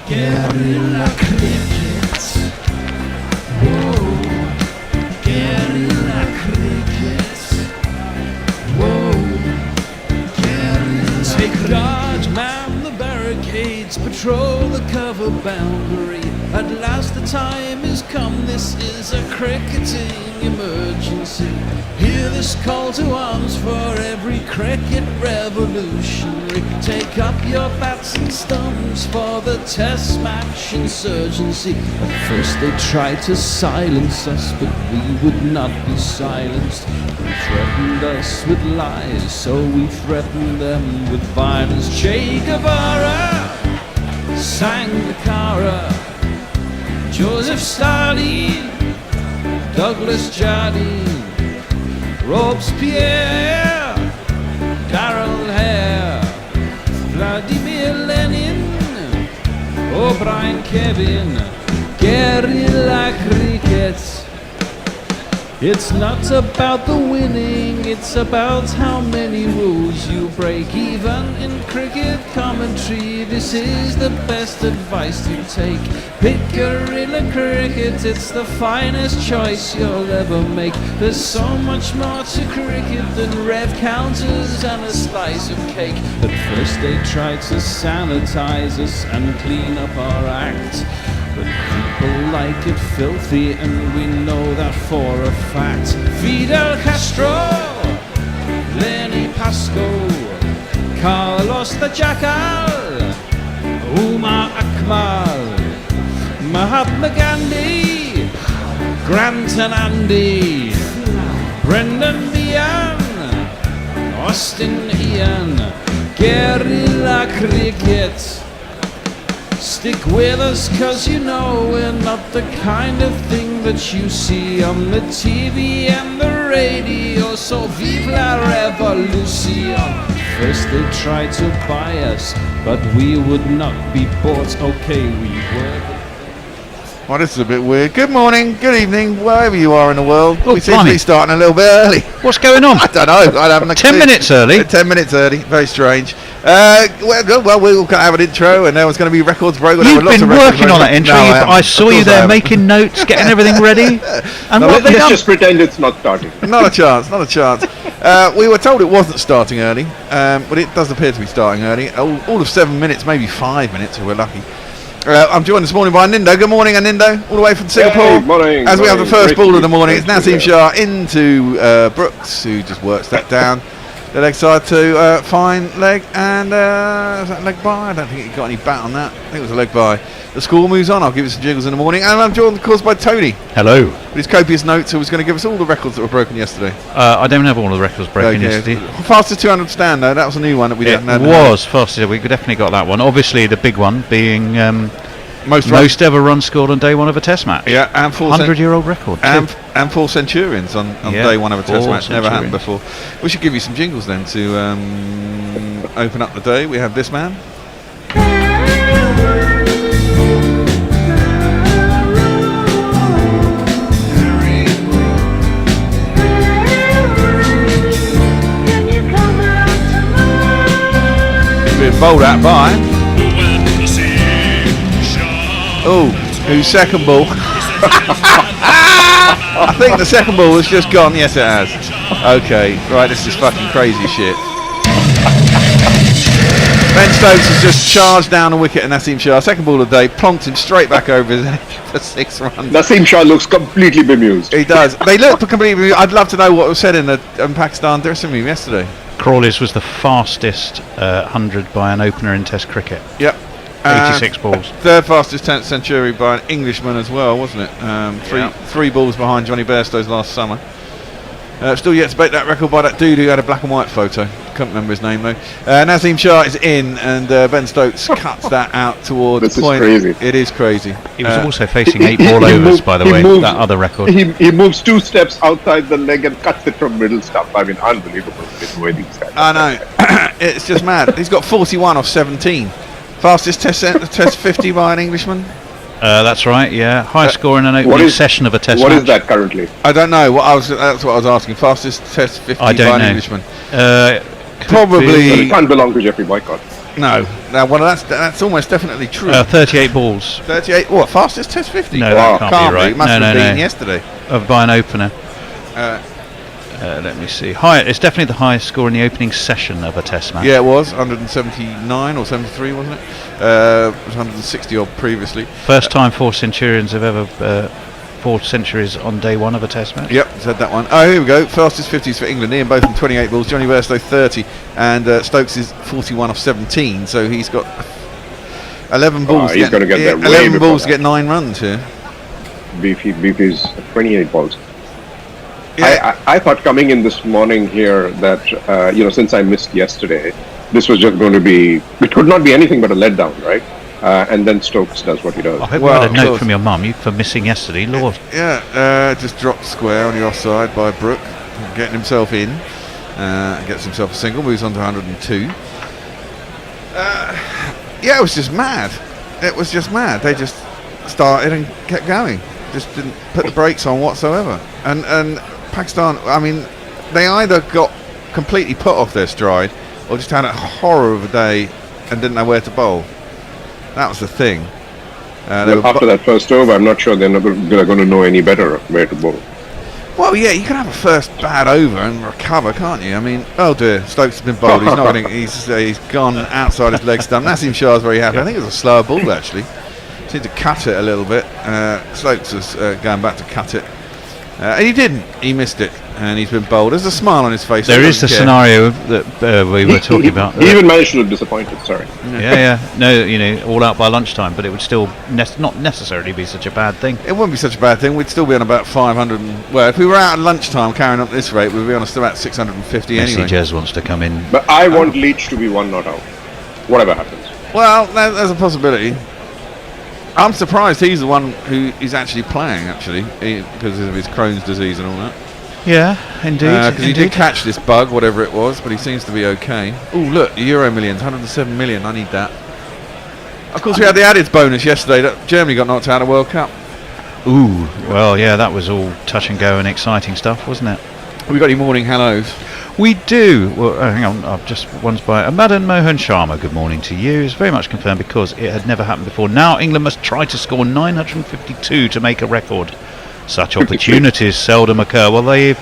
Guerrilla cricket. Whoa. Guerrilla cricket. Whoa. Guerrilla. Take guard, man the barricades, patrol the cover boundary. At last the time is come, this is a cricketing emergency. Hear this call to arms for every cricket revolutionary. Take up your bats and stumps for the test match insurgency. At first they tried to silence us, but we would not be silenced. They threatened us with lies, so we threatened them with violence. Che Guevara, Sangakkara, Joseph Stalin, Douglas Jardine, Robespierre, Darrell Hare, Vladimir Lenin, O'Brien Kevin, guerrilla cricket. It's not about the winning, it's about how many rules you break. Even in cricket commentary, this is the best advice to take. Pick guerrilla cricket, it's the finest choice you'll ever make. There's so much more to cricket than rev counters and a slice of cake. At first they tried to sanitize us and clean up our act, but people like it filthy, and we know that for a fact. Fidel Castro, Lenny Pasco, Carlos the Jackal, Umar Akmal, Mahatma Gandhi, Grant and Andy, Brendan Behan, Austin Ian, guerrilla cricket. Stick with us, cause you know we're not the kind of thing that you see on the TV and the radio. So vive la revolution. First they tried to buy us, but we would not be bought. Okay, we were. Well, this is a bit weird. Good morning, good evening, wherever you are in the world. Oh, we seem to be starting a little bit early. What's going on? I don't know. I haven't 10 minutes early? 10 minutes early. Very strange. Well, we're going to have an intro, and there was going to be records broken. You've been working on that intro. No, I saw you there making notes, getting everything ready. And let's just pretend it's not starting. Not a chance, not a chance. We were told it wasn't starting early, but it does appear to be starting early. All of 7 minutes, maybe 5 minutes, if we're lucky. I'm joined this morning by Nindo. Good morning, Nindo, all the way from Singapore. Hey, morning. As we have the first ball of the morning, it's Great Naseem Shah into Brooks, who just works that down. The leg side to fine leg, and is that leg by? I don't think he got any bat on that. I think it was a leg by. The score moves on. I'll give you some jiggles in the morning, and I'm joined, of course, by Tony. Hello. With his copious notes, who was going to give us all the records that were broken yesterday. I don't have all of the records broken yesterday. Fastest 200 stand, though. That was a new one that we didn't have. It was fastest. We definitely got that one. Obviously, the big one being most ever runs scored on day one of a test match. Yeah, and 100-year-old record. And 4 centurions on day one of a test match. Never happened before. We should give you some jingles then to open up the day. We have this man. Bit bold at by. Oh, whose second ball? I think the second ball has just gone. Yes, it has. Okay, right, this is fucking crazy shit. Ben Stokes has just charged down the wicket and Naseem Shah, second ball of the day, plonked him straight back over his head for 6 runs. Naseem Shah looks completely bemused. He does. They look completely bemused. I'd love to know what was said in the Pakistan dressing room yesterday. Crawley's was the fastest 100 by an opener in Test cricket. Yep. 86 balls. Third fastest 10th century by an Englishman as well, wasn't it? Three balls behind Johnny Bairstow's last summer. Still yet to break that record by that dude who had a black and white photo. Can't remember his name though. Naseem Shah is in, and Ben Stokes cuts that out towards this point. Is crazy. It is crazy. He was also facing 8 ball overs, by the way. That other record. He moves 2 steps outside the leg and cuts it from middle stump. I mean, unbelievable. The way these guys. I know. It's just mad. He's got 41 off 17. Fastest test 50 by an Englishman. That's right, yeah. Highest score in an opening session of a test match. What is that currently? I don't know. That's what I was asking. Fastest test 50 by an Englishman. Probably. It can't belong to Jeffrey Boycott. No. Well, that's almost definitely true. 38 balls. 38. What? Fastest Test 50? No, that can't be right. It must have been yesterday. By an opener. Uh, Let me see. It's definitely the highest score in the opening session of a Test match. Yeah, it was 179 or 73, wasn't it? It was 160 odd previously. First time 4 Centurions have ever 4 centuries on day one of a Test match. Yep, said that one. Oh, here we go. Fastest 50s for England. Ian Botham 28 balls, Johnny Bairstow 30, and Stokes is 41 off 17. So he's got 11 balls. He's going to get there. 11 balls to get 9 runs here. Beefy's 28 balls. Yeah. I thought coming in this morning here that since I missed yesterday, this was just going to be. It could not be anything but a letdown, right? And then Stokes does what he does. I hope you had a note from your mum for missing yesterday, Lord. Yeah, just dropped square on the offside by Brook, getting himself in, gets himself a single, moves on to 102. It was just mad. It was just mad. They just started and kept going. Just didn't put the brakes on whatsoever. And Pakistan, I mean, they either got completely put off their stride or just had a horror of a day and didn't know where to bowl. That was the thing. After that first over, I'm not sure they're going to know any better where to bowl. Well, yeah, you can have a first bad over and recover, can't you? I mean, oh dear, Stokes has been bowled. He's not going. He's gone outside his leg stump. Naseem Shah's very happy. I think it was a slower ball actually. Seemed to cut it a little bit. Stokes was going back to cut it. And he didn't. He missed it, and he's been bowled. There's a smile on his face. There is the scenario that we were talking about. He even managed to look disappointed. Sorry. Yeah. No, all out by lunchtime, but it would still not necessarily be such a bad thing. It wouldn't be such a bad thing. We'd still be on about 500. Well, if we were out at lunchtime carrying up at this rate, we'd be on about 650 anyway. Jez wants to come in. But I want Leach to be 1 not out, whatever happens. Well, there's a possibility. I'm surprised he's the one who is actually playing, because of his Crohn's disease and all that. Yeah, indeed. Because he did catch this bug, whatever it was, but he seems to be okay. Oh, look, Euro Millions, 107 million. I need that. Of course, we had the added bonus yesterday that Germany got knocked out of the World Cup. Ooh, well, yeah, that was all touch and go and exciting stuff, wasn't it? Have we got any morning hellos? We do. Well, hang on. I've just one's by Madan Mohan Sharma. Good morning to you. It's very much confirmed because it had never happened before. Now England must try to score 952 to make a record. Such opportunities seldom occur. Well, they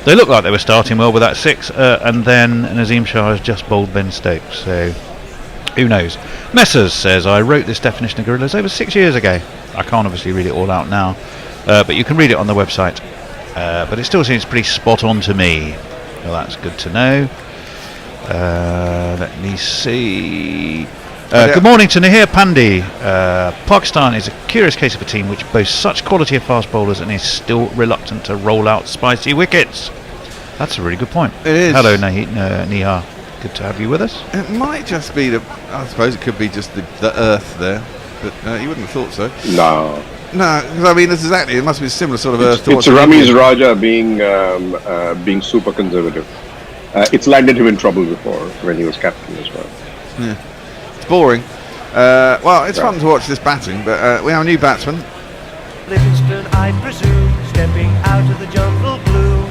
look like they were starting well with that 6, and then Naseem Shah has just bowled Ben Stokes. So who knows? Messers says, I wrote this definition of gorillas over 6 years ago. I can't obviously read it all out now, but you can read it on the website. But it still seems pretty spot on to me. Well, that's good to know. Let me see. Good morning to Nahir Pandey. Pakistan is a curious case of a team which boasts such quality of fast bowlers and is still reluctant to roll out spicy wickets. That's a really good point. It is. Hello, Nihar. Good to have you with us. It might just be I suppose it could be just the earth there, but you wouldn't have thought so. No. No, because I mean, it must be a similar sort of earth. It's Ramiz Raja being super conservative. It's landed him in trouble before when he was captain as well. Yeah. It's boring. Well, it's fun to watch this batting, but we have a new batsman. Livingston, I presume, stepping out of the jungle blue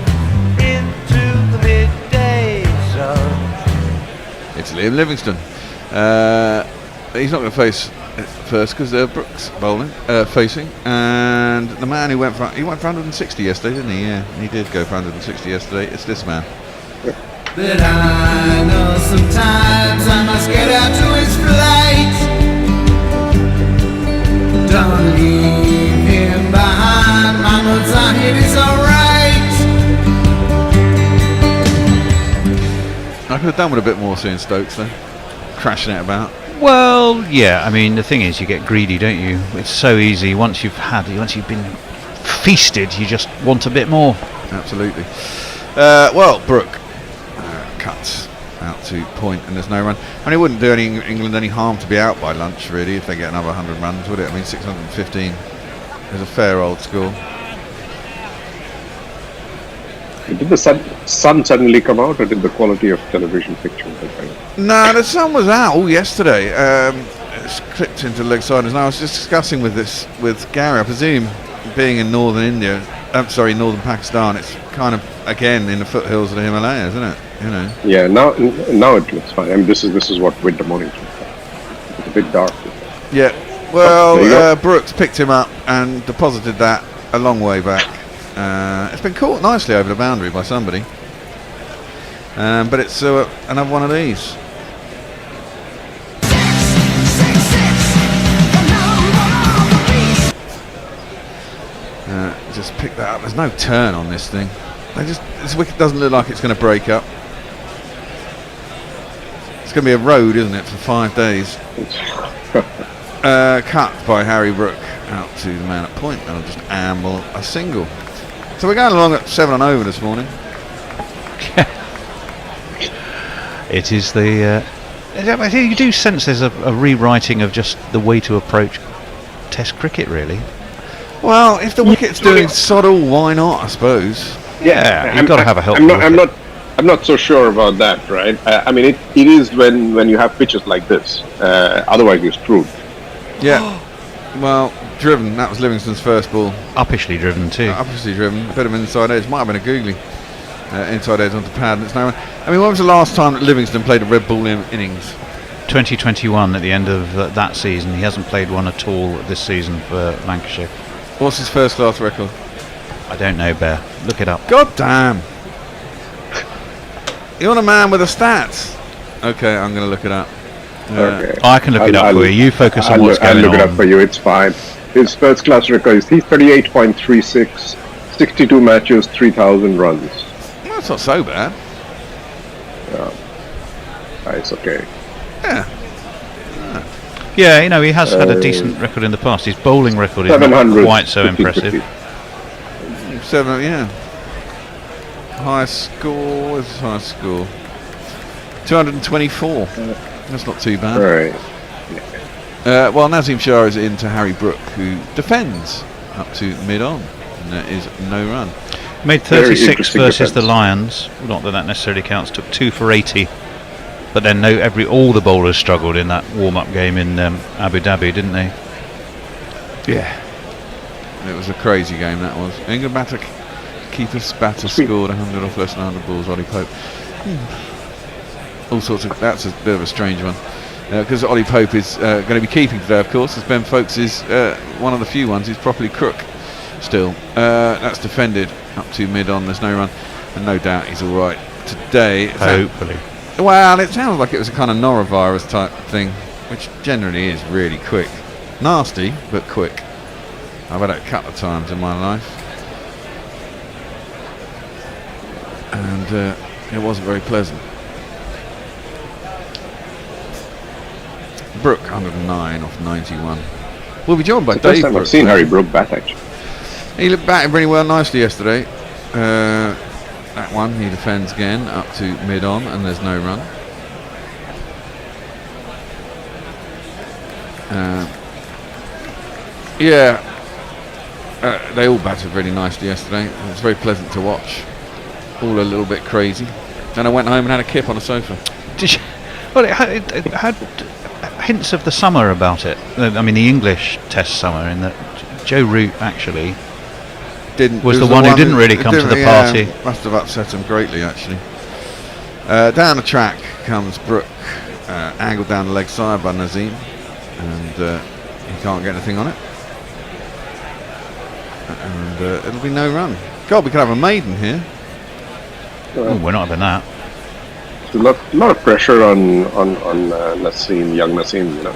into the midday zone. It's Liam Livingston. He's not going to face first because Brooks bowling, facing, and the man who went for 160 yesterday, didn't he? Yeah, he did go for 160 yesterday. It's this man. But I know sometimes I must get out to his flight. Don't leave him behind. Mahmoud Zahid is alright. I could have done with a bit more seeing Stokes though, crashing it about. Well, yeah. I mean, the thing is, you get greedy, don't you? It's so easy. Once you've been feasted, you just want a bit more. Absolutely. Well, Brook cuts out to point, and there's no run. I mean, it wouldn't do England any harm to be out by lunch, really, if they get another 100 runs, would it? I mean, 615 is a fair old score. Did the sun suddenly come out, or did the quality of television pictures? No, the sun was out all yesterday. It's clipped into leg side, and I was just discussing with Gary. I presume, being in northern Pakistan, it's kind of again in the foothills of the Himalayas, isn't it? you know. Yeah, now it looks fine. I mean, this is what winter mornings look like. It's a bit dark. Yeah. There you Well, go. Brooks picked him up and deposited that a long way back. It's been caught nicely over the boundary by somebody. But it's another one of these. Just pick that up. There's no turn on this thing. This wicket doesn't look like it's going to break up. It's going to be a road, isn't it, for 5 days? Cut by Harry Brook out to the man at point. That'll just amble a single. So we're going along at 7 on over this morning. It is the. I think you do sense there's a rewriting of just the way to approach Test cricket, really. Well, if the wicket's doing sod all, why not? I suppose. Yeah, you've got to have a helpful wicket. I'm not so sure about that, right? I mean, it is when you have pitches like this. Otherwise, you're screwed. Yeah. Well, driven. That was Livingston's first ball. Uppishly driven too. Uppishly driven. A bit of inside edge. Might have been a googly. Inside edge onto pad. And it's no one. I mean, when was the last time that Livingston played a red ball innings? 2021 at the end of that season. He hasn't played one at all this season for Lancashire. What's his first class record? I don't know, Bear. Look it up. God damn. You're a man with the stats. Okay, I'm going to look it up. Okay. I can look it up for you. You focus on what's going on. I'll look it up for you. It's fine. His first class record is 38.36, 62 matches, 3,000 runs. Well, that's not so bad. It's okay. Yeah. Yeah, you know, he has had a decent record in the past. His bowling record is not 700, quite so 50, impressive. 50. 7, yeah. Highest score, where's his highest score? 224. That's not too bad. Right. Well, Nazim Shah is into Harry Brook, who defends up to mid-on. And there is no run. Made Very 36 interesting versus the defence. Lions. Not that necessarily counts. Took 2 for 80. But then all the bowlers struggled in that warm-up game in Abu Dhabi, didn't they? Yeah. It was a crazy game, that was. England keeper's batter scored 100 off less than 100 balls, Ollie Pope. All sorts of. That's a bit of a strange one. Because Ollie Pope is going to be keeping today, of course, as Ben Folkes is one of the few ones who's properly crook still. That's defended up to mid-on, there's no run. And no doubt he's alright today. Hopefully. Well, it sounds like it was a kind of norovirus type thing, which generally is really quick. Nasty, but quick. I've had it a couple of times in my life. And it wasn't very pleasant. Brook, 109 off 91. We'll be joined by It's the first Dave time Brook. I've seen Harry Brook bat, actually. He looked batting pretty well nicely yesterday. That one, he defends again up to mid-on, and there's no run. They all batted really nicely yesterday. It was very pleasant to watch. All a little bit crazy. Then I went home and had a kip on a sofa. Did you? Well, it had hints of the summer about it. I mean, the English Test summer, in that Joe Root actually was the one who didn't really come to the party. Must have upset him greatly, actually. Down the track comes Brook, angled down the leg side by Nazim, and he can't get anything on it. And it'll be no run. God, we could have a maiden here. Oh, we're not having that. A lot of pressure on Naseem, young Naseem, you know.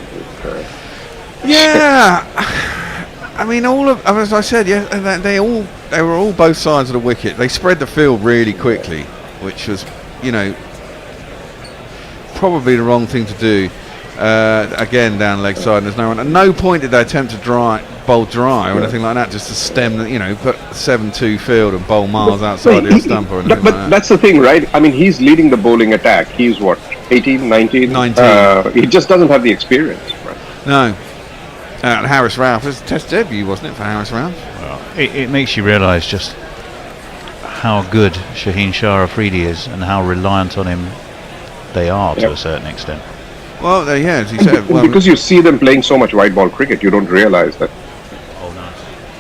Yeah, I mean, as I said, yeah, they were all both sides of the wicket. They spread the field really quickly, which was, probably the wrong thing to do. Again, down leg side, and there's no one. At no point did they attempt to bowl dry or anything like that, just to stem, put 7-2 field and bowl miles outside the stump or anything like that. That's the thing, right? I mean, he's leading the bowling attack. He's what, 18, 19? 19. He just doesn't have the experience, right? No. Harris Ralph, it was a Test debut, wasn't it, for Harris Ralph? Well, it makes you realise just how good Shaheen Shah Afridi is and how reliant on him they are to a certain extent. Well, yeah, as you said. Well, because you see them playing so much white ball cricket, you don't realise that.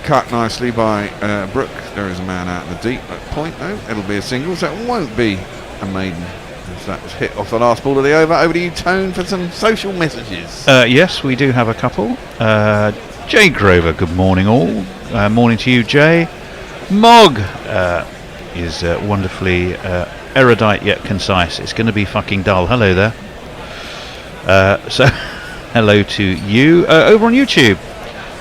Cut nicely by Brook. There is a man out in the deep at point, though. It'll be a single, so it won't be and maiden. As that was hit off the last ball of the over. Over to you, Tone, for some social messages. Yes, we do have a couple. Jay Grover, good morning all. Morning to you, Jay. Mog is wonderfully erudite yet concise. It's going to be fucking dull. Hello there. So, hello to you. Over on YouTube,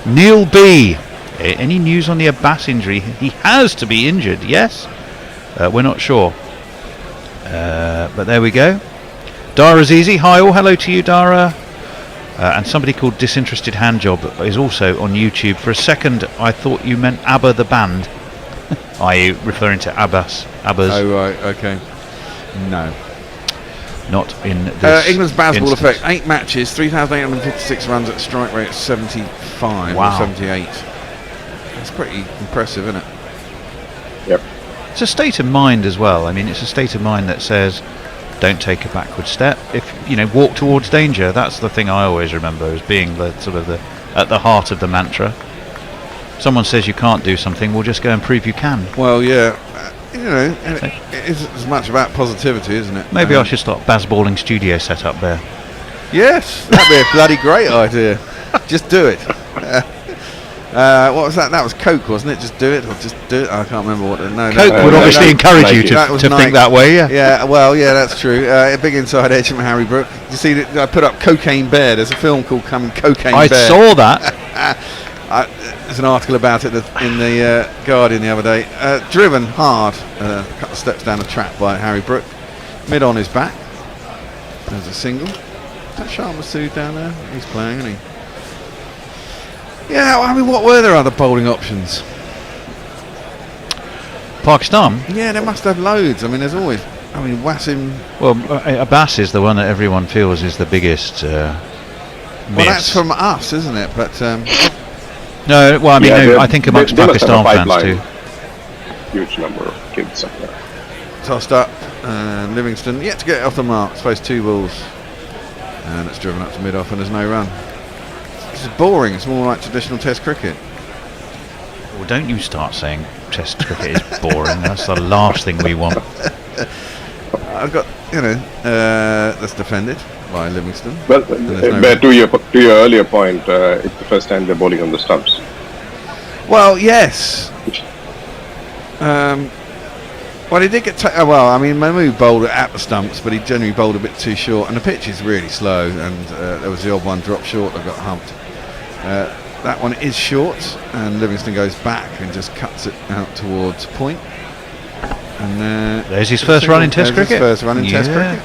Neil B. Any news on the Abbas injury? He has to be injured, yes? We're not sure. But there we go. Dara Zizi, hi all. Hello to you, Dara. And somebody called Disinterested Handjob is also on YouTube. For a second, I thought you meant ABBA the band. i.e. referring to Abbas. Abbas. Oh, right, okay. No. Not in this England's Bazball instance. effect. 8 matches, 3,856 runs at a strike rate of 75 Wow. or 78. That's pretty impressive, isn't it? Yep. It's a state of mind as well. I mean, it's a state of mind that says, don't take a backward step. If walk towards danger. That's the thing I always remember as being the sort of at the heart of the mantra. Someone says you can't do something, we'll just go and prove you can. Well, yeah. It is as much about positivity, isn't it? Maybe I should start Bazballing studio set up there. Yes, that'd be a bloody great idea. Just do it. What was that? That was Coke, wasn't it? Just do it, or just do it. I can't remember what. No, Coke would obviously encourage you that to was think Nike. that way, yeah. Yeah, well, yeah, that's true. A big inside edge from Harry Brook. You see, that I put up Cocaine Bear. There's a film called Cocaine I Bear. saw that. There's an article about it in the Guardian the other day. Driven hard, a couple of steps down the track by Harry Brook. Mid on his back. There's a single. Is that Shah Massoud down there? He's playing, isn't he? Yeah, I mean, what were their other bowling options? Pakistan? Yeah, they must have loads. I mean, there's always. I mean, Wasim. Well, Abbas is the one that everyone feels is the biggest Well, miss. that's from us, isn't it? But No, well, I mean, Yeah, I think amongst they must have a Pakistan fans pipeline. too. Huge number of kids up there. tossed up. Livingston yet to get off the mark. Suppose 2 balls, and it's driven up to mid off, and there's no run. This is boring. It's more like traditional Test cricket. Well, don't you start saying Test cricket is boring. That's the last thing we want. I've got, that's defended by Livingston. Well, there's no but to your earlier point, it's the first time they're bowling on the stumps. Well, yes. Well, he did get. Mahmood bowled it at the stumps, but he generally bowled a bit too short, and the pitch is really slow. And there was the odd one dropped short that got humped. That one is short, and Livingston goes back and just cuts it out towards point. And there's his first run in Test cricket. First run in Test cricket.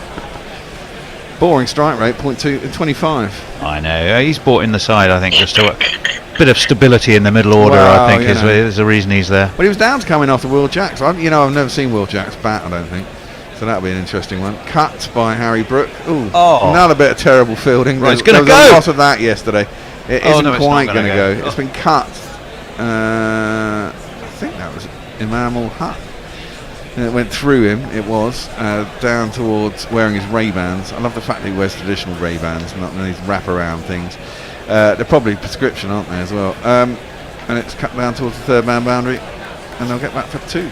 Boring strike rate, 25. I know. He's brought in the side, I think, just to a bit of stability in the middle order. Well, I think is the reason he's there. But he was down to coming off the Will Jacks. I've never seen Will Jacks bat, I don't think. So that'll be an interesting one. Cut by Harry Brook. Ooh, another bit of terrible fielding. Right, it's going to There was go. a lot of that yesterday. It isn't no, it's quite not going to gonna go. go. It's been cut. I think that was Imam ul Haq. And it went through him. It was down towards wearing his Ray-Bans. I love the fact that he wears traditional Ray-Bans, not these wraparound things. They're probably prescription, aren't they, as well? And it's cut down towards the third man boundary, and they'll get back for 2.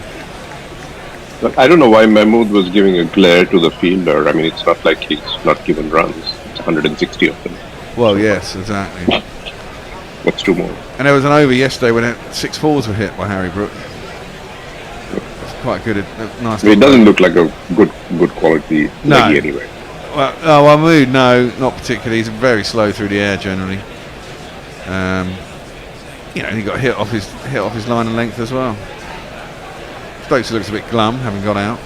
But I don't know why Mahmood was giving a glare to the fielder. I mean, it's not like he's not given runs. It's 160 of them. Well, yes, exactly. What's 2 more? And there was an over yesterday when 6 fours were hit by Harry Brook. It's quite good. Nice. I mean, it doesn't look like a good quality No. leggy anyway. Well, Mahmood, no, not particularly. He's very slow through the air generally. He got hit off his line and length as well. Stokes looks a bit glum, having got out.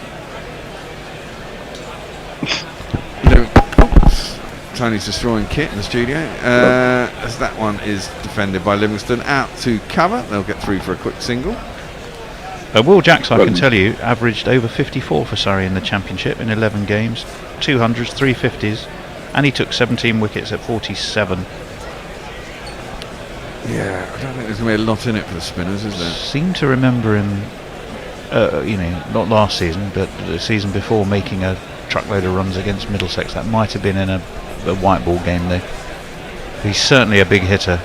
Tony's destroying kit in the studio. As that one is defended by Livingston, out to cover. They'll get through for a quick single. Will Jacks, I can tell you, averaged over 54 for Surrey in the Championship in 11 games, 200s, 350s, and he took 17 wickets at 47. Yeah, I don't think there's going to be a lot in it for the spinners, is there? Seem to remember him, not last season, but the season before, making a truckload of runs against Middlesex. That might have been in a white ball game though. He's certainly a big hitter.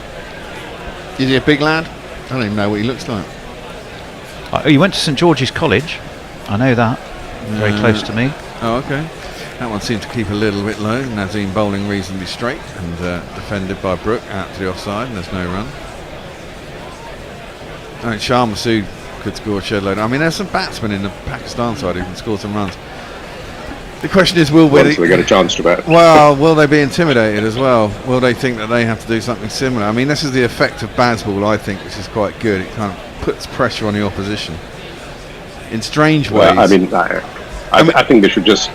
Is he a big lad? I don't even know what he looks like. He went to St George's College. I know that. Very close to me. Oh, okay. That one seemed to keep a little bit low. Nazim bowling reasonably straight and defended by Brook out to the offside, and there's no run. I mean, Shah Masood could score a shed load. I mean, there's some batsmen in the Pakistan side who can score some runs. The question is, will Once they get a chance to bat. Well, will they be intimidated as well? Will they think that they have to do something similar? I mean, this is the effect of Bazball, I think, which is quite good. It kind of puts pressure on the opposition in strange ways. Well, I think they should just.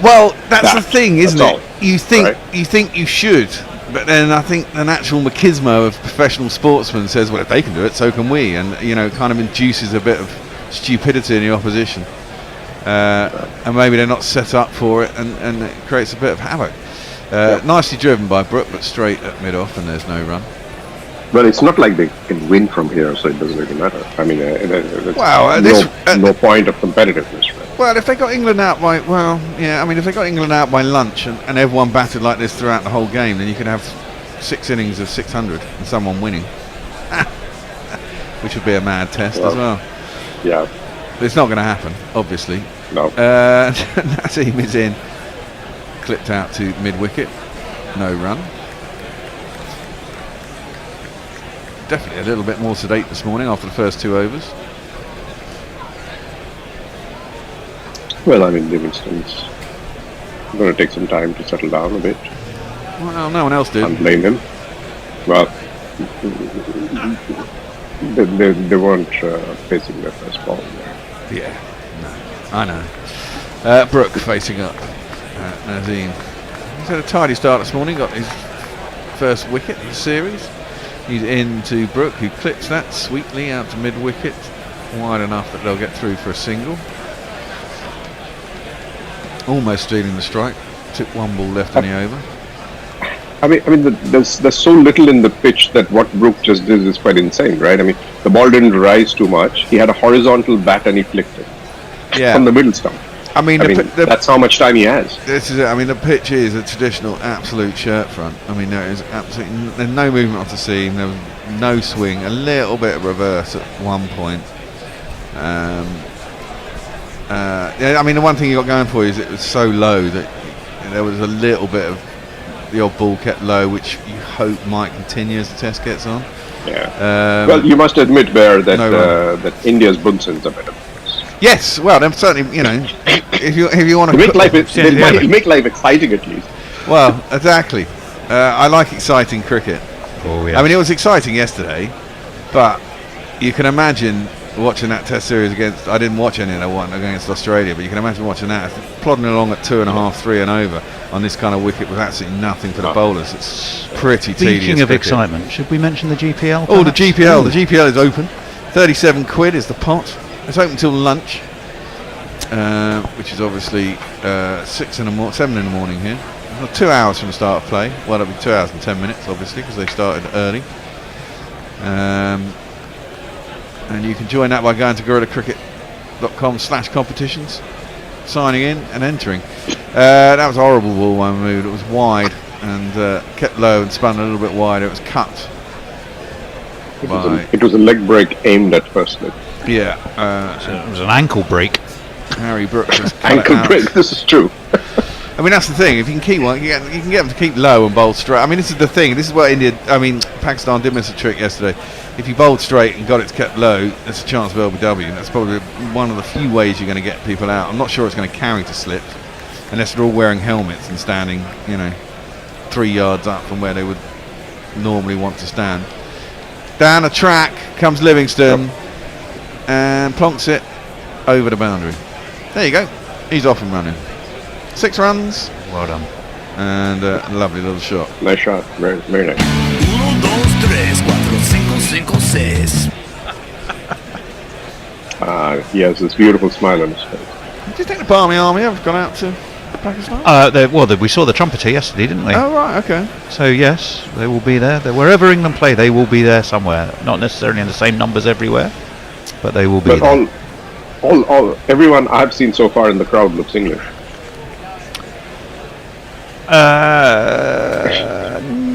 Well, that's the thing, isn't That's it? all, You think right? you think you should, but then I think the natural machismo of professional sportsmen says, well, if they can do it, so can we, and it kind of induces a bit of stupidity in the opposition, and maybe they're not set up for it, and it creates a bit of havoc. Nicely driven by Brook, but straight at mid-off, and there's no run. Well, it's not like they can win from here, so it doesn't really matter. I mean, Well, no point of competitiveness. Right? Well, if they got England out by, if they got England out by lunch and everyone batted like this throughout the whole game, then you could have 6 innings of 600 and someone winning, which would be a mad test as well. Yeah. But it's not going to happen, obviously. No. Naseem is in, clipped out to mid-wicket, no run. Definitely a little bit more sedate this morning after the first 2 overs. Well, I mean, Livingston's going to take some time to settle down a bit. Well, no one else did. Can't blame him. Well, they weren't facing their first ball there. Yeah, no, I know. Brook facing up. Nazim. He's had a tidy start this morning, got his first wicket in the series. He's into Brook, who clips that sweetly out to mid-wicket, wide enough that they'll get through for a single. Almost stealing the strike. Took 1 ball left in the over. I mean, there's so little in the pitch that what Brook just did is quite insane, right? I mean, the ball didn't rise too much. He had a horizontal bat and he flicked it from the middle stump. I mean, that's how much time he has. This is it. I mean, the pitch is a traditional absolute shirt front. I mean, there's no movement off the seam. There was no swing. A little bit of reverse at one point. I mean, the one thing you got going for you is it was so low that there was a little bit of the odd ball kept low, which you hope might continue as the test gets on. Yeah. Well, you must admit, Bear, that that India's Bunsen's are better. Yes, well, then certainly, if you want to make life exciting at least. Well, exactly. I like exciting cricket. Oh, yes. I mean, it was exciting yesterday, but you can imagine watching that Test series against. I didn't watch any of that one against Australia, but you can imagine watching that plodding along at 2.5, 3 and over on this kind of wicket with absolutely nothing for the bowlers. It's pretty tedious. Speaking of cricket. excitement, should we mention the GPL? Oh, the perhaps? GPL. The GPL is open. 37 quid is the pot. It's open till lunch, which is obviously 7 in the morning here. 2 hours from the start of play. Well, it'll be 2 hours and 10 minutes, obviously, because they started early. And you can join that by going to gorillacricket.com/competitions, signing in and entering. That was a horrible ball one moved. It was wide and kept low and spun a little bit wider. It was cut. It was a leg break aimed at first leg. Yeah. It was an ankle break. Harry Brooks just cut Ankle it out. break, this is true. I mean, that's the thing. If you can keep one, you can get them to keep low and bowl straight. I mean, this is the thing. This is what Pakistan did miss a trick yesterday. If you bowled straight and got it kept low, there's a chance of LBW. And that's probably one of the few ways you're going to get people out. I'm not sure it's going to carry to slip, unless they're all wearing helmets and standing, 3 yards up from where they would normally want to stand. Down the track comes Livingston and plonks it over the boundary. There you go. He's off and running. 6 runs. Well done. And a lovely little shot. Nice shot. Very, very nice. 1, 2, 3, 4, 5, 5, 6. He has this beautiful smile on his face. Do you think the Barmy Army have gone out to Pakistan? We saw the trumpeter yesterday, didn't we? Oh, right, okay. So yes, they will be there. Wherever England play, they will be there somewhere. Not necessarily in the same numbers everywhere, but they will be there. Everyone I've seen so far in the crowd looks English.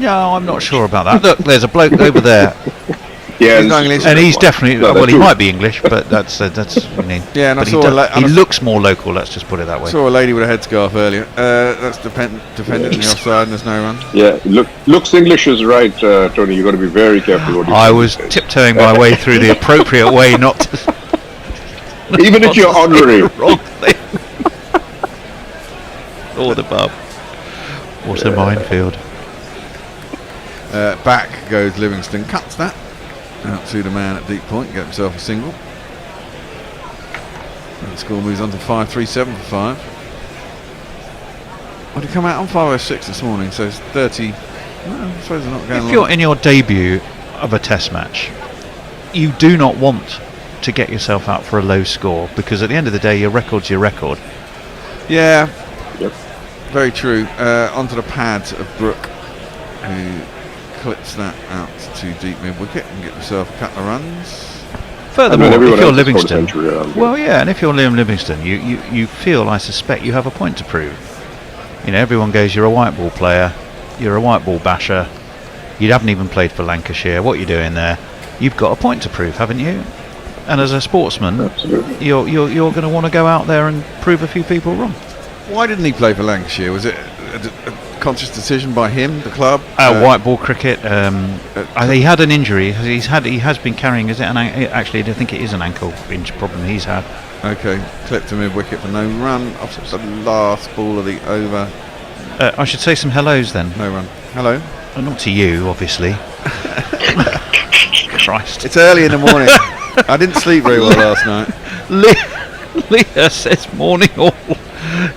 No, I'm not sure about that. Look, there's a bloke over there, Yeah, He's not English. and he's definitely. No, well, he true. might be English, but that's he? Yeah, and but I saw he looks more local. Let's just put it that way. Saw a lady with a headscarf earlier. That's defended in the offside, and there's no run. Yeah, looks English is right, Tony. You got to be very careful what you say. I was tiptoeing my way through the appropriate way, not to, even if you're honorary. wrong thing. All the above. What a minefield. Back goes Livingston, cuts that out to the man at deep point, get himself a single. And the score moves on to 5-3-7 for 5. Well, he come out on 5:06 this morning, so it's 30. Well, I suppose they're not going. If you're in your debut of a Test match, you do not want to get yourself out for a low score, because at the end of the day, your record's your record. Yeah. Yep. Very true. Onto the pads of Brooke, who clips that out to deep mid wicket and get himself a couple of runs. Furthermore, if you're Livingston, well, yeah, and if you're Liam Livingston, you feel, I suspect, you have a point to prove. You know, everyone goes, you're a white ball player, you're a white ball basher, you haven't even played for Lancashire, what are you doing there? You've got a point to prove, haven't you? And as a sportsman, absolutely. you're going to want to go out there and prove a few people wrong. Why didn't he play for Lancashire? Was it a conscious decision by him, the club? White ball cricket. He had an injury. He has been carrying. Is it actually? I think it is an ankle injury problem he's had. Okay, clipped to mid wicket for no run. Off the last ball of the over. I should say some hellos then. No run. Hello. Not to you, obviously. Christ. It's early in the morning. I didn't sleep very well last night. Leah says morning all.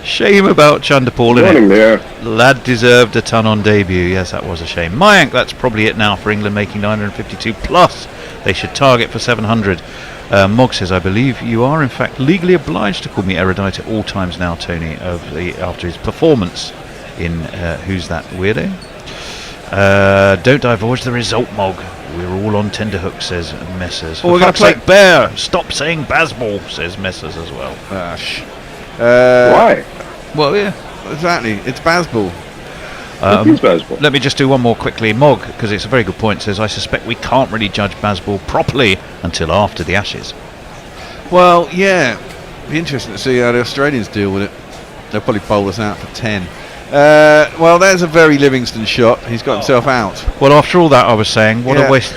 Shame about Chanderpaul, Morning, innit? Leah. Lad deserved a ton on debut. Yes, that was a shame. Mayank, that's probably it now for England, making 952 plus. They should target for 700. Mog says, I believe you are in fact legally obliged to call me erudite at all times now, Tony, after his performance in Who's That Weirdo? Don't divulge the result, Mog. We're all on tender says Messers. We're going to play Bear. Stop saying Bazball, says Messers as well. Why? Well, yeah. Exactly. It's Bazball. It is Bazball. Let me just do one more quickly. Mog, because it's a very good point, says, I suspect we can't really judge Bazball properly until after the Ashes. Well, yeah. Be interesting to see how the Australians deal with it. They'll probably bowl us out for 10. Well, there's a very Livingston shot. He's got himself out. Well, after all that, I was saying, what a waste.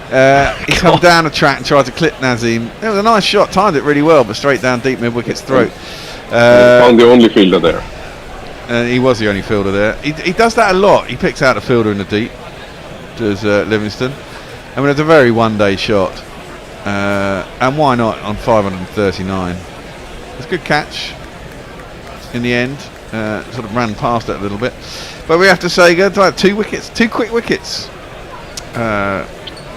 He come down the track and tried to clip Nazim. It was a nice shot, timed it really well, but straight down deep mid wicket's throat. Found the only fielder there. He was the only fielder there. He does that a lot. He picks out a fielder in the deep, does Livingston. I mean, it's a very one-day shot. And why not on 539? It's a good catch in the end. Sort of ran past it a little bit. But we have to say, go to 2 wickets, 2 quick wickets.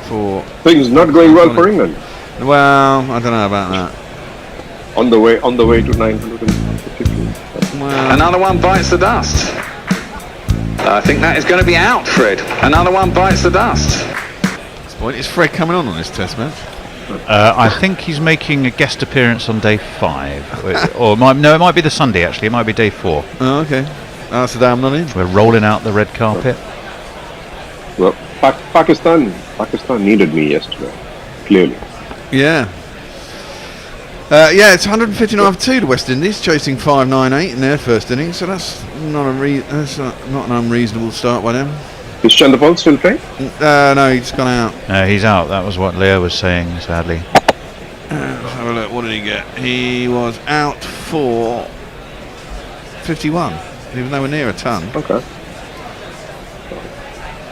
For things not going well for England. Well, I don't know about that. On the way to 952. Well, Another one bites the dust. I think that is going to be out, Fred. Another one bites the dust. this point, is Fred coming on this Test match? I think he's making a guest appearance on day 5. Or it might be the Sunday, actually. It might be day 4. Oh, okay. That's the day I'm not in. We're rolling out the red carpet. Well, Pakistan needed me yesterday, clearly. Yeah. It's 159 for 2 to West Indies, chasing 598 in their first innings, so that's not an unreasonable start by them. Is Chanderpaul still playing? No, he's gone out. No, he's out. That was what Leo was saying, sadly. Let's have a look. What did he get? He was out for 51. He was nowhere near a ton. Okay.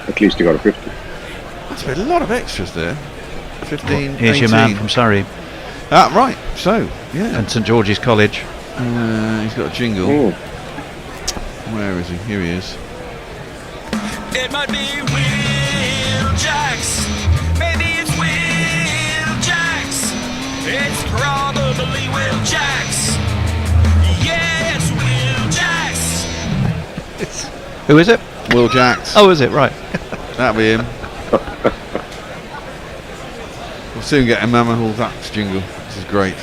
At least he got a 50. That's a lot of extras there. 15. Here's 18. your man from Surrey. Right. So, yeah. And St George's College. He's got a jingle. Ooh. Where is he? Here he is. It might be Will Jacks. Maybe it's Will Jacks. It's probably Will Jacks. Yes, Will Jacks. Who is it? Will Jacks. Oh, is it? Right. That'll be him. We'll soon get a Mammal Ducks jingle. This is great.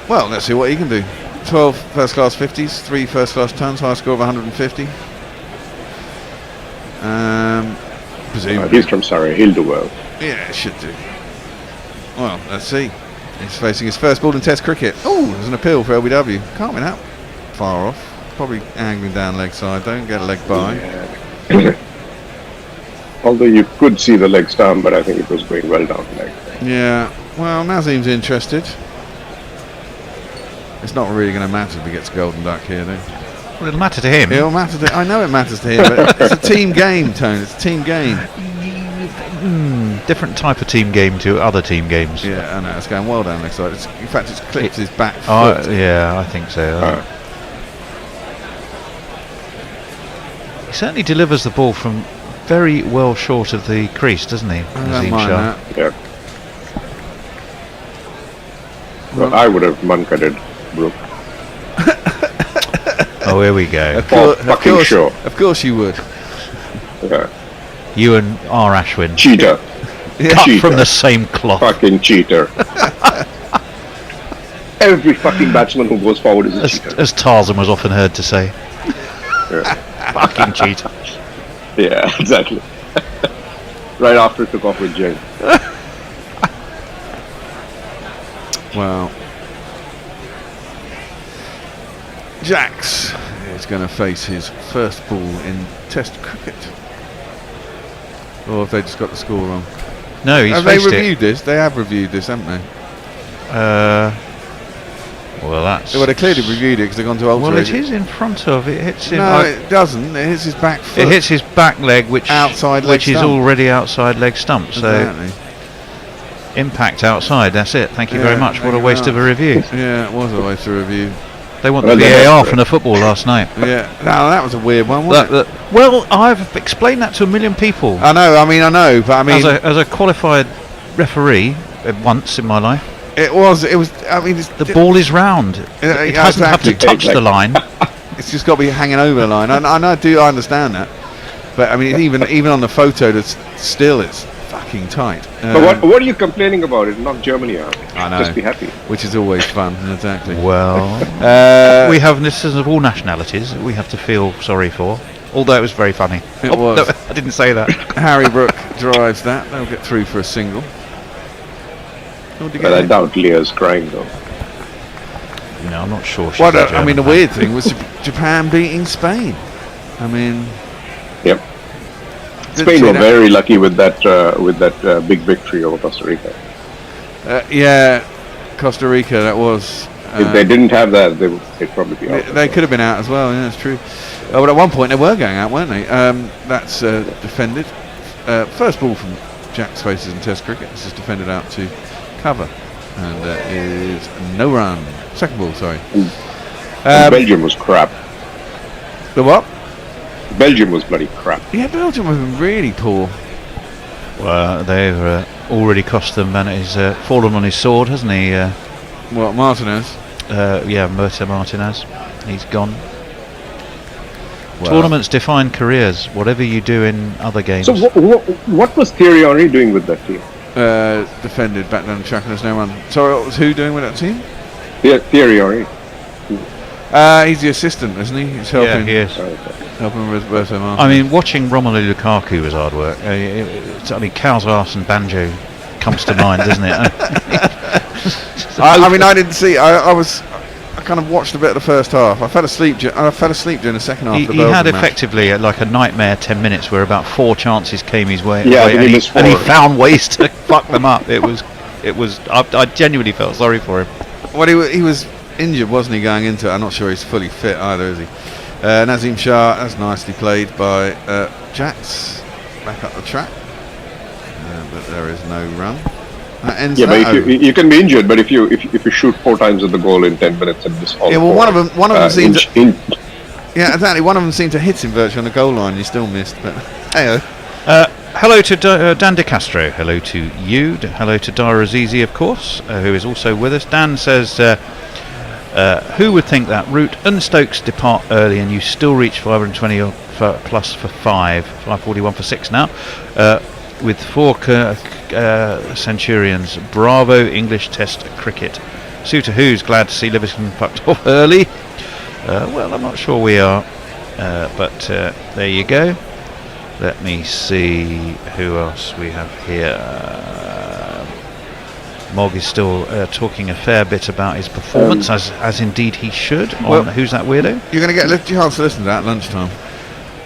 Well, let's see what he can do. 12 first class 50s, 3 first class tons, high score of 150. Presumably. He's from Surrey, he'll do well. Yeah, should do. Well, let's see. He's facing his first ball in Test cricket. Oh, there's an appeal for LBW. Can't be that far off. Probably angling down leg side. Don't get a leg by. Yeah. Although you could see the legs down, but I think it was going well down the leg. Yeah. Well, Nazim's interested. It's not really going to matter if he gets a golden duck here, though. Well, it'll matter to him. It'll matter to. I know it matters to him, but it's a team game, Tone. It's a team game. Different type of team game to other team games. Yeah, I know. It's going well down leg side. In fact, it's clipped his back Oh, foot. yeah, I think so. He certainly delivers the ball from very well short of the crease, doesn't he? I don't Nazim mind Shah? that. Yeah. Well, I would have muncutted Brook. Oh, here we go. Of course you would. Yeah. You and R. Ashwin. Cheater. Cut Cheater. from the same cloth. Fucking cheater. Every fucking batsman who goes forward is a cheater. As Tarzan was often heard to say. Yeah. Fucking cheater. Yeah, exactly. Right after it took off with Jane. Well, Jax is going to face his first ball in Test cricket. Or have they just got the score wrong? No, he's Have they faced reviewed this? They have reviewed this, haven't they? Well, that's... Well, they clearly reviewed it because they've gone to alter Well, it. it is in front of. It hits him... No, it doesn't. It hits his back foot. It hits his back leg, which Outside leg which is stump. already outside leg stump. So Exactly. impact outside. That's it. Thank you Yeah, very much. What a thank you waste very of a review. Yeah, it was a waste of review. They want Well, the they VAR have to- from the football last night. Yeah, no, that was a weird one, wasn't it? Well, I've explained that to a million people. I know, but I mean, As a qualified referee once in my life, it was, I mean, the ball is round. It hasn't have to touch the line. It's just got to be hanging over the line. I understand that, but I mean, even on the photo, it's fucking tight. But what are you complaining about? It's not Germany out. I know. Just be happy. Which is always fun, exactly. Well, we have citizens of all nationalities that we have to feel sorry for. Although it was very funny. It was. No, I didn't say that. Harry Brook drives that. They'll get through for a single. But I doubt Leah's crying though. No, I'm not sure. Well, I mean, the weird thing was Japan beating Spain. I mean, Yep. Spain were very lucky with that big victory over Costa Rica. Yeah, Costa Rica. That was. If they didn't have that, they'd probably be out. They could have been out as well. Yeah, that's true. But at one point they were going out, weren't they? That's defended. First ball from Jack's faces in Test cricket. This is defended out to cover, and is no run. Second ball, sorry. Belgium was crap. The what? Belgium was bloody crap. Yeah, Belgium have been really poor. Well, they've already cost them, and he's fallen on his sword, hasn't he? What, Martinez? Yeah, Murta Martinez. He's gone. Well, Tournaments define careers. Whatever you do in other games. So what was Thierry Henry doing with that team? defended back down the track and there's no one. Sorry, what was who doing with that team? Yeah, Thierry Henry. He's the assistant, isn't he? He's helping. Yeah, he is. Helping with Roberto Martinez. I mean, watching Romelu Lukaku was hard work. I mean, cow's arse and banjo comes to mind, doesn't it? I mean, I didn't see. I kind of watched a bit of the first half. I fell asleep. I fell asleep during the second half. He of the had Belgium match. effectively like a nightmare 10 minutes where about 4 chances came his way. Yeah, and, he and he found ways to fuck them up. It was. I genuinely felt sorry for him. Well, he was injured, wasn't he, going into it? I'm not sure he's fully fit either, is he? Nazim Shah, that's nicely played by Jax. Back up the track. But there is no run. That ends Yeah, that but if you can be injured, but if you shoot 4 times at the goal in 10 minutes and miss all yeah, well, 4, one of them seemed in, yeah, exactly. One of them seemed to hit him virtually on the goal line. You still missed, but hey. Hello to Dan De Castro. Hello to you. Hello to Dara Azizi, of course, who is also with us. Dan says, who would think that Root and Stokes depart early and you still reach 520 or plus for 541 for 6 now, with 4 Centurions. Bravo English Test cricket. Suter Who's glad to see Livingston fucked off early. Well, I'm not sure we are, but there you go. Let me see who else we have here. Mog is still talking a fair bit about his performance, as indeed he should. On Who's That Weirdo? You're going to get a chance to listen to that at lunchtime.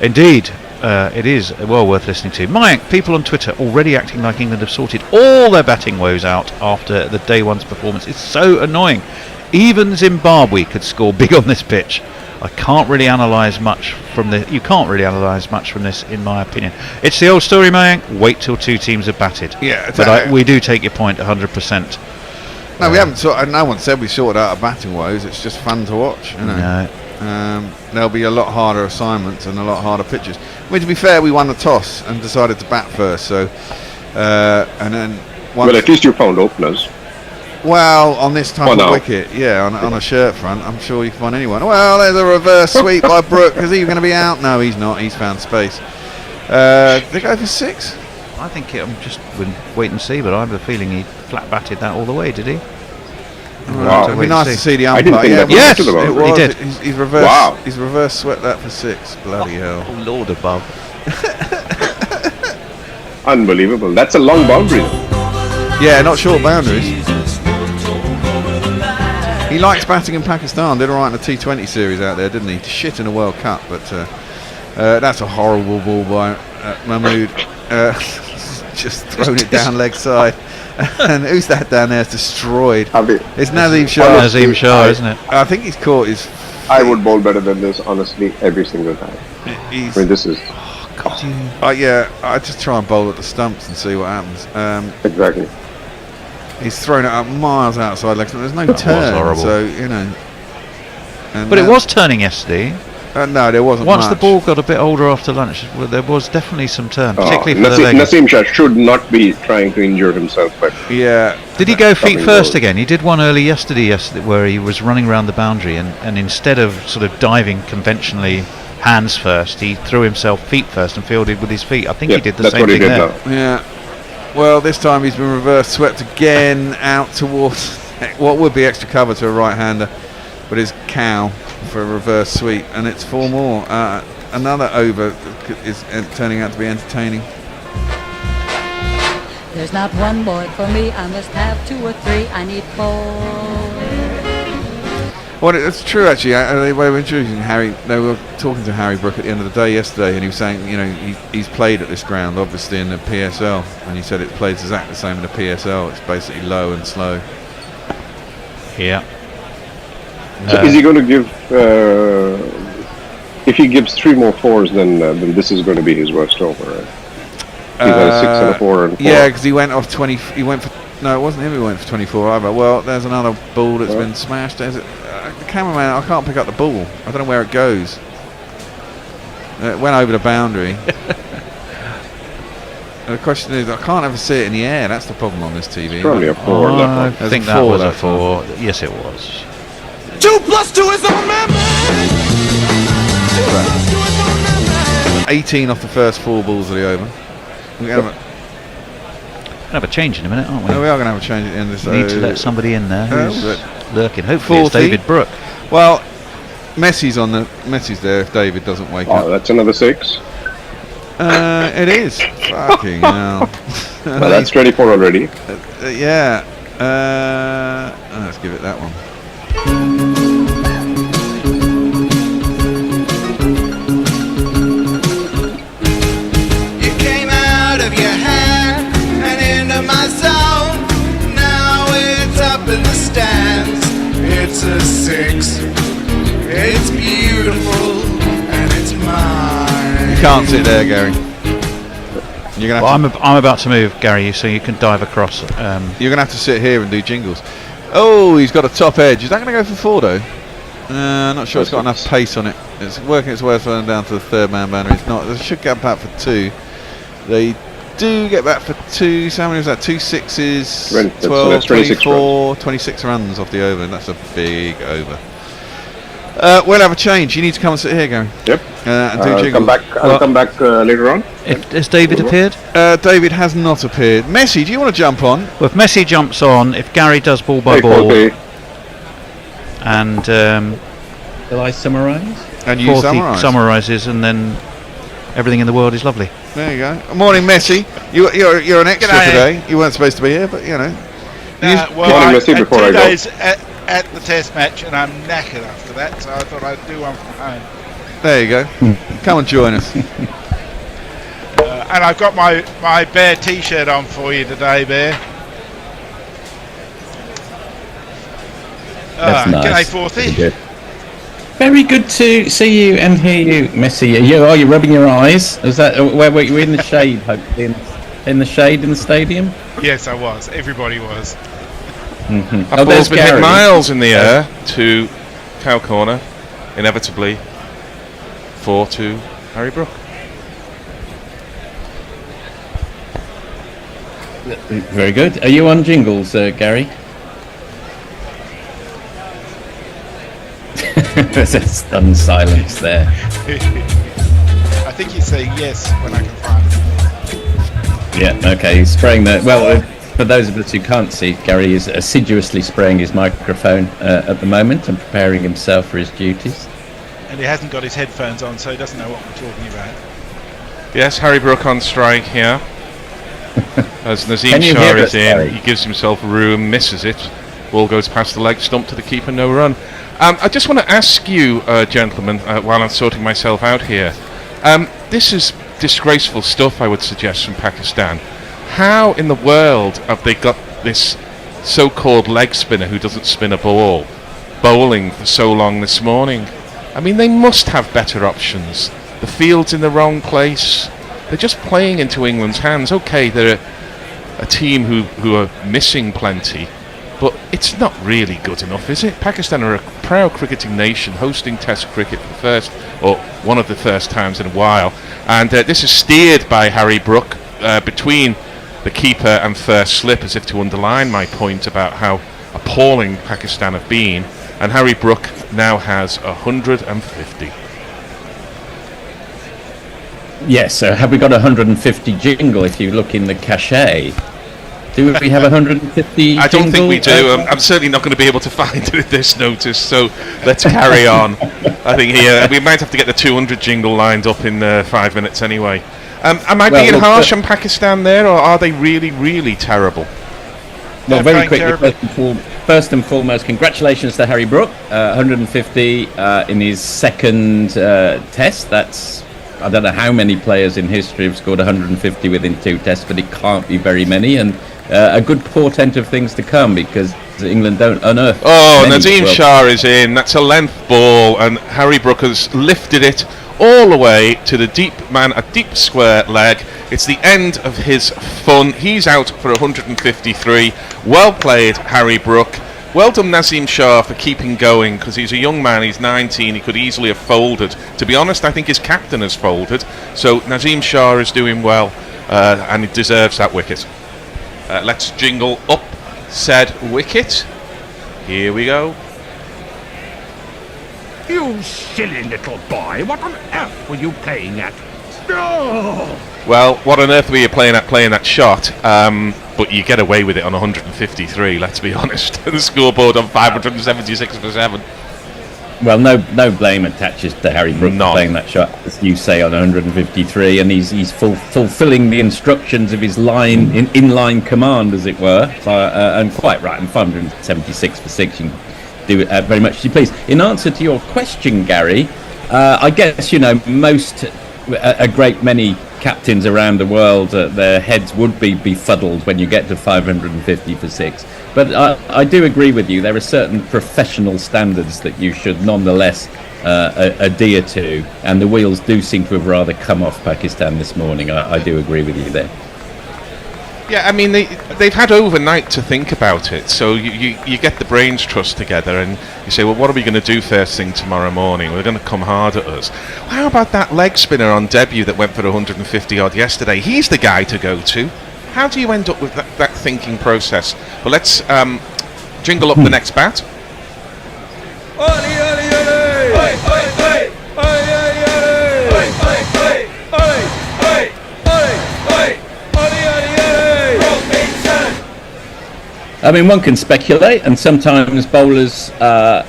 Indeed, it is well worth listening to. Mike, people on Twitter already acting like England have sorted all their batting woes out after the day one's performance. It's so annoying. Even Zimbabwe could score big on this pitch. I can't really analyse much from this. You can't really analyse much from this, in my opinion. It's the old story, Mayank. Wait till two teams have batted. Yeah, but we do take your point 100%. No, we haven't. No one said we sorted out our batting woes. It's just fun to watch. You know? No. There'll be a lot harder assignments and a lot harder pitches. I mean, to be fair, we won the toss and decided to bat first. So, and then well, at least you found openers. Well, on this type of wicket, on a shirt front, I'm sure you can find anyone. Well, there's a reverse sweep by Brook. Is he going to be out? No, he's not. He's found space. Did they go for 6? I think I'm just wait and see, but I have a feeling he flat batted that all the way. Did he? Wow. It'd be nice to see the umpire. I didn't think yes, it was. He did. He's reverse. Wow. He's reverse swept that for 6. Bloody hell! Oh, Lord above. Unbelievable. That's a long boundary. Yeah, not short boundaries. He likes batting in Pakistan. Did all right in the T20 series out there, didn't he? Shit in the World Cup, but that's a horrible ball by Mahmood. Just thrown it down leg side. And who's that down there? It's destroyed. It's Nazim Shah. Nazim Shah, isn't it? I think he's caught his... I would bowl better than this, honestly, every single time. I mean, this is... I just try and bowl at the stumps and see what happens. Exactly. He's thrown it up miles outside legs. There's no turn, so, you know... But it was turning yesterday. No, there wasn't Once much. the ball got a bit older after lunch, there was definitely some turn, particularly for the leg. Naseem Shah should not be trying to injure himself. But yeah. Did he go feet first again? He did one early yesterday where he was running around the boundary and instead of sort of diving conventionally hands first, he threw himself feet first and fielded with his feet. I think he did the same thing there. Yeah. Well, this time he's been reverse swept again out towards what would be extra cover to a right-hander, but his cow for a reverse sweep, and it's 4 more. Another over is turning out to be entertaining. There's not one boy for me, I must have 2 or 3, I need 4. Well, it's true actually. They were introducing Harry. They were talking to Harry Brook at the end of the day yesterday, and he was saying, you know, he's played at this ground, obviously in the PSL, and he said it plays exactly the same in the PSL. It's basically low and slow. Yeah. So is he going to give? If he gives 3 more 4s, then this is going to be his worst over. Right? He had a 6 and a 4 and 4. Yeah, because he went off 20. He went for no, it wasn't him who went for 24 either. Well, there's another ball that's been smashed. There's the cameraman. I can't pick up the ball. I don't know where it goes. It went over the boundary. The question is, I can't ever see it in the air. That's the problem on this TV. It's probably a 4. I think that was a 4. Yes, it was. 2 plus 2 is our member. 18 off the first 4 balls of the over. We're going to have a change in a minute, aren't we? No, we are going to have a change at the end of this. We need to let somebody in there who's lurking. Hopefully 40. it's David Brook. Well, Messi's there if David doesn't wake up. Oh, that's another 6. It is. Fucking hell. Well, that's 24 already. Yeah. Let's give it that one. You came out of your hand and into my zone. Now it's up in the stands. It's a 6. It's beautiful and it's mine. You can't sit there, Gary. You're gonna have I'm about to move, Gary, so you can dive across. you're going to have to sit here and do jingles. Oh, he's got a top edge. Is that going to go for 4 though? Not sure it's got enough pace on it. It's working its way further down to the 3rd man boundary. It's not. They should get back for 2. They do get back for 2. So how many was that? 2 6s, 12, 24, 26 runs off the over. And that's a big over. We'll have a change. You need to come and sit here, Gary. Yep. And do jingles. I'll come back later on. Has David appeared? David has not appeared. Messi, do you want to jump on? Well, if Messi jumps on, if Gary does ball by ball, and will I summarise? And you summarises, and then everything in the world is lovely. There you go. Morning, Messi. You're an extra today. You weren't supposed to be here, but you know. Morning, Messi, before I 2 go. days at the test match, and I'm knackered after that, so I thought I'd do one from home. There you go. Come and join us. And I've got my Bear T-shirt on for you today, Bear. That's nice. G'day, Forthy. Very good to see you and hear you, Messi. Are you rubbing your eyes? Is that where were you in the shade? Hopefully in the shade in the stadium. Yes, I was. Everybody was. That ball's been hit miles in the air to Cow Corner, inevitably 4-2 Harry Brook. Very good. Are you on jingles, Gary? There's a stunned silence there. I think he's saying yes when I can find it. Yeah, okay, he's spraying the... Well, for those of us who can't see, Gary is assiduously spraying his microphone at the moment and preparing himself for his duties. And he hasn't got his headphones on, so he doesn't know what we're talking about. Yes, Harry Brook on strike here. As Nazim Shah is in, he gives himself room, misses it. Ball goes past the leg stump to the keeper, no run. I just want to ask you, gentlemen, while I'm sorting myself out here, this is disgraceful stuff, I would suggest, from Pakistan. How in the world have they got this so-called leg spinner who doesn't spin a ball bowling for so long this morning? I mean, they must have better options. The field's in the wrong place. They're just playing into England's hands. Okay, they're a team who are missing plenty, but it's not really good enough, is it? Pakistan are a proud cricketing nation, hosting Test cricket for the first, or one of the first times in a while. And this is steered by Harry Brook between the keeper and first slip, as if to underline my point about how appalling Pakistan have been. And Harry Brook now has 150. Yes, so have we got 150 jingle if you look in the cachet? Do we have 150 I don't think we do. jingle? I'm certainly not going to be able to find it at this notice, so let's carry on. I think here we might have to get the 200 jingle lined up in 5 minutes anyway. Am I being harsh on Pakistan there, or are they really, really terrible? Well, very quickly, first and foremost, congratulations to Harry Brook, 150 in his second test. That's, I don't know how many players in history have scored 150 within 2 tests, but it can't be very many, and a good portent of things to come, because England don't unearth. Oh, Nazim Shah is in. That's a length ball, and Harry Brook has lifted it all the way to the deep man, a deep square leg. It's the end of his fun. He's out for 153. Well played, Harry Brook. Well done, Nazim Shah, for keeping going, because he's a young man, he's 19, he could easily have folded. To be honest, I think his captain has folded. So Nazim Shah is doing well, and he deserves that wicket. Let's jingle up said wicket. Here we go. You silly little boy, what on earth were you playing at? Oh! Well, what on earth were you playing that shot? But you get away with it on 153, let's be honest. The scoreboard on 576 for 7. Well, no blame attaches to Harry Brook for playing that shot, as you say, on 153, and he's fulfilling the instructions of his inline command, as it were, and quite right. And 576 for 6, you can do it very much as you please. In answer to your question, Gary, I guess a great many captains around the world, their heads would be befuddled when you get to 550 for 6. But I do agree with you. There are certain professional standards that you should nonetheless adhere to, and the wheels do seem to have rather come off Pakistan this morning. I do agree with you there. Yeah, I mean, they've had overnight to think about it, so you get the brains trust together and you say, well, what are we going to do first thing tomorrow morning? We're going to come hard at us. How about that leg spinner on debut that went for 150 odd yesterday? He's the guy to go to. How do you end up with that thinking process? Well, let's jingle up the next bat. I mean, one can speculate, and sometimes bowlers,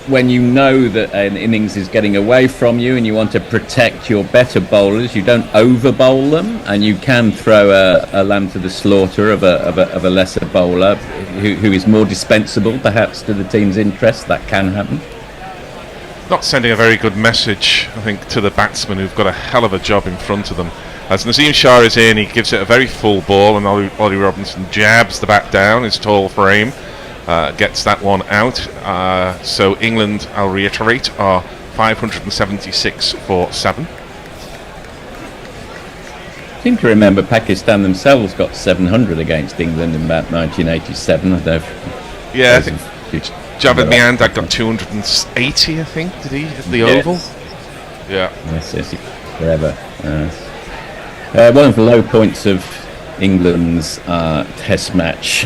when you know that an innings is getting away from you and you want to protect your better bowlers, you don't over bowl them, and you can throw a lamb to the slaughter of a lesser bowler who is more dispensable, perhaps, to the team's interest. That can happen. Not sending a very good message, I think, to the batsmen who've got a hell of a job in front of them. As Naseem Shah is in, he gives it a very full ball, and Ollie Robinson jabs the bat down, his tall frame, gets that one out. So England, I'll reiterate, are 576 for 7. I seem to remember Pakistan themselves got 700 against England in about 1987. I don't know I think Javed Miandad got 280, I think, did he, at the Oval? Yeah. Yes, forever. One of the low points of England's Test match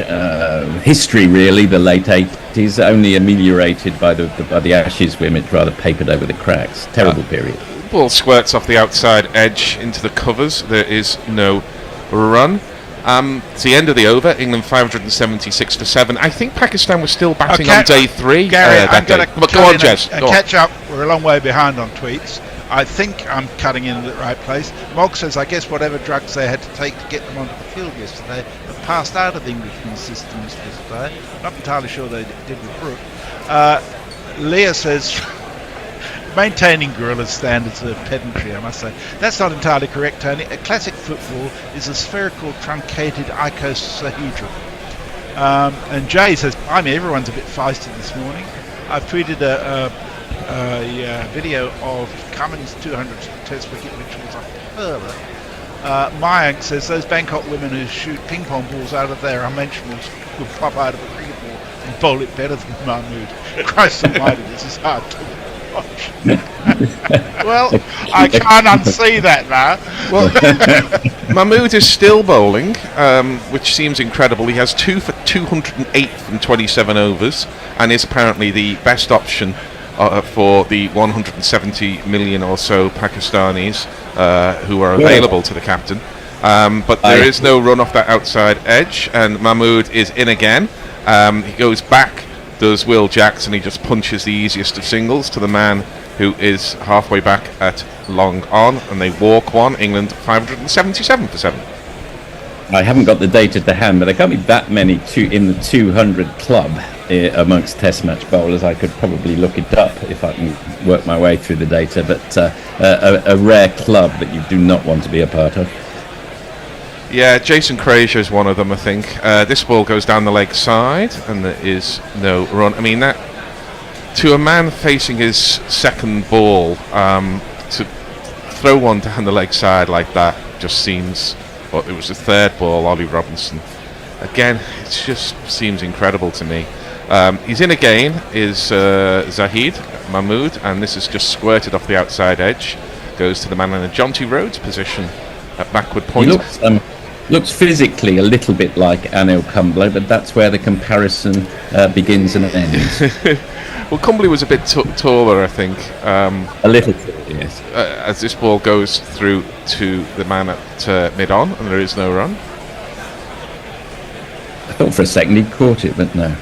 history, really, the late 80s, only ameliorated by the Ashes, when it rather papered over the cracks. Terrible period. Ball squirts off the outside edge into the covers. There is no run. It's the end of the over. England 576 for 7. I think Pakistan was still batting on day 3. Gary, I'm going to go on, Jez. Catch up. We're a long way behind on tweets. I think I'm cutting in at the right place. Mog says, I guess whatever drugs they had to take to get them onto the field yesterday have passed out of the Englishmen's systems yesterday. Not entirely sure they did with Brooke. Leah says, maintaining Gorilla's standards of pedantry, I must say. That's not entirely correct, Tony. A classic football is a spherical, truncated icosahedral. And Jay says, I mean, everyone's a bit feisty this morning. I've tweeted a video of Cummins' 200 Test wicket, which was a hurler. Mayank says those Bangkok women who shoot ping pong balls out of their unmentionables will pop out of a cricket ball and bowl it better than Mahmood. Christ almighty, this is hard to watch. Well, I can't unsee that now. Well, Mahmood is still bowling, which seems incredible. He has 2 for 208 from 27 overs and is apparently the best option for the 170 million or so Pakistanis who are available to the captain. But there is no run off that outside edge, and Mahmood is in again. He goes back, does Will Jackson, he just punches the easiest of singles to the man who is halfway back at long on, and they walk one. England 577 for 7. I haven't got the data to hand, but there can't be that many in the 200 club amongst Test match bowlers. I could probably look it up if I can work my way through the data, but a rare club that you do not want to be a part of. Yeah, Jason Frazier is one of them, I think. This ball goes down the leg side, and there is no run. I mean, that to a man facing his second ball, to throw one down the leg side like that just seems... Well, it was the third ball, Ollie Robinson. Again, it just seems incredible to me. He's in again, is Zahid Mahmood, and this is just squirted off the outside edge. Goes to the man in a Jonty Rhodes position at backward point. He looks physically a little bit like Anil Kumble, but that's where the comparison begins and ends. Well, Kumble was a bit taller, I think. A little taller, yes. As this ball goes through to the man at mid-on, and there is no run. I thought for a second he caught it, but no.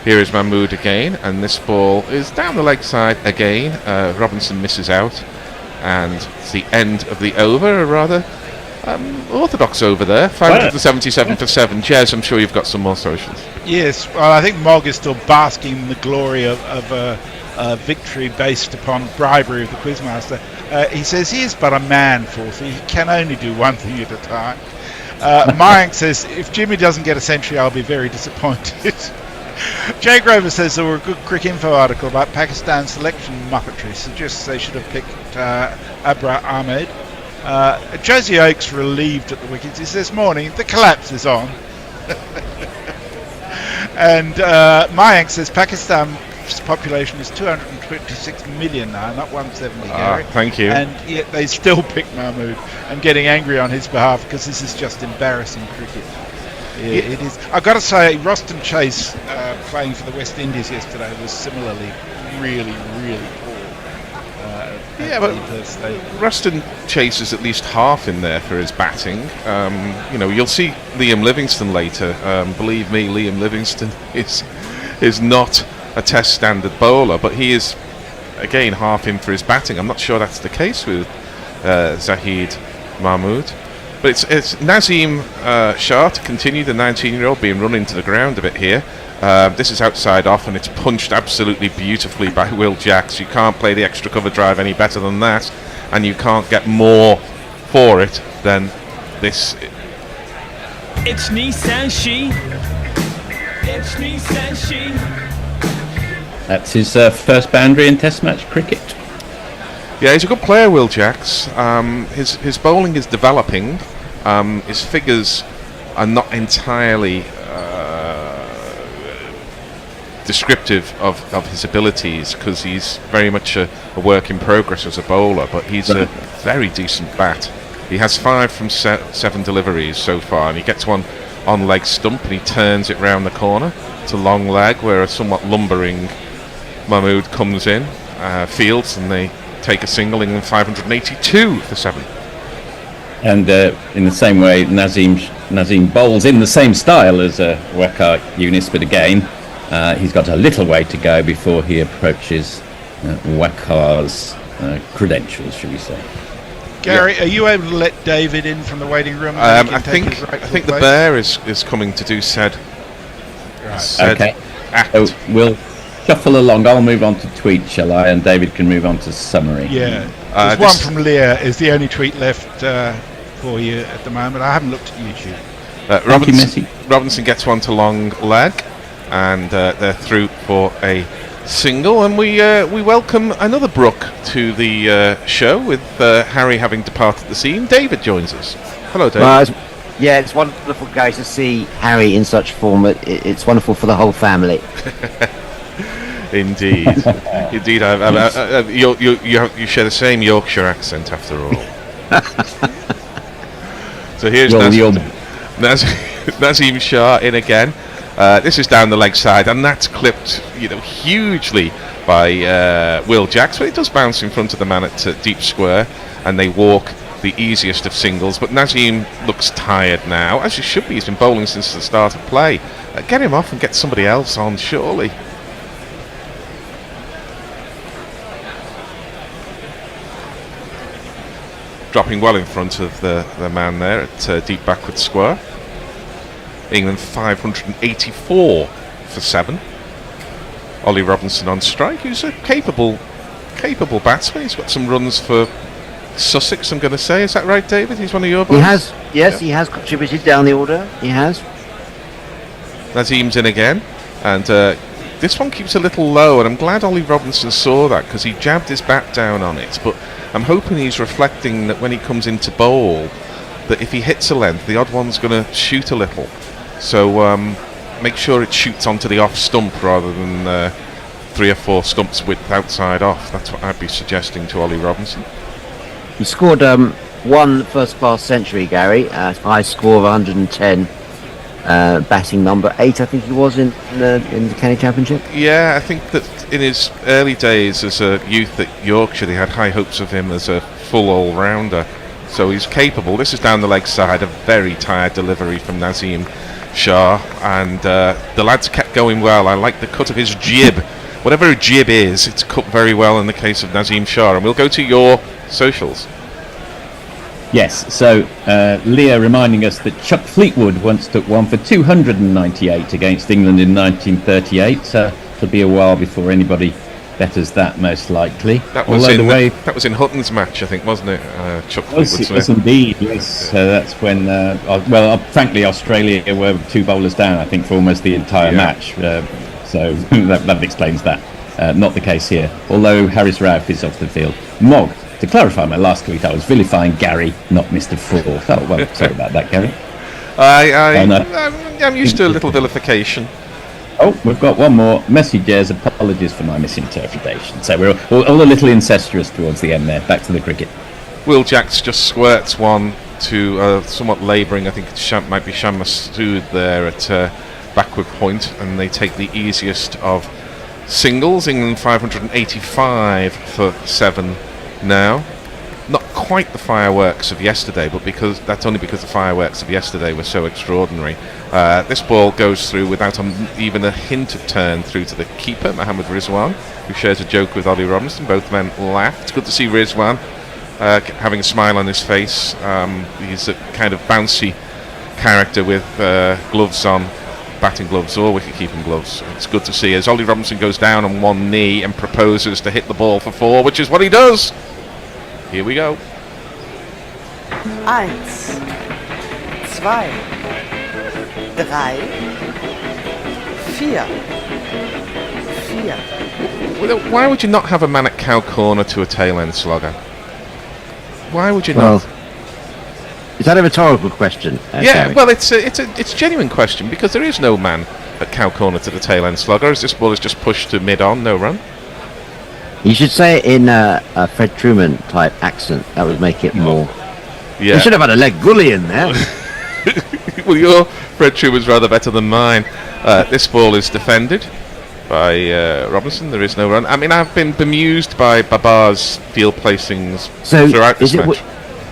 Here is Mahmood again, and this ball is down the leg side again. Robinson misses out, and it's the end of the over, a rather orthodox over there. 577 for 7. Jez, I'm sure you've got some more socials. Yes, well, I think Mog is still basking in the glory of a victory based upon bribery of the quizmaster. He says he is but a man, Forthy. He can only do one thing at a time. Mayank says, if Jimmy doesn't get a century, I'll be very disappointed. Jay Grover says there were a good Crick Info article about Pakistan selection muppetry. Suggests they should have picked Abra Ahmed. Josie Oakes relieved at the wickets. He says, morning, the collapse is on. And Mayank says Pakistan's population is 226 million now, not 170, Gary. Thank you. And yet they still pick Mahmood. I'm getting angry on his behalf because this is just embarrassing cricket. Yeah, it is. I've got to say, Roston Chase playing for the West Indies yesterday was similarly really, really poor. Yeah, but Ruston chases at least half in there for his batting. You'll see Liam Livingston later. Believe me, Liam Livingston is not a Test standard bowler, but he is again half in for his batting. I'm not sure that's the case with Zahid Mahmood. But it's Nazim Shah to continue, the 19-year-old, being run into the ground a bit here. This is outside off, and it's punched absolutely beautifully by Will Jacks. You can't play the extra cover drive any better than that, and you can't get more for it than this. It's Nissan She. It's Nissan She. That's his first boundary in Test match cricket. Yeah, he's a good player, Will Jacks. His bowling is developing. His figures are not entirely descriptive of his abilities, because he's very much a work in progress as a bowler, but he's a very decent bat. He has 5 from 7 deliveries so far, and he gets one on leg stump and he turns it round the corner. It's a long leg where a somewhat lumbering Mahmood comes in, fields, and they take a single. England 582 for 7. And in the same way, Nazim bowls in the same style as Waqar Younis, but again, he's got a little way to go before he approaches Waqar's credentials, should we say. Gary, are you able to let David in from the waiting room? I think the bear is coming to do said okay. act. So we'll shuffle along. I'll move on to tweet, shall I? And David can move on to summary. Yeah. There's one from Leah is the only tweet left for you at the moment. I haven't looked at YouTube. Robinson gets one to long leg, and they're through for a single, and we welcome another Brook to the show, with Harry having departed the scene. David joins us. Hello, David. It's wonderful, guys, to see Harry in such form. It's wonderful for the whole family. Indeed, indeed. You share the same Yorkshire accent, after all. So here's Nazim Shah in again. This is down the leg side, and that's clipped, hugely by Will Jacks, but it does bounce in front of the man at deep square, and they walk the easiest of singles. But Nazim looks tired now, as he should be. He's been bowling since the start of play. Get him off and get somebody else on, surely. Dropping well in front of the man there at deep backward square. England 584 for 7. Ollie Robinson on strike, who's a capable batsman. He's got some runs for Sussex, I'm going to say. Is that right, David? He's one of your boys? He has, yes, yeah. He has contributed down the order. He has. Nazim's in again, and this one keeps a little low, and I'm glad Ollie Robinson saw that, because he jabbed his bat down on it. But I'm hoping he's reflecting that when he comes into bowl, that if he hits a length, the odd one's going to shoot a little. So make sure it shoots onto the off stump rather than 3 or 4 stumps width outside off. That's what I'd be suggesting to Ollie Robinson. He scored one first-class century, Gary, high score of 110, batting number 8, I think he was in the County Championship. Yeah, I think that in his early days as a youth at Yorkshire, they had high hopes of him as a full all-rounder. So he's capable. This is down the leg side, a very tired delivery from Nazim Shah, and the lads kept going well. I like the cut of his jib. Whatever a jib is, it's cut very well in the case of Nazim Shah. And we'll go to your socials. Yes, so Leah reminding us that Chuck Fleetwood once took one for 298 against England in 1938. It'll be a while before anybody betters that, most likely. That was in Hutton's match, I think, wasn't it? Chuck Fleetwood. Yes, indeed. Yes, that's when. Frankly, Australia were 2 bowlers down, I think, for almost the entire match. So that explains that. Not the case here. Although Harris Rauf is off the field. Mog. To clarify my last tweet, I was vilifying Gary, not Mr. Forth. Oh, well, sorry about that, Gary. I'm used to a little vilification. Oh, we've got one more. Messages, apologies for my misinterpretation. So we're all a little incestuous towards the end there. Back to the cricket. Will Jacks just squirts one to somewhat labouring, I think it might be Shan Masood there at backward point, and they take the easiest of singles. England 585 for 7 now. Not quite the fireworks of yesterday, but that's only because the fireworks of yesterday were so extraordinary. This ball goes through without even a hint of turn through to the keeper, Mohammad Rizwan, who shares a joke with Ollie Robinson. Both men laugh. It's good to see Rizwan having a smile on his face. He's a kind of bouncy character with gloves on, batting gloves or wicket-keeping gloves. It's good to see as Ollie Robinson goes down on one knee and proposes to hit the ball for 4, which is what he does. Here we go. 1, 2, 3, 4. Why would you not have a man at cow corner to a tail-end slugger? Why would you not? Is that a rhetorical question? Yeah, Gary? well, it's a genuine question because there is no man at cow corner to the tail-end slugger as this ball is just pushed to mid-on, no run. You should say it in a Fred Truman type accent. That would make it more. Yeah. You should have had a leg gully in there. Well, your Fred Truman's rather better than mine. This ball is defended by Robinson. There is no run. I mean, I've been bemused by Babar's field placings throughout this match.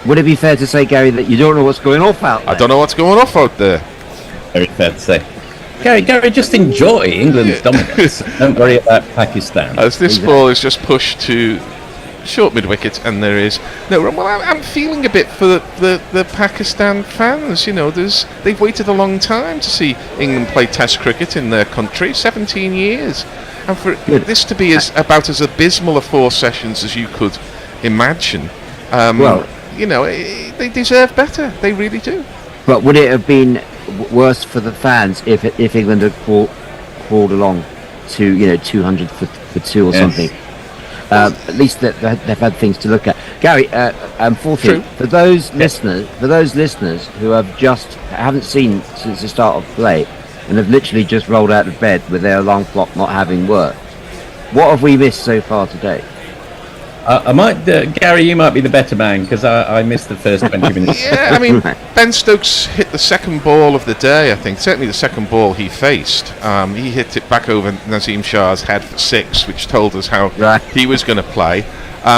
Would it be fair to say, Gary, that you don't know what's going off out there? I don't know what's going off out there. Very fair to say. Gary, just enjoy England's dominance. Don't worry about Pakistan. As this ball is just pushed to short mid-wicket and there is no run. Well, I'm feeling a bit for the Pakistan fans. You know, they've waited a long time to see England play Test cricket in their country, 17 years. And for this to be about as abysmal a 4 sessions as you could imagine, you know, they deserve better. They really do. But would it have been worse for the fans if England had crawled along to 200 for 2 or something? At least they've had things to look at. Gary, unfortunately, for those listeners who haven't seen since the start of play and have literally just rolled out of bed with their alarm clock not having worked, what have we missed so far today? Gary, you might be the better man because I missed the first 20 minutes. Yeah, I mean, Ben Stokes hit the second ball of the day, I think. Certainly the second ball he faced. He hit it back over Nazim Shah's head for 6, which told us how he was going to play.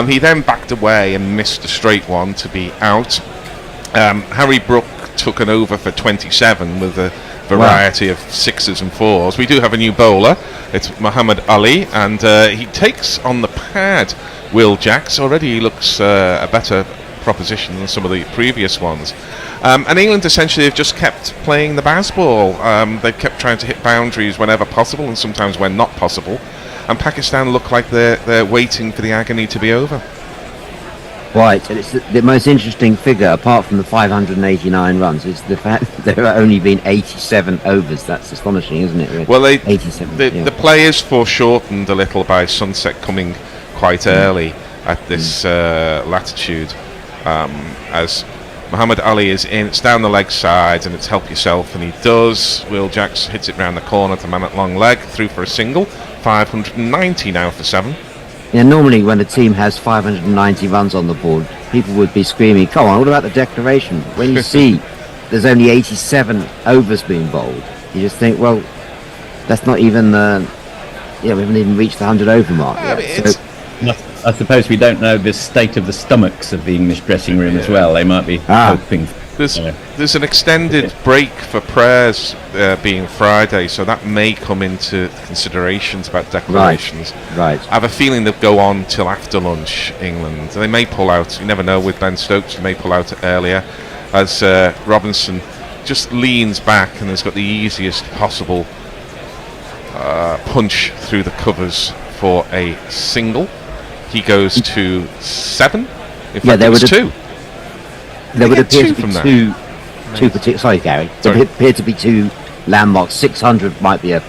He then backed away and missed a straight one to be out. Harry Brook took an over for 27 with a variety of 6s and 4s. We do have a new bowler. It's Muhammad Ali, and he takes on the pad Will Jacks. Already he looks a better proposition than some of the previous ones. And England essentially have just kept playing the baseball. They've kept trying to hit boundaries whenever possible and sometimes when not possible. And Pakistan look like they're waiting for the agony to be over. Right, and it's the most interesting figure, apart from the 589 runs, is the fact that there have only been 87 overs. That's astonishing, isn't it? Really? Well, 87. The play is foreshortened a little by sunset coming quite early at this latitude. As Muhammad Ali is in, it's down the leg side, and it's help yourself, and he does. Will Jacks hits it round the corner to man at long leg, through for a single. 590 now for 7. Yeah, normally when a team has 590 runs on the board, people would be screaming, come on, what about the declaration? When you see there's only 87 overs being bowled, you just think, well, that's not even, we haven't even reached the 100 over mark yet. I suppose we don't know the state of the stomachs of the English dressing room as well. They might be hoping. There's an extended break for prayers being Friday, so that may come into considerations about declarations. Right. I have a feeling they'll go on till after lunch, England. They may pull out. You never know with Ben Stokes. They may pull out earlier as Robinson just leans back and has got the easiest possible punch through the covers for a single. He goes to 7. In fact, there was 2. There would appear to be two particular. Sorry, Gary. There would appear to be 2 landmarks. 600 might be a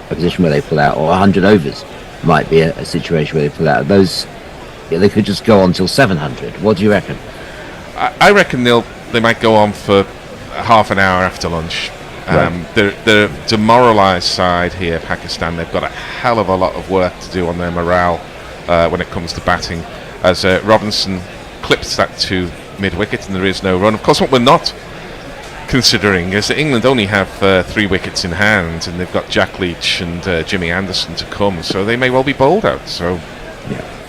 position where they pull out, or 100 overs might be a situation where they pull out. Those, they could just go on till 700. What do you reckon? I reckon they might go on for half an hour after lunch. They're demoralised side here, Pakistan. They've got a hell of a lot of work to do on their morale when it comes to batting. As Robinson clips that to mid-wicket and there is no run. Of course, what we're not considering is that England only have 3 wickets in hand, and they've got Jack Leach and Jimmy Anderson to come, so they may well be bowled out. So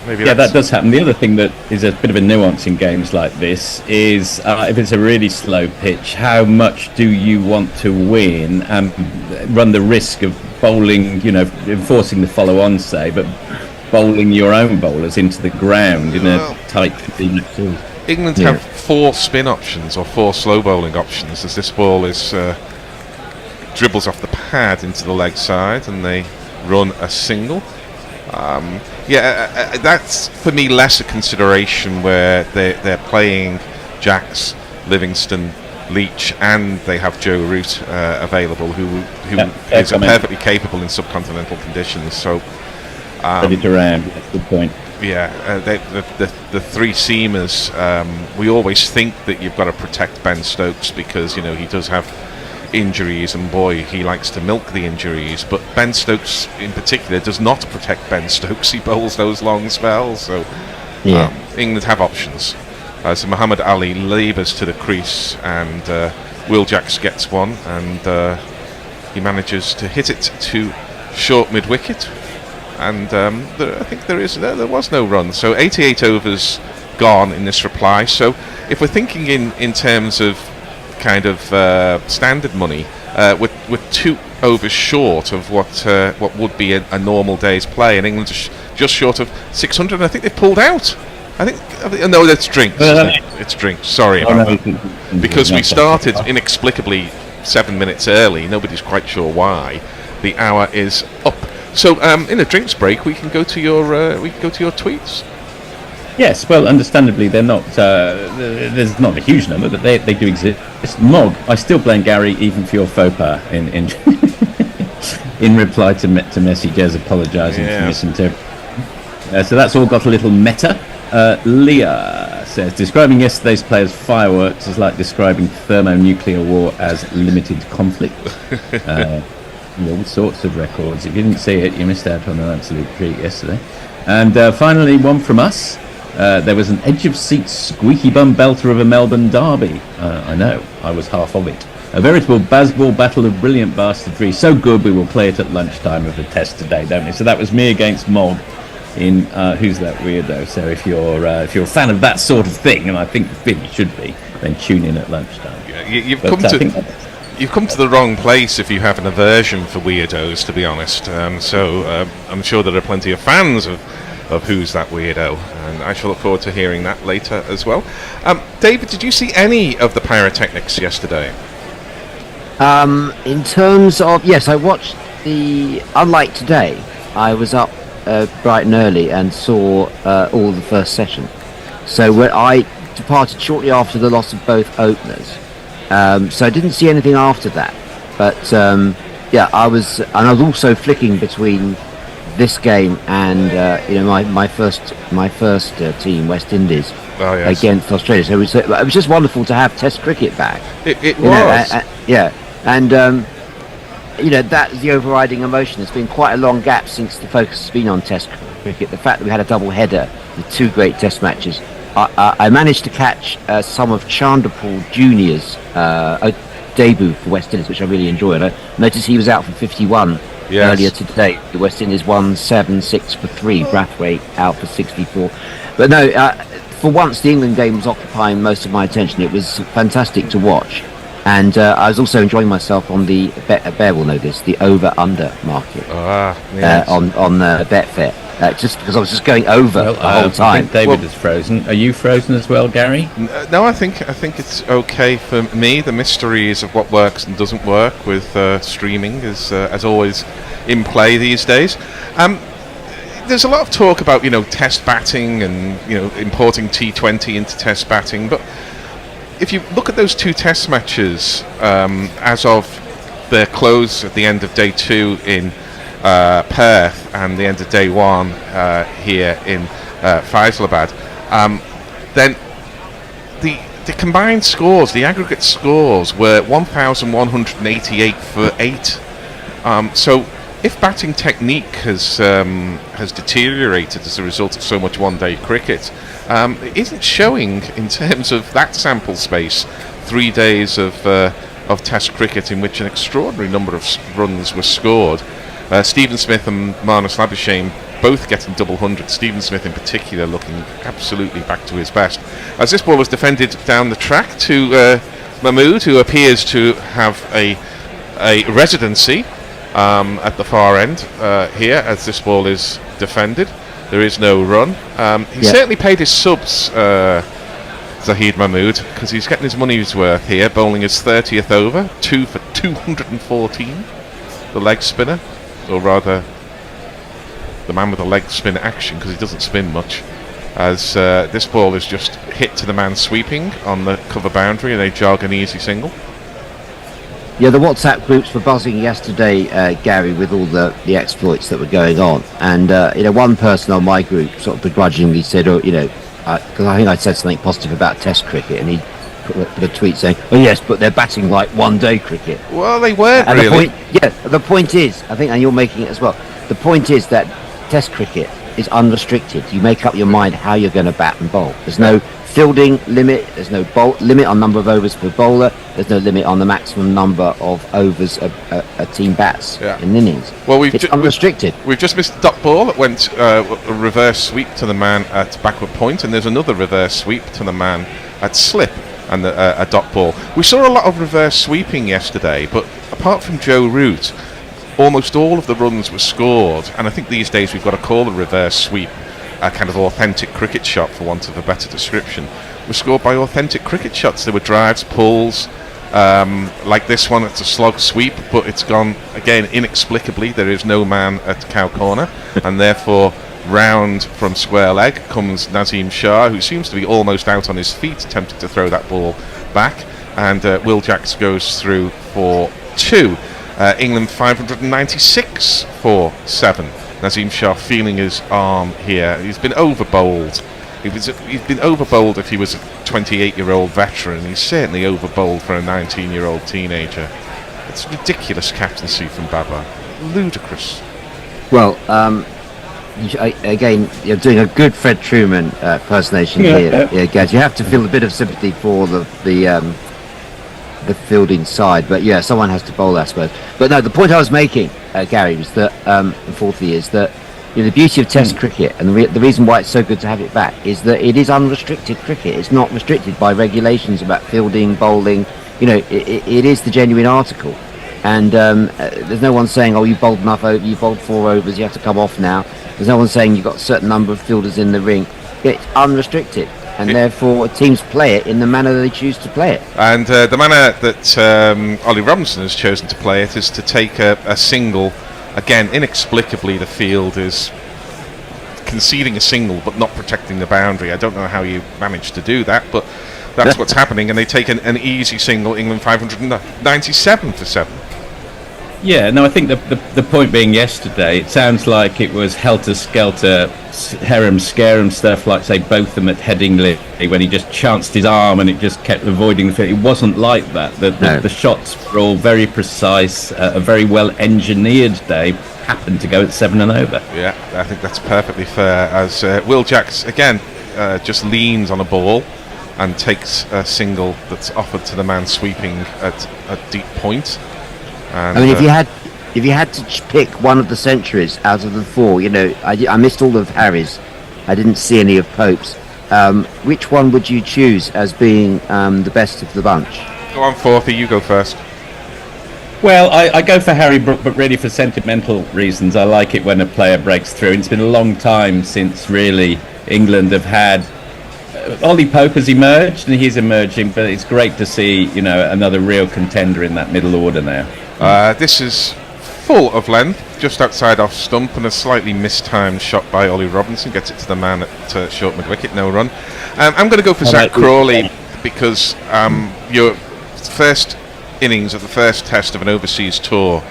that does happen. The other thing that is a bit of a nuance in games like this is if it's a really slow pitch, how much do you want to win and run the risk of bowling, enforcing the follow-on, say, but bowling your own bowlers into the ground in a tight 15 field. England have 4 spin options or 4 slow bowling options as this ball is dribbles off the pad into the leg side and they run a single. That's for me less a consideration where they're playing Jacks, Livingston, Leach, and they have Joe Root available, who is perfectly capable in subcontinental conditions. So ready to ram. That's a good point. Yeah, the 3 seamers. We always think that you've got to protect Ben Stokes because he does have injuries, and boy, he likes to milk the injuries. But Ben Stokes, in particular, does not protect Ben Stokes. He bowls those long spells. So England have options. So Muhammad Ali labours to the crease, and Will Jacks gets one, and he manages to hit it to short mid wicket. And I think there was no run. So 88 overs gone in this reply. So if we're thinking in terms of kind of standard money, with 2 overs short of what would be a normal day's play, and England just short of 600. I think they've pulled out. No, that's drinks. It's drinks. Sorry about that. Because we started inexplicably 7 minutes early. Nobody's quite sure why. The hour is up. So in a drinks break, we can go to your tweets. Yes, well, understandably, they're not. There's not a huge number, but they do exist. Mog, I still blame Gary even for your faux pas in in reply to messages apologising for misinterpreting. So that's all got a little meta. Leah says, describing yesterday's play as fireworks is like describing thermonuclear war as limited conflict. All sorts of records. If you didn't see it, you missed out on an absolute treat yesterday. And finally, one from us. There was an edge-of-seat squeaky bum belter of a Melbourne derby. I know, I was half of it. A veritable baseball battle of brilliant bastardry. So good we will play it at lunchtime of the test today, don't we? So that was me against Mog in Who's That Weirdo? So if you're a fan of that sort of thing, and I think you should be, then tune in at lunchtime. You've come to the wrong place if you have an aversion for weirdos, to be honest. I'm sure there are plenty of fans of Who's That Weirdo, and I shall look forward to hearing that later as well. David, did you see any of the pyrotechnics yesterday? In terms of, yes, I watched unlike today, I was up bright and early and saw all the first session. So when I departed shortly after the loss of both openers, so I didn't see anything after that. But I was also flicking between this game and my first team, West Indies, against Australia. So it was just wonderful to have Test cricket back. It was. And that's the overriding emotion. It's been quite a long gap since the focus has been on Test cricket. The fact that we had a double header with 2 great Test matches. I managed to catch some of Chanderpaul Jr.'s debut for West Indies, which I really enjoyed. I noticed he was out for 51 earlier today. The West Indies won 7-6 for 3. Brathwaite out for 64. But no, for once the England game was occupying most of my attention. It was fantastic to watch. And I was also enjoying myself on the Bear will know this, the over-under market on Betfair. Just because I was just going over the whole time. I think David is frozen. Are you frozen as well, Gary? No, I think it's okay for me. The mysteries of what works and doesn't work with streaming is, as always, in play these days. There's a lot of talk about Test batting and importing T20 into Test batting, but if you look at those 2 Test matches as of their close at the end of day 2 in Perth and the end of day 1 here in Faisalabad, then the combined scores, the aggregate scores, were 1,188 for 8. So if batting technique has deteriorated as a result of so much one-day cricket, it isn't showing in terms of that sample space. 3 days of Test cricket in which an extraordinary number of runs were scored. Stephen Smith and Marnus Labuschagne both getting double hundreds. Stephen Smith in particular looking absolutely back to his best. As this ball was defended down the track to Mahmood, who appears to have a residency at the far end here as this ball is defended. There is no run. He certainly paid his subs, Zahid Mahmood, because he's getting his money's worth here, bowling his 30th over, 2 for 214, the leg spinner, or rather the man with the leg spin action, because he doesn't spin much, as this ball is just hit to the man sweeping on the cover boundary and they jog an easy single. Yeah, the WhatsApp groups were buzzing yesterday, Gary, with all the exploits that were going on. And, one person on my group sort of begrudgingly said, because I think I said something positive about Test cricket, and he put a tweet saying, oh yes, but they're batting like one-day cricket. Well, they weren't and really. The point is, I think, and you're making it as well, the point is that Test cricket is unrestricted. You make up your mind how you're going to bat and bowl. There's no fielding limit, there's no limit on number of overs per bowler, there's no limit on the maximum number of overs a team bats in innings. Well, it's unrestricted. We've just missed a dot ball. It went a reverse sweep to the man at backward point, and there's another reverse sweep to the man at slip, and a dot ball. We saw a lot of reverse sweeping yesterday, but apart from Joe Root, almost all of the runs were scored, and I think these days we've got to call a reverse sweep a kind of authentic cricket shot, for want of a better description, were scored by authentic cricket shots. There were drives, pulls, like this one. It's a slog sweep, but it's gone again inexplicably. There is no man at cow corner, and therefore round from square leg comes Nazim Shah, who seems to be almost out on his feet, attempting to throw that ball back, and Will Jacks goes through for 2. England 596 for 7. Nazim Shah feeling his arm here. He's been over-bowled. He's been over-bowled if he was a 28-year-old veteran. He's certainly over-bowled for a 19-year-old teenager. It's ridiculous captaincy from Baba. Ludicrous. Well, again, you're doing a good Fred Truman impersonation here, Gaz. You have to feel a bit of sympathy for the fielding side, but yeah, someone has to bowl, I suppose. But no, the point I was making, Gary, was that, and fourthly, is that the beauty of Test cricket, and the reason why it's so good to have it back, is that it is unrestricted cricket. It's not restricted by regulations about fielding, bowling. It is the genuine article, and there's no one saying, oh, you bowled enough over, you bowled 4 overs, you have to come off now. There's no one saying you've got a certain number of fielders in the ring. It's unrestricted. And therefore teams play it in the manner they choose to play it. And the manner that Ollie Robinson has chosen to play it is to take a single. Again, inexplicably the field is conceding a single but not protecting the boundary. I don't know how you managed to do that, but that's what's happening, and they take an easy single. England 597 for 7. Yeah, no, I think the point being yesterday, it sounds like it was helter-skelter, harem-scarum stuff, like, say, Botham at Headingley, when he just chanced his arm and it just kept avoiding the field. It wasn't like that. The shots were all very precise, a very well-engineered day, happened to go at 7 and over. Yeah, I think that's perfectly fair, as Will Jacks, again, just leans on a ball and takes a single that's offered to the man sweeping at a deep point. And, I mean, if you had to pick one of the centuries out of the 4, I missed all of Harry's. I didn't see any of Pope's. Which one would you choose as being the best of the bunch? Go on, Forthy, you go first. Well, I go for Harry Brook, but really for sentimental reasons. I like it when a player breaks through. And it's been a long time since really England have had. Ollie Pope has emerged, and he's emerging, but it's great to see, another real contender in that middle order now. This is full of length, just outside off stump, and a slightly mistimed shot by Ollie Robinson gets it to the man at short mid-wicket, no run. I'm going to go for Zach Crawley because your first innings of the first test of an overseas tour,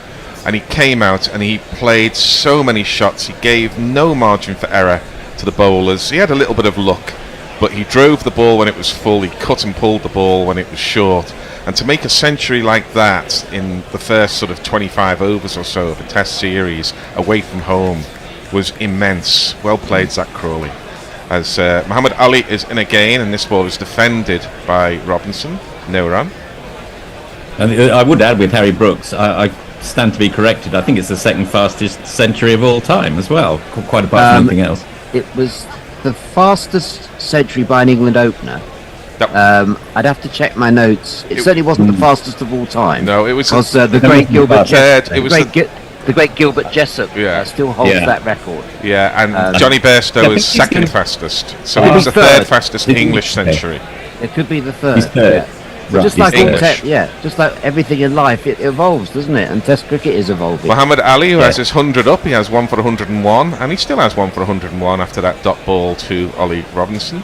and he came out and he played so many shots. He gave no margin for error to the bowlers. He had a little bit of luck, but he drove the ball when it was full. He cut and pulled the ball when it was short. And to make a century like that in the first sort of 25 overs or so of a test series away from home was immense. Well played, Zach Crawley. As Muhammad Ali is in again, and this ball is defended by Robinson. No run. And I would add with Harry Brooks, I stand to be corrected. I think it's the second fastest century of all time as well, quite apart from anything else. It was the fastest century by an England opener. I'd have to check my notes. It certainly wasn't the fastest of all time. No, it was because the great Gilbert Jessup. It was the great Gilbert Jessup still holds that record. Yeah, and Johnny Bairstow was second fastest. So it was the third fastest English century. It could be the third. He's third. Right. Just like just like everything in life, it evolves, doesn't it? And Test cricket is evolving. Muhammad Ali, who has his 100 up, he has one for 101, and he still has one for 101 after that dot ball to Ollie Robinson.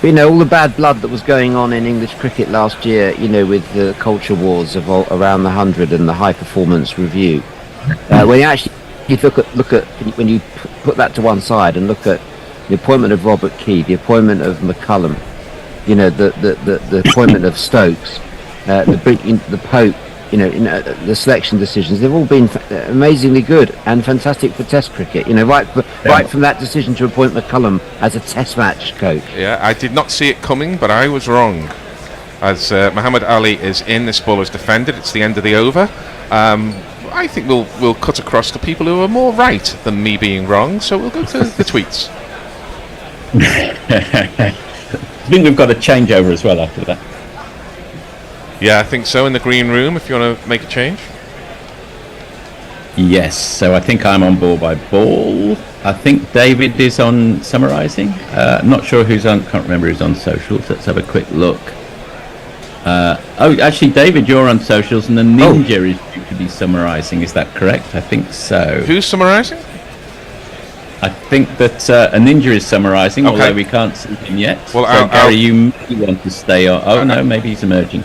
You know, all the bad blood that was going on in English cricket last year, you know, with the culture wars of around the 100 and the high performance review. When you actually look at when you put that to one side and look at the appointment of Robert Key, the appointment of McCullum, you know, the appointment of Stokes, the Pope, you know, the selection decisions, they've all been amazingly good and fantastic for Test cricket. You know, right from that decision to appoint McCullum as a Test match coach. Yeah, I did not see it coming, but I was wrong. As Muhammad Ali is in, this ball is defended. It's the end of the over. I think we'll cut across to people who are more right than me being wrong. So we'll go to the tweets. I think we've got a changeover as well after that. Yeah, I think so, in the green room, if you want to make a change. Yes, so I think I'm on ball by ball. I think David is on summarising. Not sure who's on, can't remember who's on socials. Let's have a quick look. Actually, David, you're on socials, and the Ninja is due to be summarising. Is that correct? I think so. Who's summarising? I think that a Ninja is summarising, although we can't see him yet. Well, so Gary, you may want to stay on. Oh, no, maybe he's emerging.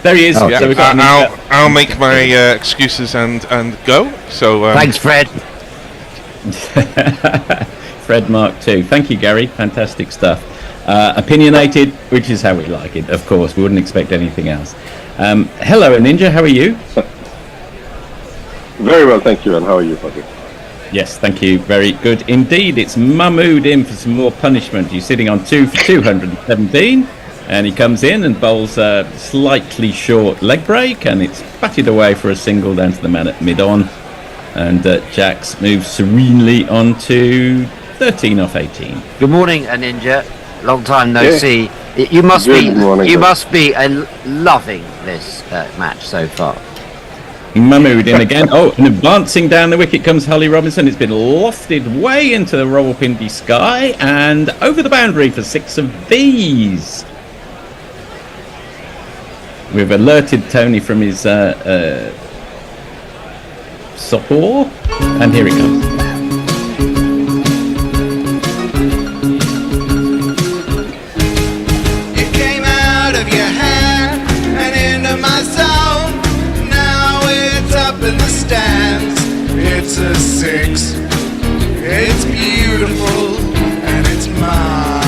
There he is. Oh, so we've got I'll make my excuses and go. So thanks, Fred. Fred Mark II. Thank you, Gary. Fantastic stuff. Opinionated, which is how we like it. Of course, we wouldn't expect anything else. Hello, Ninja. How are you? Very well, thank you. And how are you, buddy? Yes, thank you. Very good indeed. It's Mahmood in for some more punishment. He's sitting on 2 for 217. And he comes in and bowls a slightly short leg break, and it's batted away for a single down to the man at mid-on. And Jax moves serenely on to 13 off 18. Good morning, Ninja. Long time no see. You must be loving this match so far. Mahmood in again. Oh, and advancing down the wicket comes Holly Robinson. It's been lofted way into the Rawalpindi sky and over the boundary for 6 of these. We've alerted Tony from his sopor, and here it comes. You came out of your hand and into my zone. Now it's up in the stands. It's a 6. It's beautiful and it's mine.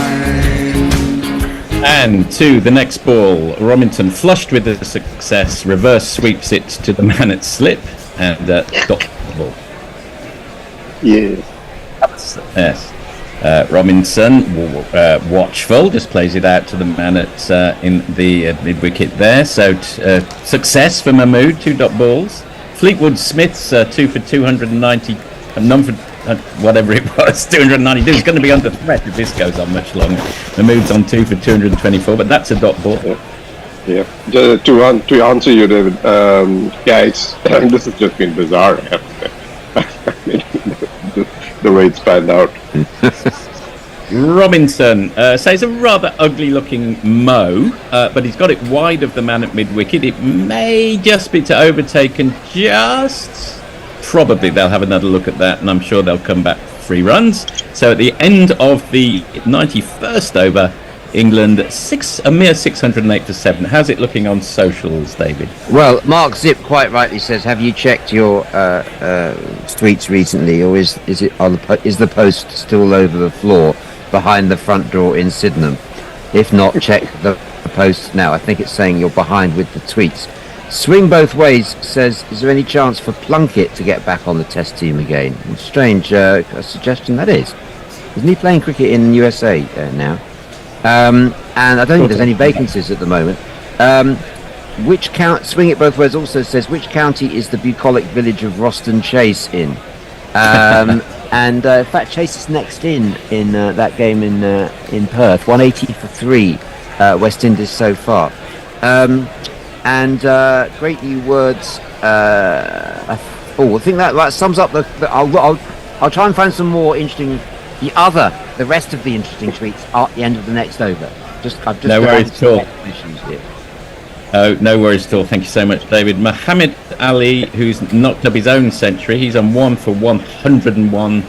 And to the next ball, Robinson flushed with the success, reverse sweeps it to the man at slip, and got the ball. Yeah. Yes. Robinson, watchful, just plays it out to the man at in the mid-wicket there. So success for Mahmood, 2 dot balls. Fleetwood Smith's 2 for 290, none for whatever it was, 292. It's going to be under threat if this goes on much longer. Mahmood's on 2 for 224, but that's a dot ball. Yeah. To answer you, David, this has just been bizarre. The way it's panned out. Robinson says a rather ugly-looking mo, but he's got it wide of the man at mid-wicket. It may just be to overtake and just... Probably they'll have another look at that, and I'm sure they'll come back 3 runs. So at the end of the 91st over, England a mere 608 for 7. How's it looking on socials, David? Well, Mark Zip quite rightly says, have you checked your tweets recently, or is the post still over the floor behind the front door in Sydenham? If not, check the post now. I think it's saying you're behind with the tweets. Swing Both Ways says, is there any chance for Plunkett to get back on the Test team again? Strange suggestion that is. Isn't he playing cricket in USA now? And I don't think there's any vacancies at the moment. Swing It Both Ways also says, which county is the bucolic village of Roston Chase in? And in fact, Chase is next in that game in Perth. 180 for 3 West Indies so far. And great new words. I think that sums up I'll try and find some more interesting. The rest of the interesting tweets are at the end of the next over. I've just no worries at all. Here. Oh, no worries at all. Thank you so much, David. Muhammad Ali, who's knocked up his own century, he's on 1 for 101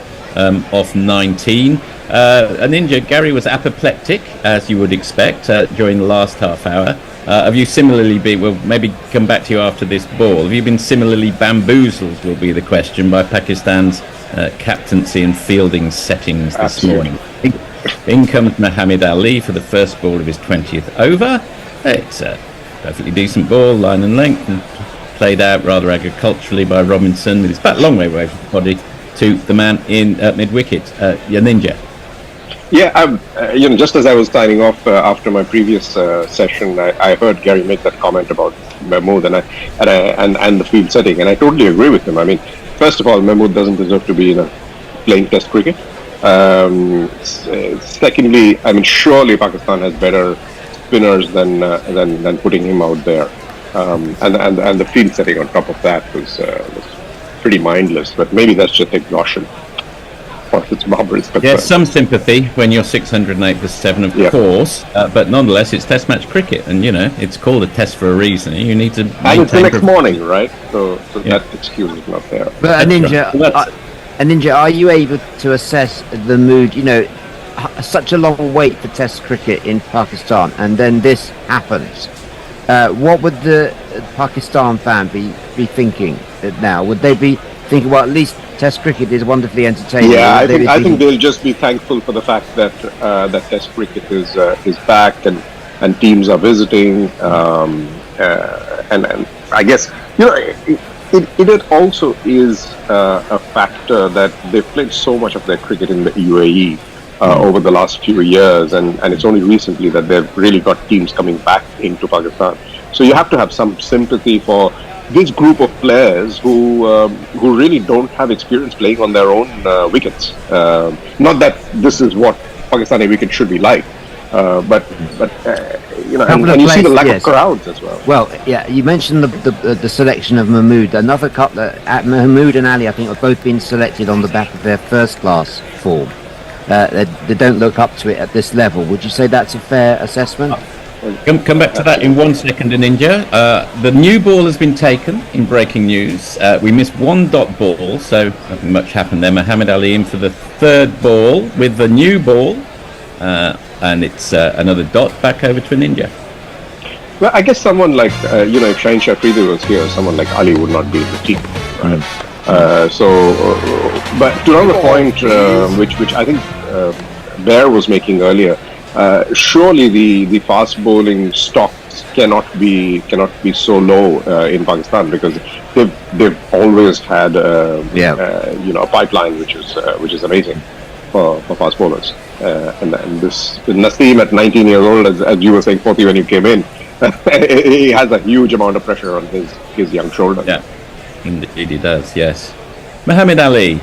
off 19. A Ninja, Gary was apoplectic, as you would expect, during the last half hour. Have you similarly been, we'll maybe come back to you after this ball, have you been similarly bamboozled, will be the question, by Pakistan's captaincy and fielding settings this morning? In comes Muhammad Ali for the first ball of his 20th over. It's a perfectly decent ball, line and length, and played out rather agriculturally by Robinson with his bat long way away from the body to the man in mid-wicket, Ninja. Yeah, just as I was signing off after my previous session, I heard Gary make that comment about Mahmood and the field setting, and I totally agree with him. I mean, first of all, Mahmood doesn't deserve to be playing Test cricket. Secondly, I mean, surely Pakistan has better spinners than putting him out there, and the field setting on top of that was pretty mindless. But maybe that's just exhaustion. Yes, some sympathy when you're 608 for 7, of course, but nonetheless, it's Test match cricket, and it's called a test for a reason. You need to. And it's the next morning, right? So that excuse is not there. But Ninja, are you able to assess the mood? Such a long wait for Test cricket in Pakistan, and then this happens. What would the Pakistan fan be thinking now? Would they be thinking, well, at least Test cricket is wonderfully entertaining? Yeah, I think they'll just be thankful for the fact that that Test cricket is back and teams are visiting, and I guess it also is a factor that they've played so much of their cricket in the UAE over the last few years, and it's only recently that they've really got teams coming back into Pakistan. So you have to have some sympathy for this group of players who really don't have experience playing on their own wickets. Not that this is what Pakistani wicket should be like, but and you see the lack of crowds as well. Well, yeah, you mentioned the selection of Mahmood. Another couple, Mahmood and Ali, I think, have both been selected on the back of their first-class form. They don't look up to it at this level. Would you say that's a fair assessment? Come back to that in 1 second, Ninja. The new ball has been taken in breaking news. We missed 1 dot ball, so nothing much happened there. Muhammad Ali in for the 3rd ball with the new ball, and it's another dot back over to a Ninja. Well, I guess someone like, if Shaheen Shafridi was here, someone like Ali would not be in the team. Right? But to another point, which I think Bear was making earlier, surely the fast bowling stocks cannot be so low in Pakistan, because they've always had a pipeline which is amazing for fast bowlers, and this Naseem at 19 years old, as you were saying, 40 when you came in, he has a huge amount of pressure on his young shoulders. Yeah, indeed he does. Yes, Muhammad Ali.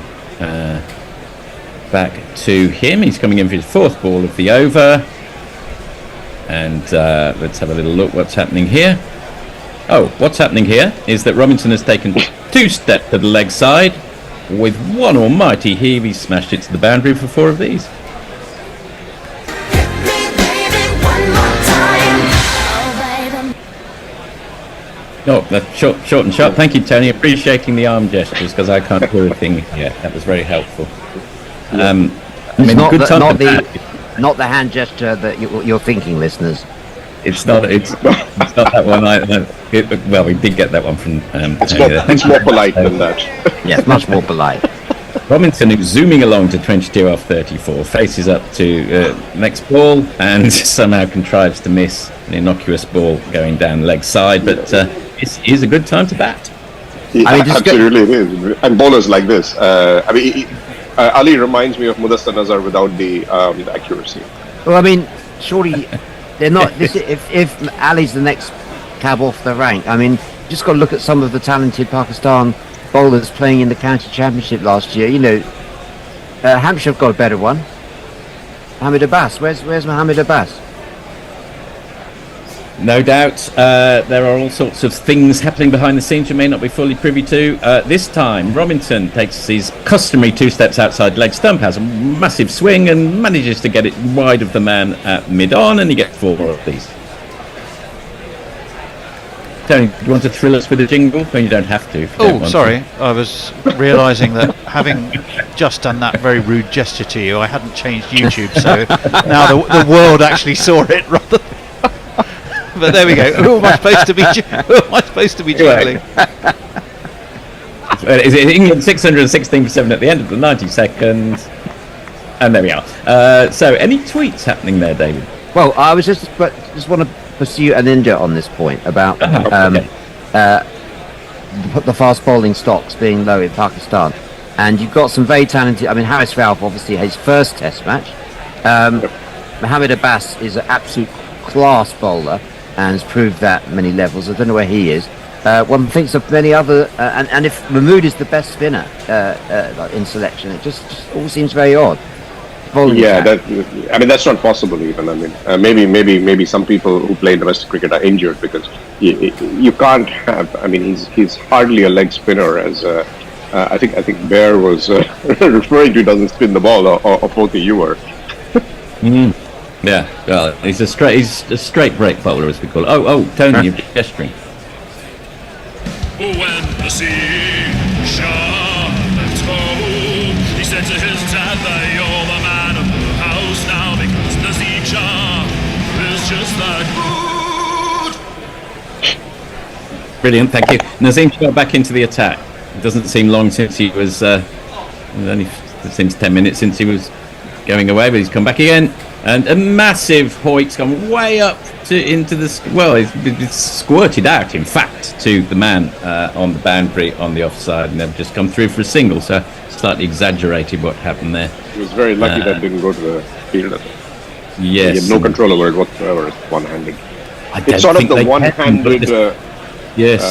Back to him. He's coming in for his 4th ball of the over. And let's have a little look what's happening here. Oh, what's happening here is that Robinson has taken 2 steps to the leg side. With 1 almighty heave, he's smashed it to the boundary for 4 of these. Oh, that's short and sharp. Thank you, Tony. Appreciating the arm gestures, because I can't do a thing yet. That was very helpful. Not the hand gesture that you're thinking, listeners. It's not that one. Well, we did get that one from. It's more polite than that. Yes, much more polite. Robinson, who's zooming along to 22 off 34, faces up to next ball and somehow contrives to miss an innocuous ball going down leg side. But it is a good time to bat. Absolutely, it is. And bowlers like this. Ali reminds me of Mudassar Nazar without the accuracy. Well, I mean, surely they're not. If Ali's the next cab off the rank. I mean, just got to look at some of the talented Pakistan bowlers playing in the county championship last year. You know, Hampshire have got a better one. Mohammed Abbas, where's Mohammed Abbas? No doubt, there are all sorts of things happening behind the scenes you may not be fully privy to. This time, Robinson takes his customary 2 steps outside leg stump, has a massive swing and manages to get it wide of the man at mid-on, and he gets 4 of these. Tony, do you want to thrill us with a jingle? No, you don't have to. Oh, sorry. I was realising that having just done that very rude gesture to you, I hadn't changed YouTube, so now the world actually saw it rather than... But there we go. Who am I supposed to be jingling? Is it England 616 for 7 at the end of the 90 seconds? And there we are. So, any tweets happening there, David? Well, I was just want to pursue an India on this point about the fast bowling stocks being low in Pakistan, and you've got some very talented. I mean, Haris Rauf obviously his first Test match. Mohammed Abbas is an absolute class bowler and has proved that many levels. I don't know where he is. One thinks of many other, and if Mahmood is the best spinner in selection, it just all seems very odd. Yeah, that's not possible even. I mean, maybe some people who play domestic cricket are injured because you can't have. I mean, he's hardly a leg spinner. As I think Bear was referring to, doesn't spin the ball, or both of you were. Yeah, well, he's a straight break bowler, as we call it. Oh, Tony, you're gesturing. When the sea shot and told, he said to his dad that you're the man of the house now because Nazim Shah is just that good. Brilliant, thank you. Nazim Shah back into the attack. It doesn't seem long since he was, only since 10 minutes since he was going away, but he's come back again. And a massive hoik's gone way up into the... Well, it's squirted out, in fact, to the man on the boundary on the offside, and they've just come through for a single, so slightly exaggerated what happened there. He was very lucky that didn't go to the field. Yes. He had no control over it whatsoever. It's one-handed. It's sort of the one-handed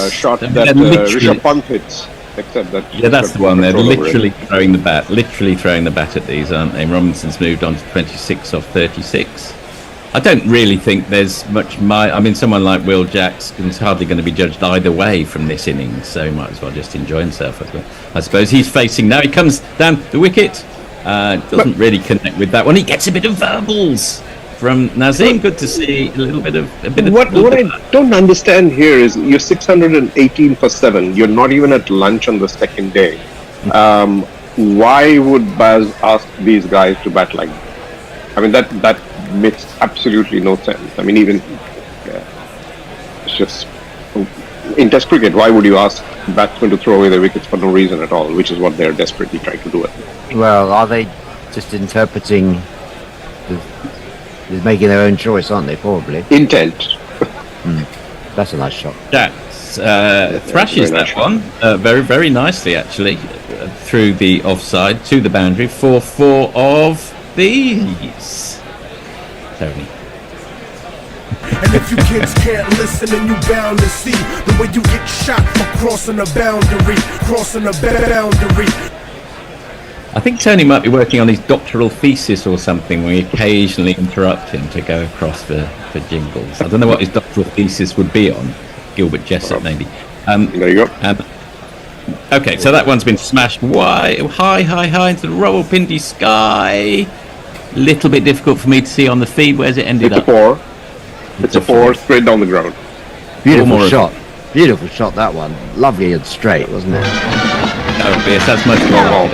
shot that Rishabh Pant hits. Except that that's the one. They're literally throwing the bat at these, aren't they? Robinson's moved on to 26 off 36. I don't really think there's much. I mean, someone like Will Jacks is hardly going to be judged either way from this innings, so he might as well just enjoy himself. I suppose he's facing now. He comes down the wicket. Doesn't really connect with that one. He gets a bit of verbals from Nazim. Good to see a bit of. What I don't understand here is you're 618 for 7. You're not even at lunch on the second day. Why would Baz ask these guys to bat like that? I mean, that makes absolutely no sense. I mean, even it's just in Test cricket. Why would you ask batsmen to throw away their wickets for no reason at all? Which is what they're desperately trying to do. Well, are they just interpreting? They're making their own choice, aren't they? Probably. Intent. That's a nice shot. Jacks thrashes that one very, very nicely, actually, through the offside to the boundary for 4 of these. Tony. And if you kids can't listen, then you bound to see the way you get shot for crossing a boundary. I think Tony might be working on his doctoral thesis or something. We occasionally interrupt him to go across for jingles. I don't know what his doctoral thesis would be on. Gilbert Jessup, maybe. There you go. Okay, so that one's been smashed high into the Rawalpindi sky. Little bit difficult for me to see on the feed. Where's it ended up? It's a 4 straight down the ground. Beautiful shot. Beautiful shot, that one. Lovely and straight, wasn't it? Oh, yes, that's most well.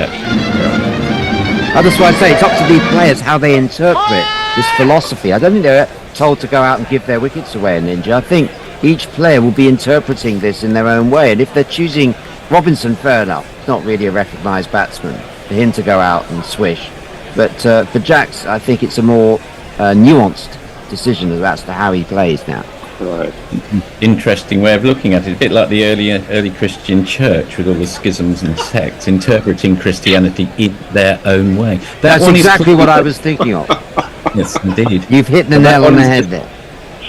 That's why I say it's up to these players how they interpret this philosophy. I don't think they're told to go out and give their wickets away in India. I think each player will be interpreting this in their own way. And if they're choosing Robinson, fair enough. Not really a recognised batsman for him to go out and swish. But for Jacks, I think it's a more nuanced decision as to how he plays now. Right. Interesting way of looking at it. A bit like the early Christian church with all the schisms and sects, interpreting Christianity in their own way. That's exactly what I was thinking of. Yes, indeed. You've hit the nail on the head there.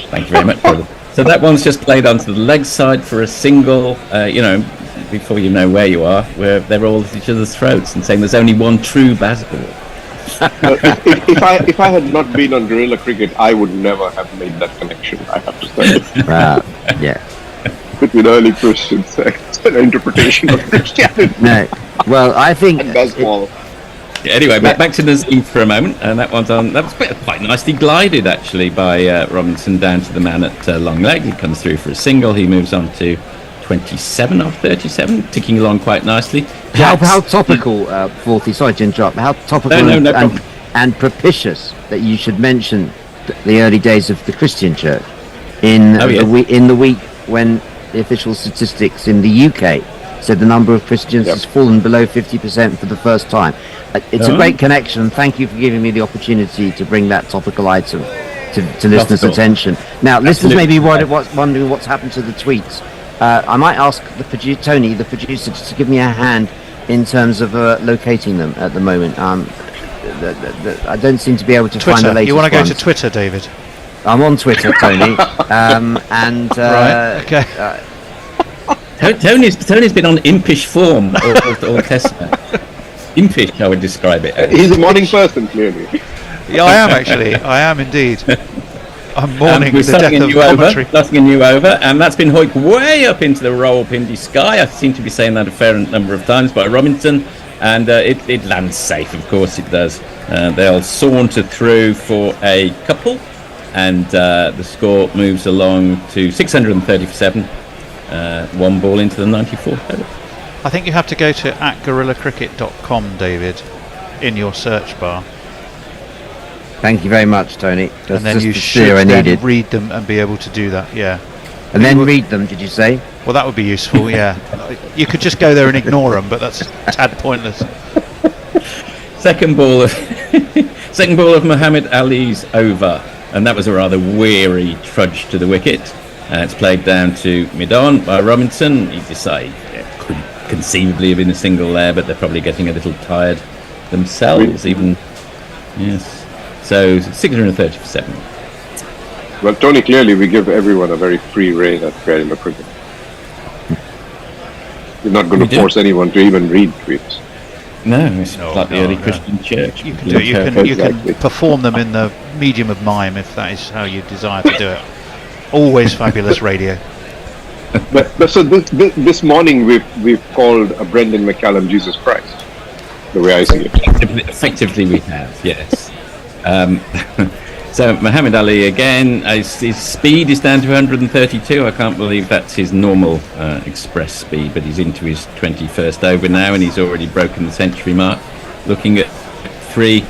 Thank you very much, brother. So that one's just played onto the leg side for a single, before you know where you are, where they're all at each other's throats and saying there's only one true basketball. If I had not been on guerrilla cricket, I would never have made that connection, I have to say. Yeah. Between early Christian sects and interpretation of Christianity. No. Well, I think... Anyway, back to Nazim for a moment, and that one's on. That was quite nicely glided, actually, by Robinson down to the man at long leg. He comes through for a single. He moves on to 27 off 37, ticking along quite nicely. How topical, Forthy, sorry to interrupt, how topical and propitious that you should mention the early days of the Christian church in the week when the official statistics in the UK said the number of Christians has fallen below 50% for the first time. It's a great connection, and thank you for giving me the opportunity to bring that topical item to listeners' attention. Now, listeners may be wondering what's happened to the tweets. I might ask Tony, the producer, to give me a hand in terms of locating them at the moment. I don't seem to be able to find the latest. You want to go to Twitter, David? I'm on Twitter, Tony. Right, okay. Tony's been on impish form all Testament. Impish, I would describe it as. He's a morning person, clearly. Yeah, I am actually. I am indeed. I'm mourning the death of commentary. Starting a new over, and that's been hoiked way up into the Rawalpindi sky. I seem to be saying that a fair number of times by Robinson, and it lands safe, of course it does. They'll saunter through for a couple, and the score moves along to 637. One ball into the 94th over. I think you have to go to @guerrillacricket.com, David, in your search bar. Thank you very much, Tony. And then you should then read them and be able to do that, yeah. And then read them, did you say? Well, that would be useful, yeah. You could just go there and ignore them, but that's a tad pointless. Second ball of Muhammad Ali's over, and that was a rather weary trudge to the wicket. It's played down to mid-on by Robinson. He decided could conceivably have been a single there, but they're probably getting a little tired themselves, Yes. So 637. Well, Tony, clearly we give everyone a very free rein at guerrilla cricket. You're not going to force anyone to even read tweets. No, it's like the early Christian church. You can do it. You can perform them in the medium of mime if that is how you desire to do it. Always fabulous radio. But so this morning we've called Brendan McCallum Jesus Christ, the way I see it. Effectively we have, yes. So Muhammad Ali again, his speed is down to 132. I can't believe that's his normal express speed, but he's into his 21st over now, and he's already broken the century mark. Looking at three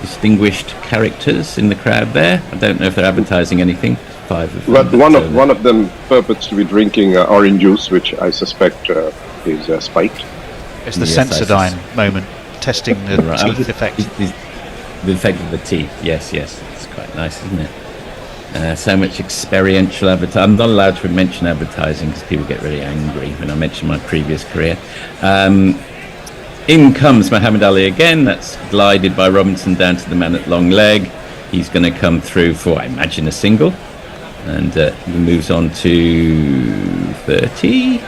distinguished characters in the crowd there. I don't know if they're advertising anything. Five of them. But one of them purports to be drinking orange juice, which I suspect is spiked. It's the Sensodyne moment, testing the teeth effect. The effect of the teeth, yes, it's quite nice, isn't it? So much experiential advertising. I'm not allowed to mention advertising because people get really angry when I mention my previous career. In comes Muhammad Ali again. That's glided by Robinson down to the man at long leg. He's going to come through for, I imagine, a single. And he moves on to 30.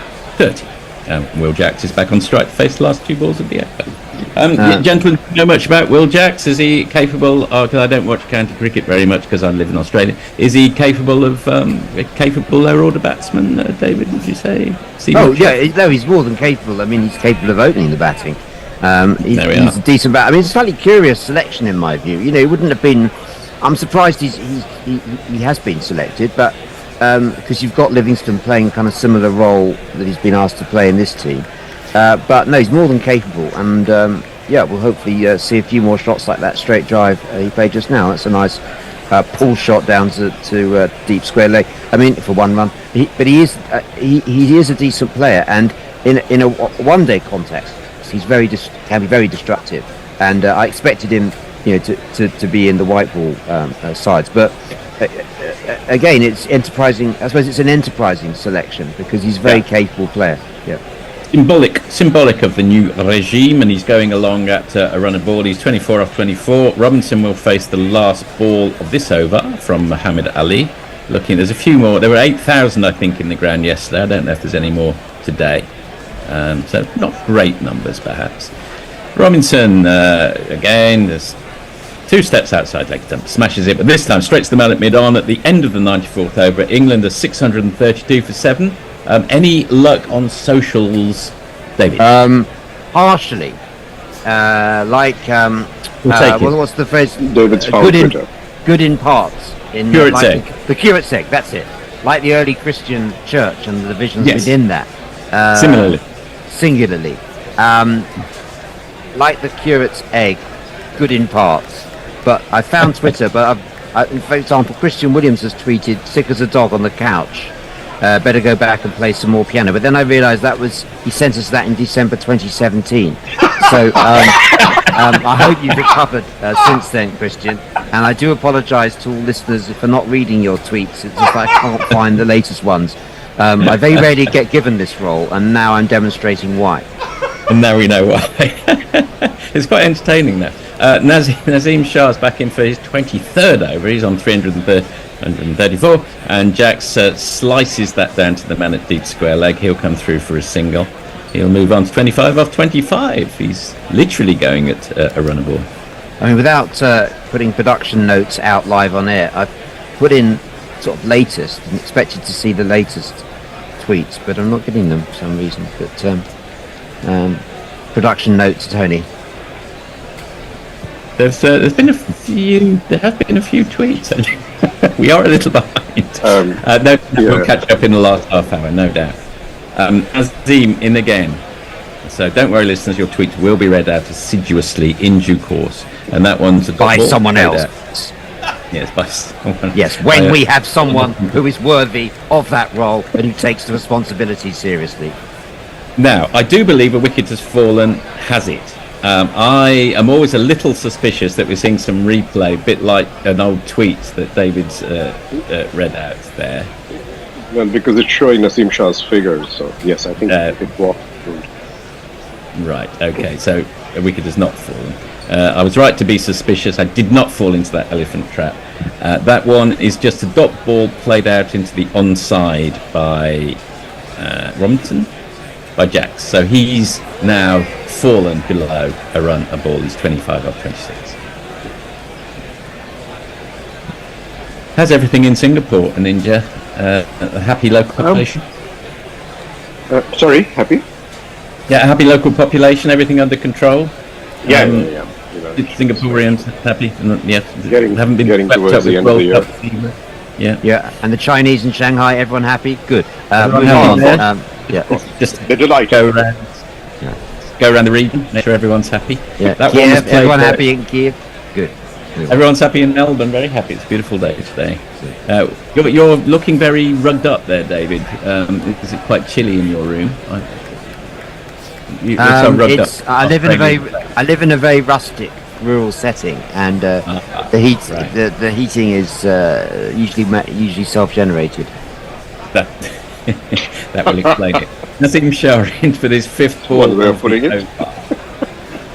Will Jacks is back on strike to face the last two balls of the over. Gentlemen, know much about Will Jacks? Is he capable? Because I don't watch county cricket very much because I live in Australia. Is he capable of a capable lower order batsman? David, would you say? He's more than capable. I mean, he's capable of opening the batting. He's a decent bat. I mean, it's a slightly curious selection in my view. He wouldn't have been. I'm surprised he has been selected, but because you've got Livingston playing kind of similar role that he's been asked to play in this team. But no, he's more than capable, and we'll hopefully see a few more shots like that straight drive he played just now. That's a nice pull shot down to deep square leg. I mean, for one run, but he is a decent player, and in a one-day context, he's can be very destructive. And I expected him, to be in the white ball sides, but again, it's enterprising. I suppose it's an enterprising selection because he's a very capable player. Yeah. Symbolic of the new regime, and he's going along at a run of ball. He's 24 off 24. Robinson will face the last ball of this over from Muhammad Ali. looking. There's a few more. There were 8,000, I think, in the ground yesterday. I don't know if there's any more today. So not great numbers, perhaps. Robinson, again, there's 2 steps outside leg stump, smashes it, but this time straight to the mallet mid-on at the end of the 94th over. England are 632 for 7. Any luck on socials, David? Partially. What's the phrase? David's good in parts. In Curate's egg. The curate's egg, that's it. Like the early Christian church and the divisions within that. Singularly. Like the curate's egg, good in parts. But I found Twitter, but for example, Christian Williams has tweeted, sick as a dog on the couch. Better go back and play some more piano. But then I realised he sent us that in December 2017. So I hope you've recovered since then, Christian. And I do apologise to all listeners for not reading your tweets. It's just I can't find the latest ones. I very rarely get given this role, and now I'm demonstrating why. And now we know why. It's quite entertaining now. Nazim Shah's back in for his 23rd over. He's on 134, and Jax slices that down to the man at deep square leg. He'll come through for a single. He'll move on to 25 off 25. He's literally going at a runner ball. I mean, without putting production notes out live on air, I've put in sort of latest and expected to see the latest tweets, but I'm not getting them for some reason. But production notes, Tony. There have been a few tweets. We are a little behind. We'll catch up in the last half hour, no doubt. Azim in again. So don't worry, listeners, your tweets will be read out assiduously in due course. And that one's by someone else. Yes, by someone. Yes, when we have someone who is worthy of that role and who takes the responsibility seriously. Now, I do believe a wicket has fallen, has it? I am always a little suspicious that we're seeing some replay, a bit like an old tweet that David's read out there. Well, because it's showing Naseem Shah's figures, so yes, I think it walked through. Right, okay, so a wicket has not fallen. I was right to be suspicious. I did not fall into that elephant trap. That one is just a dot ball played out into the onside by Robinson? By Jax. So he's now fallen below a run, a ball. He's 25 off 26. How's everything in Singapore, Ninja? A happy local population? Sorry, happy? Yeah, a happy local population, everything under control? Yeah. Singaporeans happy? Haven't been getting towards the end of the year. Yeah, and the Chinese in Shanghai, everyone happy? Good. Just they're delighted. Go around the region, make sure everyone's happy. Yeah, that Kiev, everyone happy in Kiev? Good. Everyone's happy in Melbourne, very happy. It's a beautiful day today. You're looking very rugged up there, David. Is it quite chilly in your room? I live in a very rustic rural setting, and the heating is usually self-generated. That will explain it. Naseem Shah in for this 5th ball. One way of putting it.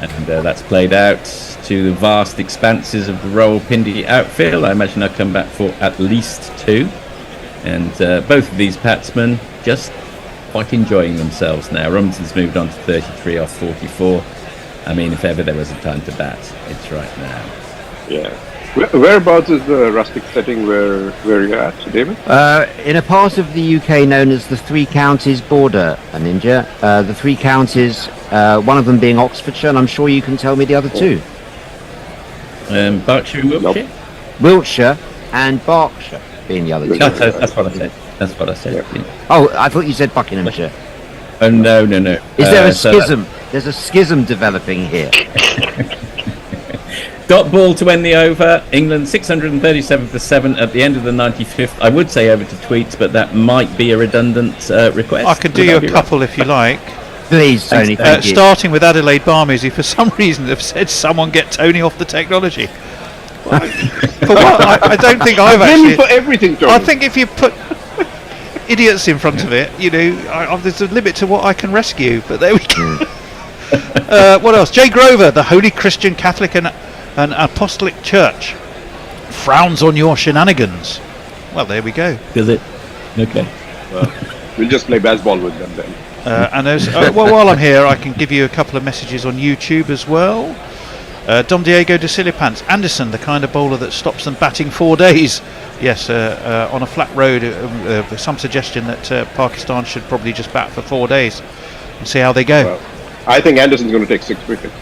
And that's played out to the vast expanses of the Rawalpindi outfield. I imagine I'll come back for at least 2. And both of these batsmen just quite enjoying themselves now. Robinson's moved on to 33 off 44. I mean, if ever there was a time to bat, it's right now. Yeah. Whereabouts is the rustic setting where you're at, David? In a part of the UK known as the Three Counties border, Ninja. The Three Counties, one of them being Oxfordshire, and I'm sure you can tell me the other two. Berkshire and Wiltshire? Nope. Wiltshire and Berkshire being the other two. That's what I said. That's what I said. Yeah. Oh, I thought you said Buckinghamshire. Oh, no. Is there a schism? There's a schism developing here. Dot ball to end the over. England 637 for 7 at the end of the 95th. I would say over to tweets, but that might be a redundant request. I could do you a couple if you like. Please, Tony. Thank you. Starting with Adelaide Barmies, who for some reason have said someone get Tony off the technology. Well, for what? I don't think I've actually. For everything, Tony. I think if you put idiots in front of it, there's a limit to what I can rescue. But there we go. What else? Jay Grover, the Holy Christian Catholic and Apostolic Church, frowns on your shenanigans. Well, there we go. Does it? Okay. Well, we'll just play baseball with them then. And well, while I'm here, I can give you a couple of messages on YouTube as well. Dom Diego de Silipants, Anderson, the kind of bowler that stops them batting 4 days. Yes, on a flat road, some suggestion that Pakistan should probably just bat for 4 days and see how they go. Well, I think Anderson's going to take 6 wickets.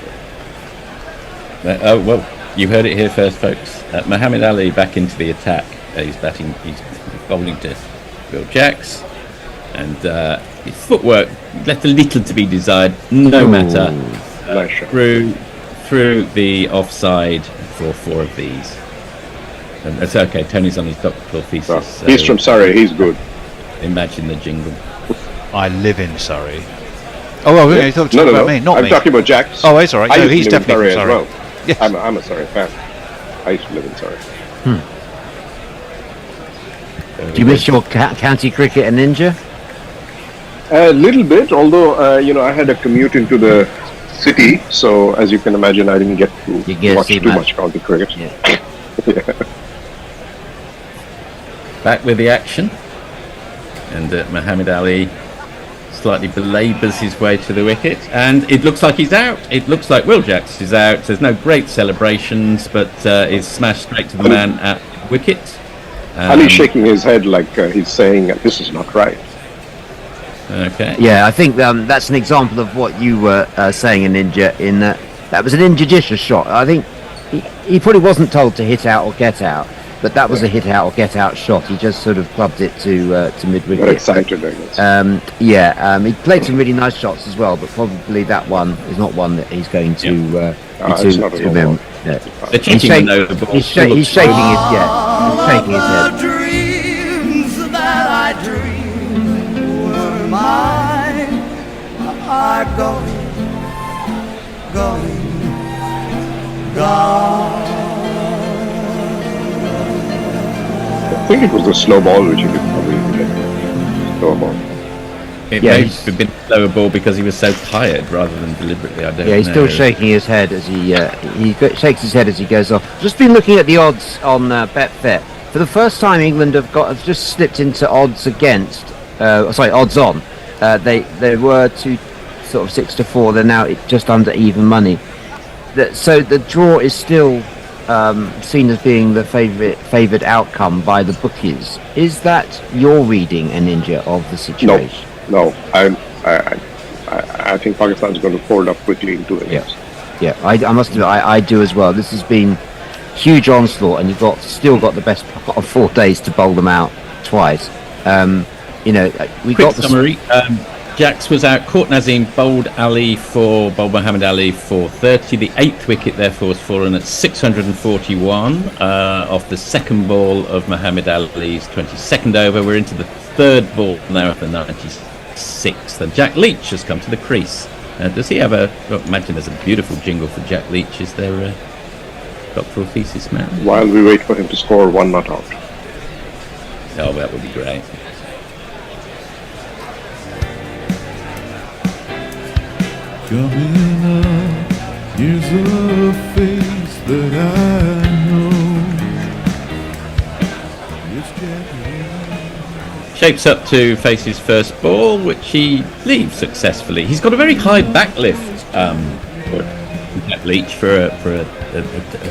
Oh, well, you heard it here first, folks. Muhammad Ali back into the attack. He's bowling to Will Jacks. And his footwork left a little to be desired, no matter. Nice shot. Through the offside for 4 of these. And it's okay, Tony's on his doctoral thesis. Well, so he's from Surrey, he's good. Imagine the jingle. I live in Surrey. Oh, you're talking about me, not I'm me. talking about Jacks. Oh, he's alright. No, he's definitely from from Surrey. as well. Yes. I'm a Surrey fan. I used to live in Surrey. Do you miss your county cricket and ninja? A little bit, although I had a commute into the city, so as you can imagine, I didn't get to watch too much county cricket. Yeah. Back with the action, and Muhammad Ali slightly belabours his way to the wicket, and it looks like he's out. It looks like Will Jacks is out. There's no great celebrations, but it's smashed straight to the man at wicket. Ali's shaking his head like he's saying, "This is not right." Okay. Yeah, I think that's an example of what you were saying, a ninja. In that was an injudicious shot. I think he probably wasn't told to hit out or get out, but that was a hit out or get out shot. He just sort of clubbed it to mid wicket. Very excited, I guess. He played some really nice shots as well, but probably that one is not one that he's going to. It's not a remember. Yeah. He's shaking his head. Dreams that I dreamed were mine are gone. I think it was the slow ball which he did probably get. Slow ball. It may have been a slower ball because he was so tired rather than deliberately. I don't know. Yeah, he's still shaking his head as he shakes his head as he goes off. Just been looking at the odds on Betfair. For the first time, England have just slipped into odds against. Odds on. They were to sort of 6 to 4. They're now just under even money. So the draw is still seen as being the favoured outcome by the bookies. Is that your reading, a ninja, of the situation? No, I think Pakistan's going to fold up quickly into it. Yeah. I must admit, I do as well. This has been huge onslaught, and you've still got the best part of 4 days to bowl them out twice. Quick summary. Jacks was out. Court Nazim bowled Muhammad Ali for 30. The 8th wicket, therefore, has fallen at 641 off the second ball of Muhammad Ali's 22nd over. We're into the 3rd ball now of the 96th. And Jack Leach has come to the crease. Does he have imagine there's a beautiful jingle for Jack Leach. Is there a doctoral thesis, man? While we wait for him to score 1 not out. Oh, that would be great. Coming up is a face that I know. Shapes up to face his first ball, which he leaves successfully. He's got a very high backlift, Jack Leach, for a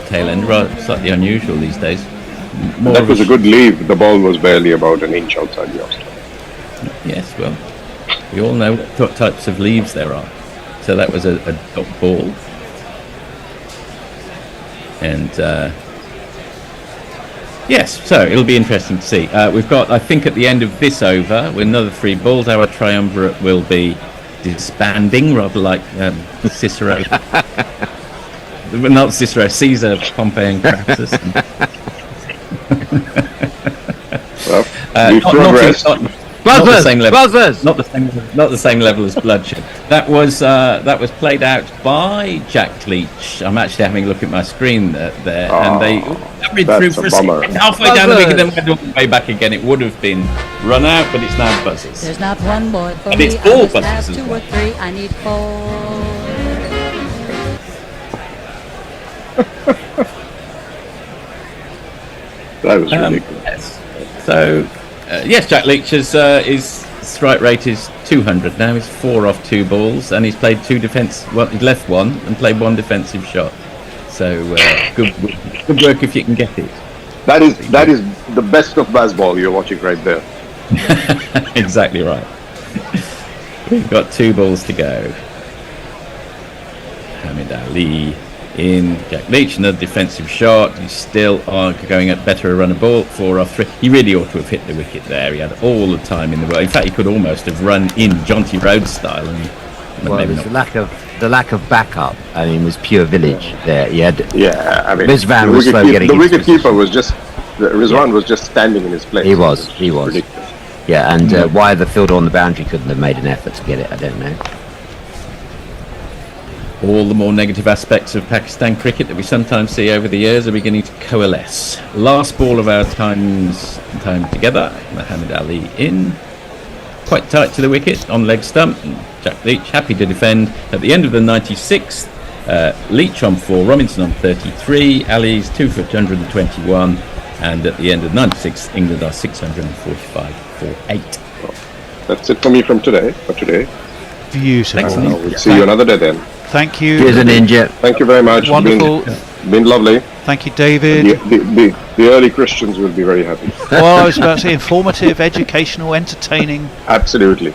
tail end, rather slightly unusual these days. That was a good leave. The ball was barely about an inch outside the off-stump. Yes, well, we all know what types of leaves there are. So that was a dot ball. And yes, so it'll be interesting to see. We've got, I think, at the end of this over, with another 3 balls, our triumvirate will be disbanding, rather like Cicero. Not Cicero, Caesar, Pompey and Crassus. Not the same level. Not the same level as bloodshed. That was played out by Jack Leach. I'm actually having a look at my screen there, and they carried through for a second, halfway down the wicket, then went all the way back again. It would have been run out, but it's now buzzers. There's not one boy for and me. It's all I must buzzers have 2 or 3. I need 4. That was ridiculous. Yes. So, yes, Jack Leach his strike rate is 200 now. He's 4 off 2 balls, and he's played 2 defence. Well, he's left 1 and played 1 defensive shot. So, good work if you can get it. That is the best of baseball you're watching right there. Exactly right. We've got 2 balls to go. Hamid Ali in, Jack Leach, another defensive shot. He's still going at better a run of ball, 4 off 3. He really ought to have hit the wicket there. He had all the time in the world. In fact, he could almost have run in Jonty Rhodes style. And well, maybe it was the lack of backup. I mean, it was pure village there. He had, I mean, Rizwan was slow getting. The wicket keeper was just Rizwan was just standing in his place. He was. Ridiculous. Yeah, and why the fielder on the boundary couldn't have made an effort to get it, I don't know. All the more negative aspects of Pakistan cricket that we sometimes see over the years are beginning to coalesce. Last ball of our time together. Muhammad Ali in. Quite tight to the wicket on leg stump. Jack Leach happy to defend. At the end of the 96th, Leach on 4, Robinson on 33, Ali's 2 for 121, and at the end of 96, England are 645 for 8. That's it for me from today. Beautiful. We'll see you another day then. Thank you. Here's a ninja. Thank you very much. Wonderful. Been lovely. Thank you, David. The early Christians will be very happy. Well, I was about to say informative, educational, entertaining. Absolutely.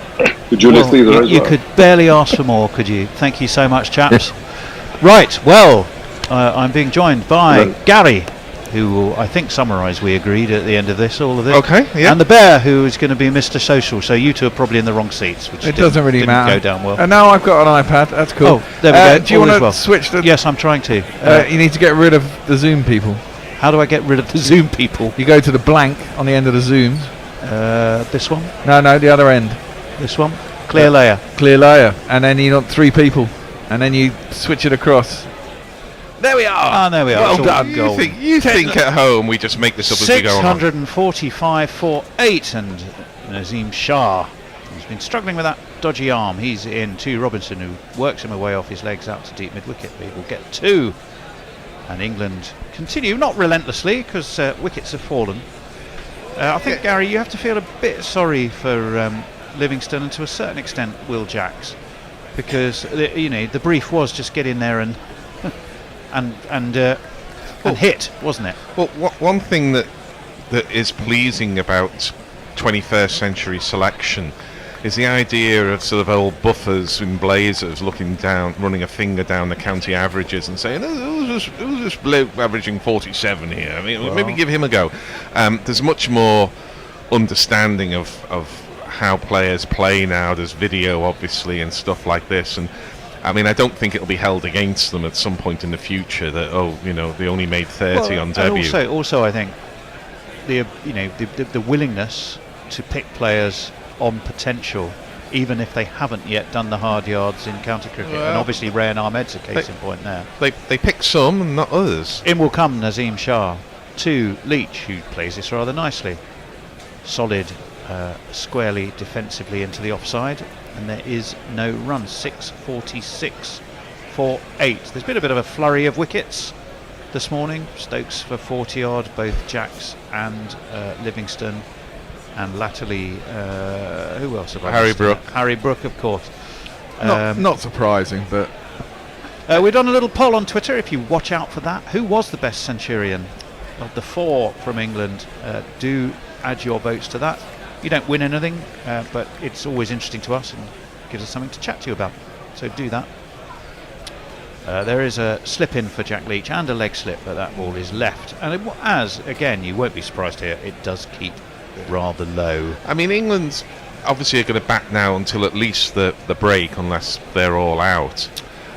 To Julius Caesar as you well. could barely ask for more, could you? Thank you so much, chaps. Right, well, I'm being joined by Gary, who will, I think, summarise, we agreed, at the end of this, all of this. Okay, yeah. And the Bear, who is going to be Mr. Social, so you two are probably in the wrong seats, which it doesn't really didn't matter. go down well. And now I've got an iPad, that's cool. Oh, there we go. Do you want to well. switch the... Yes, I'm trying to. you need to get rid of the Zoom people. How do I get rid of the Zoom people? You go to the blank on the end of the Zooms. This one? No, the other end. This one? Clear layer. Clear layer. And then you want 3 people. And then you switch it across. There we are. Ah, there we are. Well It's all done. golden. You think at home we just make this up as we go on? 645 for 8, and Nazim Shah has been struggling with that dodgy arm. He's in 2. Robinson, who works him away off his legs out to deep mid-wicket, but he will get 2. And England continue, not relentlessly, because wickets have fallen. I think, Gary, you have to feel a bit sorry for Livingston and to a certain extent Will Jacks, because the brief was just get in there and hit, wasn't it? Well, one thing that is pleasing about 21st century selection is the idea of sort of old buffers in blazers looking down, running a finger down the county averages and saying, who's this bloke averaging 47 here? I mean, maybe give him a go. There's much more understanding of how players play now. There's video, obviously, and stuff like this. And I mean, I don't think it'll be held against them at some point in the future that they only made 30 on debut. And also, I think the willingness to pick players on potential, even if they haven't yet done the hard yards in county cricket. And obviously Rayan Ahmed's a case in point there. They pick some and not others. In will come Nazim Shah to Leach, who plays this rather nicely. Solid, squarely defensively into the offside, and there is no run. 646 for 8. There's been a bit of a flurry of wickets this morning. Stokes for 40 odd, both Jacks and Livingston. And latterly, who else have I Harry missed? Brook. Harry Brook, of course. Not surprising, but... we've done a little poll on Twitter, if you watch out for that. Who was the best centurion of the 4 from England? Do add your votes to that. You don't win anything, but it's always interesting to us and gives us something to chat to you about. So do that. There is a slip-in for Jack Leach and a leg slip, but that ball is left. And again, you won't be surprised here, it does keep rather low. I mean, England's obviously are going to bat now until at least the break, unless they're all out.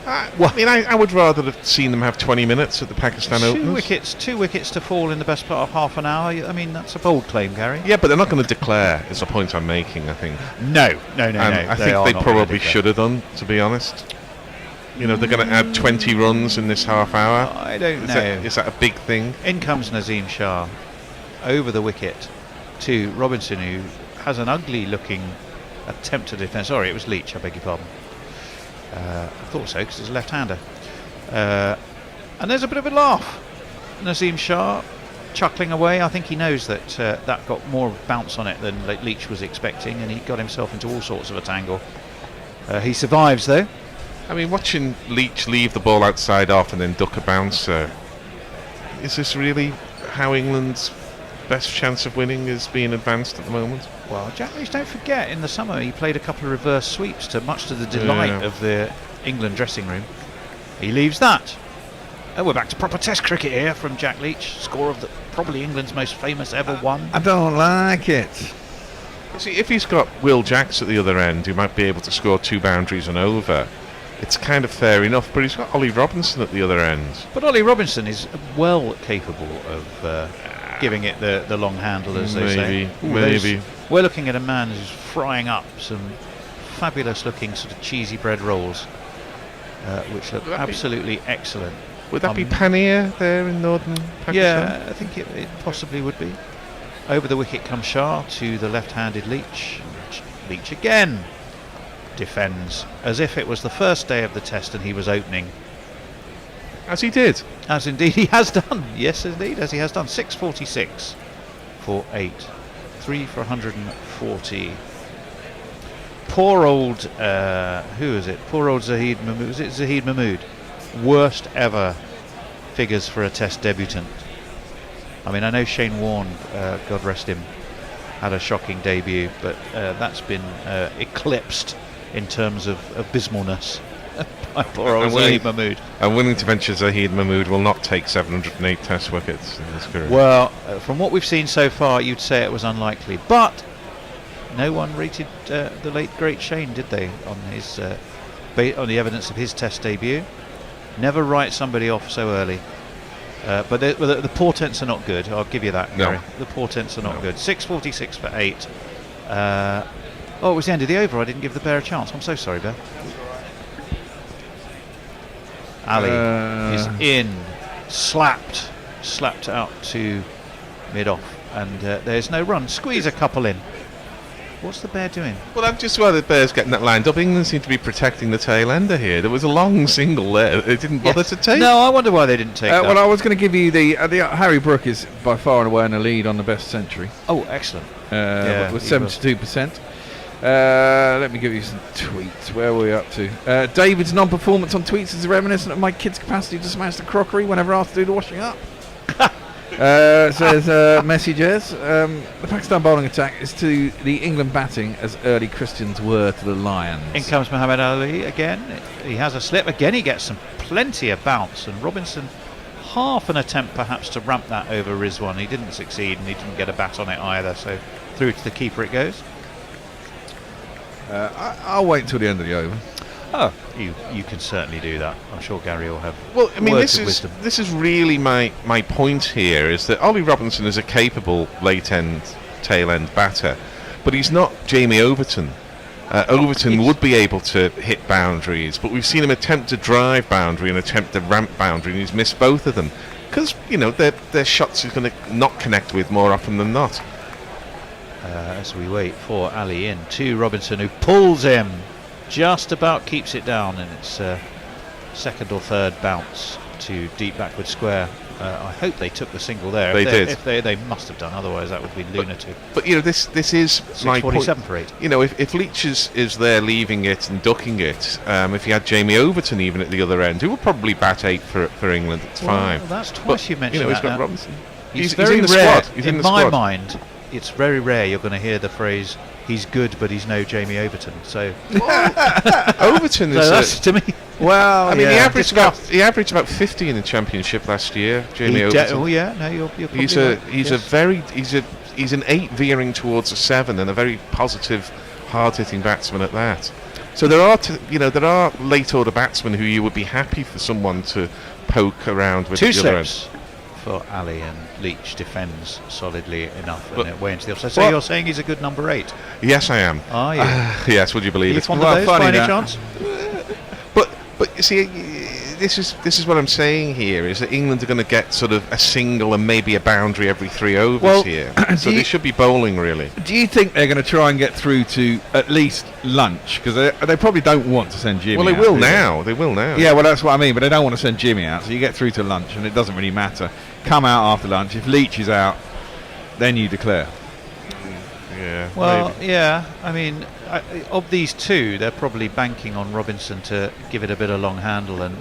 I mean, I would rather have seen them have 20 minutes at the Pakistan Openers. 2 wickets to fall in the best part of half an hour. I mean, that's a bold claim, Gary. Yeah, but they're not going to declare, is the point I'm making, I think. No. I think they probably should have done, to be honest. They're going to add 20 runs in this half hour. I don't know. Is that a big thing? In comes Nazim Shah over the wicket to Robinson, who has an ugly looking attempt to defend. Sorry, it was Leach, I beg your pardon. I thought so, because it's a left-hander. And there's a bit of a laugh. Nazim Shah chuckling away. I think he knows that that got more bounce on it than Leach was expecting, and he got himself into all sorts of a tangle. He survives, though. I mean, watching Leach leave the ball outside off and then duck a bouncer, is this really how England's best chance of winning is being advanced at the moment? Well, Jack Leach, don't forget, in the summer he played a couple of reverse sweeps, much to the delight of the England dressing room. He leaves that. Oh, we're back to proper Test cricket here from Jack Leach, score of probably England's most famous ever one. I don't like it. See, if he's got Will Jacks at the other end, who might be able to score 2 boundaries and over, it's kind of fair enough, but he's got Ollie Robinson at the other end. But Ollie Robinson is well capable of giving it the long handle, as they say. Maybe. We're looking at a man who's frying up some fabulous looking sort of cheesy bread rolls, which look absolutely excellent. Would that be Panir there in northern Pakistan? Yeah, I think it possibly would be. Over the wicket comes Shah to the left-handed Leach. Leach again defends as if it was the first day of the Test and he was opening. As he did. As indeed he has done. Yes, indeed, as he has done. 646 for 8. 3 for 140. Poor old, who is it? Poor old Zahid Mahmood. Was it Zahid Mahmood? Worst ever figures for a Test debutant. I mean, I know Shane Warne, God rest him, had a shocking debut, but that's been eclipsed in terms of abysmalness by poor old Zahid Mahmood. I'm willing to venture Zahid Mahmood will not take 708 Test wickets in his career. Well, from what we've seen so far, you'd say it was unlikely, but no one rated the late great Shane, did they, on his on the evidence of his Test debut? Never write somebody off so early. But the portents are not good. I'll give you that, Gary. The portents are not good. 646 for 8. Oh, it was the end of the over. I didn't give the bear a chance. I'm so sorry, Bear. Ali is in, slapped out to mid-off, and there's no run. Squeeze a couple in. What's the bear doing? Well, I'm just worried the bear's getting that lined up. England seem to be protecting the tail ender here. There was a long single there. They didn't bother to take. No, I wonder why they didn't take that. Well, I was going to give you the Harry Brook is by far and away in the lead on the best century. Oh, excellent. With 72%. Let me give you some tweets. Where are we up to? David's non-performance on tweets is reminiscent of my kid's capacity to smash the crockery whenever asked to do the washing up. Says messages. The Pakistan bowling attack is to the England batting as early Christians were to the Lions. In comes Muhammad Ali again. He has a slip. Again, he gets some plenty of bounce. And Robinson, half an attempt perhaps to ramp that over Rizwan. He didn't succeed and he didn't get a bat on it either. So through to the keeper it goes. I'll wait until the end of the over. Oh, you can certainly do that. I'm sure Gary will have. Well, I mean, this is really my point here is that Ollie Robinson is a capable late end, tail end batter, but he's not Jamie Overton. Overton would be able to hit boundaries, but we've seen him attempt to drive boundary and attempt to ramp boundary, and he's missed both of them because their shots he's going to not connect with more often than not. As we wait for Ali in to Robinson, who pulls him. Just about keeps it down, and it's second or third bounce to deep backward square. I hope they took the single there. They did. If they must have done, otherwise that would be lunatic. But this is my point. 647 for 8. If Leach is there leaving it and ducking it, if you had Jamie Overton even at the other end, who would probably bat 8 for England. It's fine. Well, that's twice you mentioned he's that. got Robinson. He's very in the rare. squad. He's in the my squad. mind, it's very rare you're going to hear the phrase "he's good, but he's no Jamie Overton." So Overton is that's to me. Well, I mean, he averaged about 50 in the championship last year. Jamie Overton. Oh yeah, no, you're probably he's an 8 veering towards a 7 and a very positive, hard-hitting batsman at that. So there are late order batsmen who you would be happy for someone to poke around with. 2 the other slips end. for Ali, and Leach defends solidly enough and it way into the offside. So you're saying he's a good number 8? Yes, I am. Are you? Yes, would you believe Are you it? fond of those by any chance? But you see, this is what I'm saying here, is that England are going to get sort of a single and maybe a boundary every 3 overs here. So they should be bowling, really. Do you think they're going to try and get through to at least lunch? Because they probably don't want to send Jimmy out. Well, they will now. They will now. Yeah, well, that's what I mean. But they don't want to send Jimmy out. So you get through to lunch, and it doesn't really matter. Come out after lunch. If Leach is out, then you declare. Yeah. Well, maybe. yeah. I mean, of these two, they're probably banking on Robinson to give it a bit of long handle and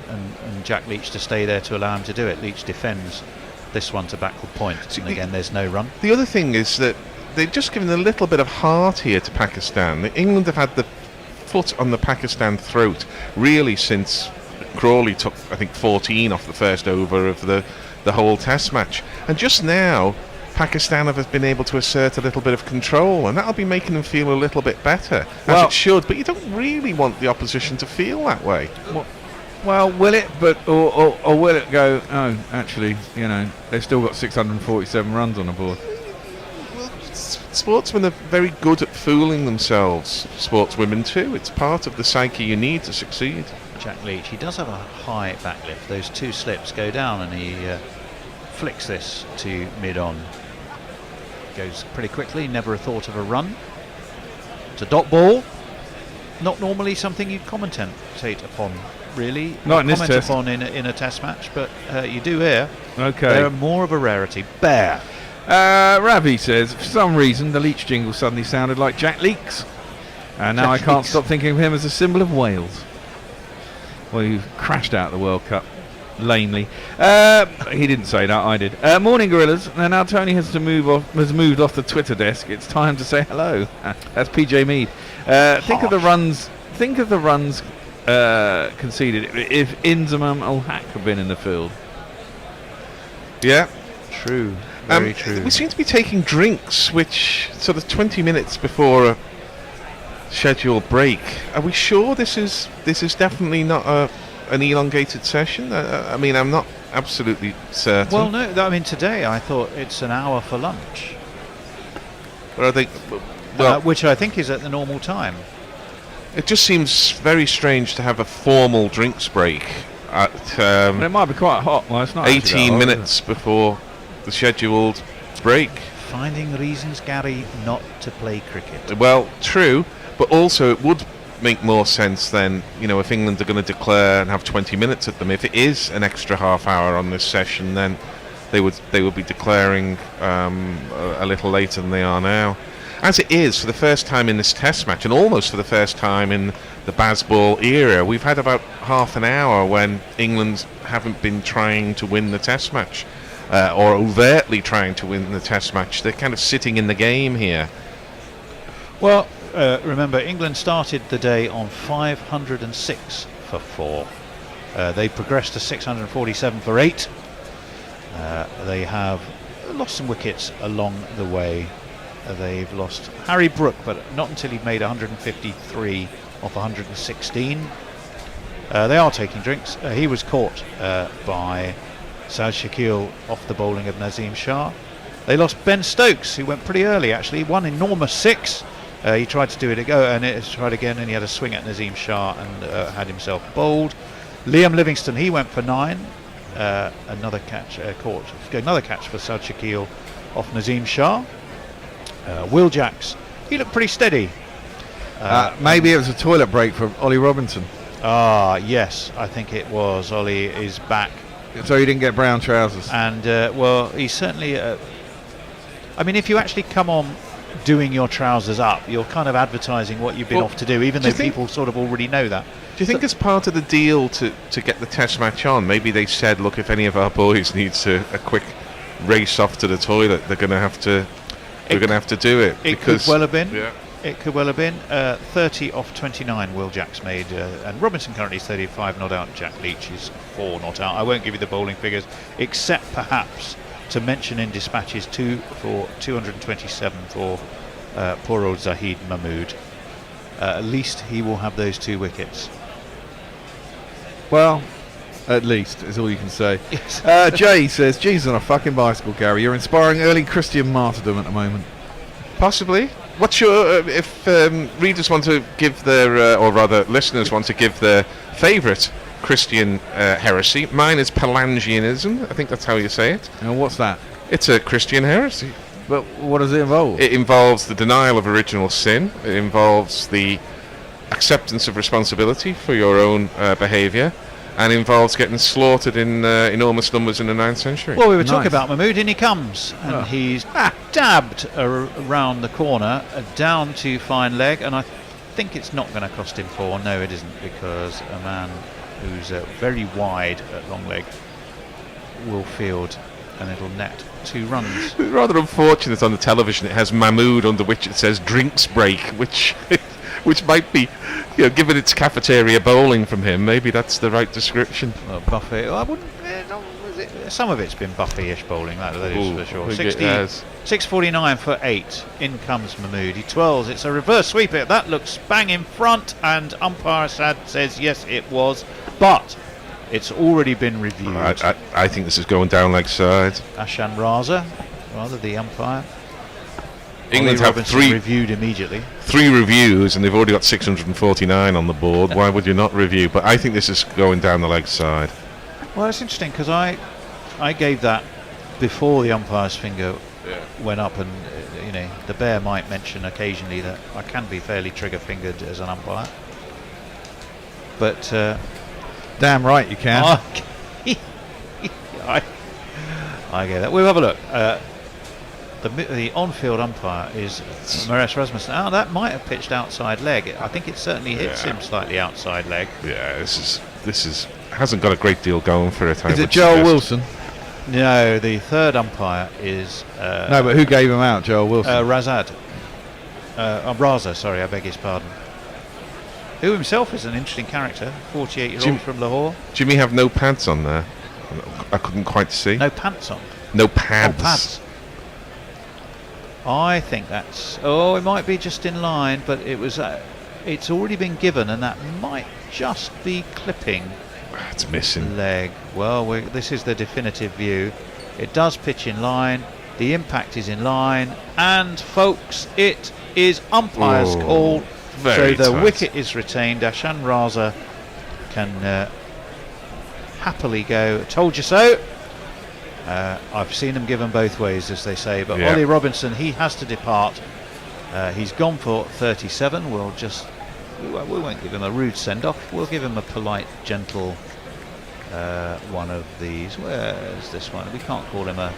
Jack Leach to stay there to allow him to do it. Leach defends this one to backward point. And again, there's no run. The other thing is that they've just given a little bit of heart here to Pakistan. England have had the foot on the Pakistan throat really since Crawley took, I think, 14 off the first over of the whole Test match. And just now, Pakistan have been able to assert a little bit of control, and that'll be making them feel a little bit better, as it should. But you don't really want the opposition to feel that way. Well, will it? But or will it go? Oh, actually, they've still got 647 runs on the board. Well, sportsmen are very good at fooling themselves. Sportswomen too. It's part of the psyche you need to succeed. Jack Leach, he does have a high backlift. Those two slips go down, and he flicks this to mid-on. Goes pretty quickly, never a thought of a run. It's a dot ball. Not normally something you'd commentate upon, really. Not in this test. Upon in a test match, but you do here. Okay. They're more of a rarity. Bear. Ravi says, for some reason, the Leach jingle suddenly sounded like Jack Leaks. And now I can't stop thinking of him as a symbol of Wales. Well, you've crashed out the World Cup. Lamely. He didn't say that, I did. Morning, Gorillas. Now Tony has moved off the Twitter desk. It's time to say hello. That's PJ Mead. Think of the runs conceded if Inzamam Ul Haq had been in the field. Yeah. True. Very true. We seem to be taking drinks, which sort of 20 minutes before a scheduled break. Are we sure this is definitely not an elongated session? I mean, I'm not absolutely certain. Well, no. I mean, today I thought it's an hour for lunch. But I think, which I think is at the normal time. It just seems very strange to have a formal drinks break at. It might be quite hot. Well, it's not 18 minutes before the scheduled break. Finding reasons, Gary, not to play cricket. Well, true, but also it would make more sense then, if England are going to declare and have 20 minutes at them. If it is an extra half hour on this session, then they would be declaring a little later than they are now. As it is, for the first time in this Test match, and almost for the first time in the Bazball era, we've had about half an hour when England haven't been trying to win the Test match, or overtly trying to win the Test match. They're kind of sitting in the game here. Well, remember, England started the day on 506 for 4. They progressed to 647 for 8. They have lost some wickets along the way. They've lost Harry Brook, but not until he made 153 off 116. They are taking drinks. He was caught by Saad Shakil off the bowling of Nazim Shah. They lost Ben Stokes, who went pretty early actually. One enormous 6. He tried to do it and it tried again, and he had a swing at Nazim Shah and had himself bowled. Liam Livingston, he went for 9. Another catch for Saad Shakil off Nazim Shah. Will Jacks, he looked pretty steady. Maybe it was a toilet break from Ollie Robinson. Yes, I think it was. Ollie is back. So he didn't get brown trousers. And, he's certainly... I mean, if you actually come on doing your trousers up, you're kind of advertising what you've been off to do, even though people sort of already know that. Do you think as part of the deal to get the Test match on, maybe they said, look, if any of our boys needs a quick race off to the toilet, they're going to have to... We're going to have to do it. It could well have been. Yeah. It could well have been. 30 off 29 Will Jacks made, and Robinson currently is 35 not out. Jack Leach is 4 not out. I won't give you the bowling figures, except perhaps to mention in dispatches 2 for 227 for poor old Zahid Mahmood. At least he will have those 2 wickets. Well, at least is all you can say. Yes. Jay says, Jesus on a fucking bicycle, Gary. You're inspiring early Christian martyrdom at the moment. Possibly. What's your... if readers want to give their... or rather, listeners want to give their favourite Christian heresy. Mine is Pelagianism. I think that's how you say it. And what's that? It's a Christian heresy. But what does it involve? It involves the denial of original sin. It involves the acceptance of responsibility for your own behaviour, and involves getting slaughtered in enormous numbers in the 9th century. Well, we were talking about Mahmood, and he comes, and he's dabbed around the corner, down to fine leg, and I think it's not going to cost him 4. No, it isn't, because a man who's very wide at long leg will field, and it'll net 2 runs. It's rather unfortunate on the television. It has Mahmood under which it says drinks break, which might be, given its cafeteria bowling from him, maybe that's the right description. Well, Buffy, I wouldn't. Some of it's been Buffy-ish bowling, that is for sure. 6:49 for 8. In comes Mahmood. He twirls. It's a reverse sweep. That looks bang in front, and umpire Sad says yes, it was, but it's already been reviewed. I think this is going down leg side. Ashan Raza, rather the umpire. England have 3 reviewed immediately. 3 reviews, and they've already got 649 on the board. Why would you not review? But I think this is going down the leg side. Well, it's interesting because I gave that before the umpire's finger went up, and the bear might mention occasionally that I can be fairly trigger-fingered as an umpire. But damn right you can. I get that. We'll have a look. The on-field umpire is Maurice Rasmussen. Oh, that might have pitched outside leg. I think it certainly hits him slightly outside leg. Yeah, this is hasn't got a great deal going for it. Is it Joel Wilson? No, the third umpire is... no, but who gave him out, Joel Wilson? Raza, sorry, I beg his pardon. Who himself is an interesting character, 48-year-old from Lahore. Jimmy have no pads on there? I couldn't quite see. No pants on? No pads. Oh, pads. I think that's... Oh, it might be just in line, but it was... it's already been given, and that might just be clipping. It's missing. Leg. Well, this is the definitive view. It does pitch in line. The impact is in line. And, folks, it is umpire's call. So the wicket is retained. Ashan Raza can happily go, told you so. I've seen them given both ways, as they say, but Ollie Robinson, he has to depart. He's gone for 37. We won't give him a rude send-off. We'll give him a polite, gentle one of these. Where's this one? We can't call him a...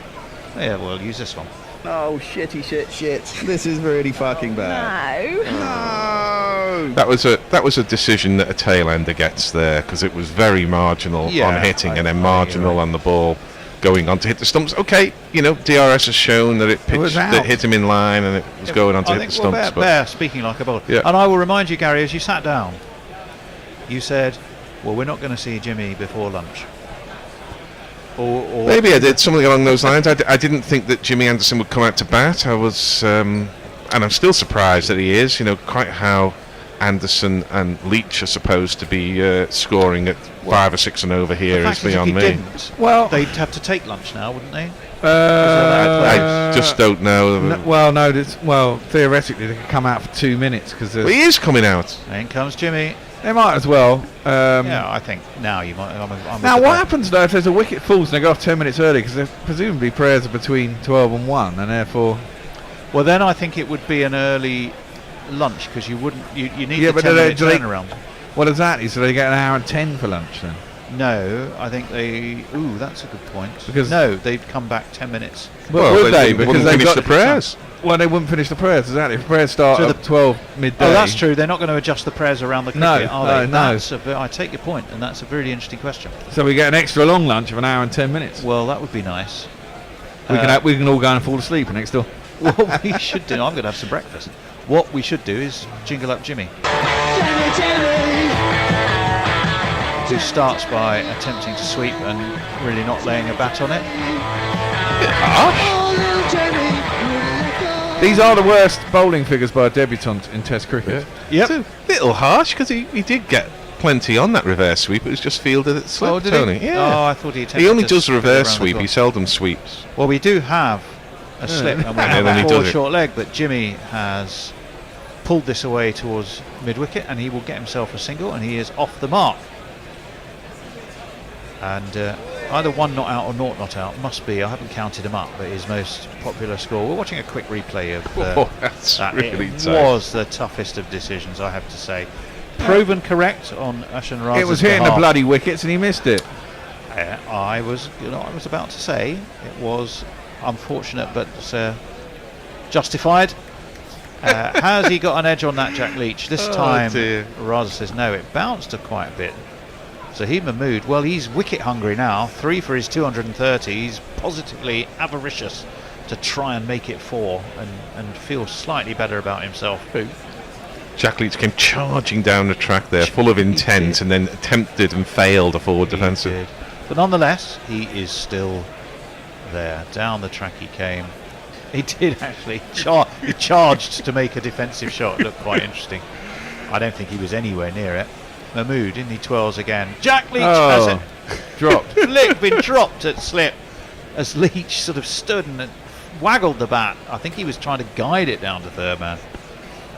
Yeah, we'll use this one. Oh, shit. This is really fucking bad. No. That was a decision that a tail ender gets there, because it was very marginal on hitting and then marginal on the ball going on to hit the stumps. Okay, DRS has shown that it hit him in line and it was going on to hit the stumps. Bear speaking like a bowler. Yeah. And I will remind you, Gary, as you sat down, you said, well, we're not going to see Jimmy before lunch. Or maybe I did something along those lines. I didn't think that Jimmy Anderson would come out to bat. I was, and I'm still surprised that he is. Quite how Anderson and Leach are supposed to be scoring at 5 or 6 and over here is beyond me. Well, they'd have to take lunch now, wouldn't they? I just don't know. Theoretically, they could come out for 2 minutes because he is coming out. In comes Jimmy. They might as well. I think now you might. Now, what happens though if there's a wicket falls and they go off 10 minutes early? Because presumably prayers are between 12 and 1, and therefore. Well, then I think it would be an early lunch because you wouldn't. You need the 10-minute turnaround. Well, exactly. So they get an hour and 10 for lunch then. No, I think they. Ooh, that's a good point. Because they'd come back 10 minutes. Well, would they? Because they finish the prayers. Well, they wouldn't finish the prayers, exactly. If prayers start at 12 midday. Oh, that's true. They're not going to adjust the prayers around the cricket, are they? No. I take your point, and that's a very interesting question. So we get an extra long lunch of an hour and 10 minutes. Well, that would be nice. We can all go and fall asleep next door. What we should do, I'm going to have some breakfast. What we should do is jingle up Jimmy. Who starts by attempting to sweep and really not laying a bat on it. These are the worst bowling figures by a debutant in Test cricket. Yep. It's a little harsh because he did get plenty on that reverse sweep. It was just fielded at slip, Tony. He? Yeah. Oh, I thought he only does reverse sweep. He seldom sweeps. Well, we do have a slip and we have a forward short leg, but Jimmy has pulled this away towards mid-wicket and he will get himself a single and he is off the mark. And either one not out or naught not out must be, I haven't counted him up, but his most popular score. We're watching a quick replay of that's that. really It tough. was the toughest of decisions, I have to say. Proven correct on Ashen Raz's It was hitting the bloody wickets and he missed it. I was about to say it was unfortunate but justified. Has he got an edge on that, Jack Leach? This time, Raza says no, it bounced quite a bit. Zahid Mahmood, well, he's wicket hungry now. 3 for his 230. He's positively avaricious to try and make it 4 and feel slightly better about himself. Jack Leach came charging down the track there, full of intent, and then attempted and failed a forward defensive. But nonetheless, he is still there. Down the track he came. He did actually he charged to make a defensive shot. It looked quite interesting. I don't think he was anywhere near it. Mahmood in the 12s again. Jack Leach has it dropped. Been dropped at slip as Leach sort of stood and waggled the bat. I think he was trying to guide it down to third man.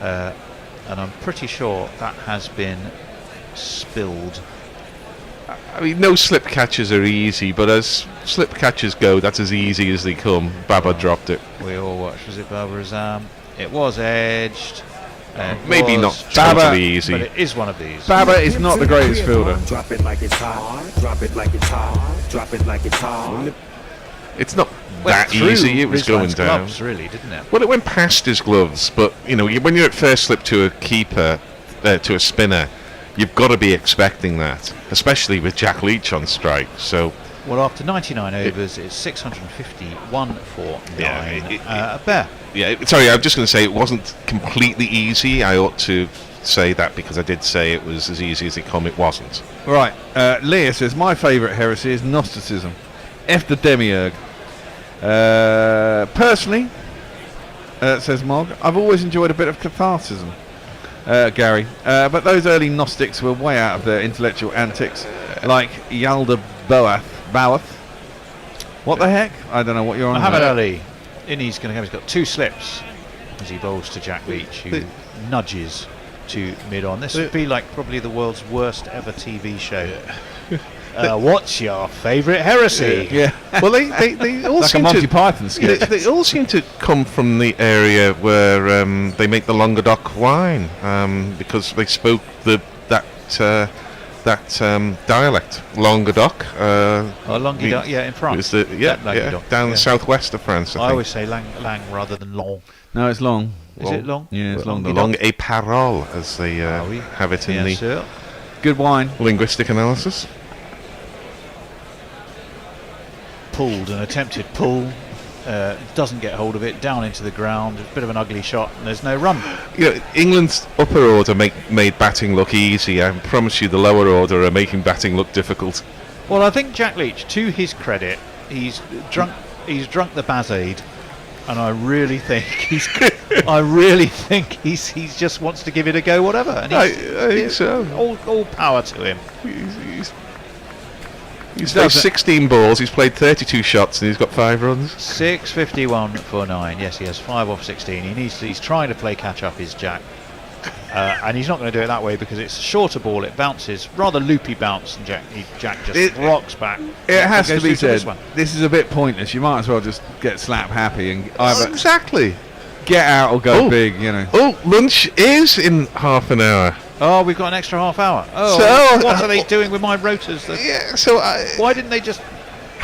And I'm pretty sure that has been spilled. I mean, no slip catches are easy, but as slip catches go, that's as easy as they come. Baba dropped it. We all watched. Was it Baba Azam? It was edged. Maybe not totally easy. But it is one of these. Baba is not the greatest fielder. Drop it like it's hot. Drop it like it's hot. Drop it like it's hot. It's not that easy. It was going down. Gloves, really, didn't it? Well, it went past his gloves, but you know, when you're at first slip to a keeper, to a spinner, you've got to be expecting that, especially with Jack Leach on strike. So, well, after 99 overs, it's 651 for 9. A bear. Yeah, sorry, I'm just going to say it wasn't completely easy. I ought to say that because I did say it was as easy as it come. It wasn't. Right. Leah says, my favourite heresy is Gnosticism. F the demiurge. Personally, says Mog, I've always enjoyed a bit of catharsism, Gary. But those early Gnostics were way out of their intellectual antics, like Yalda Bowath. What the heck? I don't know what you're on Muhammad about. Ali. Innings going to go. He's got 2 slips as he bowls to Jack Leach, who nudges to mid-on. This would be like probably the world's worst ever TV show. What's your favourite heresy? Yeah. Well, they all like seem a Monty to, Python sketch. They all seem to come from the area where they make the Languedoc wine, because they spoke that dialect, Languedoc. Languedoc, in France. Down the southwest of France. I always say lang rather than long. No, it's long. Is it long? Yeah, it's long. Long et parole, as they have it in the good wine linguistic analysis. Pulled, an attempted pull, doesn't get hold of it, down into the ground, a bit of an ugly shot, and there's no run. You know, England's upper order made batting look easy. I promise you the lower order are making batting look difficult. Well, I think Jack Leach, to his credit, he's drunk the Baz-Aid, and I really think he's just wants to give it a go, whatever. And I think so. All power to him. He's played 16 balls, he's played 32 shots, and he's got 5 runs. 651 for 9. Yes, he has 5 off 16. He's trying to play catch up, is Jack. And he's not going to do it that way because it's a shorter ball, it bounces, rather loopy bounce, and Jack just rocks back. It has to be said, this is a bit pointless. You might as well just get slap happy and either exactly get out or go big, you know. Oh, lunch is in half an hour. Oh, we've got an extra half hour. Oh, so, what are they doing with my rotors? Why didn't they just...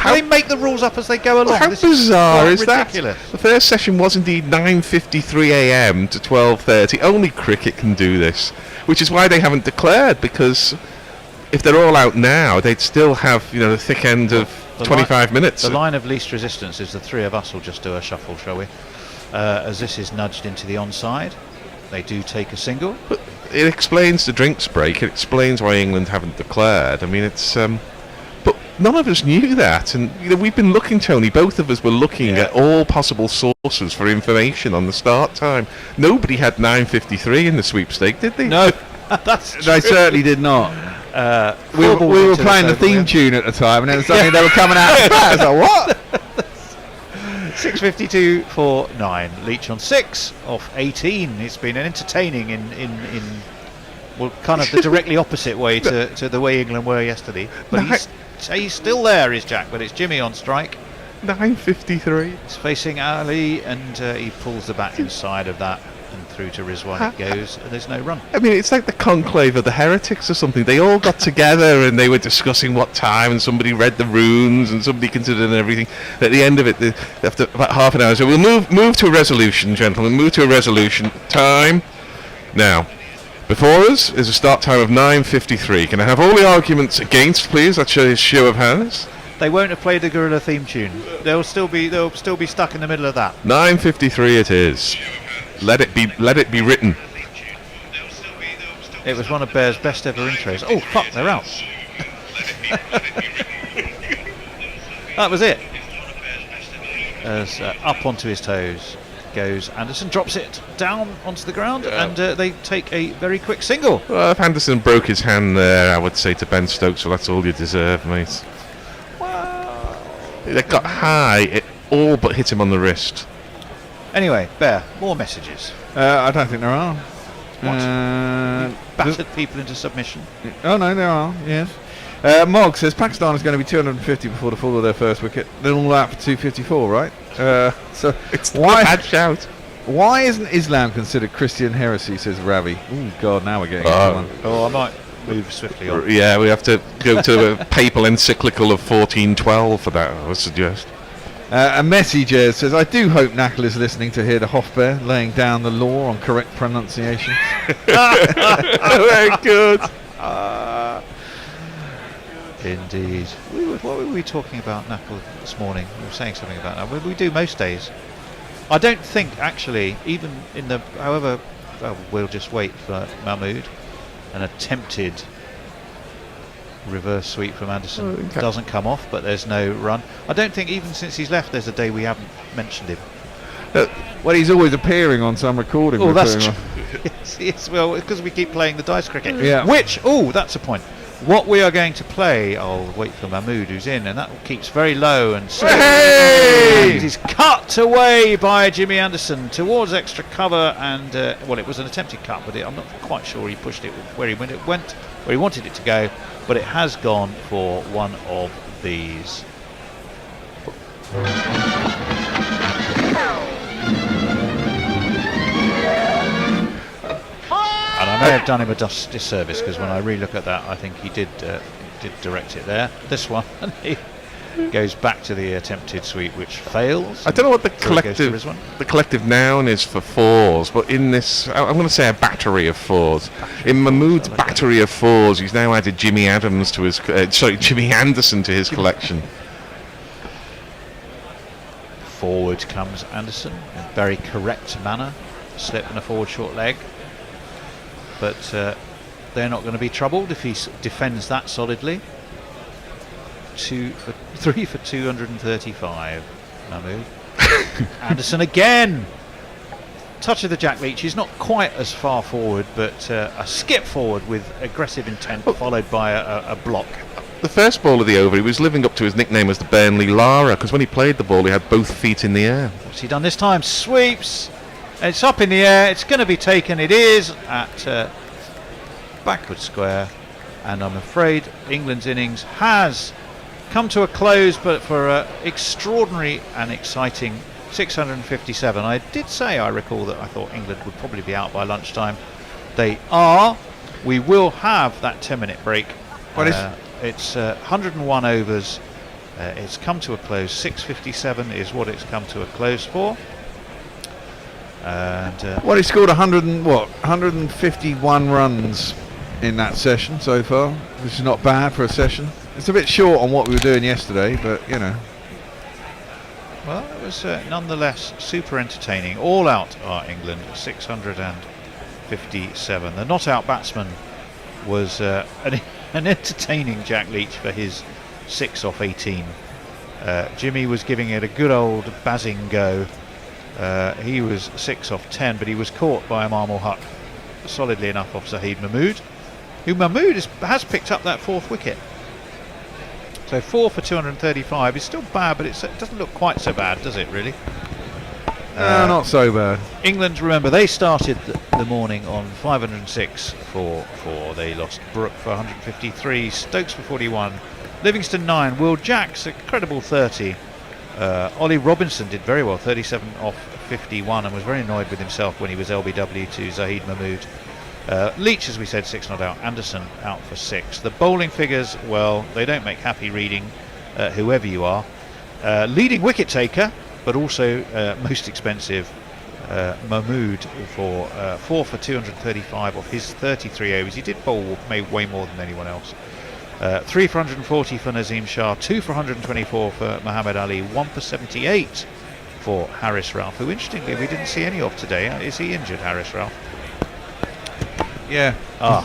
they make the rules up as they go along? How bizarre is ridiculous. That? The first session was indeed 9:53 a.m. to 12:30. Only cricket can do this, which is why they haven't declared, because if they're all out now, they'd still have, the thick end of 25 minutes. The line of least resistance is the 3 of us will just do a shuffle, shall we? As this is nudged into the onside. They do take a single. But it explains the drinks break. It explains why England haven't declared. I mean, it's... but none of us knew that. And we've been looking, Tony, both of us were looking at all possible sources for information on the start time. Nobody had 9:53 in the sweepstake, did they? No. They certainly did not. We were playing the theme tune at the time, and then suddenly they were coming out of that. I was like, what? 652 for 9. Leach on 6 off 18. It's been an entertaining in kind of the directly opposite way to the way England were yesterday. But he's He's still there, is Jack, but it's Jimmy on strike. 9:53. He's facing Ali, and he pulls the bat inside of that and through to Rizwan it goes, and there's no run. I mean, it's like the conclave of the heretics or something. They all got together and they were discussing what time, and somebody read the runes, and somebody considered everything. At the end of it, after about half an hour, so we'll move to a resolution, gentlemen. Move to a resolution. Time now. Before us is a start time of 9:53. Can I have all the arguments against, please? That's a show of hands. They won't have played the Gorilla theme tune. They'll still be stuck in the middle of that. 9:53 it is. Let it be written. It was one of Bear's best ever intros. Oh fuck, they're out. That was it. As up onto his toes goes Anderson, drops it down onto the ground, and they take a very quick single. Well, if Anderson broke his hand there, I would say to Ben Stokes, well, that's all you deserve, mate. Wow. They got high, it all but hit him on the wrist. Anyway, Bear, more messages. I don't think there are. Battered people into submission. Oh no, there are. Yes. Mog says Pakistan is going to be 250 before the fall of their first wicket. Then all that for 254, right? So it's why a bad shout. Why isn't Islam considered Christian heresy? Says Ravi. Oh God, now we're getting into one. Oh, I might move swiftly on. Yeah, we have to go to a papal encyclical of 1412 for that, I would suggest. A message says, I do hope Knackle is listening to hear the Hofbear laying down the law on correct pronunciation. Very good. Indeed. What were we talking about, Knackle, this morning? We were saying something about that. We do most days. I don't think, actually, even in the... However, we'll just wait for Mahmood. An attempted reverse sweep from Anderson doesn't come off, but there's no run. I don't think even since he's left there's a day we haven't mentioned him. Well, he's always appearing on some recording. Oh, that's true. Yes, well, because we keep playing the dice cricket. Yeah. Which, that's a point. What we are going to play, I'll wait for Mahmood who's in, and that keeps very low, and so it is cut away by Jimmy Anderson towards extra cover, and well, it was an attempted cut, but I'm not quite sure he pushed it where he wanted it to go, but it has gone for one of these. And I may have done him a disservice, because when I re-look at that, I think he did direct it there. This one, and he goes back to the attempted sweep, which fails. I don't know what the collective noun is for fours, but in this, I'm going to say a battery of fours. In Mahmood's battery of fours, he's now added Jimmy Anderson to his collection. Forward comes Anderson in a very correct manner, slip and a forward short leg. But they're not going to be troubled if he defends that solidly. 3 for 235. Mahmood. Anderson again. Touch of the Jack Leach. He's not quite as far forward, but a skip forward with aggressive intent, followed by a block. The first ball of the over, he was living up to his nickname as the Burnley Lara, because when he played the ball, he had both feet in the air. What's he done this time? Sweeps. It's up in the air. It's going to be taken. It is at backward square, and I'm afraid England's innings has come to a close, but for an extraordinary and exciting 657. I did say, I recall, that I thought England would probably be out by lunchtime. They are. We will have that 10-minute break. It's 101 overs. It's come to a close. 657 is what it's come to a close for. And he scored 151 runs in that session so far, which is not bad for a session. It's a bit short on what we were doing yesterday, but you know. Well, it was nonetheless super entertaining. All out are England, 657. The not out batsman was an entertaining Jack Leach for his 6 off 18. Jimmy was giving it a good old bazzing go. He was 6 off 10, but he was caught by Imam Haq solidly enough off Zahid Mahmood, who has picked up that 4th wicket. So 4 for 235 is still bad, but it doesn't look quite so bad, does it, really? Not so bad. England, remember, they started the morning on 506 for 4. They lost Brooke for 153, Stokes for 41, Livingston 9. Will Jacks, a credible 30. Ollie Robinson did very well, 37 off 51, and was very annoyed with himself when he was LBW to Zahid Mahmood. Leach, as we said, 6 not out. Anderson out for 6. The bowling figures, well, they don't make happy reading, whoever you are. Leading wicket taker, but also most expensive, Mahmood for 4 for 235 off his 33 overs. He did bowl way more than anyone else. 3 for 140 for Nazim Shah, 2 for 124 for Muhammad Ali, 1 for 78 for Harris Ralph, who interestingly we didn't see any of today. Is he injured, Harris Ralph? Yeah,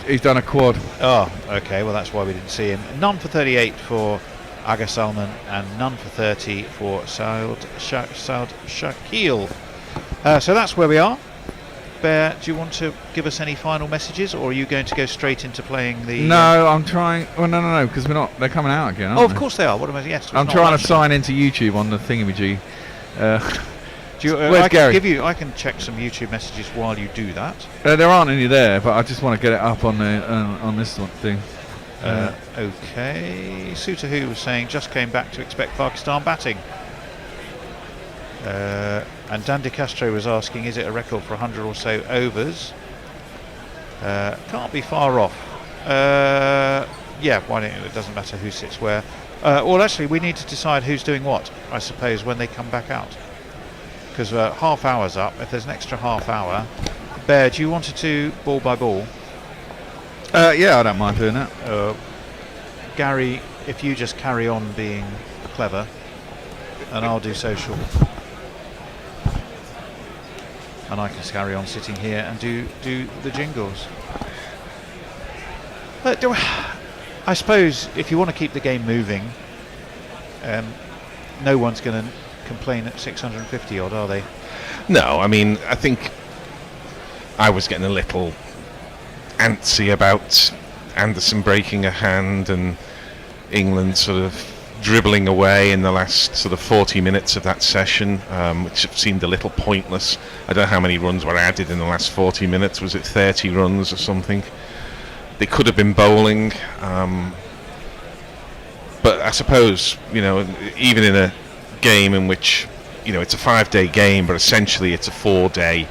he's done a quad. Oh, okay, well that's why we didn't see him. None for 38 for Aga Salman, and none for 30 for Saud Shakil. So that's where we are. Bear, do you want to give us any final messages, or are you going to go straight into playing the... No, I'm trying... Well, no, because we're not... They're coming out again, aren't Oh, of they? course they are. What am I... Yes. I'm trying to sign into YouTube on the thingamajig. Do you, Where's I Gary? can give you... I can check some YouTube messages while you do that. There aren't any there, but I just want to get it up on the on this one thing. Okay. Sutahu was saying, just came back to expect Pakistan batting. And Dan De Castro was asking, is it a record for 100 or so overs? Can't be far off. Yeah, why don't you? It doesn't matter who sits where. Well, actually, we need to decide who's doing what, I suppose, when they come back out. Because half hour's up. If there's an extra half hour, Bear, do you want to ball by ball? Yeah, I don't mind doing that. Gary, if you just carry on being clever, and I'll do social. And I can carry on sitting here and do the jingles. I suppose if you want to keep the game moving, no one's going to complain at 650 odd, are they? No, I mean, I think I was getting a little antsy about Anderson breaking a hand and England sort of dribbling away in the last sort of 40 minutes of that session, which seemed a little pointless. I don't know how many runs were added in the last 40 minutes. Was it 30 runs or something? They could have been bowling, but I suppose, you know, even in a game in which, you know, it's a 5-day game, but essentially it's a 4-day.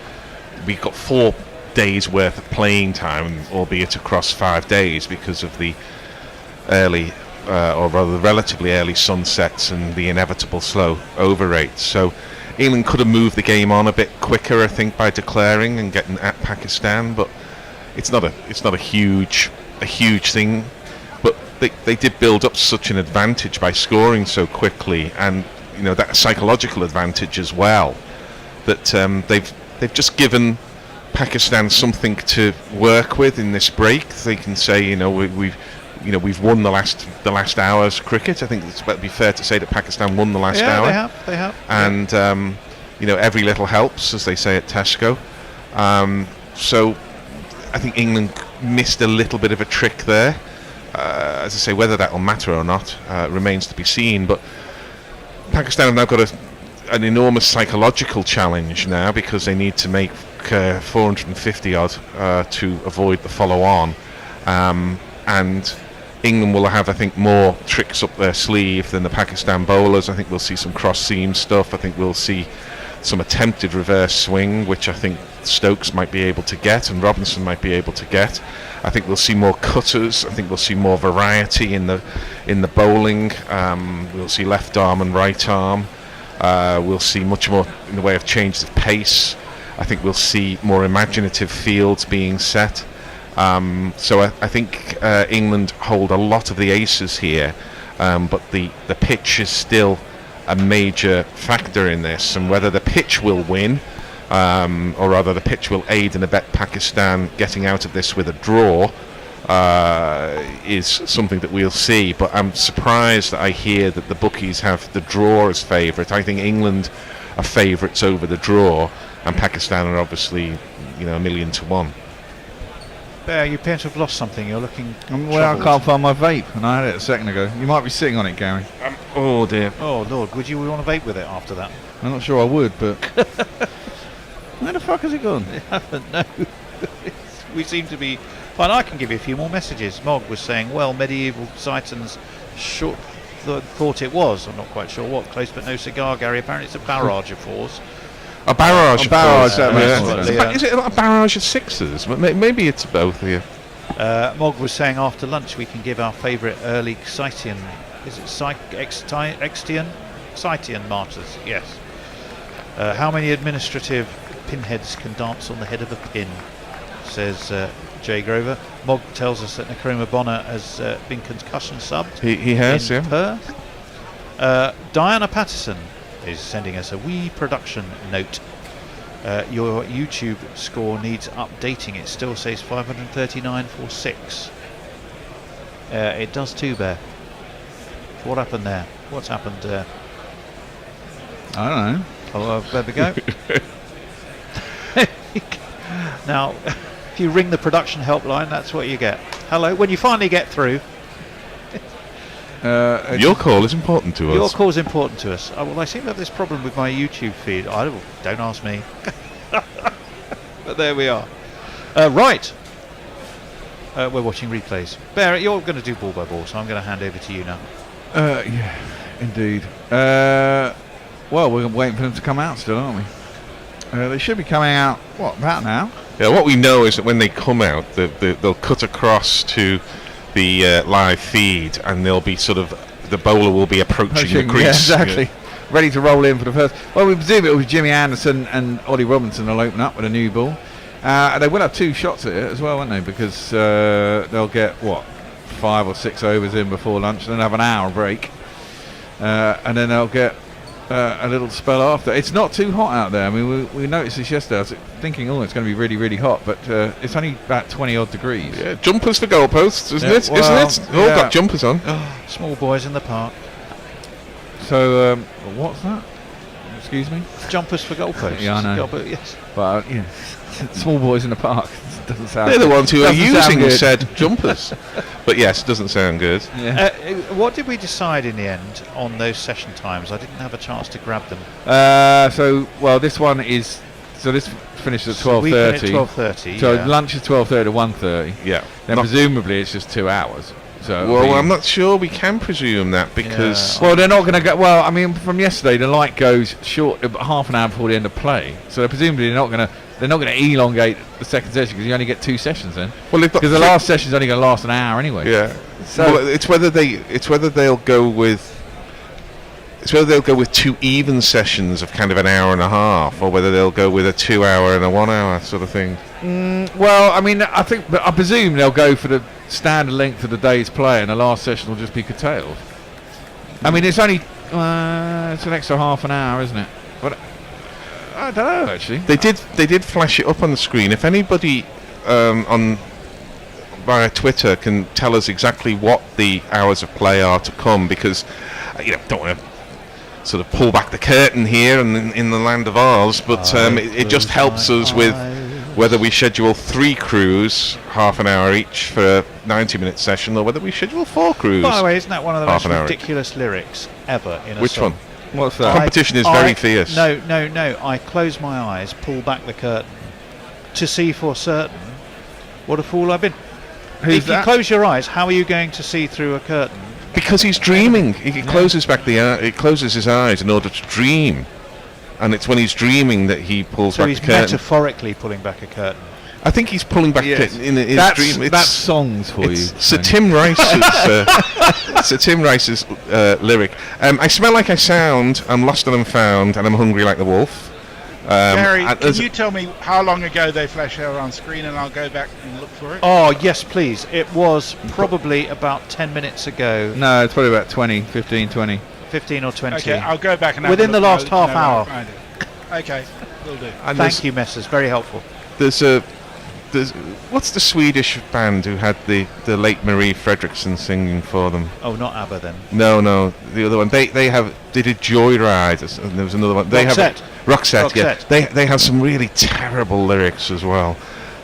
We've got 4 days worth of playing time, albeit across 5 days, because of the early or rather relatively early sunsets and the inevitable slow over rates. So England could have moved the game on a bit quicker, I think, by declaring and getting at Pakistan, but it's not a huge thing. But they did build up such an advantage by scoring so quickly, and you know, that psychological advantage as well, that they've just given Pakistan something to work with in this break. They can say, you know, we've won the last hour's cricket. I think it's about to be fair to say that Pakistan won the last hour. Yeah, they have. And you know, every little helps, as they say at Tesco. So I think England missed a little bit of a trick there. As I say, whether that will matter or not remains to be seen. But Pakistan have now got an enormous psychological challenge now, because they need to make 450 odd to avoid the follow-on, and England will have, I think, more tricks up their sleeve than the Pakistan bowlers. I think we'll see some cross-seam stuff. I think we'll see some attempted reverse swing, which I think Stokes might be able to get and Robinson might be able to get. I think we'll see more cutters. I think we'll see more variety in the bowling. We'll see left arm and right arm. We'll see much more in the way of change of pace. I think we'll see more imaginative fields being set. So I think England hold a lot of the aces here, but the pitch is still a major factor in this, and whether the pitch will win, or rather the pitch will aid and abet Pakistan getting out of this with a draw, is something that we'll see. But I'm surprised that I hear that the bookies have the draw as favourite. I think England are favourites over the draw, and Pakistan are obviously, you know, 1,000,000 to 1. Bear, you appear to have lost something. You're looking. Well, I can't find my vape, and I had it a second ago. You might be sitting on it, Gary. Oh dear. Oh Lord, would you want to vape with it after that? I'm not sure I would, but where the fuck has it gone? No. We seem to be. Fine, I can give you a few more messages. Mog was saying, well, medieval Titans thought it was. I'm not quite sure what. Close but no cigar, Gary. Apparently it's a barrage of 4s. A barrage. A barrage. Is it a barrage of 6s? Maybe it's both here. Mog was saying after lunch we can give our favourite early Excition. Is it Excition martyrs? Yes. How many administrative pinheads can dance on the head of a pin? Says Jay Grover. Mog tells us that Nkrumah Bonner has been concussion subbed. He has, in yeah. Perth. Diana Patterson is sending us a wee production note. Your YouTube score needs updating. It still says 539.46. It does too, Bear. What happened there? What's happened there? I don't know. Oh, there we go. Now, if you ring the production helpline, that's what you get. Hello, when you finally get through. Your call is important to us. Your call is important to us. Well, I seem to have this problem with my YouTube feed. Don't ask me. But there we are. Right. We're watching replays. Barrett, you're going to do ball by ball, so I'm going to hand over to you now. Yeah, indeed. Well, we're waiting for them to come out still, aren't we? They should be coming out, what, about now? Yeah, what we know is that when they come out, they'll cut across to the live feed, and they'll be sort of, the bowler will be approaching the crease. Yeah, exactly. Yeah. Ready to roll in for the first. Well, we presume it was Jimmy Anderson and Ollie Robinson will open up with a new ball. And they will have 2 shots at it as well, won't they? Because they'll get, 5 or 6 overs in before lunch, and then have an hour break. And then they'll get a little spell after. It's not too hot out there. I mean, we noticed this yesterday. I was thinking, it's going to be really, really hot, but it's only about 20 odd degrees. Yeah, jumpers for goalposts, isn't it? Well, isn't it? All got jumpers on. Small boys in the park. So, what's that? Excuse me? Jumpers for goalposts. Yeah, I know. Yes. But, small boys in the park. Doesn't sound. They're the ones who are using said jumpers. But yes, doesn't sound good. Yeah. What did we decide in the end on those session times? I didn't have a chance to grab them. This one is. So this finishes at 12:30. We finish at 12:30. So lunch is 12:30 to 1:30. Yeah. Then presumably it's just 2 hours. So I'm not sure we can presume that because. Well, they're not going to go. Well, I mean, from yesterday, the light goes short half an hour before the end of play. So presumably they're not going to elongate the second session because you only get 2 sessions then. Well, because the last session is only going to last an hour anyway. Yeah. So it's whether they'll go with 2 even sessions of kind of an hour and a half, or whether they'll go with a 2 hour and a 1 hour sort of thing. Well, I mean, I presume they'll go for the standard length of the day's play, and the last session will just be curtailed. I mean, it's only it's an extra half an hour, isn't it? But I don't know actually. They did flash it up on the screen. If anybody via Twitter can tell us exactly what the hours of play are to come, because don't want to sort of pull back the curtain here and in the land of Oz, but it just helps us with whether we schedule 3 crews, half an hour each for a 90-minute session, or whether we schedule 4 crews. By the way, isn't that one of the most ridiculous lyrics ever in a Which song? one? What's that? Competition is very fierce. No. I close my eyes, pull back the curtain to see for certain. What a fool I've been. If you close your eyes, how are you going to see through a curtain? Because he's dreaming. He closes back he closes his eyes in order to dream, and it's when he's dreaming that he pulls back the curtain. So he's metaphorically pulling back a curtain. I think he's pulling back in his dream. That's songs for you. Sir Tim Rice's lyric. I smell like I sound. I'm lost and I'm found, and I'm hungry like the wolf. Gary, can you tell me how long ago they flashed out on screen, and I'll go back and look for it? Oh, yes, please. It was probably about 10 minutes ago. No, it's probably about 15, 20. 15 or 20. Okay, I'll go back and have within a the look last half hour. Okay, will do. Thank you, Messrs. Very helpful. What's the Swedish band who had the late Marie Fredriksson singing for them? Oh, not ABBA then. No, the other one. They did Joyride, and there was another one. They Roxette. have Roxette. Yeah, they have some really terrible lyrics as well.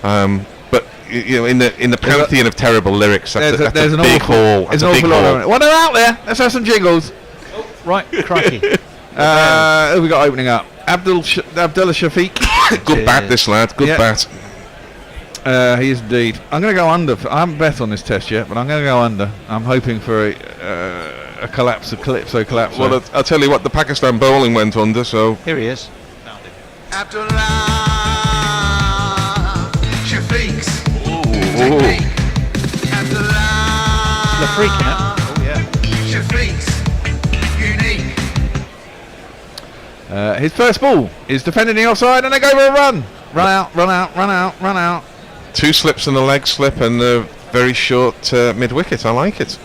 But in the pantheon of terrible lyrics, that's a big hole. That's a big hole. Well, they're out there. Let's have some jingles. Oh, right, crikey. Who we got opening up? Abdullah Shafiq. Good bat, this lad. Good bat. He is indeed. I'm going to go under. I haven't bet on this test yet, but I'm going to go under. I'm hoping for a a collapse of Calypso collapse. Well, I'll tell you what, the Pakistan bowling went under, so... Here he is. Abdullah Shafiq's Ooh. Abdullah The freaking out. Oh, yeah. Shafiq's unique. His first ball is defending the offside, and they go for a run. Run out, run out, run out, run out. 2 slips and a leg slip and a very short mid-wicket. I like it.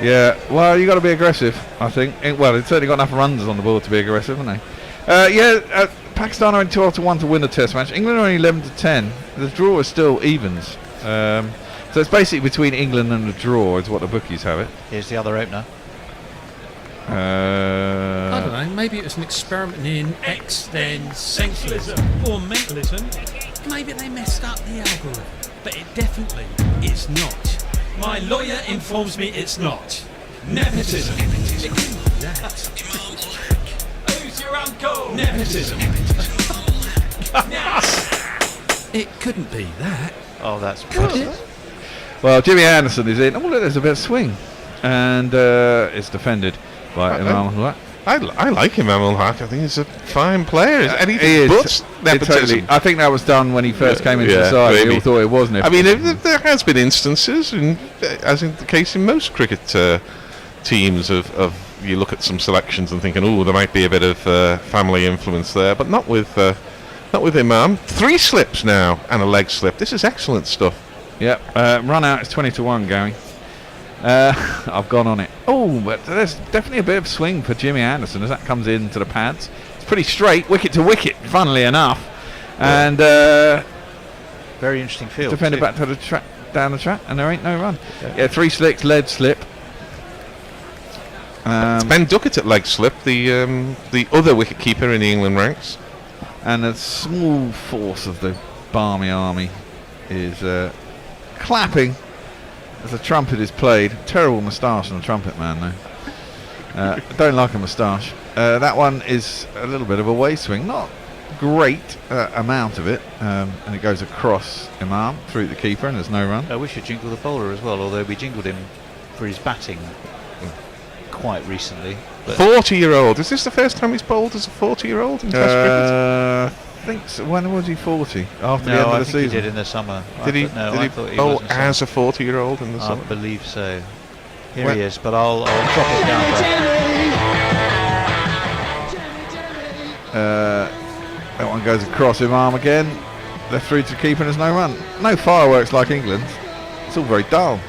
Yeah, well, you got to be aggressive, I think. Well, they've certainly got enough runs on the board to be aggressive, haven't they? Pakistan are in 12-1 to win the Test match. England are only 11-10. The draw is still evens. So it's basically between England and the draw is what the bookies have it. Here's the other opener. I don't know, maybe it was an experiment in X, then sensualism or mentalism. Maybe they messed up the algorithm, but it definitely is not. My lawyer informs me it's not. Nepotism. It couldn't be that. Who's your uncle? Nepotism. It couldn't be that. Oh, that's brilliant. Well, Jimmy Anderson is in. Oh, look, there's a bit of swing. And it's defended by Imam al-Haq. I like Imam al-Haq. I think he's a fine player. Is anything He is. but nepotism. Totally. I think that was done when he first came into the side. We all thought it was nepotism. I mean, there has been instances, and as in the case in most cricket teams, of you look at some selections and thinking, oh, there might be a bit of family influence there, but not with Imam. 3 slips now and a leg slip. This is excellent stuff. Yep. Run out is 20-1, Gary. I've gone on it. Oh, but there's definitely a bit of swing for Jimmy Anderson as that comes into the pads. It's pretty straight, wicket to wicket, funnily enough. Yeah. And very interesting field. Defended back to the track, down the track, and there ain't no run. Yeah, 3 slicks, lead slip. It's Ben Duckett at leg slip, the other wicket keeper in the England ranks. And a small force of the Barmy army is clapping as the trumpet is played. Terrible moustache on the trumpet man, though. Don't like a moustache. That one is a little bit of a way swing, not great amount of it, and it goes across Imam through the keeper, and there's no run. We should jingle the bowler as well, although we jingled him for his batting quite recently. 40-year-old. Is this the first time he's bowled as a 40-year-old in Test cricket? I think so. When was he 40? After the end of the season? He did in the summer. Did he bowl as a 40-year-old in the summer? I believe so. Here he is, but I'll drop it down. That one goes across Imam again. Left through to the keeper, and there's no run. No fireworks like England. It's all very dull.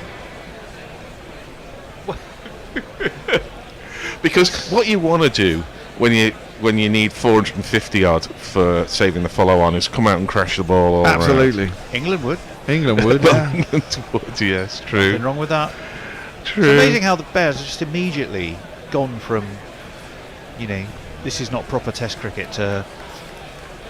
Because what you want to do when you need 450 odd for saving the follow-on is come out and crash the ball all Absolutely. around. England would. England would. Yeah. England would, yes, true. Nothing wrong with that. True. It's amazing how the Bears have just immediately gone from, this is not proper Test cricket to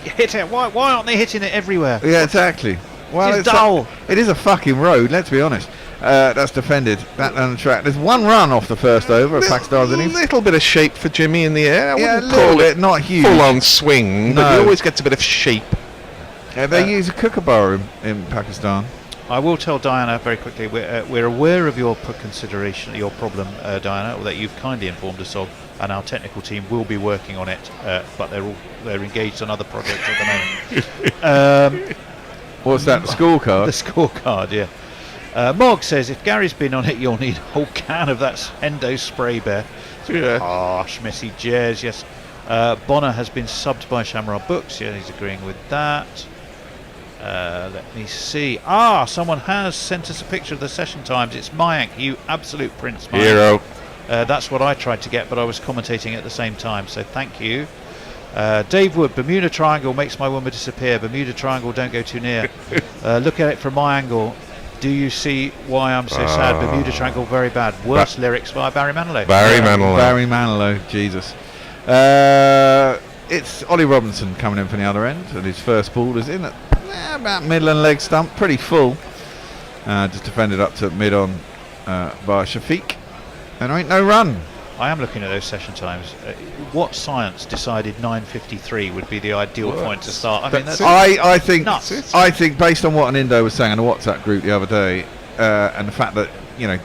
hit it. Why aren't they hitting it everywhere? Yeah, exactly. Well, it's dull. It is a fucking road, let's be honest. That's defended. That on the track. There's 1 run off the first over of Pakistan's innings. A little bit of shape for Jimmy in the air. I wouldn't call it not huge. Full-on swing, but he always gets a bit of shape. Yeah, they use a kookaburra in Pakistan. I will tell Diana very quickly, we're aware of your consideration, your problem, Diana, that you've kindly informed us of, and our technical team will be working on it, but they're engaged on other projects at the moment. What's that, the scorecard? The scorecard, yeah. Mog says, if Gary's been on it, you'll need a whole can of that Hendo spray bear. Yeah. Harsh, messy jazz, yes. Bonner has been subbed by Shamrock Books. Yeah, he's agreeing with that. Let me see. Someone has sent us a picture of the session times. It's Mayank, you absolute prince, Mayank. Hero. That's what I tried to get, but I was commentating at the same time, so thank you. Dave Wood, Bermuda Triangle makes my woman disappear. Bermuda Triangle, don't go too near. Look at it from my angle. Do you see why I'm so sad? Bermuda Triangle, very bad. Worst lyrics by Barry Manilow. Barry Manilow, Jesus. It's Ollie Robinson coming in from the other end, and his first ball is in at about middle and leg stump, pretty full. Just defended up to mid on by Shafiq, and there ain't no run. I am looking at those session times. What science decided 9:53 would be the ideal point to start? I mean, I think nuts. I think based on what an Indo was saying in a WhatsApp group the other day, and the fact that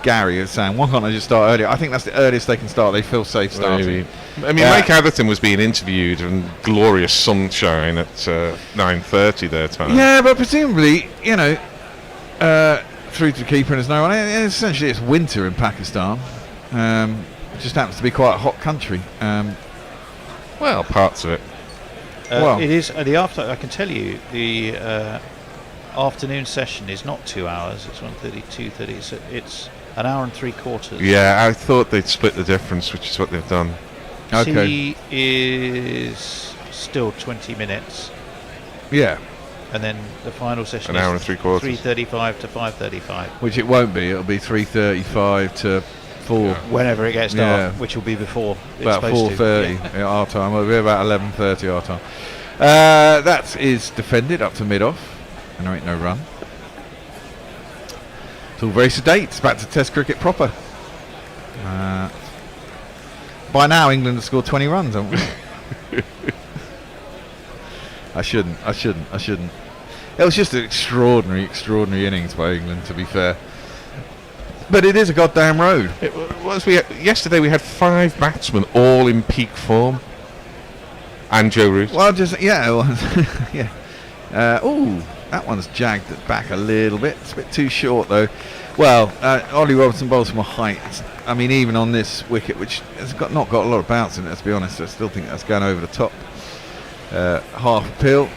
Gary is saying, why can't I just start earlier? I think that's the earliest they can start. They feel safe starting. Maybe. I mean, Mike Atherton was being interviewed in glorious sunshine at 9:30 their time. Yeah, but presumably, through to the keeper and there's no one. Essentially, it's winter in Pakistan. It just happens to be quite a hot country. Well, parts of it. It is I can tell you the afternoon session is not 2 hours. It's 1:30, 2:30. So it's an hour and 3/4. Yeah, I thought they'd split the difference, which is what they've done. Okay. Tea is still 20 minutes. Yeah. And then the final session an hour and 3/4. 3:35 to 5:35. Which it won't be. It'll be 3:35 to 4. Whenever it gets dark, which will be before. About 4:30 our time. It'll be about 11:30 our time. That is defended up to mid-off. And there ain't no run. It's all very sedate. It's back to Test cricket proper. By now, England have scored 20 runs, haven't we? I shouldn't. It was just an extraordinary innings by England, to be fair. But it is a goddamn road. It was. Yesterday we had 5 batsmen all in peak form. And Joe Root. Well, it was. Yeah. That one's jagged it back a little bit. It's a bit too short, though. Well, Ollie Robinson bowls from a height. I mean, even on this wicket, which has not got a lot of bounce in it, to be honest, I still think that's going over the top. Half peel,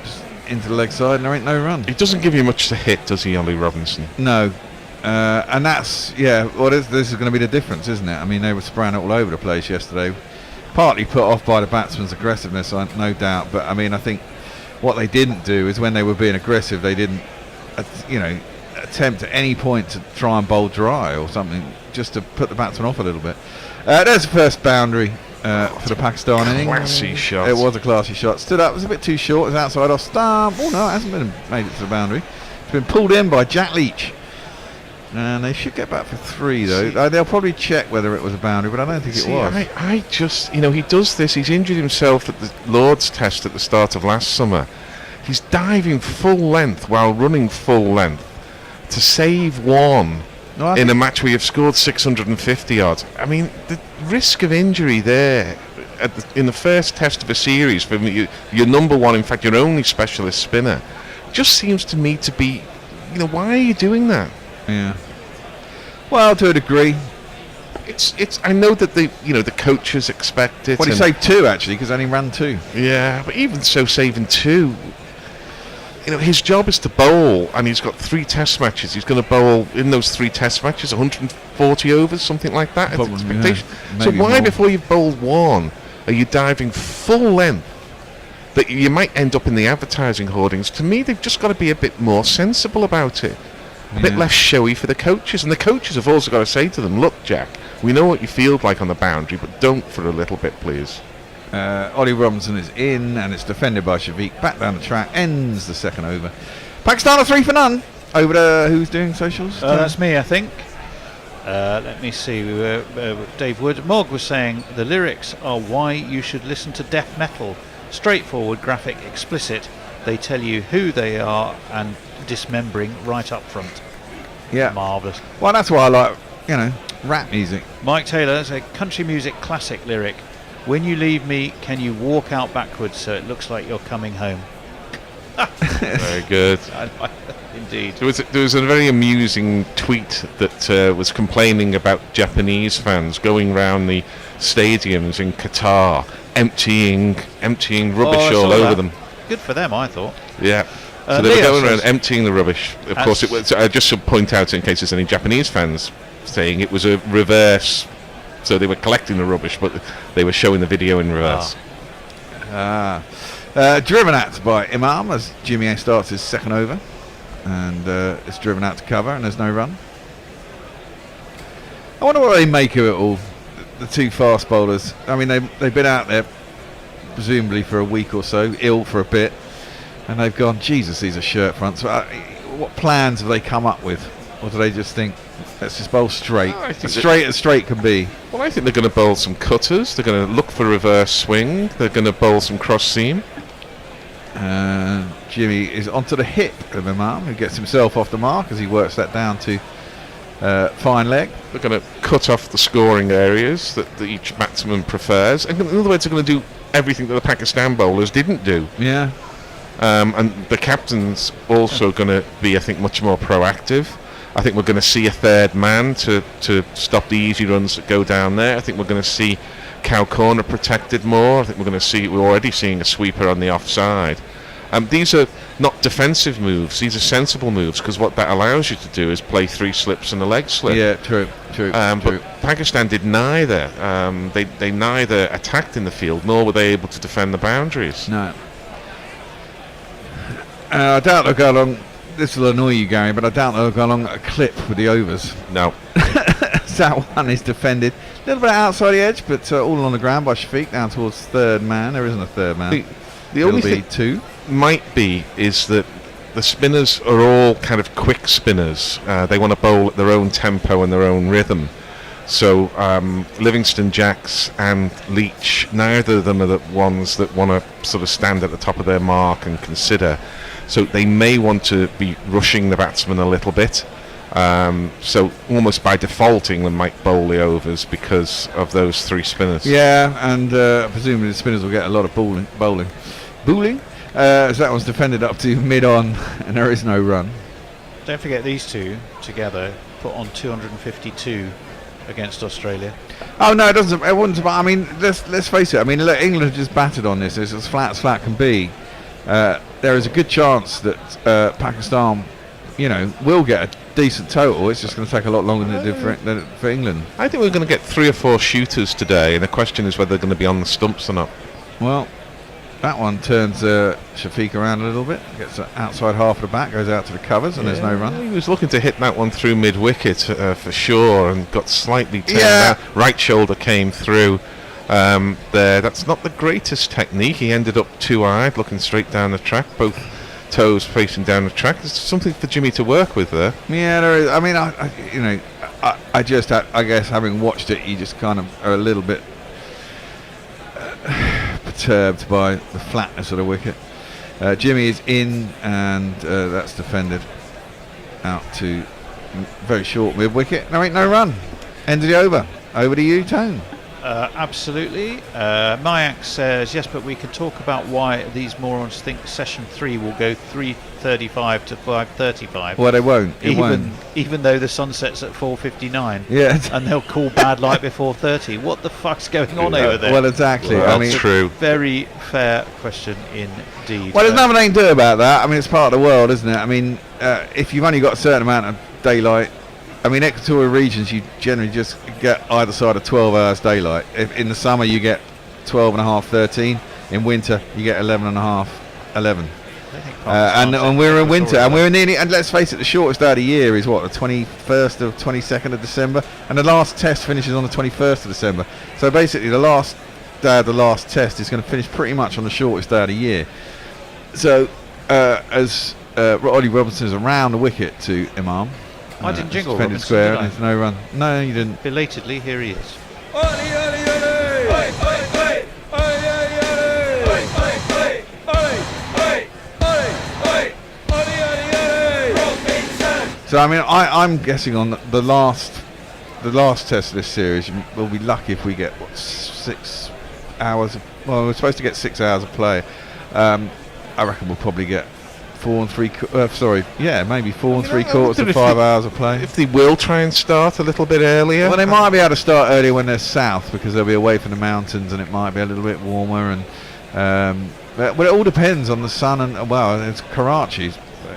just into the leg side, and there ain't no run. He doesn't give you much to hit, does he, Ollie Robinson? No. And that's, this is going to be the difference, isn't it? I mean, they were spraying all over the place yesterday. Partly put off by the batsman's aggressiveness, no doubt. But, I mean, I think what they didn't do is when they were being aggressive, they didn't, attempt at any point to try and bowl dry or something, just to put the batsman off a little bit. There's the first boundary for the Pakistan innings. Classy shot. It was a classy shot. Stood up, it was a bit too short. It was outside off stump. Oh no, it hasn't made it to the boundary. It's been pulled in by Jack Leach. And they should get back for 3 though. They'll probably check whether it was a boundary, but I don't think it was. I just, he does this. He's injured himself at the Lord's Test at the start of last summer. He's diving full length while running full length to save one in a match where you've scored 650 odds. I mean, the risk of injury there in the first test of a series for your number one, in fact, your only specialist spinner, just seems to me to be, why are you doing that? Yeah. Well, to a degree. It's. I know that the coaches expect it. Well, he saved 2 actually because only ran 2. Yeah, but even so, saving 2. His job is to bowl, and he's got 3 test matches. He's going to bowl in those 3 test matches, 140 overs, something like that. Probably, expectation. Yeah. So why, more. before you've bowled 1, are you diving full length? That you might end up in the advertising hoardings. To me, they've just got to be a bit more sensible about it. A bit less showy for the coaches, and the coaches have also got to say to them, look, Jack, we know what you feel like on the boundary, but don't for a little bit, please. Ollie Robinson is in, and it's defended by Shafiq. Back down the track, ends the second over. Pakistan are 3 for none. Over to who's doing socials? That's me, I think. Let me see. We were Dave Wood. Mog was saying the lyrics are why you should listen to death metal. Straightforward, graphic, explicit. They tell you who they are and dismembering right up front. Yeah. Marvellous. Well, that's why I like, rap music. Mike Taylor said country music classic lyric. When you leave me, can you walk out backwards so it looks like you're coming home? Very good. Indeed. There was a very amusing tweet that was complaining about Japanese fans going around the stadiums in Qatar, emptying rubbish all over them. Good for them, I thought. Yeah. So they were going around emptying the rubbish. Of course, it was. I just should point out, in case there's any Japanese fans, saying it was a reverse. So they were collecting the rubbish, but they were showing the video in reverse. Driven at by Imam as Jimmy A starts his second over, and it's driven out to cover, and there's no run. I wonder what they make of it all. The 2 fast bowlers. I mean, they've been out there presumably for a week or so, ill for a bit, and they've gone, Jesus, these are shirt fronts. What plans have they come up with? Or do they just think, let's just bowl straight? As straight can be. Well, I think they're going to bowl some cutters. They're going to look for reverse swing. They're going to bowl some cross seam. Jimmy is onto the hip of Imam, who gets himself off the mark as he works that down to fine leg. They're going to cut off the scoring areas that each batsman prefers. And in other words, they're going to do everything that the Pakistan bowlers didn't do. Yeah. And the captain's also going to be, I think, much more proactive. I think we're going to see a third man to stop the easy runs that go down there. I think we're going to see cow corner protected more. I think we're already seeing a sweeper on the offside. These are not defensive moves. These are sensible moves, because what that allows you to do is play 3 slips and a leg slip. Yeah, true. But Pakistan did neither. They neither attacked in the field, nor were they able to defend the boundaries. No. I doubt they'll go along. This will annoy you, Gary, but I doubt they'll go along a clip with the overs. No. That one is defended a little bit outside the edge, but all on the ground by Shafiq down towards third man. There isn't a third man. The only thing 2 might be is that the spinners are all kind of quick spinners. They want to bowl at their own tempo and their own rhythm. So Livingston, Jacks and Leach, neither of them are the ones that want to sort of stand at the top of their mark and consider. So they may want to be rushing the batsman a little bit. So almost by default, England might bowl the overs because of those 3 spinners. Yeah, and presumably the spinners will get a lot of bowling. So that one's defended up to mid-on, and there is no run. Don't forget these two together put on 252 against Australia. Oh no, it doesn't. It wouldn't. I mean, let's face it. I mean, look, England just battered on this. It's as flat can be. There is a good chance that Pakistan, will get a decent total. It's just going to take a lot longer than for England. I think we're going to get 3 or 4 shooters today, and the question is whether they're going to be on the stumps or not. Well, that one turns Shafiq around a little bit, gets outside half of the bat, goes out to the covers, and there's no run. He was looking to hit that one through mid-wicket for sure, and got slightly turned out. Right shoulder came through there. That's not the greatest technique. He ended up 2-eyed, looking straight down the track, both toes facing down the track. There's something for Jimmy to work with there. Yeah, there is. I mean, I guess having watched it, you just kind of are a little bit perturbed by the flatness of the wicket. Jimmy is in, and that's defended out to very short mid-wicket. There ain't no run. End of the over. Over to you, Tone. Absolutely. Mayak says, yes, but we can talk about why these morons think session 3 will go 3:35 to 5:35. Well, they won't. Even though the sun sets at 4:59. Yeah. And they'll call bad light before 30. What the fuck's going on over there? Well, exactly. Well, that's true. Very fair question indeed. Well, there's nothing they can do about that. I mean, it's part of the world, isn't it? I mean, if you've only got a certain amount of daylight, I mean, equatorial regions, you generally just get either side of 12 hours daylight. If in the summer, you get 12 and a half, 13. In winter, you get 11 and a half, 11. And we're in winter, and we're nearly, and let's face it, the shortest day of the year is what, the 21st or 22nd of December, and the last test finishes on the 21st of December. So basically, the last day of the last test is going to finish pretty much on the shortest day of the year. So, as Ollie Robinson is around the wicket to Imam. I didn't jingle Robinson, square, and there's no run. No, you didn't. Belatedly, here he is. So I mean, I'm guessing on the last test of this series, we'll be lucky if we get 6 hours. We're supposed to get 6 hours of play. I reckon we'll probably get 4 3 quarters to 5 hours of play. If they will try and start a little bit earlier. Well, they might be able to start earlier when they're south, because they'll be away from the mountains and it might be a little bit warmer. And well, it all depends on the sun and it's Karachi.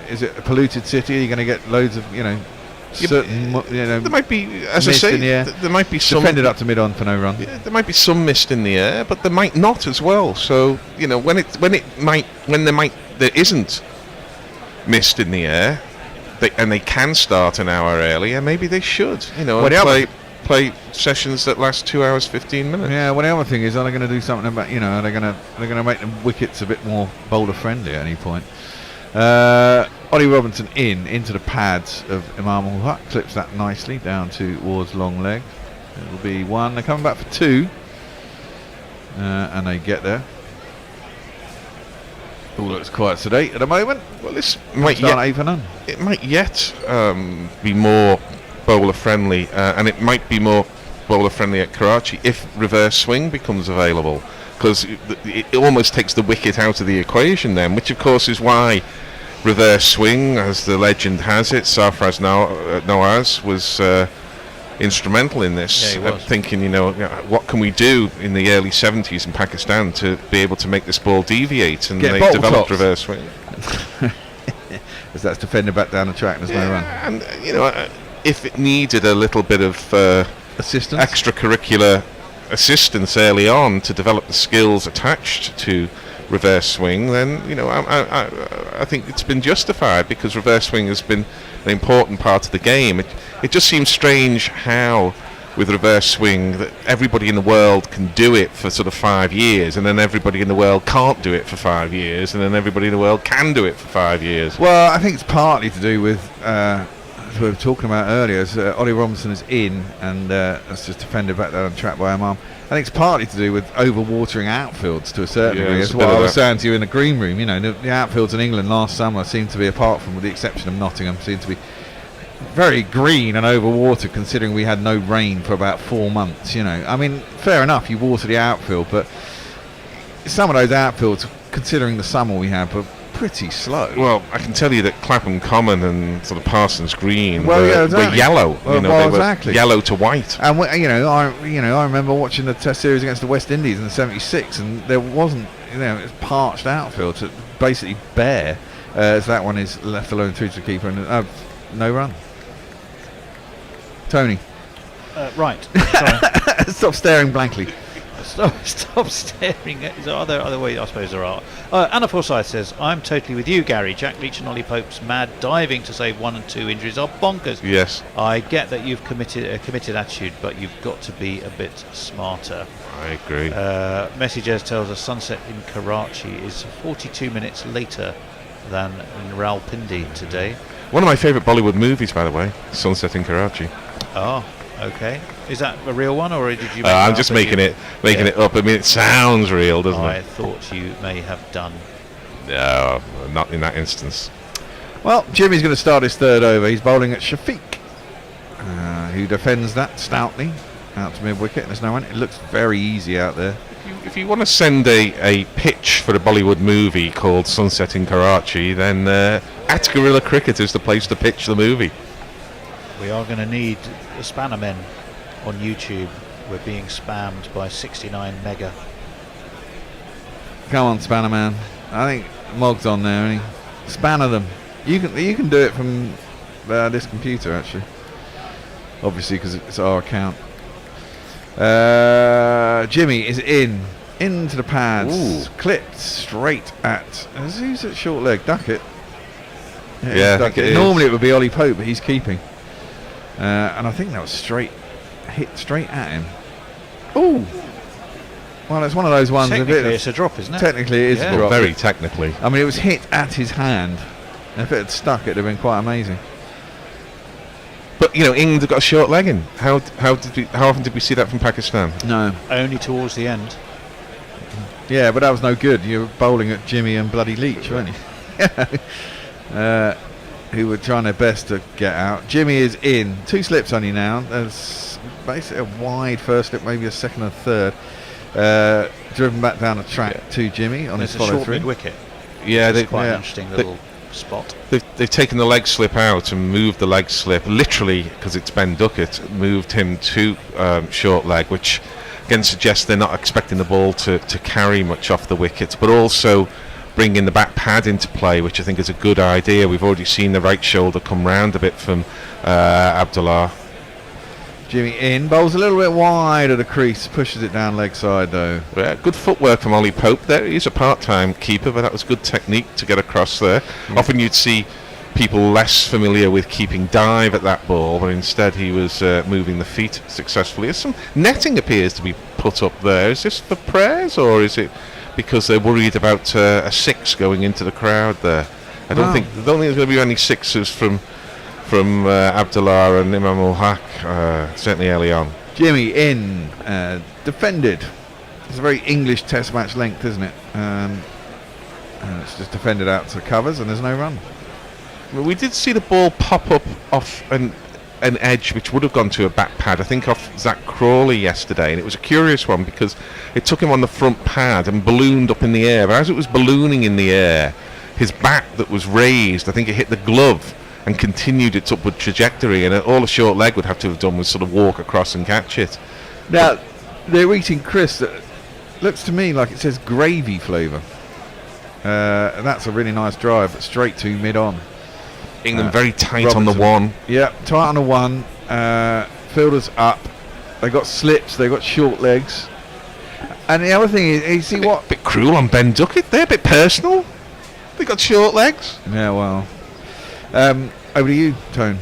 Is it a polluted city? Are you going to get loads of there might be, as I say, there might be some defended up to mid-on for no run. Yeah, there might be some mist in the air, but there might not as well. So when there isn't mist in the air, they can start an hour earlier. Maybe they should, play sessions that last 2 hours 15 minutes. Yeah. Well, the other thing is, are they going to do something about are they going to make the wickets a bit more bowler friendly at any point? Ollie Robinson into the pads of Imam ul Haq, clips that nicely down towards long leg. It'll be 1. They're coming back for 2, and they get there. All looks quite sedate at the moment. Well, this might yet, 8 for none. It might yet be more bowler friendly, and it might be more bowler friendly at Karachi if reverse swing becomes available, because it almost takes the wicket out of the equation then, which of course is why reverse swing, as the legend has it, Sarfraz Nawaz was instrumental in this. Thinking, what can we do in the early 70s in Pakistan to be able to make this ball deviate, and they developed reverse swing. As that's defended back down the track, there's no run. And if it needed a little bit of assistance, extracurricular assistance early on to develop the skills attached to reverse swing, then I think it's been justified, because reverse swing has been an important part of the game. It just seems strange how, with reverse swing, that everybody in the world can do it for sort of 5 years, and then everybody in the world can't do it for 5 years, and then everybody in the world can do it for 5 years. Well, I think it's partly to do with, as we were talking about earlier, as Ollie Robinson is in, and that's just defended back there on track by Imam. I think it's partly to do with overwatering outfields to a certain degree. That's what I was saying to you in the green room. The outfields in England last summer seemed to be, apart from with the exception of Nottingham, seemed to be very green and overwatered, considering we had no rain for about 4 months. I mean, fair enough, you water the outfield, but some of those outfields, considering the summer we had, were pretty slow. Well, I can tell you that Clapham Common and sort of Parsons Green were exactly. yellow. They were yellow to white. And I remember watching the Test series against the West Indies in the '76, and there wasn't, it was parched outfield, so basically bare, as that one is, left alone through to the keeper, and no run. Tony. Right. Sorry. Stop staring blankly. Stop staring. Are there other ways? I suppose there are. Anna Forsyth says, I'm totally with you, Gary. Jack Leach and Ollie Pope's mad diving to save 1 and 2 injuries are bonkers. Yes. I get that you've committed attitude, but you've got to be a bit smarter. I agree. Messages tells us sunset in Karachi is 42 minutes later than in Rawalpindi today. One of my favourite Bollywood movies, by the way, Sunset in Karachi. Oh, okay. Is that a real one, or did you? I'm just making it up. I mean, it sounds real, doesn't it? I thought you may have done. No, not in that instance. Well, Jimmy's going to start his third over. He's bowling at Shafiq, who defends that stoutly out to mid-wicket. There's no one. It looks very easy out there. If you want to send a pitch for a Bollywood movie called Sunset in Karachi, then at Guerrilla Cricket is the place to pitch the movie. We are going to need the Spanner Men on YouTube. We're being spammed by 69 mega. Come on, Spanner Man. I think Mog's on there, isn't he? Spanner them. You can do it from this computer, actually. Obviously, because it's our account. Jimmy is into the pads. Ooh. Clipped straight at. Who's at short leg? Duckett. Yeah, Duckett. Normally it would be Ollie Pope, but he's keeping. And I think that was hit straight at him. Ooh. Well, it's one of those ones. Technically, it's a drop, isn't it? Technically, it is a drop. Very technically. I mean, it was hit at his hand. And if it had stuck, it'd have been quite amazing. But England have got a short leg in. How often did we see that from Pakistan? No, only towards the end. Yeah, but that was no good. You were bowling at Jimmy and bloody Leach, weren't you? Who were trying their best to get out. Jimmy is in. 2 slips only now. There's basically a wide first slip, maybe a second and third. Driven back down the track to Jimmy on his follow through. Wicket. Yeah, it's quite an interesting little spot. They've taken the leg slip out and moved the leg slip, literally, because it's Ben Duckett, moved him to short leg, which again suggests they're not expecting the ball to carry much off the wickets, but also bringing the back pad into play, which I think is a good idea. We've already seen the right shoulder come round a bit from Abdullah. Jimmy in, bowls a little bit wide of the crease, pushes it down leg side though. Yeah, good footwork from Ollie Pope there. He's a part-time keeper, but that was good technique to get across there. Often you'd see people less familiar with keeping dive at that ball, but instead he was moving the feet successfully. Some netting appears to be put up there. Is this for prayers, or is it because they're worried about a 6 going into the crowd there? I don't think there's going to be any 6s from Abdullah and Imam ul-Haq, certainly early on. Jimmy in, defended. It's a very English test match length, isn't it? It's just defended out to covers and there's no run. Well, we did see the ball pop up off and an edge which would have gone to a back pad, I think off Zach Crawley yesterday, and it was a curious one because it took him on the front pad and ballooned up in the air, but as it was ballooning in the air, his back that was raised, I think it hit the glove and continued its upward trajectory, and all a short leg would have to have done was sort of walk across and catch it. Now, they're eating crisp that looks to me like it says gravy flavour. And that's a really nice drive, but straight to mid-on. England very tight Robinson. on the one. Yeah, tight on the one. Fielders up. They got slips. They got short legs. And the other thing is, you see what? Bit cruel on Ben Duckett. They're a bit personal. They got short legs. Yeah, well. Over to you, Tone.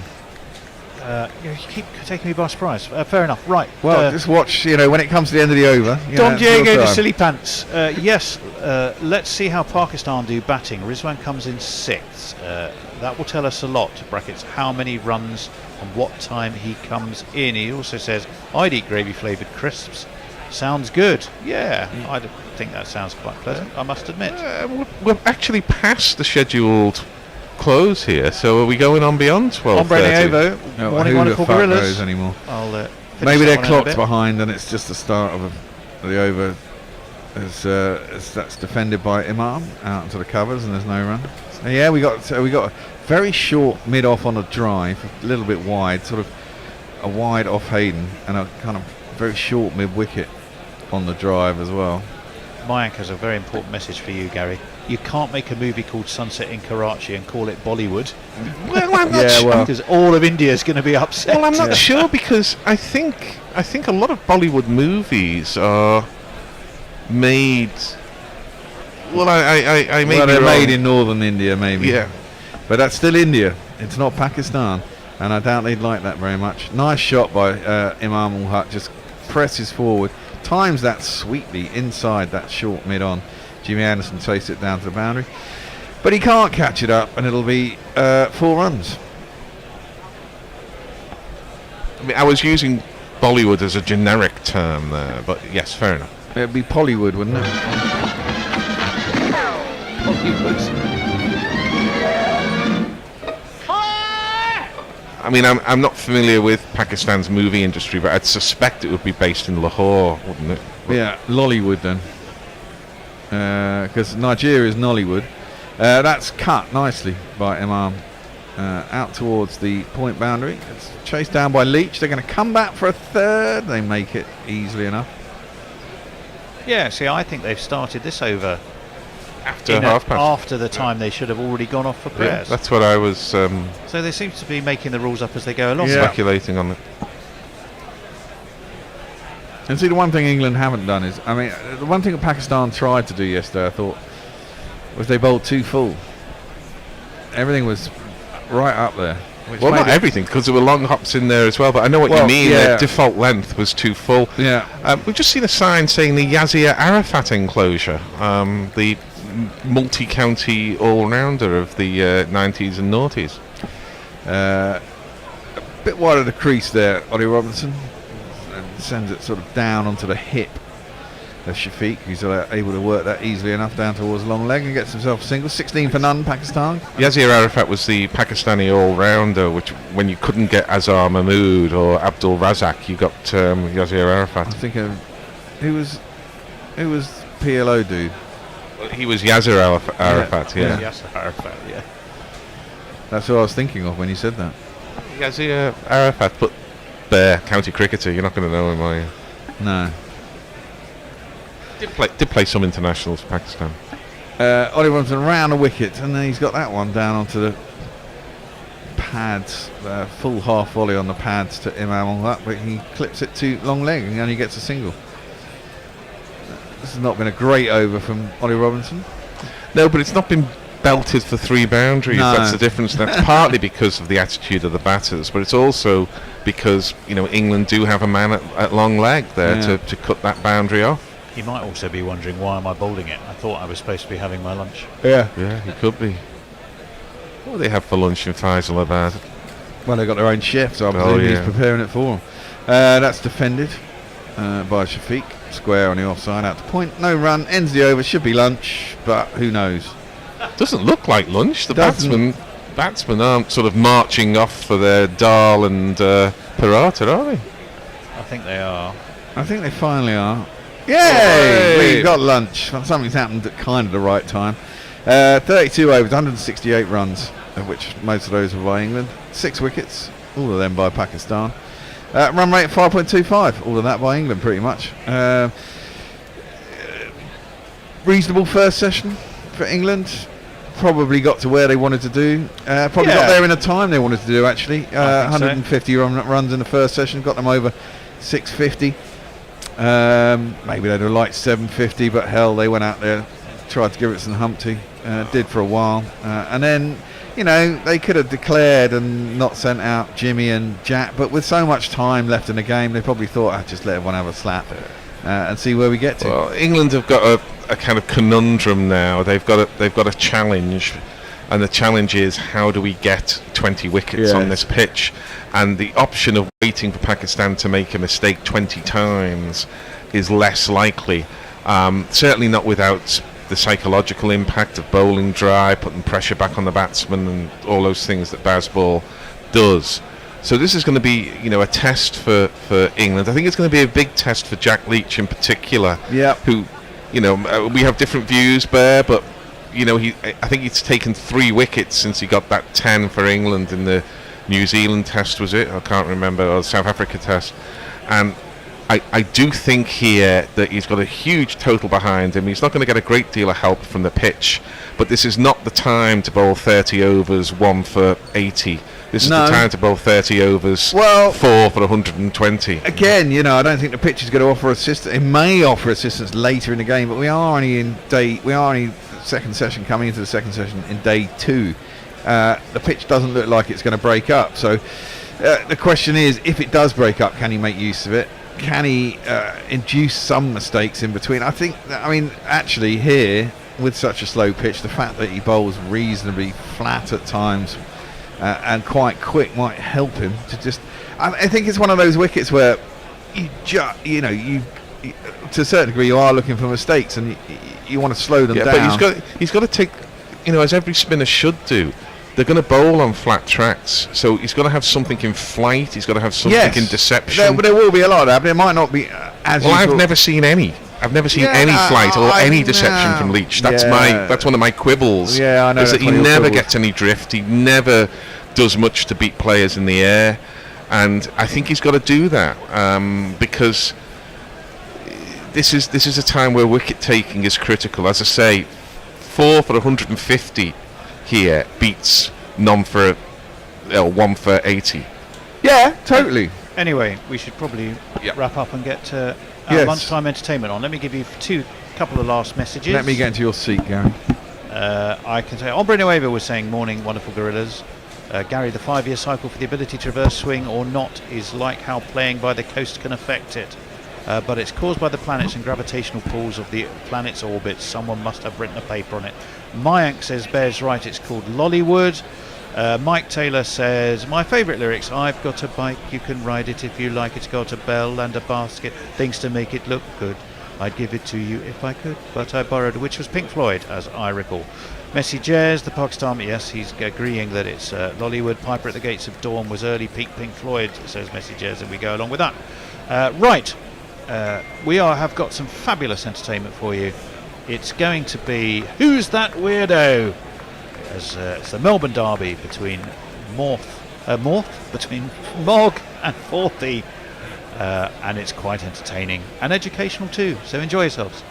You keep taking me by surprise. Fair enough. Right. Well, just watch. When it comes to the end of the over. Don Diego de Silly Pants. Yes. Let's see how Pakistan do batting. Rizwan comes in 6th. That will tell us a lot. Brackets. How many runs and what time he comes in. He also says, "I'd eat gravy flavoured crisps." Sounds good. Yeah. I think that sounds quite pleasant. I must admit. We're actually past the scheduled close here, so are we going on beyond 12:30? Hombre Nuevo, morning wonderful gorillas. Anymore. I'll maybe their clock's behind and it's just the start of the over as that's defended by Imam out into the covers and there's no run. So yeah, we got a very short mid off on a drive, a little bit wide, sort of a wide off Hayden, and a kind of very short mid wicket on the drive as well. Mayank has a very important message for you, Gary. You can't make a movie called Sunset in Karachi and call it Bollywood. Well, I'm not sure. Because all of India is going to be upset. Well, I'm not sure because I think a lot of Bollywood movies are made. Well, I may they're be made wrong. in northern India, maybe. Yeah, but that's still India. It's not Pakistan, and I doubt they'd like that very much. Nice shot by Imam ul Haq. Just presses forward, times that sweetly inside that short mid on. Jimmy Anderson chased it down to the boundary, but he can't catch it up, and it'll be 4 runs. I mean, I was using Bollywood as a generic term there, but yes, fair enough. It'd be Pollywood, wouldn't it? I mean, I'm not familiar with Pakistan's movie industry, but I'd suspect it would be based in Lahore, wouldn't it? Yeah, Lollywood then. Because Nigeria is Nollywood. That's cut nicely by Imam out towards the point boundary. It's chased down by Leach. They're going to come back for a third. They make it easily enough. Yeah, see, I think they've started this over after half past. After the time they should have already gone off for prayers. Yeah, that's what I was. So they seem to be making the rules up as they go along. Speculating on it. And see, the one thing England haven't done is, I mean, the one thing that Pakistan tried to do yesterday, I thought, was they bowled too full. Everything was right up there. Well, not everything, because there were long hops in there as well, but I know what you mean. Yeah. Their default length was too full. Yeah. We've just seen a sign saying the Yazir Arafat enclosure, the multi-county all-rounder of the 90s and noughties. A bit wide of the crease there, Ollie Robinson. And sends it sort of down onto the hip of Shafiq, who's able to work that easily enough down towards long leg and gets himself a single. 16 for none, Pakistan. Yazir Arafat was the Pakistani all-rounder, which when you couldn't get Azhar Mahmood or Abdul Razak, you got Yazir Arafat. I think who was PLO dude? Well, he was Yazir Arafat, yeah. Yasser Arafat, yeah. That's what I was thinking of when you said that. Yazir Arafat, but Bear, county cricketer, you're not going to know him, are you? No. Did play some internationals for Pakistan. Ollie Robinson round a wicket, and then he's got that one down onto the pads, full half volley on the pads to Imam on that, but he clips it to long leg and only gets a single. This has not been a great over from Ollie Robinson. No, but it's not been belted for 3 boundaries. No. That's the difference. That's partly because of the attitude of the batters, but it's also because England do have a man at long leg there to cut that boundary off. He might also be wondering, why am I bowling it? I thought I was supposed to be having my lunch. Yeah, he could be. What do they have for lunch in Faisalabad? Well, they've got their own chef, so I presume he's preparing it for them. That's defended by Shafiq. Square on the offside, out to point. No run, ends the over. Should be lunch, but who knows? Doesn't look like lunch. The batsman batsmen aren't sort of marching off for their Dahl and Peralta, are they? I think they are. I think they finally are. Yay! We got lunch. Something's happened at kind of the right time. 32 overs, 168 runs, of which most of those were by England. 6 wickets, all of them by Pakistan. Run rate 5.25, all of that by England pretty much. Reasonable first session for England. Probably got to where they wanted to do. Probably got there in the time they wanted to do, actually. 150 runs in the first session, got them over 650. Maybe they'd have liked 750, but hell, they went out there, tried to give it some Humpty, did for a while. And then, you know, they could have declared and not sent out Jimmy and Jack, but with so much time left in the game, they probably thought, I'd just let everyone have a slap and see where we get to. Well, England have got a kind of conundrum now. They've got a challenge, and the challenge is, how do we get 20 wickets on this pitch? And the option of waiting for Pakistan to make a mistake 20 times is less likely. Certainly not without the psychological impact of bowling dry, putting pressure back on the batsman, and all those things that Bazball does. So this is going to be, you know, a test for England. I think it's going to be a big test for Jack Leach in particular. Who, you know, we have different views, Bear, but you know, I think he's taken 3 wickets since he got that 10 for England in the New Zealand test, was it? I can't remember, or the South Africa test. And I do think here that he's got a huge total behind him. He's not going to get a great deal of help from the pitch, but this is not the time to bowl 30 overs, 1 for 80. This is the time to bowl 30 overs, 4 for 120. Again, you know, I don't think the pitch is going to offer assistance. It may offer assistance later in the game, but we are only second session, coming into the second session in day 2. The pitch doesn't look like it's going to break up. So the question is, if it does break up, can he make use of it? Can he induce some mistakes in between? I mean, actually here, with such a slow pitch, the fact that he bowls reasonably flat at times and quite quick might help him to just... I think it's one of those wickets where you to a certain degree, you are looking for mistakes, and you want to slow them down. But he's got to take, you know, as every spinner should do. They're going to bowl on flat tracks, so he's got to have something in flight. He's got to have something in deception. There will be a lot of that, but it might not be as. Well, I've never seen any. I've never seen any flight or any deception from Leach. That's one of my quibbles. Yeah, I know. Is that he never gets any drift. He never does much to beat players in the air, and I think he's got to do that because this is a time where wicket taking is critical. As I say, 4 for 150 here beats none for 1 for 80. Yeah, totally. Anyway, we should probably wrap up and get our lunchtime entertainment on. Let me give you couple of last messages. Let me get into your seat, Gary. I can say Ombre Nueva was saying, morning wonderful gorillas. Gary, the 5-year cycle for the ability to reverse swing or not is like how playing by the coast can affect it. But it's caused by the planets and gravitational pulls of the planet's orbits. Someone must have written a paper on it. Mayank says, Bear's right, it's called Lollywood. Mike Taylor says, my favourite lyrics, I've got a bike, you can ride it if you like, it's got a bell and a basket, things to make it look good. I'd give it to you if I could, but I borrowed, which was Pink Floyd, as I recall. Messi Jazz, the Pakistan, yes, he's agreeing that it's Lollywood. Piper at the Gates of Dawn was early peak Pink Floyd, says Messi Jazz, and we go along with that. Right, we have got some fabulous entertainment for you. It's going to be Who's That Weirdo? As it's the Melbourne Derby between Morg and Forthy, and it's quite entertaining and educational too. So enjoy yourselves.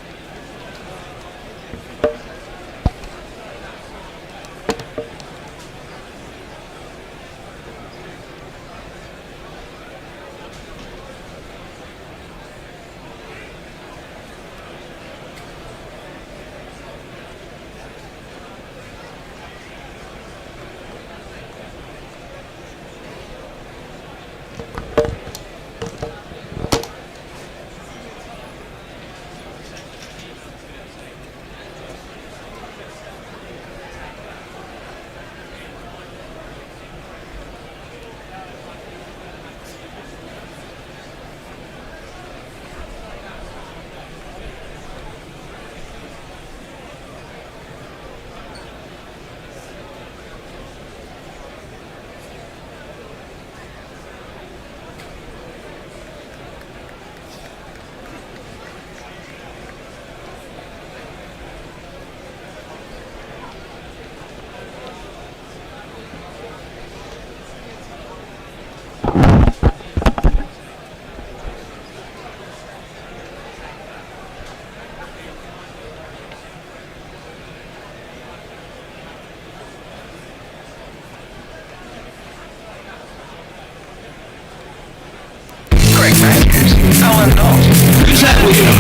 weirdo?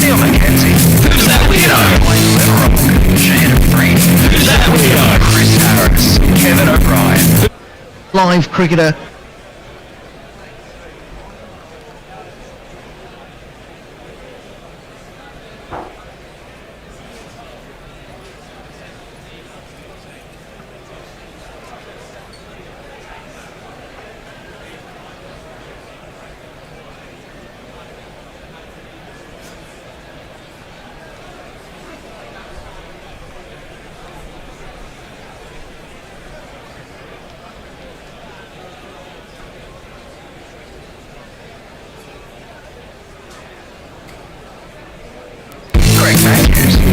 Neil McKenzie. Who's that weirdo? Wayne Leverock. Shannon Freed. Who's that weirdo? Chris Harris. Kevin O'Brien. Live cricketer.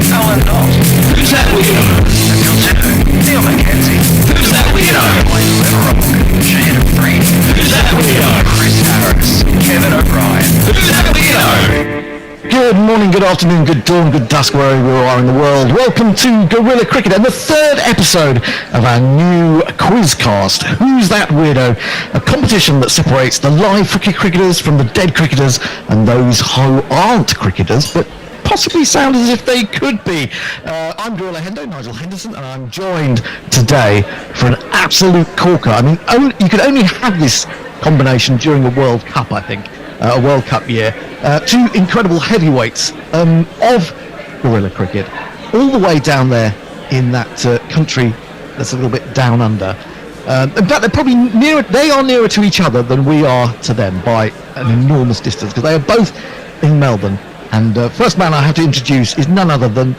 Alan Knott. Who's that weirdo? Neil McKenzie. Who's that weirdo? Wayne Leverock. Shannon Freed. Who's that weirdo? Chris Harris. Kevin O'Brien. Who's that weirdo? Good morning, good afternoon, good dawn, good dusk, wherever you are in the world. Welcome to Guerrilla Cricket and the third episode of our new quizcast, Who's That Weirdo? A competition that separates the live cricketers from the dead cricketers and those who aren't cricketers, but possibly sound as if they could be. I'm Gorilla Hendo, Nigel Henderson, and I'm joined today for an absolute corker. I mean, you could only have this combination during a World Cup, I think, a World Cup year. Two incredible heavyweights of Guerrilla Cricket, all the way down there in that country that's a little bit down under. In fact, they're probably they are nearer to each other than we are to them by an enormous distance, because they are both in Melbourne. And first man I have to introduce is none other than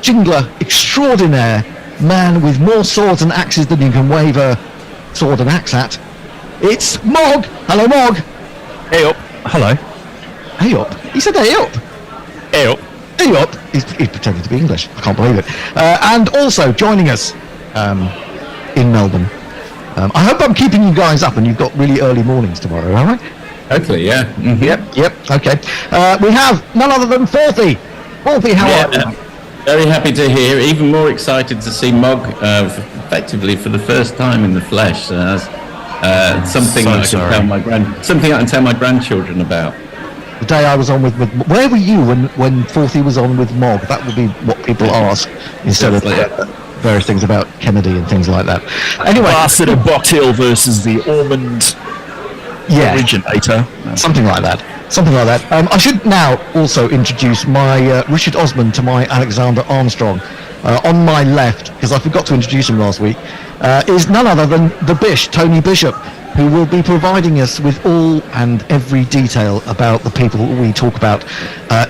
jingler extraordinaire, man with more swords and axes than you can wave a sword and axe at. It's Mog. Hello, Mog. Hey up. Hello. Hey up. He said hey up. Hey up. Hey up. He's pretending to be English. I can't believe it. And also joining us in Melbourne. I hope I'm keeping you guys up and you've got really early mornings tomorrow, all right? Hopefully, yeah. Mm-hmm. Yep, okay. We have none other than Forthy. Forthy, how are you? Very happy to hear. Even more excited to see Mog effectively for the first time in the flesh. Something I can tell my grandchildren about. The day I was on with where were you when Forthy was on with Mog? That would be what people ask instead of various things about Kennedy and things like that. Anyway, Bastard of Box Hill versus the Ormond originator. Something like that. I should now also introduce my Richard Osman to my Alexander Armstrong. On my left, because I forgot to introduce him last week, is none other than the Bish, Tony Bishop, who will be providing us with all and every detail about the people we talk about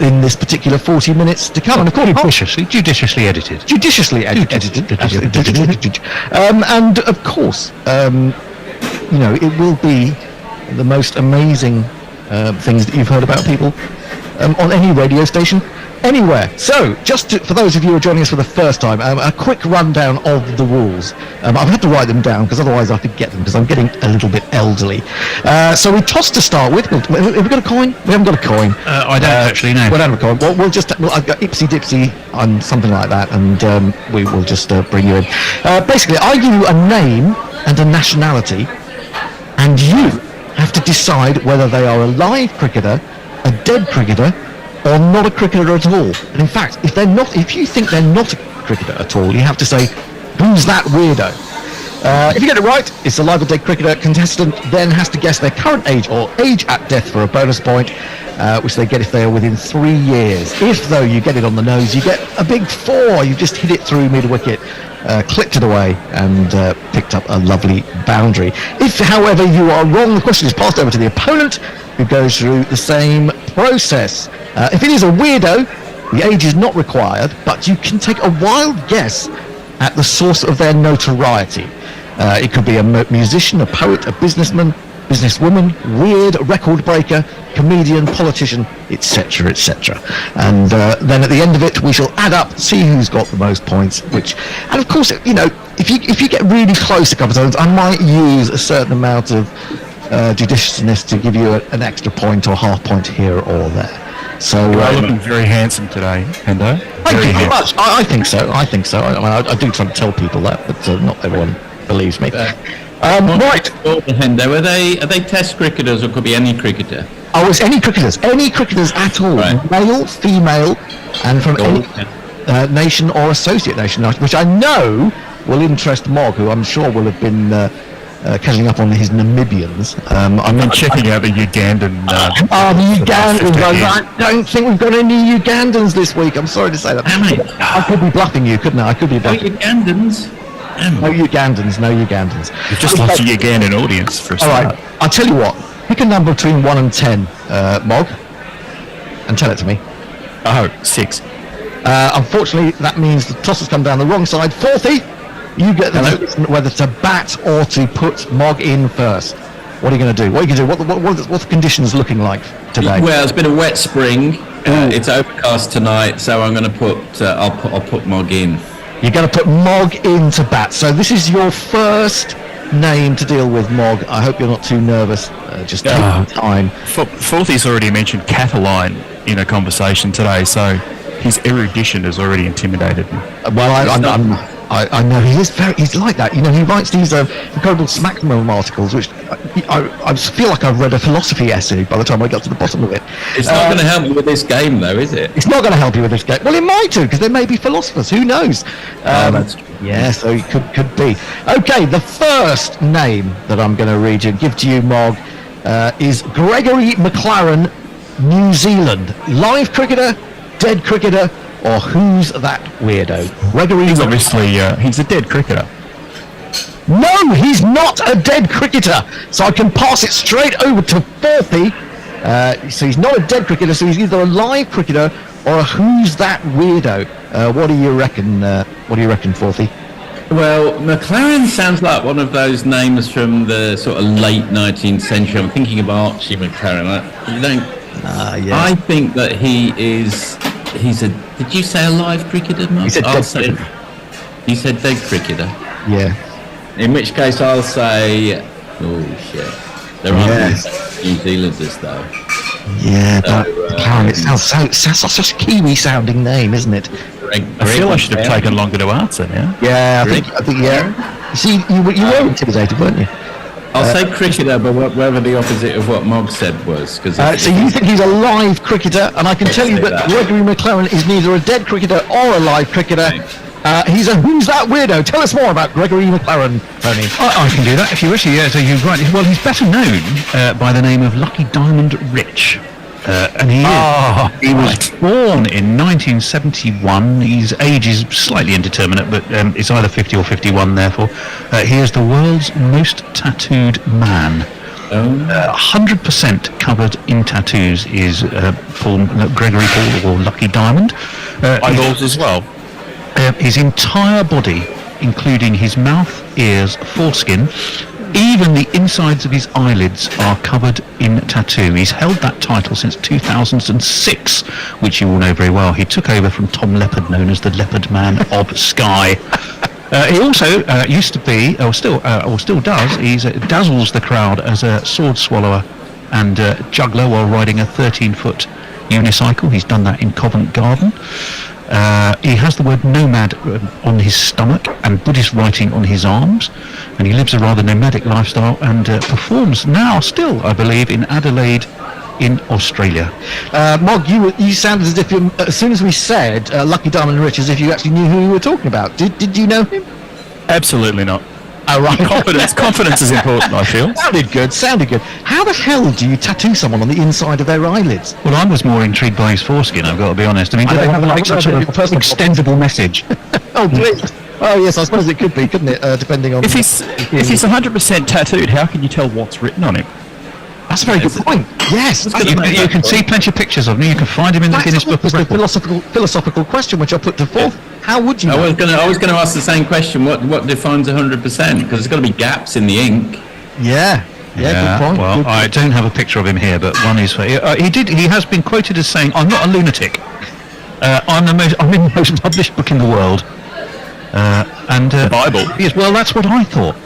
in this particular 40 minutes to come. And of course, judiciously edited. And of course, it will be the most amazing things that you've heard about people on any radio station anywhere. So, for those of you who are joining us for the first time, a quick rundown of the rules. I've had to write them down because otherwise I forget them, because I'm getting a little bit elderly. So we toss to start with. Have we got a coin? We haven't got a coin. I don't actually know. We don't have a coin. Well, I've got Ipsy Dipsy and something like that, and we will just bring you in. Basically, I give you a name and a nationality, and you have to decide whether they are a live cricketer, a dead cricketer, or not a cricketer at all. And in fact, if you think they're not a cricketer at all, you have to say, who's that weirdo? If you get it right, it's a live or dead cricketer. Contestant then has to guess their current age or age at death for a bonus point, which they get if they are within 3 years. If, though, you get it on the nose, you get a big 4. You've just hit it through mid-wicket, clipped it away, and picked up a lovely boundary. If, however, you are wrong, the question is passed over to the opponent, who goes through the same process. If it is a weirdo, the age is not required, but you can take a wild guess at the source of their notoriety. It could be a musician, a poet, a businessman, businesswoman, weird, record breaker, comedian, politician, etc., etc. And then at the end of it, we shall add up, see who's got the most points. And of course, if you get really close a couple of times, I might use a certain amount of judiciousness to give you an extra point or half point here or there. So you're looking very handsome today, Hendo. Thank you very much. I think so. I mean, I do try to tell people that, but not everyone believes me. Right. Hendo, are they Test cricketers, or could be any cricketer? Oh, it's any cricketers at all, Right. male, female, and from any nation or associate nation, which I know will interest Mog, who I'm sure will have been catching up on his Namibians. I've been checking out the Ugandan. The Ugandans. I don't think we've got any Ugandans this week. I'm sorry to say that. I could be bluffing you, couldn't I? I could be bluffing. Ugandans. No Ugandans. You've just lost the Ugandan audience for a All start. right, I'll tell you what. Pick a number between 1 and 10, Mog, and tell it to me. Oh, 6. Unfortunately, that means the toss has come down the wrong side. Fourthy, you get the decision whether to bat or to put Mog in first. What are you going to do? What are you going to do? What's the conditions looking like today? Well, it's been a wet spring. It's overcast tonight, so I'm going to put. I'll put Mog in. You're going to put Mog in to bat. So this is your first name to deal with, Mog. I hope you're not too nervous. Just take your time. Fourthy's already mentioned Cataline in a conversation today, so his erudition has already intimidated me. Well, I know he's like that. You know, he writes these incredible smackdom articles, which I feel like I've read a philosophy essay by the time I got to the bottom of it. It's not going to help you with this game, though, is it? It's not going to help you with this game. Well, it might do, because there may be philosophers. Who knows? That's true. Yeah, so it could be. Okay, the first name that I'm going to read you and give to you, Mog, is Gregory McLaren, New Zealand. Live cricketer, dead cricketer, or who's that weirdo? Gregory. He's obviously he's a dead cricketer. No, he's not a dead cricketer. So I can pass it straight over to Fourthy. So he's not a dead cricketer. So he's either a live cricketer or a who's that weirdo. What do you reckon? What do you reckon, Fourthy? Well, McLaren sounds like one of those names from the sort of late 19th century. I'm thinking of Archie McLaren. I think that he's a. Did you say a live cricketer, Mark? He said dead cricketer. You said dead cricketer. Yeah. In which case, I'll say. Oh shit! There aren't New Zealanders though. Yeah, but McLaren. It sounds such a Kiwi-sounding name, isn't it? I feel I should have taken longer to answer now. Yeah, I think yeah. You see, you were intimidated, weren't you? I'll say cricketer, but whatever the opposite of what Mog said was. So you think he's a live cricketer, and I can tell you that Gregory McLaren is neither a dead cricketer or a live cricketer. He's a who's that weirdo? Tell us more about Gregory McLaren, Tony. I can do that if you wish. Yeah, so you're right. Well, he's better known by the name of Lucky Diamond Rich. And he was born in 1971. His age is slightly indeterminate, but it's either 50 or 51, therefore. He is the world's most tattooed man. 100% covered in tattoos is Gregory Paul, or Lucky Diamond. Eyeballs as well. His entire body, including his mouth, ears, foreskin, even the insides of his eyelids are covered in tattoo. He's held that title since 2006, which you all know very well. He took over from Tom Leopard, known as the Leopard Man of Skye. He also used to be, or still does, he dazzles the crowd as a sword swallower and juggler while riding a 13-foot unicycle. He's done that in Covent Garden. He has the word nomad on his stomach and Buddhist writing on his arms, and he lives a rather nomadic lifestyle and performs now still, I believe, in Adelaide in Australia. Mog, you sounded as if as soon as we said Lucky Diamond Rich, as if you actually knew who we were talking about. Did you know him? Absolutely not. Oh, right. Confidence is important, I feel. Sounded good. How the hell do you tattoo someone on the inside of their eyelids? Well, I was more intrigued by his foreskin, I've got to be honest. I mean, do they have like such an extendable message? Oh, please. Oh, yes, I suppose it could be, couldn't it? Depending on... If he's 100% tattooed, how can you tell what's written on him? That's a very good point. Yes. You can see plenty of pictures of him. You can find him in the Guinness Book of Records. Philosophical question, which I put to Forth. How would you know? I was going to ask the same question. What defines 100%? Because there's got to be gaps in the ink. Yeah, good point. Well, I don't have a picture of him here, but one is... He has been quoted as saying, "I'm not a lunatic. I'm in the most published book in the world." The Bible? Yes, well, that's what I thought.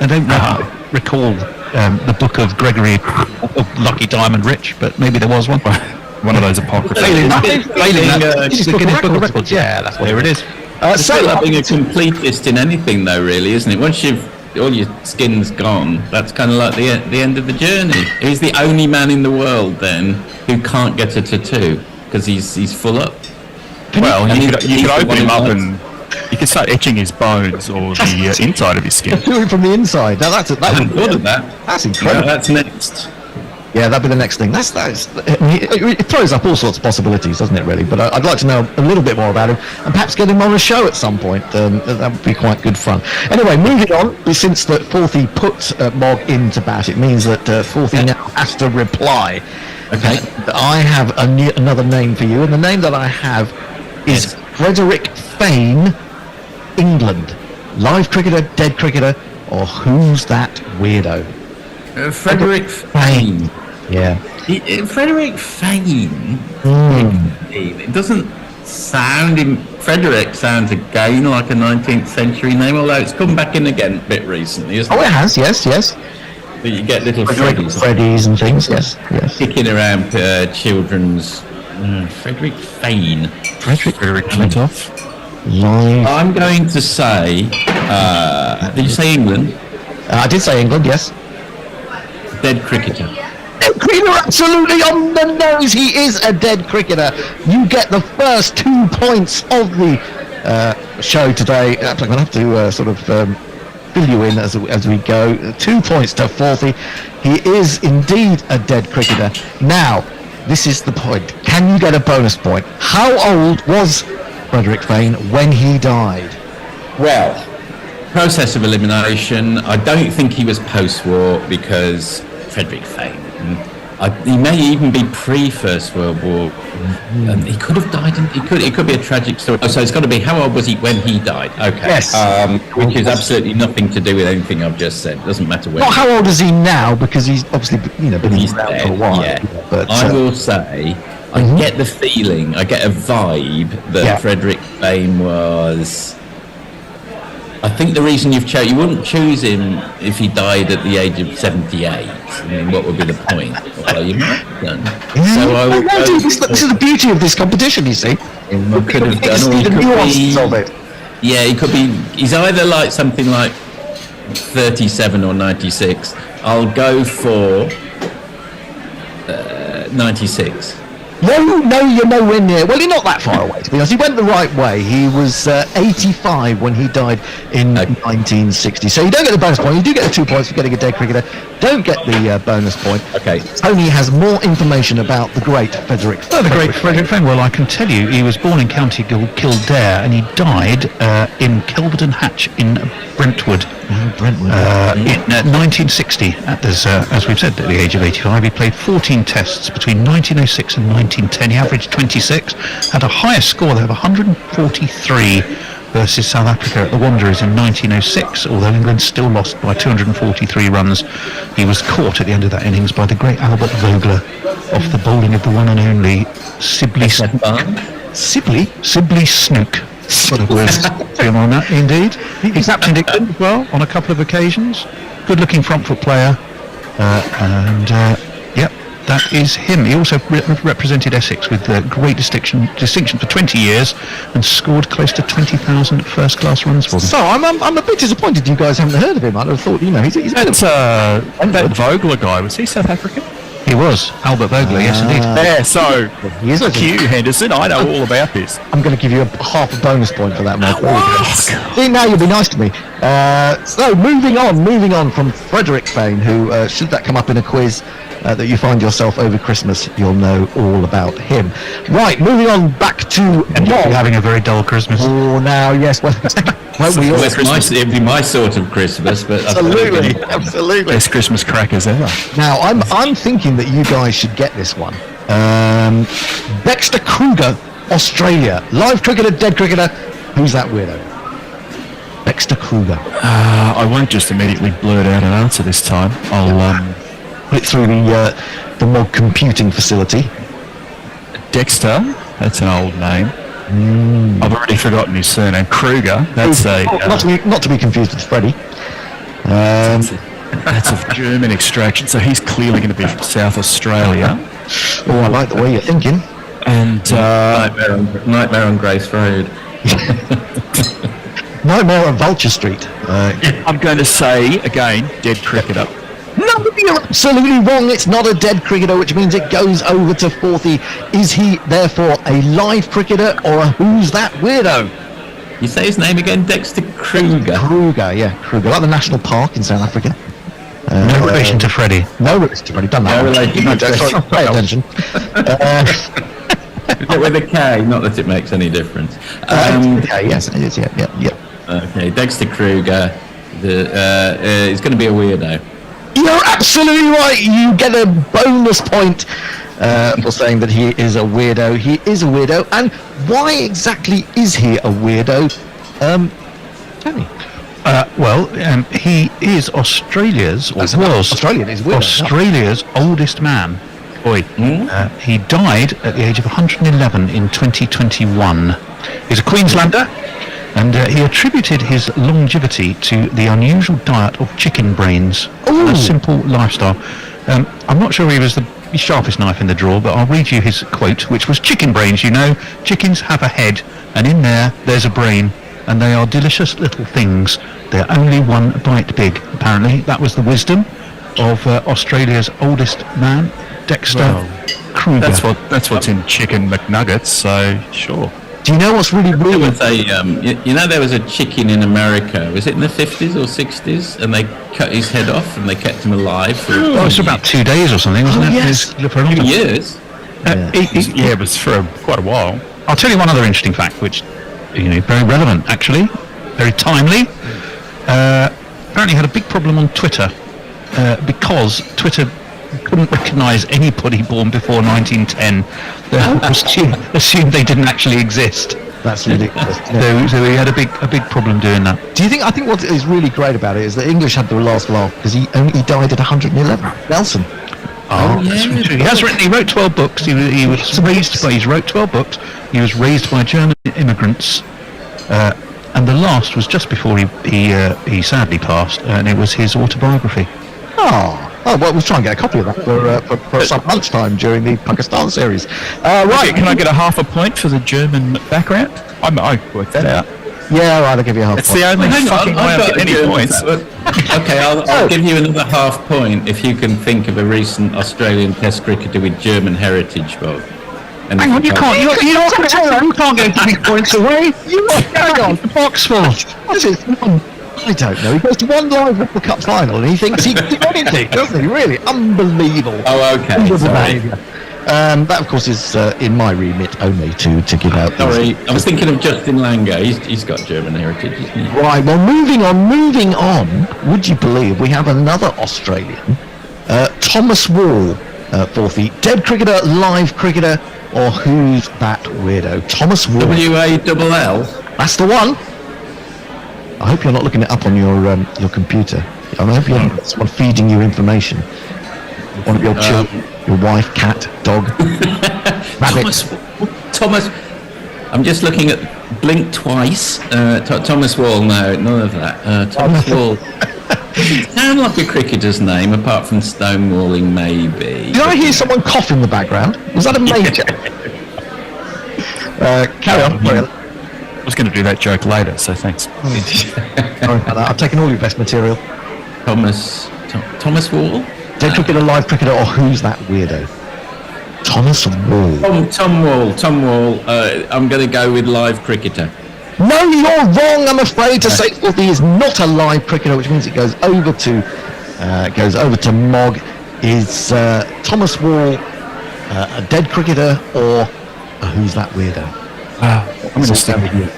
I don't recall the book of Gregory of Lucky Diamond Rich, but maybe there was one. One of those apocryphal. Guinness Book of Records. Yeah, that's where it is. It's like being a completist in anything, though, really, isn't it? Once you've all your skin's gone, that's kind of like the end of the journey. He's the only man in the world then who can't get a tattoo because he's full up. Well, you could open him up and you could start etching his bones or the inside of his skin. Do it from the inside. Now that's I hadn't thought of that. That's incredible. That's next. Yeah, that'd be the next thing. It throws up all sorts of possibilities, doesn't it, really? But I'd like to know a little bit more about him and perhaps get him on a show at some point. That would be quite good fun. Anyway, moving on, since that Forthy put Mog into bat, it means that Forthy now has to reply. Okay, I have another name for you, and the name that I have is Frederick Fane, England. Live cricketer, dead cricketer, or who's that weirdo? Frederick Fane. Yeah. Frederick Fane. It doesn't sound Frederick sounds again like a 19th century name, although it's come back in again a bit recently, isn't it? Oh, it has, yes. But you get little Freddies and things, yes. Kicking around children's Frederick Fane. Frederick Flintoff. I'm going to say, did you say England? I did say England, yes. Dead cricketer. Dead cricketer, absolutely on the nose. He is a dead cricketer. You get the first 2 points of the show today. I'm going to have to sort of fill you in as we go. 2 points to Forthy. He is indeed a dead cricketer. Now, this is the point. Can you get a bonus point? How old was Frederick Fane when he died? Well, process of elimination. I don't think he was post-war because Frederick Fane. He may even be pre-First World War. He could have died. It could be a tragic story. Oh, so it's got to be how old was he when he died? Okay. Yes. Which is absolutely nothing to do with anything I've just said. Doesn't matter when. Not how old is he now, because he's obviously been around for a while. Yeah. But I will say, I get the feeling, I get a vibe that Frederick Fane was. I think the reason you wouldn't choose him if he died at the age of 78. I mean, what would be the point? Well, you might have done. This is the beauty of this competition, you see. He could have done, or he could be, yeah, he could be. He's either like something like 37 or 96. I'll go for 96. No, you're nowhere near. Well, you're not that far away, to be honest. He went the right way. He was 85 when he died in 1960. So you don't get the bonus point. You do get the 2 points for getting a dead cricketer. Don't get the bonus point. Okay. Tony has more information about the great Frederick. Frederick Fane. Well, I can tell you, he was born in County Kildare and he died in Kelvedon Hatch in Brentwood. In 1960, as we've said, at the age of 85, he played 14 tests between 1906 and 1910. He averaged 26, had a higher score there of 143 versus South Africa at the Wanderers in 1906, although England still lost by 243 runs. He was caught at the end of that innings by the great Albert Vogler off the bowling of the one and only Sibley Snook. Sibley Snook. What a word on that, indeed. He captained England as well on a couple of occasions. Good looking front foot player. That is him. He also represented Essex with great distinction for 20 years and scored close to 20,000 first-class runs for them. So I'm a bit disappointed you guys haven't heard of him. I'd have thought, he's that Vogler guy, was he South African? He was. Albert Vogler, yes indeed. Yeah, so look you, Henderson, I know all about this. I'm going to give you half a bonus point for that, Mike. See, now you'll be nice to me. So moving on from Frederick Fane, who, should that come up in a quiz that you find yourself over Christmas, you'll know all about him. Right, moving on back to Mog. You're having a very dull Christmas. Oh, now, yes. Well, it'd be my sort of Christmas, but absolutely. Best Christmas crackers ever. Now, I'm thinking that you guys should get this one. Dexter Kruger, Australia. Live cricketer, dead cricketer. Who's that weirdo? Dexter Kruger. I won't just immediately blurt out an answer this time. I'll put it through the Mog computing facility. Dexter, that's an old name. I've already forgotten his surname. Kruger, that's not to be confused with Freddie. That's of German extraction, so he's clearly going to be from South Australia. Oh, I like the way you're thinking. And Nightmare on Grace Road. Nightmare on Vulture Street. I'm going to say, again, dead cricketer. No, you're absolutely wrong. It's not a dead cricketer, which means it goes over to Forthy. Is he therefore a live cricketer or a who's that weirdo? You say his name again? Dexter Kruger. Kruger, yeah, Kruger, like the national park in South Africa. No relation to Freddie. No relation to Freddie. Done that. No relation to Sorry, pay attention. With a K, not that it makes any difference. Okay, yes, it is. Yeah. Okay, Dexter Kruger is going to be a weirdo. You're absolutely right. You get a bonus point for saying that he is a weirdo. He is a weirdo. And why exactly is he a weirdo? Tony? He is Australia's, or was Australian is weirdo. Australia's oldest man. He died at the age of 111 in 2021. He's a Queenslander. And he attributed his longevity to the unusual diet of chicken brains and a simple lifestyle. I'm not sure he was the sharpest knife in the drawer, but I'll read you his quote, which was, "Chicken brains, you know, chickens have a head, and in there's a brain, and they are delicious little things. They're only one bite big." Apparently, that was the wisdom of Australia's oldest man, Dexter Kruger. That's what's in chicken McNuggets, so sure. Do you know what's really weird? I would say, you know, there was a chicken in America. Was it in the 50s or 60s? And they cut his head off and they kept him alive for it's about 2 days or something, wasn't it? Yes. For a 2 years. It was for quite a while. I'll tell you one other interesting fact, which, very relevant, actually. Very timely. Apparently had a big problem on Twitter because Twitter couldn't recognise anybody born before 1910. Assumed they didn't actually exist. That's ridiculous. So he had a big problem doing that. Do you think? I think what is really great about it is that English had the last laugh because he died at 111. Nelson. That's true. He wrote 12 books. He was raised by. He wrote 12 books. He was raised by German immigrants, and the last was just before he sadly passed, and it was his autobiography. Oh, well, we'll try and get a copy of that for some lunchtime during the Pakistan series. Right, can I get a half a point for the German background? I might work that out. Yeah, right, I'll give you a half It's point. the only fucking way I'll get any points. Okay, I'll give you another half point if you can think of a recent Australian Test cricketer with German heritage, Bob. And Hang on, you can't go 3 points away. You hang on, the box full. What is I don't know. He goes to one live World Cup final and he thinks he can do anything, doesn't he? Really unbelievable. Oh, okay. Sorry. That, of course, is in my remit only to give out. Sorry, I was thinking of Justin Langer. He's got German heritage, isn't he? Right. Well, moving on. Would you believe we have another Australian, Thomas Wall, Forthy, dead cricketer, live cricketer, or who's that weirdo? Thomas Wall. WALL. That's the one. I hope you're not looking it up on your computer. I hope you're not someone feeding you information. One of your children, your wife, cat, dog, rabbit. Thomas. I'm just looking at Blink Twice. Thomas Wall. No, none of that. Thomas Wall. It sounds like a cricketer's name, apart from stonewalling, maybe. Did I hear someone cough in the background? Was that a major? Carry on. I was going to do that joke later, so thanks. Sorry about that. I've taken all your best material. Thomas Wall? Dead cricketer, live cricketer, or who's that weirdo? Thomas Wall. Tom Wall. I'm going to go with live cricketer. No, you're wrong. I'm afraid to say that he is not a live cricketer, which means it goes over to Mog. Is Thomas Wall a dead cricketer or who's that weirdo? I'm going to stick with you.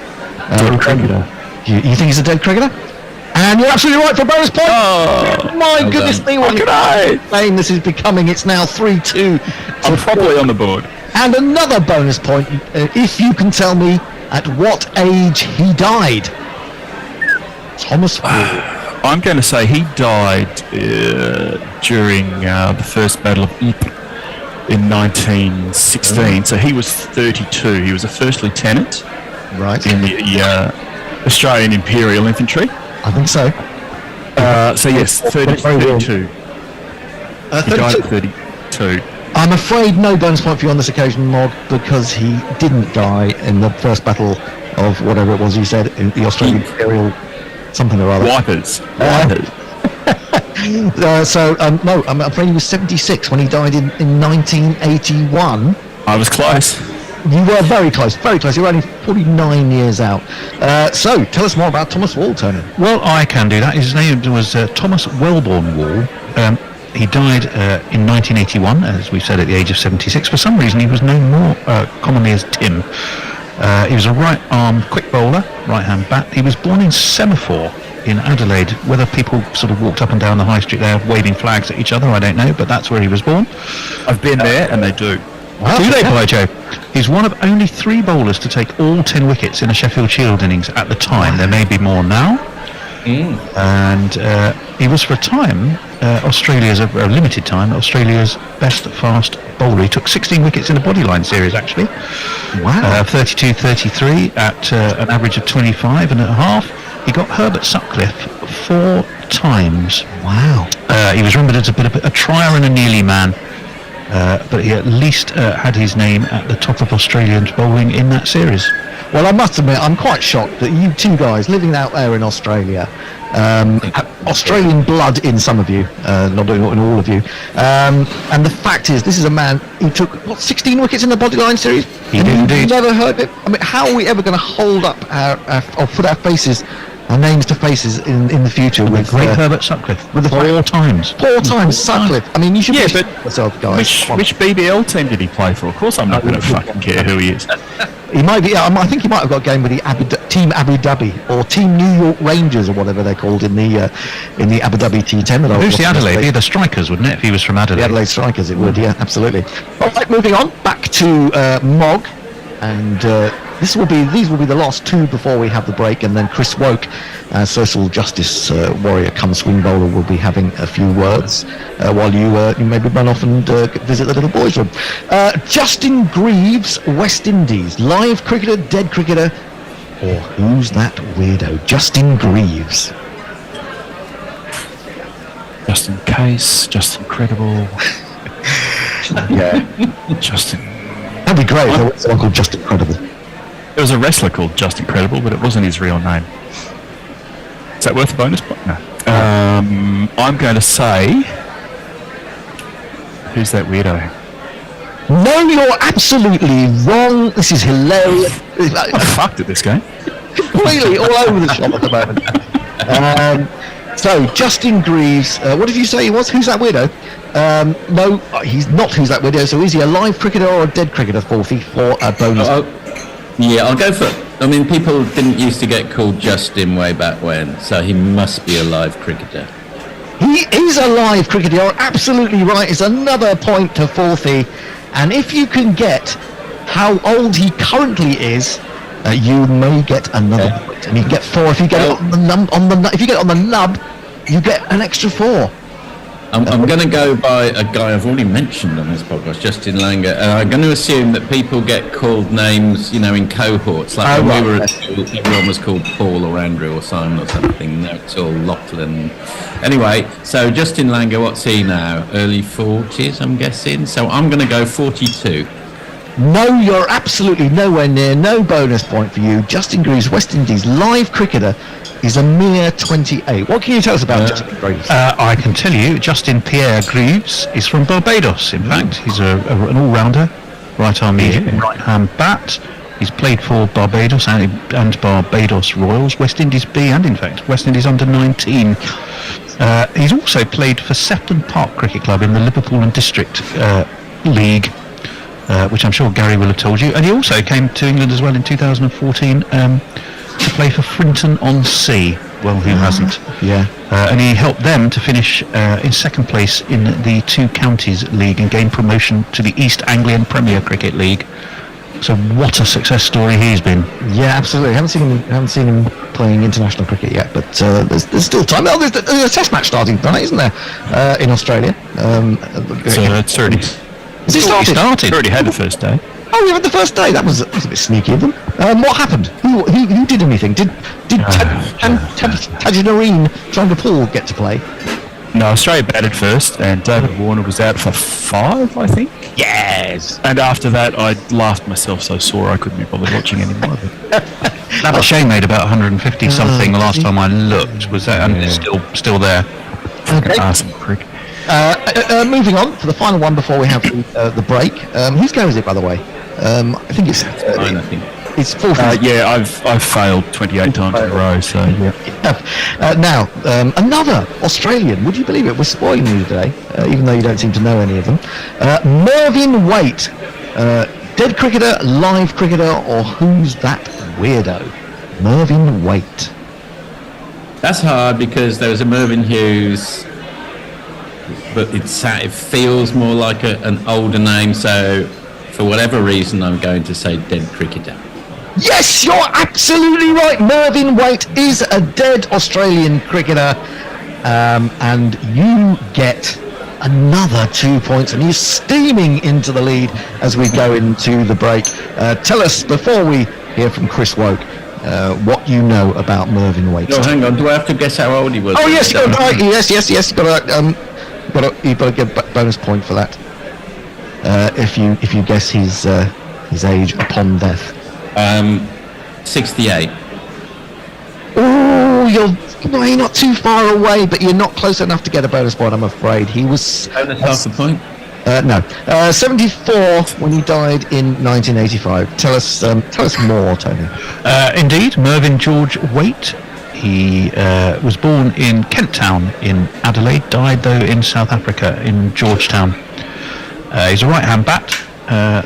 Dead cricketer. You think he's a dead cricketer? And you're absolutely right for a bonus point. Oh, my goodness me! What could I? This is becoming. It's now 3-2. I'm probably on the board. And another bonus point if you can tell me at what age he died. Thomas Wall. I'm going to say he died during the first Battle of Ypres in 1916. So he was 32. He was a first lieutenant, right, in the Australian Imperial Infantry. I think so. So yes, 32. He died at 32. I'm afraid no bonus point for you on this occasion, Mog, because he didn't die in the first battle of whatever it was he said, in the Australian Imperial something or other. Wipers. No, I'm afraid he was 76 when he died in 1981. I was close. You were very close, very close. You were only 49 years out. So, tell us more about Thomas Wall, Tony. Well, I can do that. His name was Thomas Wellborn Wall. He died in 1981, as we said, at the age of 76. For some reason, he was known more commonly as Tim. He was a right-arm quick bowler, right-hand bat. He was born in Semaphore in Adelaide. Whether people sort of walked up and down the high street there waving flags at each other, I don't know, but that's where he was born. I've been there, and they do. Wow, do they, By Joe? He's one of only 3 bowlers to take all 10 wickets in a Sheffield Shield innings at the time. There may be more now. And he was for a time Australia's, a limited time, Australia's best fast bowler. He took 16 wickets in the Bodyline series, actually. Wow. 32-33 at an average of 25 and a half. He got Herbert Sutcliffe 4 times. Wow. He was remembered as a bit of a trier and a nearly man. But he at least had his name at the top of Australian bowling in that series. Well, I must admit, I'm quite shocked that you two guys living out there in Australia, Australian blood in some of you, not in all of you, and the fact is, this is a man who took, 16 wickets in the Bodyline series? He did indeed. Never heard it. I mean, how are we ever going to hold up or put our faces, our names to faces in the future with great Herbert Sutcliffe with the 4 times. 4 times Sutcliffe. I mean, you should Yeah, be but yourself, guys. which BBL team did he play for? Of course, I'm not going to fucking care who he is. He might be. I think he might have got a game with the Team Abu Dhabi or Team New York Rangers or whatever they're called in the Abu Dhabi T10. Who's the Adelaide? They're the Strikers, wouldn't it? If he was from Adelaide. The Adelaide Strikers, it would. Yeah, absolutely. All right, moving on back to Mog, and these will be the last 2 before we have the break, and then Chris Woke, social justice warrior come swing bowler, will be having a few words while you maybe run off and visit the little boys' room. Justin Greaves, West Indies, live cricketer, dead cricketer, or who's that weirdo? Justin Greaves. Just in case, just incredible. Yeah. Justin. That'd be great if there was someone called Just Incredible. There was a wrestler called Just Incredible, but it wasn't his real name. Is that worth a bonus point? No. I'm going to say... Who's that weirdo? No, you're absolutely wrong. This is hilarious. I'm fucked at this game. Completely all over the shop at the moment. So, Justin Greaves, what did you say he was? Who's that weirdo? No, he's not Who's That Weirdo. So is he a live cricketer or a dead cricketer, Forthy, for a bonus? Yeah, I'll go for... I mean, people didn't used to get called Justin way back when, so he must be a live cricketer. He is a live cricketer. You're absolutely right. It's another point to Forthy. And if you can get how old he currently is, you may get another point. And you get 4. If you get it on the if you get it on the nub, you get an extra 4. I'm going to go by a guy I've already mentioned on this podcast, Justin Langer. I'm going to assume that people get called names, in cohorts. Like when we were at school, everyone was called Paul or Andrew or Simon or something. Now it's all Lachlan. Anyway, so Justin Langer, what's he now? Early 40s, I'm guessing. So I'm going to go 42. No, you're absolutely nowhere near. No bonus point for you. Justin Greaves, West Indies, live cricketer, is a mere 28. What can you tell us about Justin Greaves? I can tell you, Justin Pierre Greaves is from Barbados. In fact, he's an all-rounder, right-arm medium, right-hand bat. He's played for Barbados and Barbados Royals, West Indies B, and in fact West Indies under-19. He's also played for Sefton Park Cricket Club in the Liverpool and District League, which I'm sure Gary will have told you. And he also came to England as well in 2014 to play for Frinton-on-Sea. Well, who hasn't? Yeah. And he helped them to finish in second place in the 2 Counties League and gain promotion to the East Anglian Premier Cricket League. So what a success story he's been. Yeah, absolutely. Haven't seen him playing international cricket yet, but there's still time. Oh, there's a Test match starting tonight, isn't there? In Australia. It's already. Is it started? Already had the first day. Oh, we had the first day. That was a bit sneaky of them. What happened? Who did anything? Did Tajinareen Paul get to play? No, Australia batted first, and David Warner was out for 5, I think. Yes. And after that, I laughed myself so sore I couldn't be bothered watching anymore. Labuschagne made about 150 something the last time I looked. Was that? And it's still there. Okay. Awesome prick. Moving on to the final one before we have the break. Whose go is it, by the way? I think it's Mine, I think. It's 4th. I've failed 28 times in a row. So now another Australian. Would you believe it? We're spoiling you today, even though you don't seem to know any of them. Mervyn Waite, dead cricketer, live cricketer, or who's that weirdo? Mervyn Waite. That's hard because there was a Mervyn Hughes, but it feels more like an older name. So, for whatever reason, I'm going to say dead cricketer. Yes, you're absolutely right. Mervyn Waite is a dead Australian cricketer, and you get another 2 points, and you're steaming into the lead as we go into the break. Tell us, before we hear from Chris Woke, what you know about Mervyn Waite. No, hang on. Do I have to guess how old he was? Oh yes, yes. You've got to get a bonus point for that. If you guess his age upon death. 68. Oh, you're not too far away, but you're not close enough to get a bonus point, I'm afraid. He was bonus half a point. No, 74 when he died in 1985. Tell us more, Tony. Indeed, Mervyn George Waite. He was born in Kent Town in Adelaide, died though in South Africa in Georgetown. He's a right-hand bat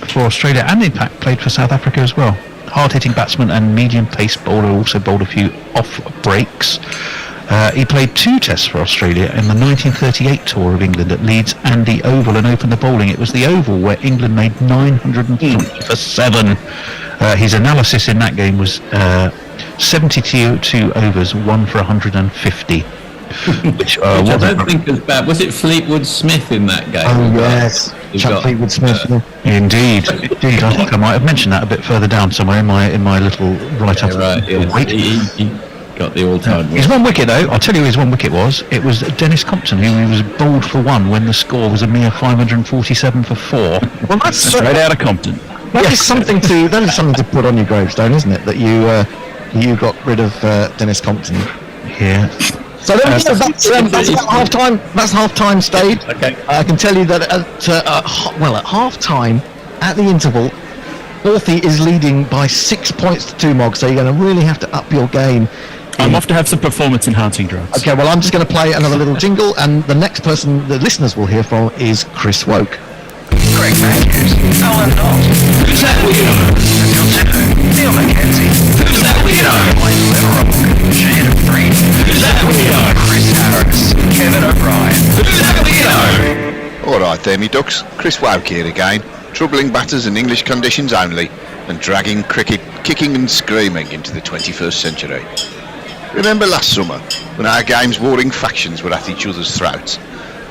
for Australia, and in fact played for South Africa as well. Hard-hitting batsman and medium-pace bowler, also bowled a few off breaks. He played 2 tests for Australia in the 1938 tour of England at Leeds and the Oval, and opened the bowling. It was the Oval where England made 940 for 7. His analysis in that game was 72 overs, 1 for 150. Which I don't think was bad. Was it Fleetwood Smith in that game? Oh yes, Chuck Fleetwood Smith. Indeed. I think I might have mentioned that a bit further down somewhere in my little write-up. Yeah, right. Yes. He got the all-time. His one wicket, though, I'll tell you his one wicket was. It was Dennis Compton, who he was bowled for 1 when the score was a mere 547 for 4. Well, that's straight out of Compton. That is something to put on your gravestone, isn't it? That you got rid of Dennis Compton. Yeah. So that's half-time. That's half-time stayed. Okay. I can tell you that at half-time, at the interval, Orthy is leading by 6 points to 2, Mog. So you're going to really have to up your game. I'm off to have some performance-enhancing drugs. Okay. Well, I'm just going to play another little jingle, and the next person the listeners will hear from is Chris Woke. Greg Matthews, Alan Knott. Who's that weirdo? Neil Tito, Neil Mackenzie. Who's that weirdo? Wayne Leverock, Shannon Freed. Who's that weirdo? Chris Harris, Kevin O'Brien. Who's that weirdo? Alright there, me ducks. Chris Woke here again. Troubling batters in English conditions only, and dragging cricket kicking and screaming into the 21st century. Remember last summer, when our game's warring factions were at each other's throats?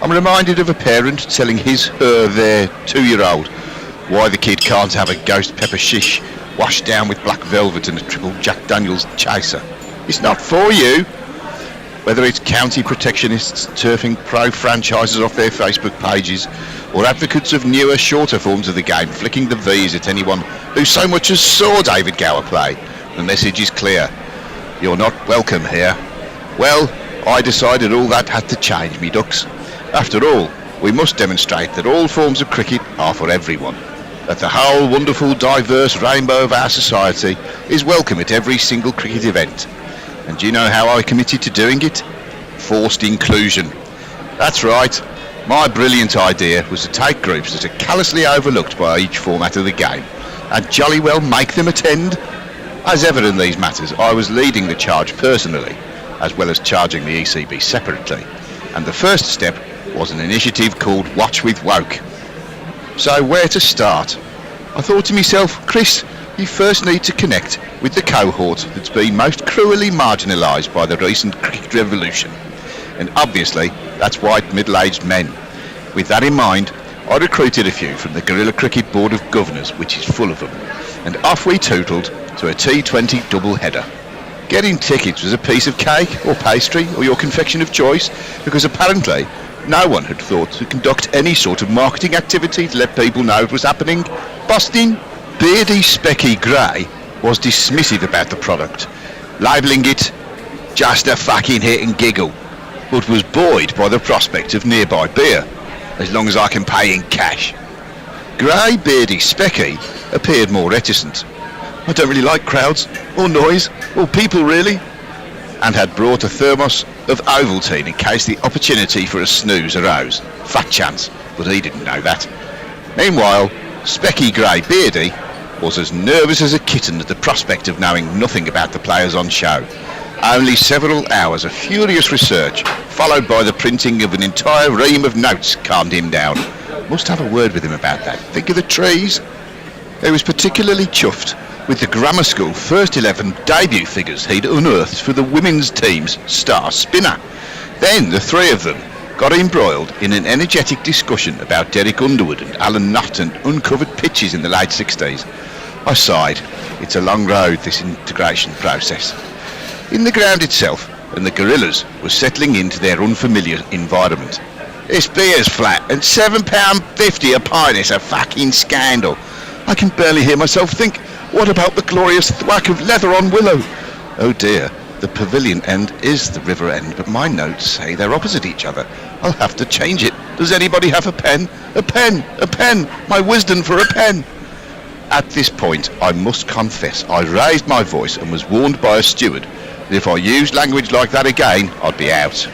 I'm reminded of a parent telling their 2-year-old why the kid can't have a ghost pepper shish washed down with black velvet and a triple Jack Daniels chaser. It's not for you. Whether it's county protectionists turfing pro franchises off their Facebook pages, or advocates of newer, shorter forms of the game flicking the V's at anyone who so much as saw David Gower play, the message is clear. You're not welcome here. Well, I decided all that had to change, me ducks. After all, we must demonstrate that all forms of cricket are for everyone, that the whole wonderful, diverse rainbow of our society is welcome at every single cricket event. And do you know how I committed to doing it? Forced inclusion. That's right. My brilliant idea was to take groups that are callously overlooked by each format of the game and jolly well make them attend. As ever in these matters, I was leading the charge personally, as well as charging the ECB separately. And the first step was an initiative called Watch with Woke. So where to start? I thought to myself, Chris, you first need to connect with the cohort that's been most cruelly marginalised by the recent cricket revolution. And obviously, that's white middle-aged men. With that in mind, I recruited a few from the Guerrilla Cricket Board of Governors, which is full of them, and off we tootled to a T20 double-header. Getting tickets was a piece of cake or pastry or your confection of choice, because apparently no one had thought to conduct any sort of marketing activity to let people know it was happening. Boston, beardy, specky grey, was dismissive about the product, labelling it just a fucking hit and giggle, but was buoyed by the prospect of nearby beer, as long as I can pay in cash. Grey beardy Specky appeared more reticent. I don't really like crowds, or noise, or people really, and had brought a thermos of Ovaltine in case the opportunity for a snooze arose. Fat chance, but he didn't know that. Meanwhile, Specky Grey Beardy was as nervous as a kitten at the prospect of knowing nothing about the players on show. Only several hours of furious research, followed by the printing of an entire ream of notes, calmed him down. Must have a word with him about that. Think of the trees. He was particularly chuffed with the grammar school first 11 debut figures he'd unearthed for the women's team's star spinner. Then the three of them got embroiled in an energetic discussion about Derek Underwood and Alan Knott and uncovered pitches in the late 60s. I sighed. It's a long road, this integration process. In the ground itself, and the gorillas were settling into their unfamiliar environment. This beer's flat, and £7.50 a pint is a fucking scandal. I can barely hear myself think. What about the glorious thwack of leather on willow? Oh dear, the pavilion end is the river end, but my notes say they're opposite each other. I'll have to change it. Does anybody have a pen? A pen! A pen! My wisdom for a pen! At this point, I must confess, I raised my voice and was warned by a steward that if I used language like that again, I'd be out.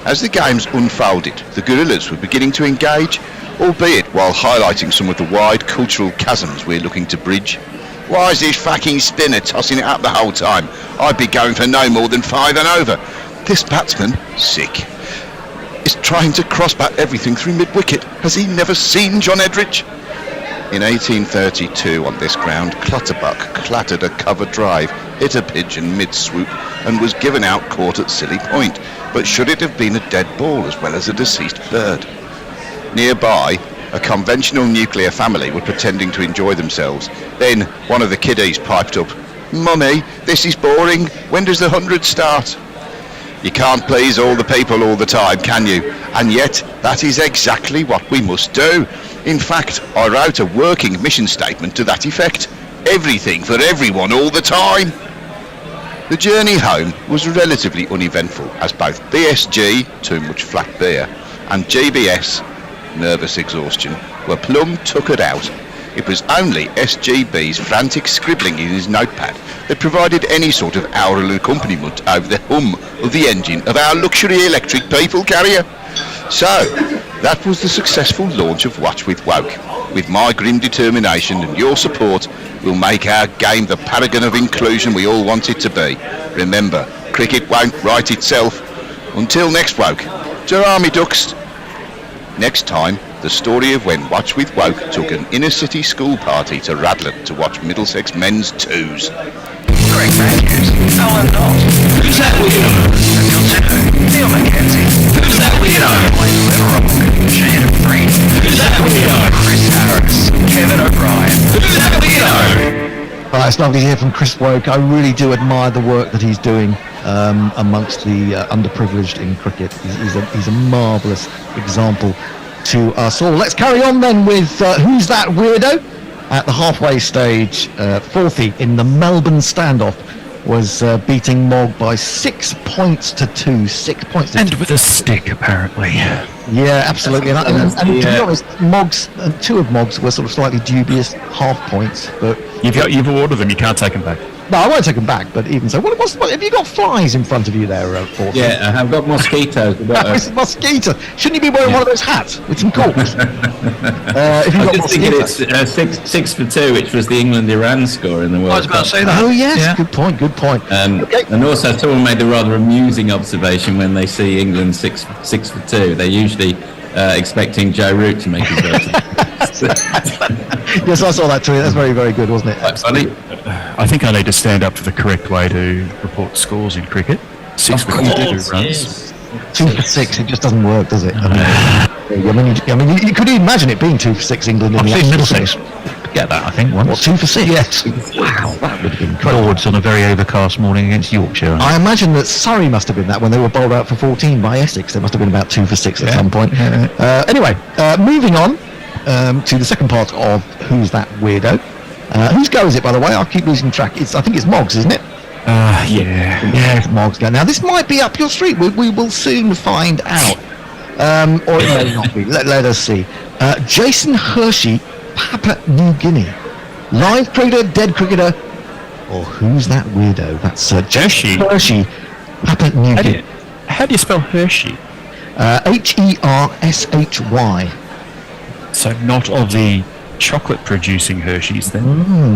As the games unfolded, the gorillas were beginning to engage, albeit while highlighting some of the wide cultural chasms we're looking to bridge. Why is this fucking spinner tossing it up the whole time? I'd be going for no more than 5 and over. This batsman, sick, is trying to cross-bat everything through mid-wicket. Has he never seen John Edrich? In 1832 on this ground, Clutterbuck clattered a cover drive, hit a pigeon mid-swoop and was given out caught at Silly Point. But should it have been a dead ball as well as a deceased bird? Nearby, a conventional nuclear family were pretending to enjoy themselves. Then one of the kiddies piped up, "Mummy, this is boring. When does the 100 start?" You can't please all the people all the time, can you? And yet, that is exactly what we must do. In fact, I wrote a working mission statement to that effect. Everything for everyone all the time. The journey home was relatively uneventful, as both BSG, too much flat beer, and GBS, nervous exhaustion, were plumb tuckered out. It was only SGB's frantic scribbling in his notepad that provided any sort of aural accompaniment over the hum of the engine of our luxury electric people carrier. So, that was the successful launch of Watch with Woke. With my grim determination and your support, we'll make our game the paragon of inclusion we all want it to be. Remember, cricket won't right itself. Until next Woke, Jarami Ducks. Next time, the story of when Watch with Woke took an inner-city school party to Radlett to watch Middlesex men's twos. Greg Matthews, Alan Knott. Who's that weirdo? Until 2, Neil McKenzie. Who's that weirdo? Wayne Leverock, Shannon Freed. Who's that weirdo? Chris Harris, Kevin O'Brien. Who's that weirdo? It's lovely to hear from Chris Woke. I really do admire the work that he's doing amongst the underprivileged in cricket. He's a marvellous example to us all. Let's carry on then with Who's That Weirdo? At the halfway stage, Forthy in the Melbourne standoff was beating Mogg by 6 points to 2. 6 points to 2. And with a stick, apparently. Yeah, absolutely. And to be honest, two of Mogg's were sort of slightly dubious half points. But You've awarded them, you can't take them back. No, I won't take them back, but even so, what have you got flies in front of you there, Forthy? Yeah, I've got mosquitoes. It's a mosquito. Shouldn't you be wearing one of those hats with some corks? If you've I got was thinking it's 6 for 2, which was the England-Iran score in the World Cup. I was about to say that. Oh, yes, yeah. Good point. Okay. And also, someone made the rather amusing observation when they see England 6 for 2. They're usually expecting Joe Root to make his way. Yes, I saw that too. That's very, very good, wasn't it? Quite funny. I think I need to stand up for the correct way to report scores in cricket. 6 for 2 runs. Yes. 2 for 6. It just doesn't work, does it? I mean, you could imagine it being 2 for 6 England in the Middlesex. Get that, I think, once. What, 2 for 6? Yes. Wow, that would have been incredible. Lords on a very overcast morning against Yorkshire. I imagine that Surrey must have been that when they were bowled out for 14 by Essex. There must have been about 2 for 6 at some point. Anyway, moving on to the second part of Who's That Weirdo. Whose go is it, by the way? I'll keep losing track. I think it's Moggs, isn't it? Yeah, it's Moggs go. Now, this might be up your street. We will soon find out. Or it may not be. Let us see. Jason Hershey, Papua New Guinea. Live cricketer, dead cricketer, or who's that weirdo? That's Jason Hershey, Papua New Guinea. How do you spell Hershey? Hershy. So not of the chocolate-producing Hershey's, then?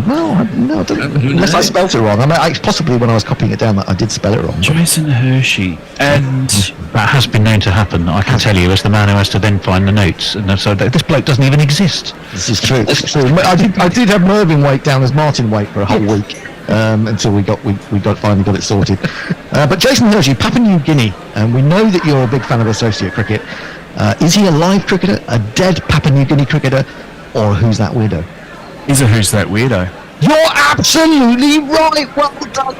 No, unless I spelt it wrong. Possibly when I was copying it down, that I did spell it wrong. Jason Hershey, and that has been known to happen. I can tell you, as the man who has to then find the notes, and so this bloke doesn't even exist. This is true. This is true. I did have Mervyn Waite down as Martin Waite for a whole week until we finally got it sorted. But Jason Hershey, Papua New Guinea, and we know that you're a big fan of associate cricket. Is he a live cricketer, a dead Papua New Guinea cricketer, or who's that weirdo? Is it who's that weirdo? You're absolutely right. Well done.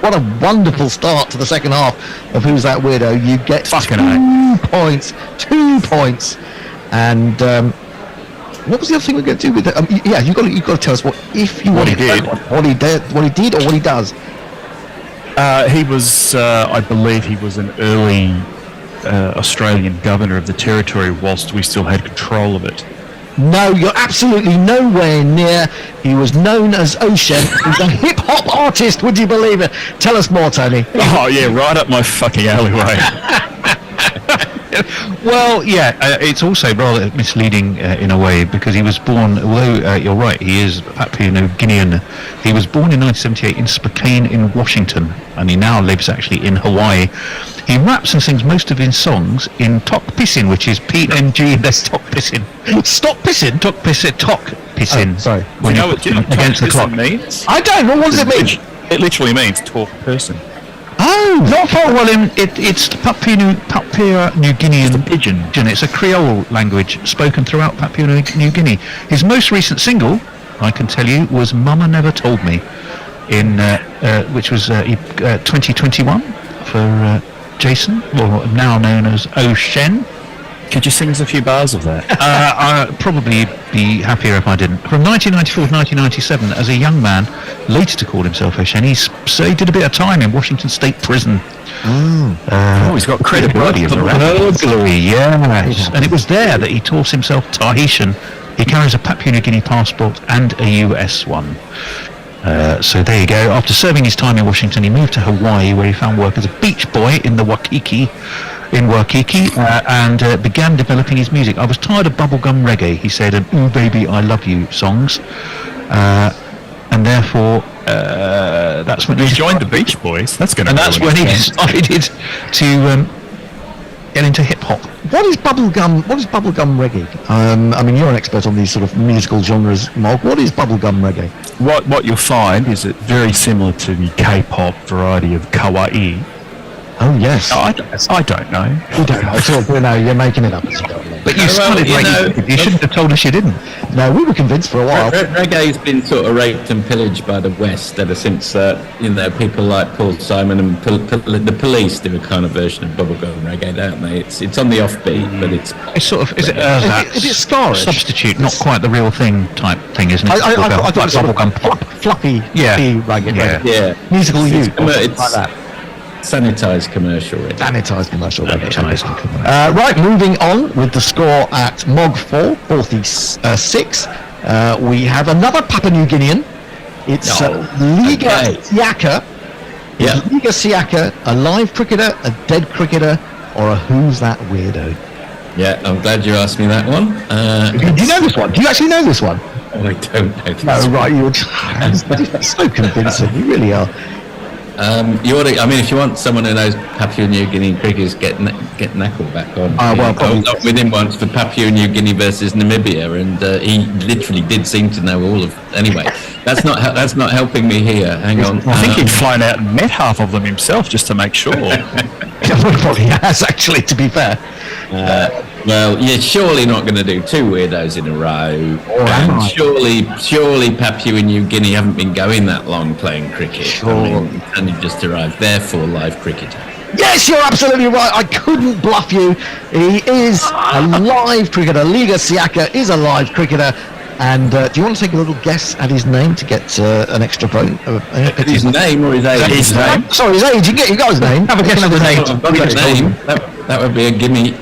What a wonderful start to the second half of Who's That Weirdo. You get 2 points. 2 points. And what was the other thing we're going to do with it? You've got to tell us what he did, or what he does. He was, I believe, he was an early Australian governor of the territory whilst we still had control of it. No, you're absolutely nowhere near. He was known as Ocean. He's a hip-hop artist, would you believe it? Tell us more, Tony. Oh, yeah, right up my fucking alleyway. Well, it's also rather misleading in a way, because he was born, although you're right, he is Papua New Guinean. He was born in 1978 in Spokane in Washington, and he now lives actually in Hawaii. He raps and sings most of his songs in Tok Pisin, which is PNG, that's Tok Pisin. Stop pissing? Tok Pisin. Sorry. When you know what against the clock. Means? I don't know. What does it mean? It literally means talk person. Oh, not for it's Papua New Guinean pidgin. It's a Creole language spoken throughout Papua New Guinea. His most recent single, I can tell you, was "Mama Never Told Me," which was 2021 for Jason, or now known as Ocean. Could you sing us a few bars of that? I'd probably be happier if I didn't. From 1994 to 1997, as a young man, later to call himself Ocean, he did a bit of time in Washington State Prison. He's got credibility. Burglary, yes. And it was there that he taught himself Tahitian. He carries a Papua New Guinea passport and a US one. So there you go. After serving his time in Washington, he moved to Hawaii, where he found work as a beach boy in Waikiki, and began developing his music. I was tired of bubblegum reggae, he said, and "Ooh Baby, I Love You" songs, and therefore that's when he joined the Beach Boys. That's when he decided to get into hip hop. What is bubblegum reggae? You're an expert on these sort of musical genres, Mog. What is bubblegum reggae? What you'll find is it very similar to the K-pop variety of kawaii. Oh yes. I don't know. You don't know at all. No, you're making it up. But you started you shouldn't have told us you didn't. No, we were convinced for a while. Reggae's been sort of raped and pillaged by the West ever since people like Paul Simon and the Police do a kind of version of bubblegum reggae, don't they? It's on the offbeat, but it's sort of is it scarish? Substitute, not quite the real thing type thing, isn't it? I thought it was bubblegum pop, fluffy, reggae. Yeah. Musical youth. It's like that. Sanitised commercial reggae. Right, moving on with the score at Mog 4, 46. We have another Papua New Guinean. It's Liga Siaka. Yeah. Liga Siaka, a live cricketer, a dead cricketer, or a who's that weirdo? Yeah, I'm glad you asked me that one. Do you know this one? Do you actually know this one? Oh, I don't know this one. Right, you're so convincing. You really are. You ought to, if you want someone who knows Papua New Guinea cricket, get Knuckle back on. I was with him once for Papua New Guinea versus Namibia, and he literally did seem to know all of. Anyway, that's not helping me here. Hang on. I think he'd flown out and met half of them himself just to make sure. Probably has, actually, to be fair. Well, you're surely not going to do two weirdos in a row. And surely Papua New Guinea haven't been going that long playing cricket. Sure. And you just arrived. Therefore, live cricketer. Yes, you're absolutely right. I couldn't bluff you. He is a live cricketer. Liga Siaka is a live cricketer. And do you want to take a little guess at his name to get an extra point? His name or his age? His name. Sorry, his age. You got his name. Have a guess at his age. I've got his name. That would be a gimme.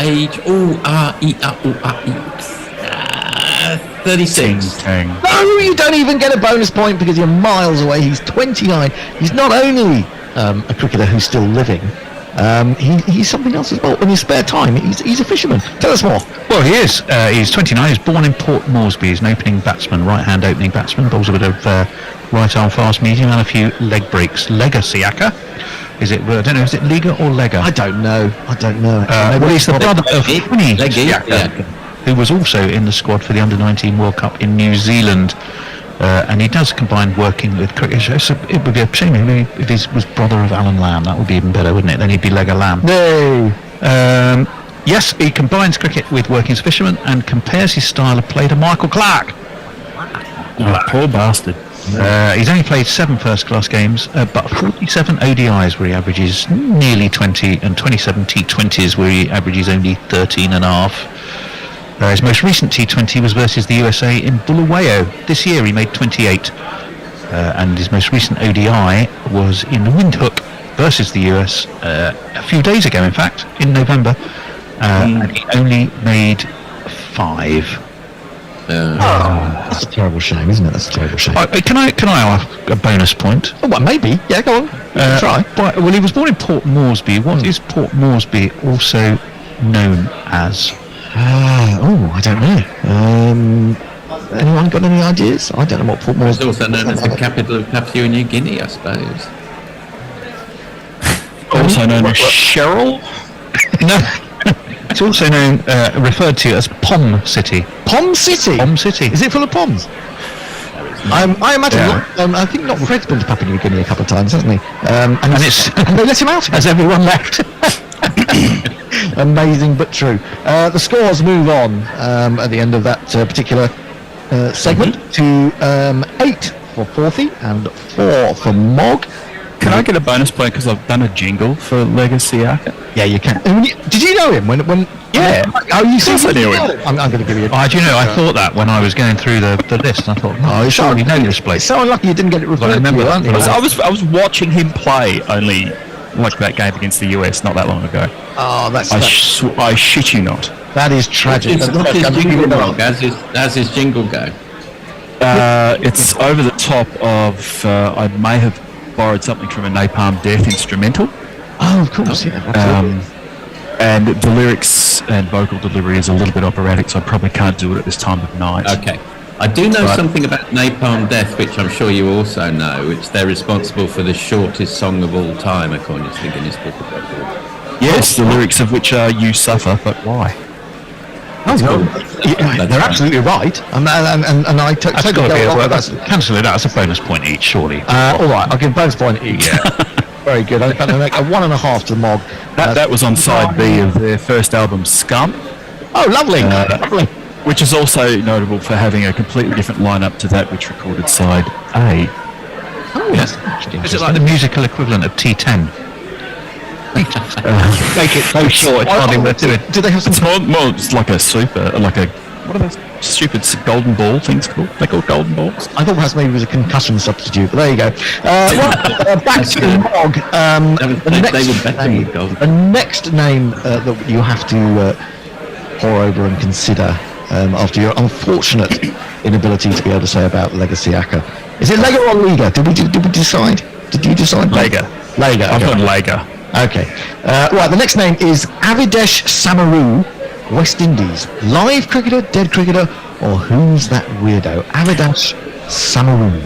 Age. 36. No, you don't even get a bonus point because you're miles away. He's 29. He's not only a cricketer who's still living. He's something else as well. In his spare time, he's a fisherman. Tell us more. Well, he is. He's 29. He's born in Port Moresby. He's an opening batsman, right-hand opening batsman. Bowls a bit of right-arm fast medium and a few leg breaks. Lega-Siaka. Is it? I don't know. Is it Liga or Lega? I don't know. Well, he's the brother of Winnie Siaka, who was also in the squad for the Under-19 World Cup in New Zealand. And he does combine working with cricket. So it would be a shame if he was brother of Alan Lamb. That would be even better, wouldn't it? Then he'd be Lega Lamb. No. Yes, he combines cricket with working as a fisherman and compares his style of play to Michael Clarke. Oh, poor bastard. He's only played 7 first-class games, but 47 ODIs where he averages nearly 20 and 27 T20s where he averages only 13 and a half. His most recent T20 was versus the USA in Bulawayo. This year he made 28. And his most recent ODI was in Windhoek versus the US a few days ago, in fact, in November. And he only made 5. That's a terrible shame, isn't it? That's a terrible shame. Can I have a bonus point? Oh, well, maybe. Yeah, go on. Try. Well, he was born in Port Moresby. What is Port Moresby also known as? I don't know. Anyone got any ideas? I don't know what Port Moresby is. It's also known as the capital of Papua New Guinea, I suppose. Also known as Cheryl? No. It's also known, referred to as Pom City. Pom City? Pom City. Is it full of Poms? I imagine. I think Fred's been to Papua New Guinea a couple of times, hasn't he? And they let him out. Has everyone left? Amazing but true. The scores move on at the end of that particular segment to 8 for Forthy and 4 for Mog. Can I get a bonus point because I've done a jingle for Lega-Siaka? Yeah, you can. Did you know him when? Yeah. Oh, you said I knew him. I'm going to give you. Do you know? I thought that when I was going through the list. I thought, you surely know this place. So unlucky you didn't get it referred. I remember to you, I was watching him play only like that game against the US not that long ago. Oh, that's. I shit you not. That is tragic. What's his jingle go? How's his jingle go? It's over the top of. I may have borrowed something from a Napalm Death instrumental. Oh, of course, yeah. And the lyrics and vocal delivery is a little bit operatic, so I probably can't do it at this time of night. Okay. I do know something about Napalm Death, which I'm sure you also know, which they're responsible for the shortest song of all time, according to the Guinness Book of Records. Yes, the lyrics of which are "You Suffer, but Why." Oh, no. They're absolutely right, and I totally go along with that. Cancel it out. That's a bonus point each, surely. All right, I'll give bonus point each. Yeah. Very good. I'm going to make a 1.5 to the Mog. That was on side B of their first album, Scum. Oh, lovely. Lovely. Which is also notable for having a completely different lineup to that which recorded side A. Oh, yes. Is it like the musical equivalent of T10? Make it so short. Do they have some? It's more it's like a what are those stupid golden ball things called? They're called golden balls. I thought perhaps maybe it was a concussion substitute, but there you go. Back to the Mog. The next name that you have to pour over and consider after your unfortunate inability to be able to say about Lega-Siaka. Is it Lega or Liga? Did we decide? Did you decide? Lega. Lega. I've got Lega. Okay. Right, the next name is Avidesh Samaru, West Indies. Live cricketer, dead cricketer, or who's that weirdo? Avidesh Samaru.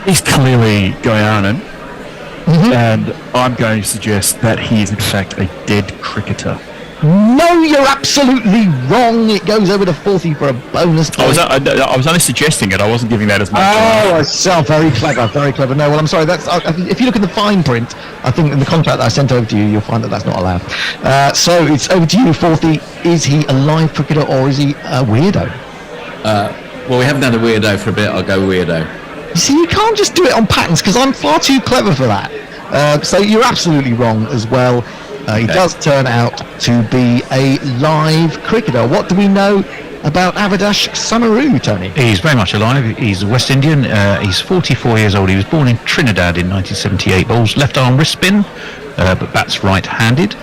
He's clearly Guyana, and I'm going to suggest that he is in fact a dead cricketer. No, you're absolutely wrong. It goes over to Forthy for a bonus point. I was only suggesting it. I wasn't giving that as much. Oh, so very clever, very clever. No, well, I'm sorry. That's if you look at the fine print, I think in the contract that I sent over to you, you'll find that that's not allowed. So it's over to you, Forthy. Is he a live cricketer or is he a weirdo? Well, we haven't done a weirdo for a bit. I'll go weirdo. You see, you can't just do it on patterns because I'm far too clever for that. So you're absolutely wrong as well. He does turn out to be a live cricketer. What do we know about Avinash Samaru, Tony? He's very much alive. He's West Indian. He's 44 years old. He was born in Trinidad in 1978. Bowls left arm wrist spin, but bats right-handed.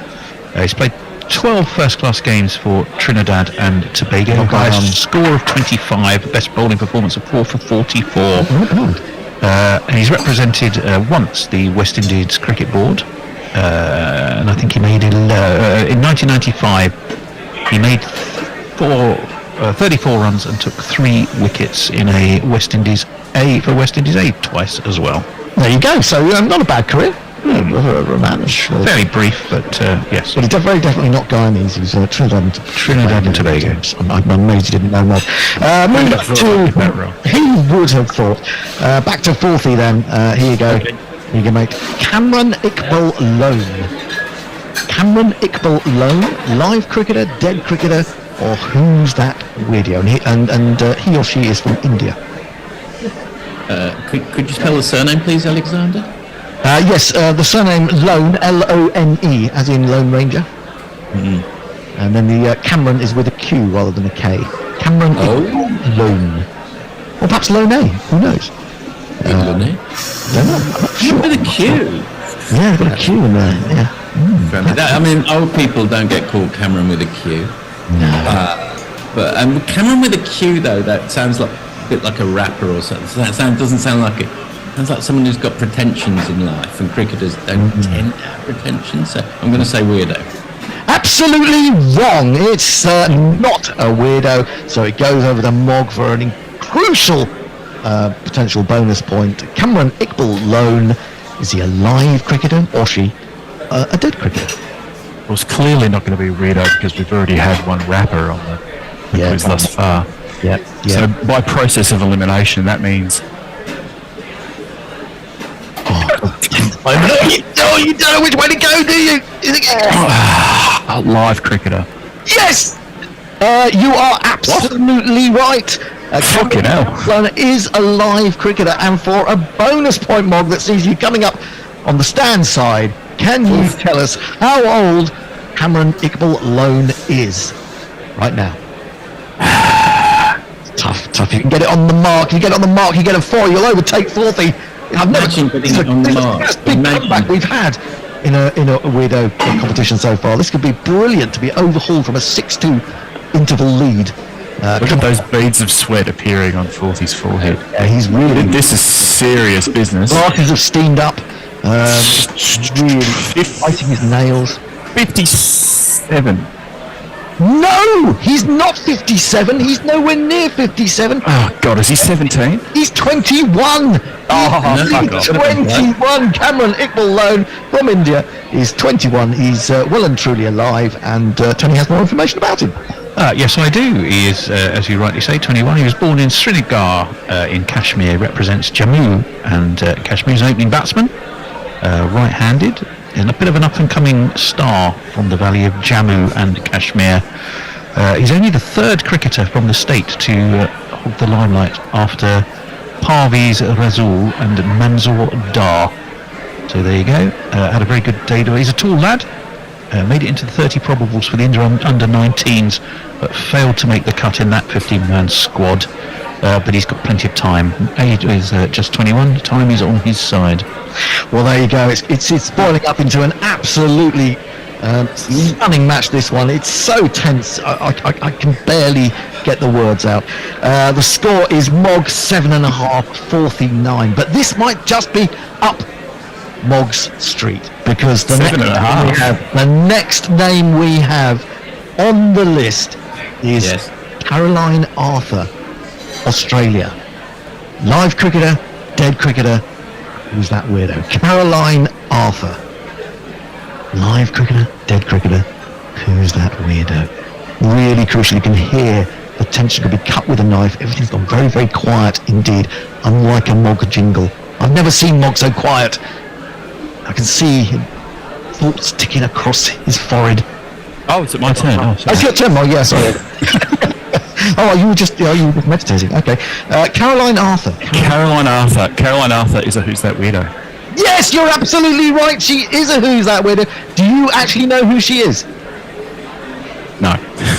He's played 12 first-class games for Trinidad and Tobago. Highest score of 25, best bowling performance of 4 for 44. And he's represented once the West Indies Cricket Board, and I think he made in 1995. He made 34 runs and took 3 wickets in a West Indies A for West Indies A twice as well. There you go. So not a bad career. Very brief, but yes. But he's very definitely not Guyanese. He's Trinidad and Tobago. I'm amazed you didn't know more. Moving back to, he would have thought. Back to fourthie then. Here you go. Here you go, mate. Cameron Iqbal Lone. Cameron Iqbal Lone, live cricketer, dead cricketer, or who's that weirdo? And he or she is from India. Could you spell the surname, please, Alexander? Yes, the surname Lone, L-O-N-E, as in Lone Ranger. And then the Cameron is with a Q rather than a K. Cameron Lone. Or perhaps Lone A, who knows? Don't know. Sure. With a Q? Yeah, got a Q in there, yeah. I mean, old people don't get called Cameron with a Q. No. But Cameron with a Q, though, that sounds like a bit like a rapper or something. So that doesn't sound like it. Sounds like someone who's got pretensions in life, and cricketers don't tend to have pretensions. So I'm going to say weirdo. Absolutely wrong. It's not a weirdo. So it goes over to Mog for an crucial potential bonus point. Cameron Iqbal Lone, is he a live cricketer or she a dead cricketer? Well, it's clearly not going to be a weirdo because we've already had one rapper on the quiz thus far. Yeah. So by process of elimination, that means. You don't know which way to go, do you? A live cricketer. Yes! You are absolutely right. Fucking hell. Lone is a live cricketer, and for a bonus point, Mog, that sees you coming up on the stand side, can you tell us how old Cameron Iqbal Lone is right now? Tough. You can get it on the mark. You get it on the mark. You get a 4. You'll overtake fourthie. I've never seen it on the mark. This is the big comeback we've had in a weirdo competition so far. This could be brilliant to be overhauled from a 6-2 interval lead. Look at those beads of sweat appearing on Forthy's forehead. Yeah, he's really. This is serious business. Glasses have steamed up. Really biting his nails. 57. No, he's not 57. He's nowhere near 57. Oh God, is he 17? He's 21. He's 21. Cameron Iqbal Lone from India is 21. He's well and truly alive, and Tony has more information about him. Yes, I do. He is, as you rightly say, 21. He was born in Srinagar in Kashmir, represents Jammu, and Kashmir's opening batsman, right-handed, and a bit of an up-and-coming star from the valley of Jammu and Kashmir. He's only the 3rd cricketer from the state to hold the limelight after Parvez Rasool and Manzoor Dar. So there you go. Had a very good day. He's a tall lad. Made it into the 30 probables for the India under-19s, but failed to make the cut in that 15-man squad. But he's got plenty of time. Age is just 21. Time is on his side. Well, there you go. It's boiling up into an absolutely stunning match, this one. It's so tense. I can barely get the words out. The score is Mog 7.5, Forthy 9. But this might just be up Mog's street, because the next name we have on the list is Caroline Arthur, Australia. Live cricketer, dead cricketer. Who's that weirdo? Caroline Arthur. Live cricketer, dead cricketer. Who's that weirdo? Really crucial. You can hear the tension could be cut with a knife. Everything's gone very, very quiet indeed, unlike a Mog jingle. I've never seen Mog so quiet. I can see thoughts ticking across his forehead. Oh, is it my turn? Oh, it's your turn, Mog. Yeah, sorry. you were just meditating. Okay. Caroline Arthur. Caroline Arthur is a Who's That Weirdo? Yes, you're absolutely right. She is a Who's That Weirdo. Do you actually know who she is? No.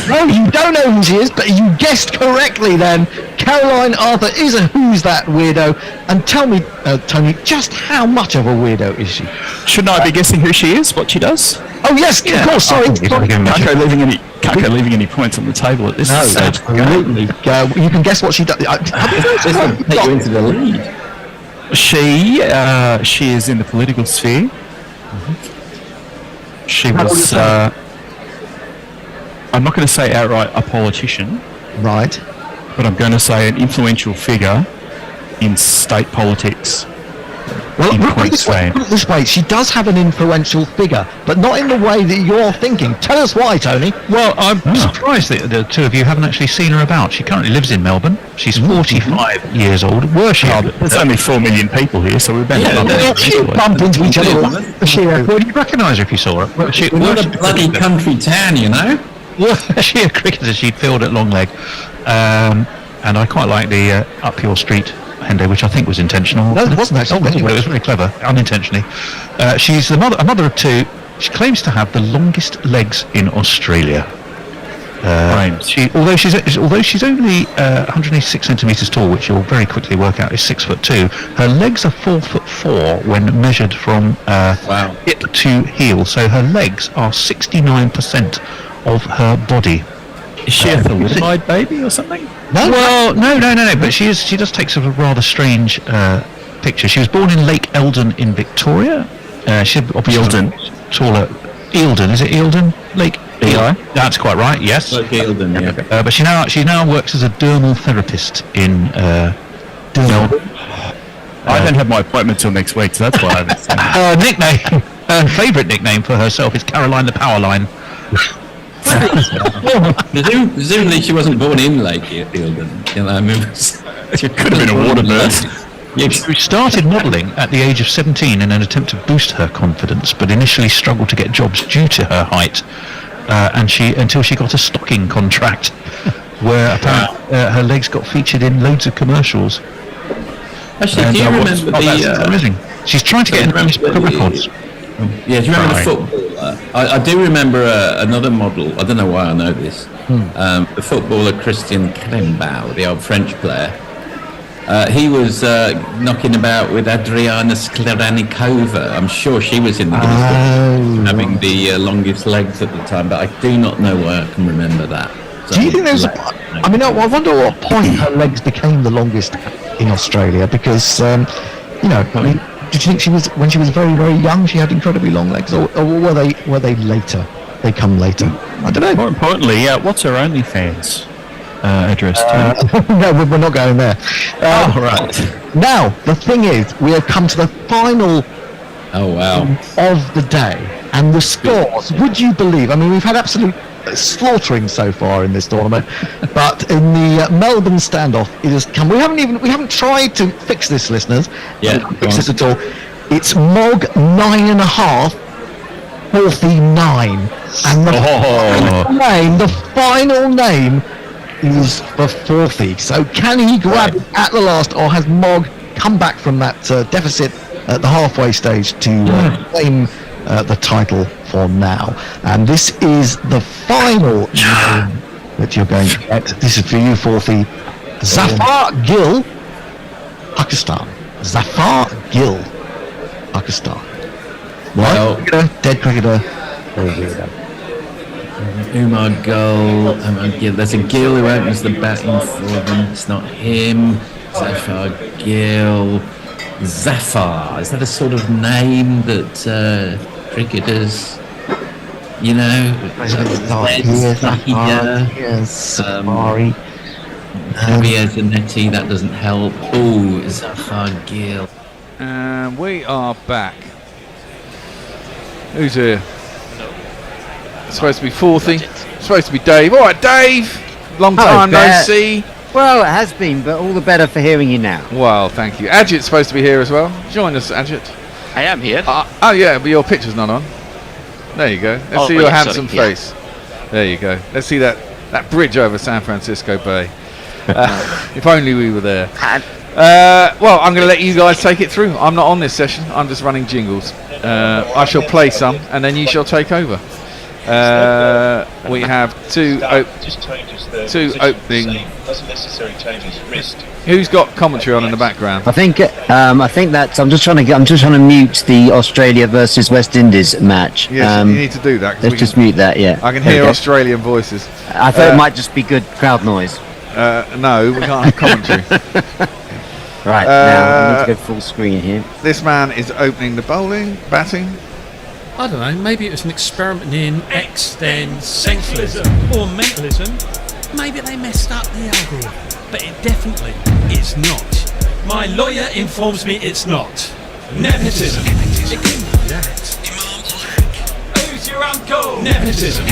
No, you don't know who she is, but you guessed correctly then. Caroline Arthur is a Who's That Weirdo. And tell me, Tony, just how much of a weirdo is she? Shouldn't I be guessing who she is, what she does? Oh, yes, of course, sorry. Kako leaving any points on the table at this stage. Absolutely. You can guess what she does. This will take you into the lead. She is in the political sphere. She was, I'm not going to say outright a politician. Right. But I'm going to say an influential figure in state politics. Well, put it this way, she does have an influential figure, but not in the way that you're thinking. Tell us why, Tony. Well, I'm surprised that the two of you haven't actually seen her about. She currently lives in Melbourne. She's 45 years old. There's only 4 million people here, so we better bump into each other. Would you recognise her if you saw her? We're not a bloody country town, you know. She a cricketer she'd filled at long leg, and I quite like the up your street Hendo, which I think was intentional. No, it wasn't actually. Anyway, it was very clever, unintentionally. She's a mother of two. She claims to have the longest legs in Australia. Although she's only 186 centimetres tall, which you'll very quickly work out is 6'2", her legs are 4'4" when measured from hip to heel. So her legs are 69% of her body. Is she a thalidomide baby or something? No. But she does take sort of rather strange picture. She was born in Lake Eldon in Victoria. She obviously taller. Eildon, is it Eildon? Lake Eli? That's quite right. Yes. Like Eildon, yeah. But she now works as a dermal therapist in Melbourne. I don't have my appointment till next week, so that's why I haven't seen her nickname. Her favourite nickname for herself is Caroline the Powerline. Presumably she wasn't born in Lake Eildon. You know, I mean, she could have been a waterbird. She started modelling at the age of 17 in an attempt to boost her confidence, but initially struggled to get jobs due to her height, until she got a stocking contract, where apparently her legs got featured in loads of commercials. Actually, do you remember amazing. She's trying to get in the Guinness Book of Records. Yeah, do you remember the footballer? I do remember another model. I don't know why I know this. The footballer Christian Klembau, the old French player. He was knocking about with Adriana Skledanikova. I'm sure she was in the Guinness Book, having the longest legs at the time, but I do not know why I can remember that. So do you think there's I wonder at what point her legs became the longest in Australia, because did you think she was, when she was very, very young, she had incredibly long legs, or were they later? They come later. I don't know. More importantly, what's her OnlyFans address? No, we're not going there. Right. Now, the thing is, we have come to the final of the day, and the scores, would you believe, I mean, we've had absolute slaughtering so far in this tournament, but in the Melbourne standoff, it has come. We haven't tried to fix this, listeners. Fix this at all. It's Mog 9.5, Forthy 9, and the final name is for Forthy. So can he grab it at the last, or has Mog come back from that deficit at the halfway stage to claim the title for now? And this is the final name that you're going to get. This is for you, Forthy. Zafar Gill, Pakistan. Zafar Gill, Pakistan. Dead cricketer. Umar Gull. There's a Gill who opens the batting for them. It's not him. Zafar Gill. Zafar. Is that a sort of name that cricketers, Safari. Javier Zanetti, that doesn't help. Oh, Zafar Gill. And we are back. Who's here? It's supposed to be Forthy. It's supposed to be Dave. All right, Dave. Long time no see. Well, it has been, but all the better for hearing you now. Well, thank you. Ajit's supposed to be here as well. Join us, Ajit. I am here. Oh yeah, but your picture's not on. There you go. Let's see your handsome face. There you go. Let's see that bridge over San Francisco Bay. If only we were there. Well, I'm going to let you guys take it through. I'm not on this session. I'm just running jingles. I shall play some, and then you shall take over. We have two opening. Doesn't necessarily change his wrist. Who's got commentary on in the background? I think that's. I'm just trying to mute the Australia versus West Indies match. Yes, you need to do that. Let's just mute that. Yeah. I can hear Australian voices. I thought it might just be good crowd noise. No, we can't have commentary. Right, now I need to go full screen here. This man is opening the batting. I don't know, maybe it was an experiment in existentialism or mentalism. Maybe they messed up the algorithm, but it definitely is not. My lawyer informs me it's not. Nepotism. It can be that. Who's your uncle? Nepotism.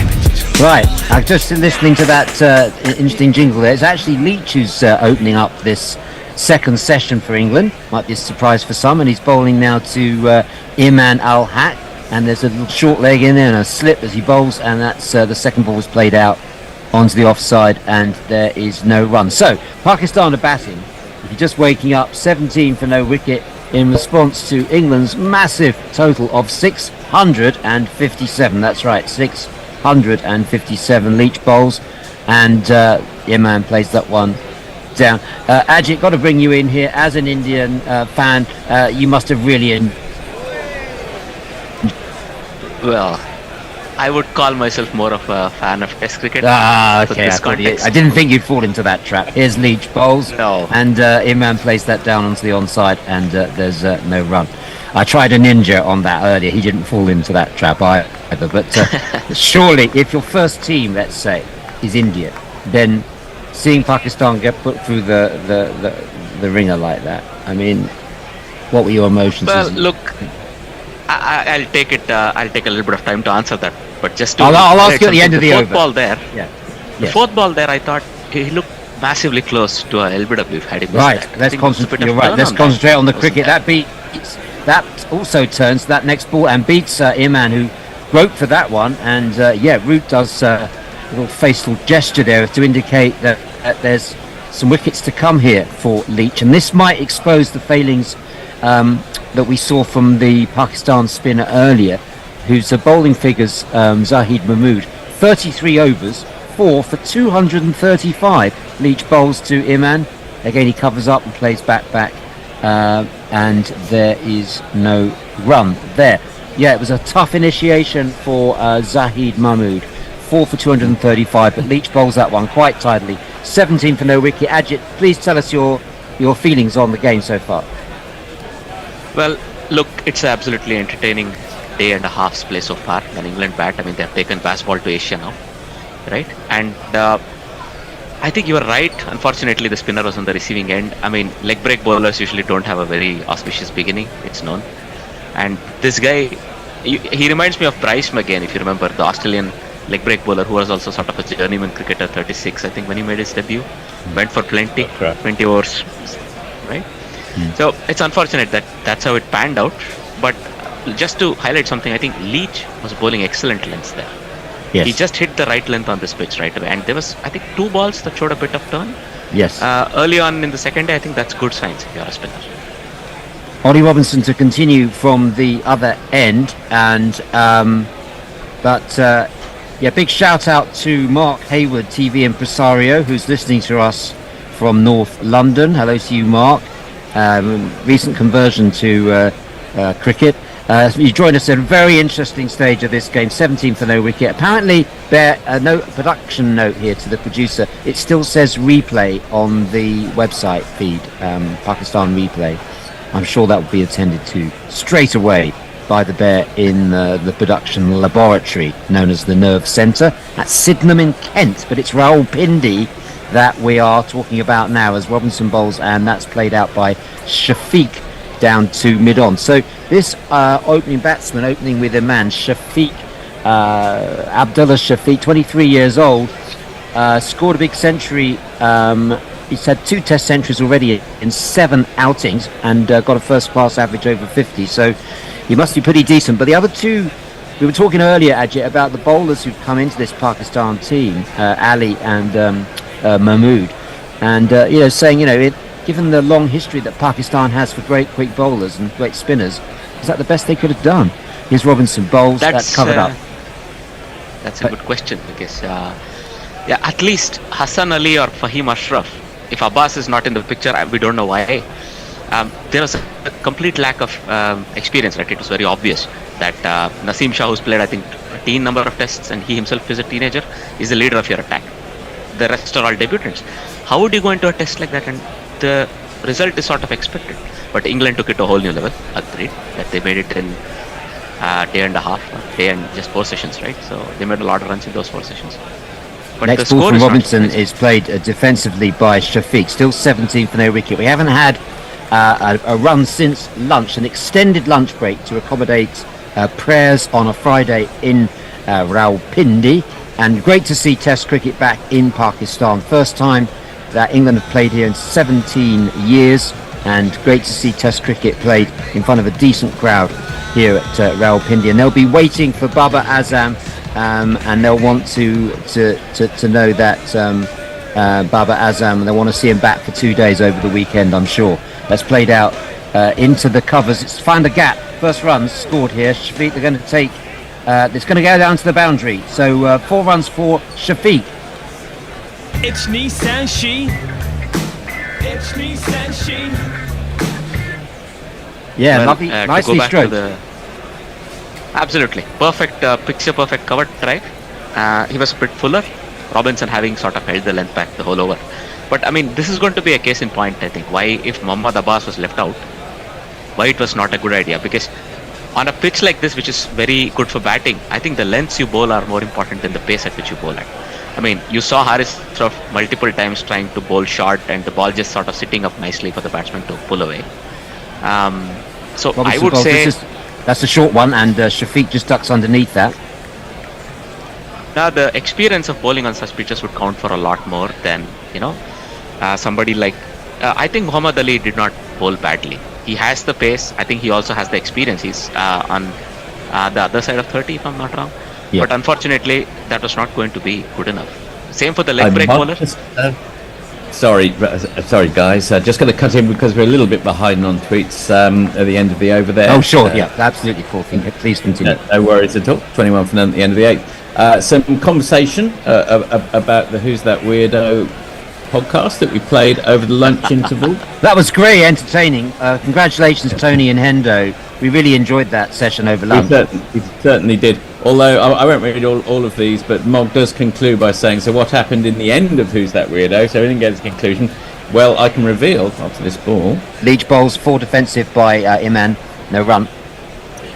Right, I'm just listening to that interesting jingle there. It's actually Leach who's opening up this second session for England. Might be a surprise for some, and he's bowling now to Iman Al-Haq, and there's a little short leg in there and a slip as he bowls, and that's the second ball was played out onto the offside, and there is no run. So Pakistan are batting. If you're just waking up, 17 for no wicket in response to England's massive total of 657. That's right, 657. Leach bowls, and Iman plays that one down. Ajit, got to bring you in here as an Indian fan. You must have really well, I would call myself more of a fan of Test cricket. Okay. I didn't think you'd fall into that trap. Here's Leach bowls, and Iman plays that down onto the onside, and there's no run. I tried a ninja on that earlier. He didn't fall into that trap either. But surely, if your first team, let's say, is India, then seeing Pakistan get put through the ringer like that, I mean, what were your emotions? Well, look, I'll take it. I'll take a little bit of time to answer that, but just to I'll ask you at the end of the fourth ball there. Yeah. The fourth ball there, I thought he looked massively close to a LBW had he missed right. that. Let's concentrate. You're right. Let's concentrate on the cricket. That beats. That also turns to that next ball and beats Iman, who groped for that one. And Root does a little facial gesture there to indicate that there's some wickets to come here for Leach, and this might expose the failings that we saw from the Pakistan spinner earlier, whose bowling figures, Zahid Mahmood, 33 overs, 4 for 235. Leach bowls to Iman. Again, he covers up and plays back, and there is no run there. Yeah, it was a tough initiation for Zahid Mahmood. 4 for 235, but Leach bowls that one quite tidily. 17 for no wicket. Ajit, please tell us your feelings on the game so far. Well, look, it's an absolutely entertaining day and a half's play so far. When England bat, I mean, they've taken baseball to Asia now, right? And I think you are right. Unfortunately, the spinner was on the receiving end. I mean, leg break bowlers usually don't have a very auspicious beginning. It's known. And this guy, he reminds me of Bryce McGain, if you remember, the Australian leg break bowler who was also sort of a journeyman cricketer, 36, I think, when he made his debut. Went for plenty, 20 overs, right? So it's unfortunate that that's how it panned out. But just to highlight something, I think Leach was bowling excellent lengths there. Yes. He just hit the right length on this pitch right away. And there was, I think, 2 balls that showed a bit of turn. Yes. Early on in the second day, I think that's good signs if you're a spinner. Ollie Robinson to continue from the other end, and big shout out to Mark Hayward, TV impresario, who's listening to us from North London. Hello to you, Mark. Recent conversion to cricket. You joined us at a very interesting stage of this game. 17 for no wicket. Apparently, no production note here to the producer. It still says replay on the website feed, Pakistan replay. I'm sure that will be attended to straight away by the Bear in the production laboratory known as the Nerve Centre at Sydenham in Kent. But it's Rawalpindi that we are talking about now as Robinson bowls, and that's played out by Shafiq down to mid-on. So this opening batsman, opening with Iman, Shafiq, Abdullah Shafiq, 23 years old, scored a big century. He's had 2 test centuries already in 7 outings and got a first-class average over 50, so he must be pretty decent. But the other 2, we were talking earlier, Ajit, about the bowlers who've come into this Pakistan team, Ali and Mahmood, and saying, given the long history that Pakistan has for great quick bowlers and great spinners, is that the best they could have done? Here's Robinson bowls, that's covered up. That's a good question because, at least Hassan Ali or Fahim Ashraf, if Abbas is not in the picture, we don't know why. There was a complete lack of experience, right? It was very obvious that Naseem Shah, who's played, I think, a teen number of tests, and he himself is a teenager, is the leader of your attack. The rest are all debutants. How would you go into a test like that? And the result is sort of expected. But England took it to a whole new level. Agreed that they made it in day and a half, day and just 4 sessions, right? So they made a lot of runs in those 4 sessions. But next ball from Robinson is played defensively by Shafiq, still 17 for no wicket. We haven't had a run since lunch, an extended lunch break to accommodate prayers on a Friday in Rawalpindi, and great to see Test cricket back in Pakistan. First time that England have played here in 17 years, and great to see Test cricket played in front of a decent crowd here at Rawalpindi. And they'll be waiting for Babar Azam, and they'll want to know that Babar Azam, they want to see him back for 2 days over the weekend, I'm sure. That's played out into the covers. It's found a gap. First runs scored here. Shafiq, they're going to take, it's going to go down to the boundary. So 4 runs for Shafiq. It's Nissan She. It's Nissan She. Yeah, lovely, nicely stroked. Absolutely. Perfect, picture perfect cover drive. He was a bit fuller. Robinson having sort of held the length back the whole over. But I mean, this is going to be a case in point, I think. Why, if Mohammad Abbas was left out, why it was not a good idea? Because on a pitch like this, which is very good for batting, I think the lengths you bowl are more important than the pace at which you bowl at. I mean, you saw Harris sort of multiple times trying to bowl short, and the ball just sort of sitting up nicely for the batsman to pull away. So Robinson, I would say that's a short one, and Shafiq just ducks underneath that. Now the experience of bowling on such pitches would count for a lot more than, somebody like I think Muhammad Ali did not bowl badly. He has the pace. I think he also has the experience. He's on the other side of 30, if I'm not wrong. Yeah. But unfortunately, that was not going to be good enough. Same for the leg break bowler. Sorry guys. Just going to cut in because we're a little bit behind on tweets at the end of the over there. Oh sure, yeah, absolutely. Cool thing. Please continue. No worries at all. 21 for none at the end of the 8th. Some conversation about the Who's That Weirdo podcast that we played over the lunch interval. That was great, entertaining. Congratulations, Tony and Hendo. We really enjoyed that session over lunch. We certainly did. Although I won't read all of these, but Mog does conclude by saying, so what happened in the end of Who's That Weirdo? So we didn't get his conclusion. Well, I can reveal after this ball. Leach bowls 4 defensive by Iman, no run.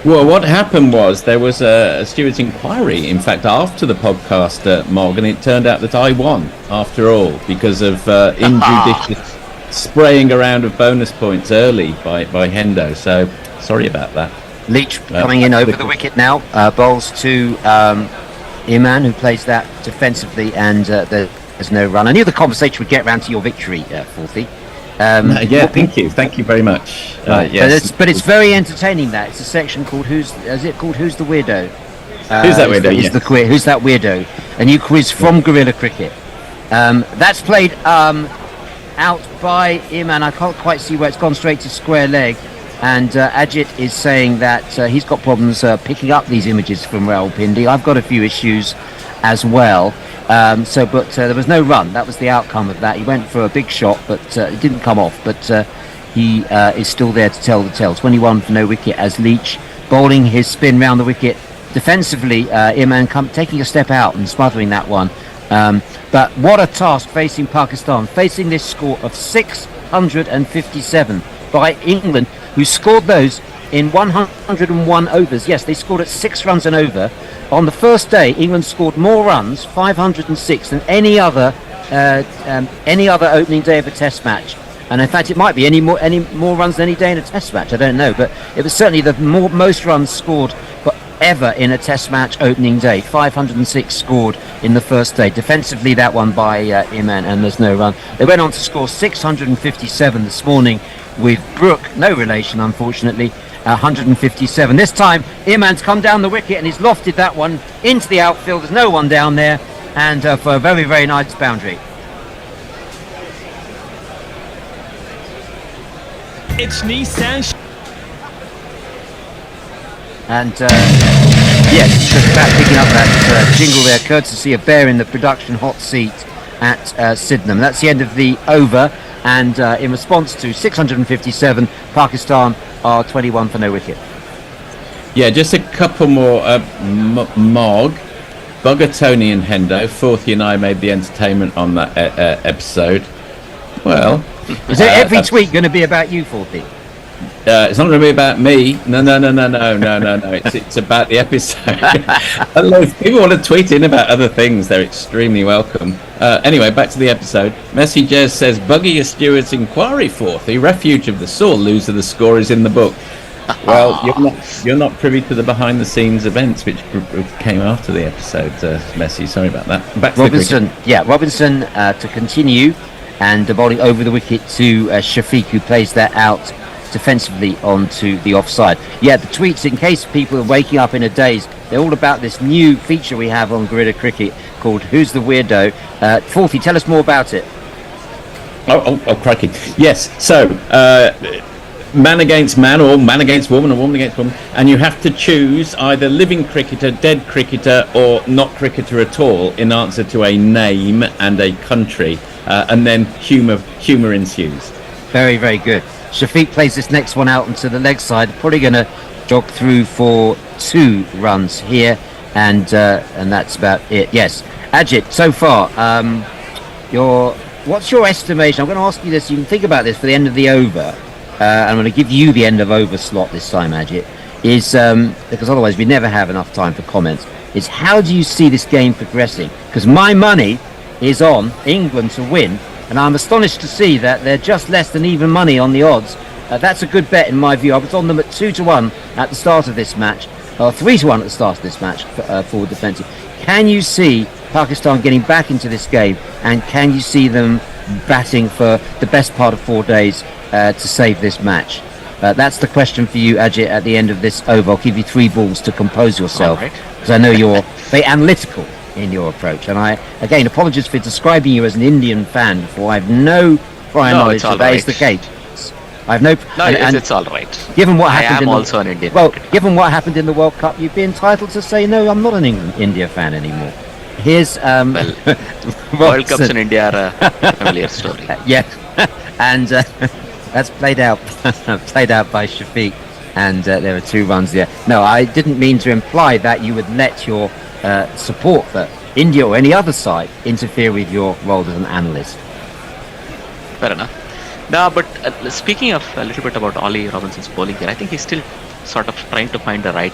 Well, what happened was there was a steward's inquiry, in fact, after the podcast, Mog, and it turned out that I won, after all, because of injudicious spraying around of bonus points early by Hendo. So, sorry about that. Leach coming in over the wicket now, bowls to Iman, who plays that defensively, and there's no run. I knew the conversation would get round to your victory, Forthy. Thank you very much. Yes. But it's very entertaining. That it's a section called Who's the Weirdo? Who's That Weirdo? Who's That Weirdo? A new quiz from Guerrilla Cricket. That's played out by Iman. I can't quite see where it's gone, straight to square leg. And Ajit is saying that he's got problems picking up these images from Rawalpindi. I've got a few issues as well. But there was no run. That was the outcome of that. He went for a big shot, but it didn't come off. But he is still there to tell the tale. 21 for no wicket as Leach bowling his spin round the wicket. Defensively, Iman taking a step out and smothering that one. But what a task facing Pakistan, facing this score of 657 by England, who scored those in 101 overs. Yes, they scored at 6 runs an over. On the first day, England scored more runs, 506, than any other opening day of a Test match. And in fact, it might be any more runs than any day in a Test match. I don't know, but it was certainly the most runs scored ever in a Test match opening day. 506 scored in the first day. Defensively, that one by Iman, and there's no run. They went on to score 657 this morning with Brook, no relation, unfortunately. 157. This time, Iman's come down the wicket and he's lofted that one into the outfield. There's no one down there, and for a very, very nice boundary. It's Nissan. And Yes, just about picking up that jingle there, courtesy of Bear in the production hot seat at Sydenham. That's the end of the over, and in response to 657, Pakistan are 21 for no wicket. Yeah, just a couple more. Mog, Bugger, Tony and Hendo. Forthy and I made the entertainment on that episode. Well... Is every tweet going to be about you, Forthy? It's not going to be about me. No. It's about the episode. If people want to tweet in about other things, they're extremely welcome. Anyway, back to the episode. Messi Jez says, Buggy is Stewart's inquiry fourth. The refuge of the sore loser. The score is in the book. Well, you're not privy to the behind-the-scenes events which came after the episode, Messi. Sorry about that. Back to Robinson. Robinson to continue, and bowling over the wicket to Shafiq, who plays that out defensively onto the offside. Yeah, the tweets, in case people are waking up in a daze, they're all about this new feature we have on Gorilla Cricket called Who's the Weirdo? Forthy, tell us more about it. Oh, crikey. Yes, so man against man, or man against woman, or woman against woman, and you have to choose either living cricketer, dead cricketer, or not cricketer at all in answer to a name and a country, and then humour ensues. Very, very good. Shafiq plays this next one out onto the leg side, probably going to jog through for 2 runs here, and that's about it. Yes, Ajit, so far, what's your estimation? I'm going to ask you this, you can think about this for the end of the over, and I'm going to give you the end of over slot this time, Ajit, is, because otherwise we never have enough time for comments, is how do you see this game progressing? Because my money is on England to win, and I'm astonished to see that they're just less than even money on the odds. That's a good bet in my view. I was on them at 2-1 at the start of this match, or 3-1 at the start of this match, forward defensive. Can you see Pakistan getting back into this game, and can you see them batting for the best part of 4 days to save this match? That's the question for you, Ajit, at the end of this over. I'll give you 3 balls to compose yourself, because I know you're very analytical in your approach, and I again apologize for describing you as an Indian fan before. I have no prior knowledge that that is the case. I have no. It's all right. Given what happened, I am also an Indian. Well, given what happened in the World Cup, you'd be entitled to say no. I'm not an India fan anymore. Here's World Cups in India are a familiar story. Yeah, and that's played out by Shafiq, and there are 2 runs there. No, I didn't mean to imply that you would let your support for India or any other side interfere with your role as an analyst. Fair enough. No, but speaking of a little bit about Ollie Robinson's bowling here, I think he's still sort of trying to find the right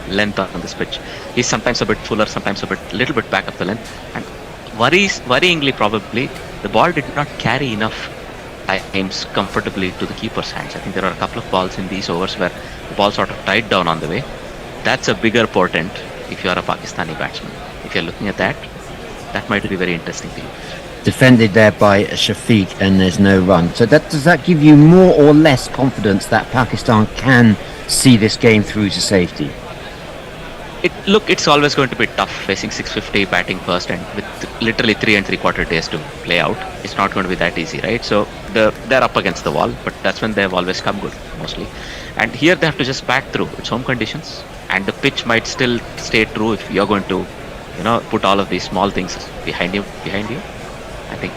length on this pitch. He's sometimes a bit fuller, sometimes a little bit back of the length, and worryingly probably the ball did not carry enough times comfortably to the keeper's hands. I think there are a couple of balls in these overs where the ball sort of tied down on the way. That's a bigger portent if you are a Pakistani batsman. If you're looking at that, that might be very interesting to you. Defended there by Shafiq, and there's no run. So does that give you more or less confidence that Pakistan can see this game through to safety? It's always going to be tough facing 650 batting first, and with literally 3 3/4 days to play out. It's not going to be that easy, right? So they're up against the wall, but that's when they've always come good, mostly. And here they have to just bat through. It's home conditions, and the pitch might still stay true if you're going to, put all of these small things behind you. I think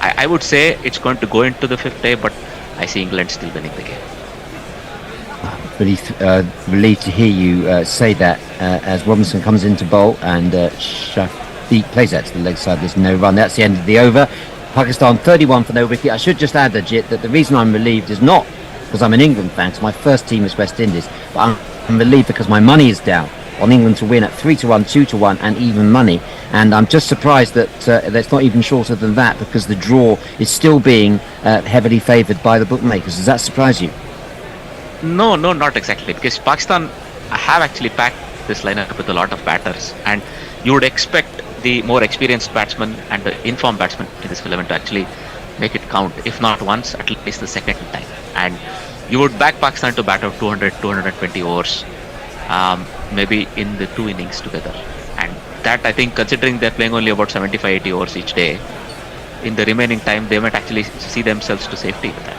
I would say it's going to go into the 5th day, but I see England still winning the game. Relieved to hear you say that as Robinson comes into bowl, and Shafiq plays that to the leg side. There's no run. That's the end of the over. Pakistan 31 for no wicket. I should just add, Ajit, that the reason I'm relieved is not because I'm an England fan, because my first team is West Indies, but I'm relieved because my money is down on England to win at 3-1, 2-1, and even money. And I'm just surprised that it's not even shorter than that, because the draw is still being heavily favoured by the bookmakers. Does that surprise you? No, not exactly, because Pakistan have actually packed this lineup with a lot of batters, and you would expect the more experienced batsmen and the informed batsmen in this 11 to actually make it count, if not once, at least the second time. And you would back Pakistan to bat out 200, 220 overs, maybe in the 2 innings together. And that, I think, considering they're playing only about 75-80 overs each day, in the remaining time, they might actually see themselves to safety with that.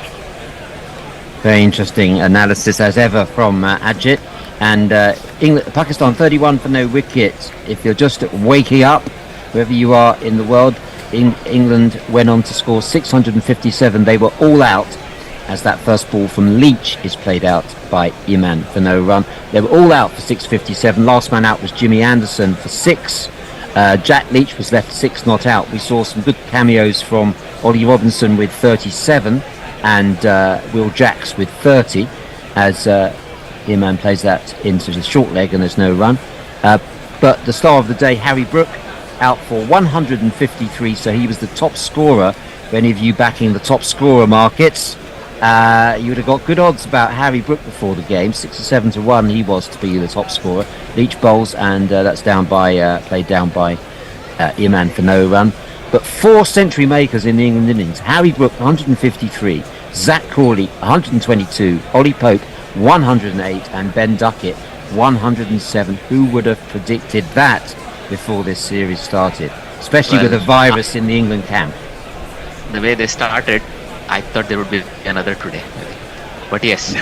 Very interesting analysis as ever from Ajit. And Pakistan 31 for no wicket. If you're just waking up, wherever you are in the world, England went on to score 657. They were all out as that first ball from Leach is played out by Iman for no run. They were all out for 657. Last man out was Jimmy Anderson for 6. Jack Leach was left 6 not out. We saw some good cameos from Ollie Robinson with 37 and Will Jacks with 30 as Iman plays that into the short leg and there's no run. But the star of the day, Harry Brook, out for 153, so he was the top scorer. For any of you backing the top scorer markets, you would have got good odds about Harry Brook before the game. 6 or 7 to 1 he was to be the top scorer. Leach bowls and that's down by played down by Iman for no run. But 4 century makers in the England innings: Harry Brook 153, Zach Crawley 122, Ollie Pope 108, and Ben Duckett 107. Who would have predicted that before this series started, especially with a virus in the England camp? The way they started, I thought there would be another today. But yes,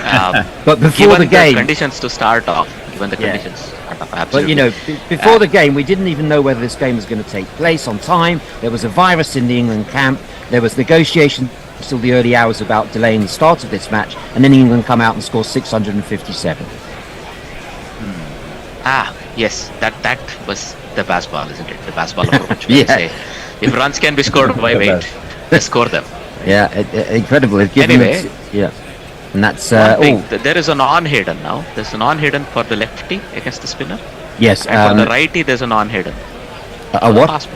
but before the game, conditions to start off, given the conditions. Absolutely. But before the game, we didn't even know whether this game was going to take place on time. There was a virus in the England camp. There was negotiation till the early hours about delaying the start of this match, and then England come out and score 657. Yes, that was the baseball, isn't it? The baseball approach. Say, if runs can be scored, why wait? Just score them. Yeah, incredible. Anyway, and that's there is an on-hidden now. There's an on-hidden for the lefty against the spinner. Yes, and for the righty, there's an on-hidden. A what?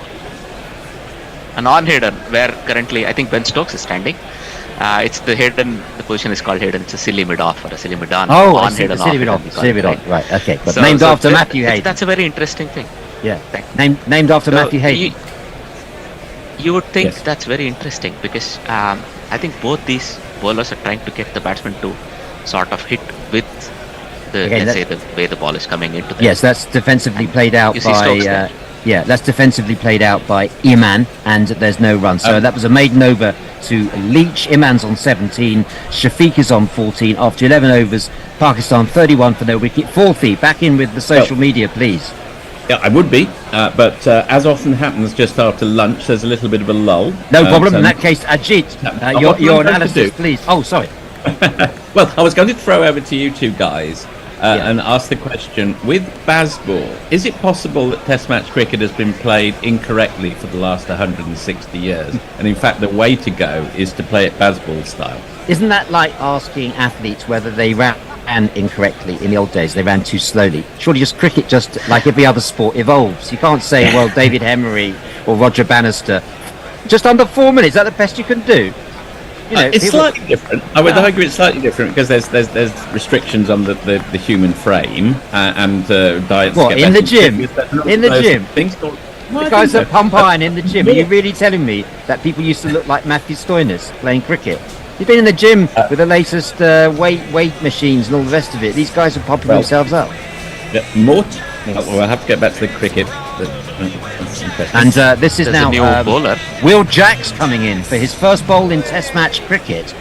An on-hidden where currently I think Ben Stokes is standing. It's the hidden. The position is called hidden. It's a silly mid-off or a silly mid-on. Oh, on-hidden, silly mid-off. Silly mid-off. Right. Okay. But named after Matthew Hayden. That's a very interesting thing. Yeah. Named after Matthew Hayden. You would think that's very interesting because I think both these bowlers are trying to get the batsman to sort of hit with the the way the ball is coming into them. Yes, that's defensively played out by that's defensively played out by Iman, and there's no run. So that was a maiden over to Leach. Iman's on 17, Shafiq is on 14 after 11 overs. Pakistan 31 for no wicket. Fourthy, back in with the social media, please. Yeah, I would be, but as often happens just after lunch, there's a little bit of a lull. No problem. In that case, Ajit, your analysis, please. Oh, sorry. Well, I was going to throw over to you two guys and ask the question, with Bazball, is it possible that Test match cricket has been played incorrectly for the last 160 years? And in fact, the way to go is to play it Bazball style. Isn't that like asking athletes whether they ran incorrectly in the old days? They ran too slowly. Surely just cricket, just like every other sport, evolves. You can't say, well, David Emery or Roger Bannister, just under 4 minutes, is that the best you can do? It's slightly different. I would argue it's slightly different because there's restrictions on the human frame and diets. What, in the gym? In the gym? Things the guys that pump iron in the gym. Are you really telling me that people used to look like Matthew Stoinis playing cricket? You've been in the gym with the latest weight machines and all the rest of it. These guys are pumping themselves up. Mort. We'll have to get back to the cricket. And this is now bowler. Will Jacks coming in for his first bowl in Test match cricket.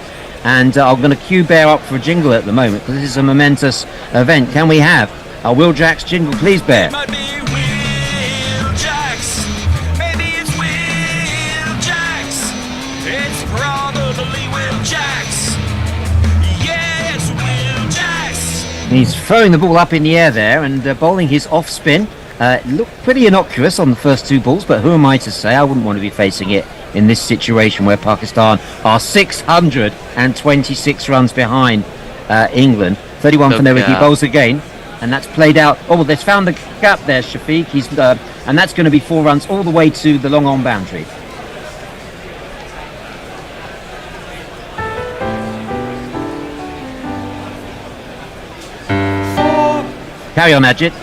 And I'm going to cue Bear up for a jingle at the moment because this is a momentous event. Can we have a Will Jacks jingle, please, Bear? He's throwing the ball up in the air there and bowling his off spin. Looked pretty innocuous on the first 2 balls, but who am I to say? I wouldn't want to be facing it in this situation where Pakistan are 626 runs behind England. 31 for no wicket. He bowls again, and that's played out. Oh, they've found the gap there, Shafiq. He's and that's going to be 4 runs all the way to the long on boundary. Carry on, Ajit.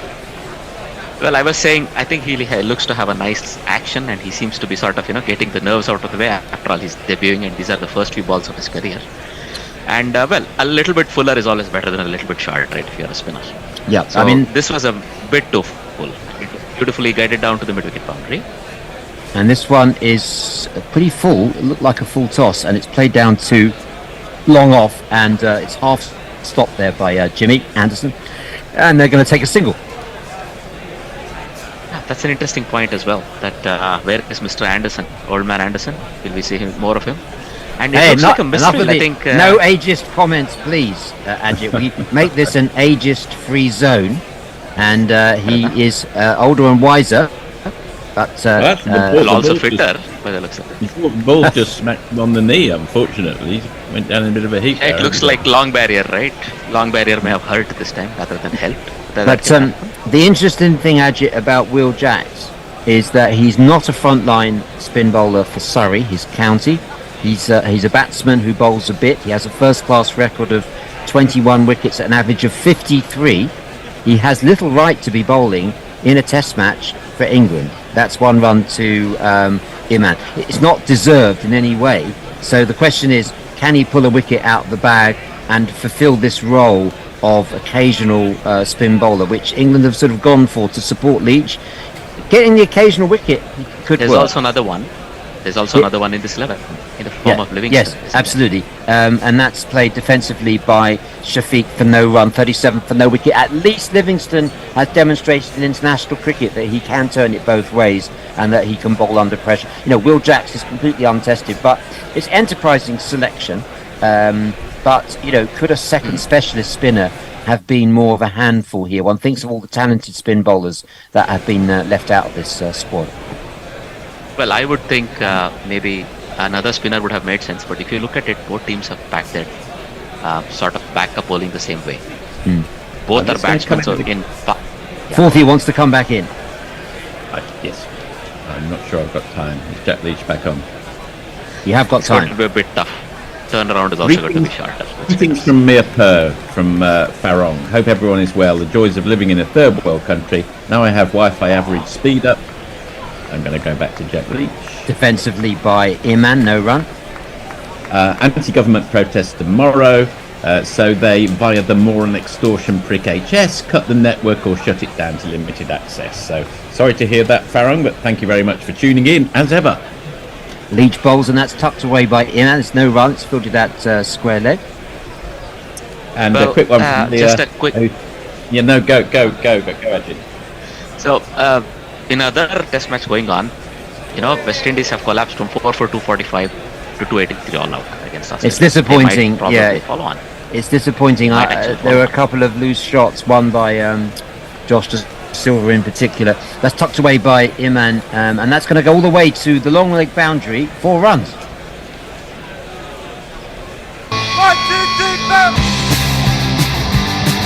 Well, I was saying, I think he looks to have a nice action, and he seems to be sort of, getting the nerves out of the way. After all, he's debuting, and these are the first few balls of his career. And well, a little bit fuller is always better than a little bit short, right? If you're a spinner. Yeah, so I mean, this was a bit too full. Beautifully guided down to the mid-wicket boundary. And this one is pretty full. It looked like a full toss, and it's played down to long off, and it's half stopped there by Jimmy Anderson. and they're going to take a single. That's an interesting point as well. That where is Mr. Anderson, old man Anderson? Will we see more of him? And it looks like a misfield, I think. No ageist comments, please, Ajit. We make this an ageist-free zone, and he is older and wiser. But also fitter, by the looks of it. The ball just smacked him on the knee, unfortunately. Went down in a bit of a heap. It looks like long barrier, right? Long barrier may have hurt this time rather than helped. But the interesting thing, Ajit, about Will Jacks is that he's not a frontline spin bowler for Surrey, his county. He's a batsman who bowls a bit. He has a first-class record of 21 wickets at an average of 53. He has little right to be bowling in a test match for England. That's 1 run to Iman. It's not deserved in any way. So the question is, can he pull a wicket out of the bag and fulfill this role of occasional spin bowler, which England have sort of gone for to support Leach? Getting the occasional wicket could There's work. also another one. There's also another one in this 11, in the form of Livingston. Yes, absolutely. And that's played defensively by Shafiq for no run, 37 for no wicket. At least Livingston has demonstrated in international cricket that he can turn it both ways and that he can bowl under pressure. You know, Will Jacks is completely untested, but it's enterprising selection. But, you know, could a second specialist spinner have been more of a handful here? One thinks of all the talented spin bowlers that have been left out of this squad. Well, I would think maybe another spinner would have made sense, but if you look at it, both teams have packed their sort of backup bowling the same way. Both are batsmen, so in... Forthy wants to come back in. Yes. I'm not sure I've got time. Is Jack Leach back on? You have got time. It's going to be a bit tough. Turnaround is also going to be shorter. Greetings from Mirpur, from Farong. Hope everyone is well. The joys of living in a third world country. Now I have Wi-Fi average speed up. I'm going to go back to Jack Leach. Defensively by Iman, no run. Anti-government protests tomorrow. So they, via the moral extortion prick HS, cut the network or shut it down to limited access. So sorry to hear that, Farong, but thank you very much for tuning in, as ever. Leach bowls, and that's tucked away by Iman. It's no run. It's fielded at square leg. And a quick one from Leah. Just a quick... Go, Ajit. So, in other test match going on, you know, West Indies have collapsed from 4 for 245 to 283 all out against us. It's disappointing. Yeah, follow on. It's disappointing. There were a couple of loose shots, one by Josh Silver in particular. That's tucked away by Iman, and that's going to go all the way to the long leg boundary. 4 runs. 1, 2, 3, 4.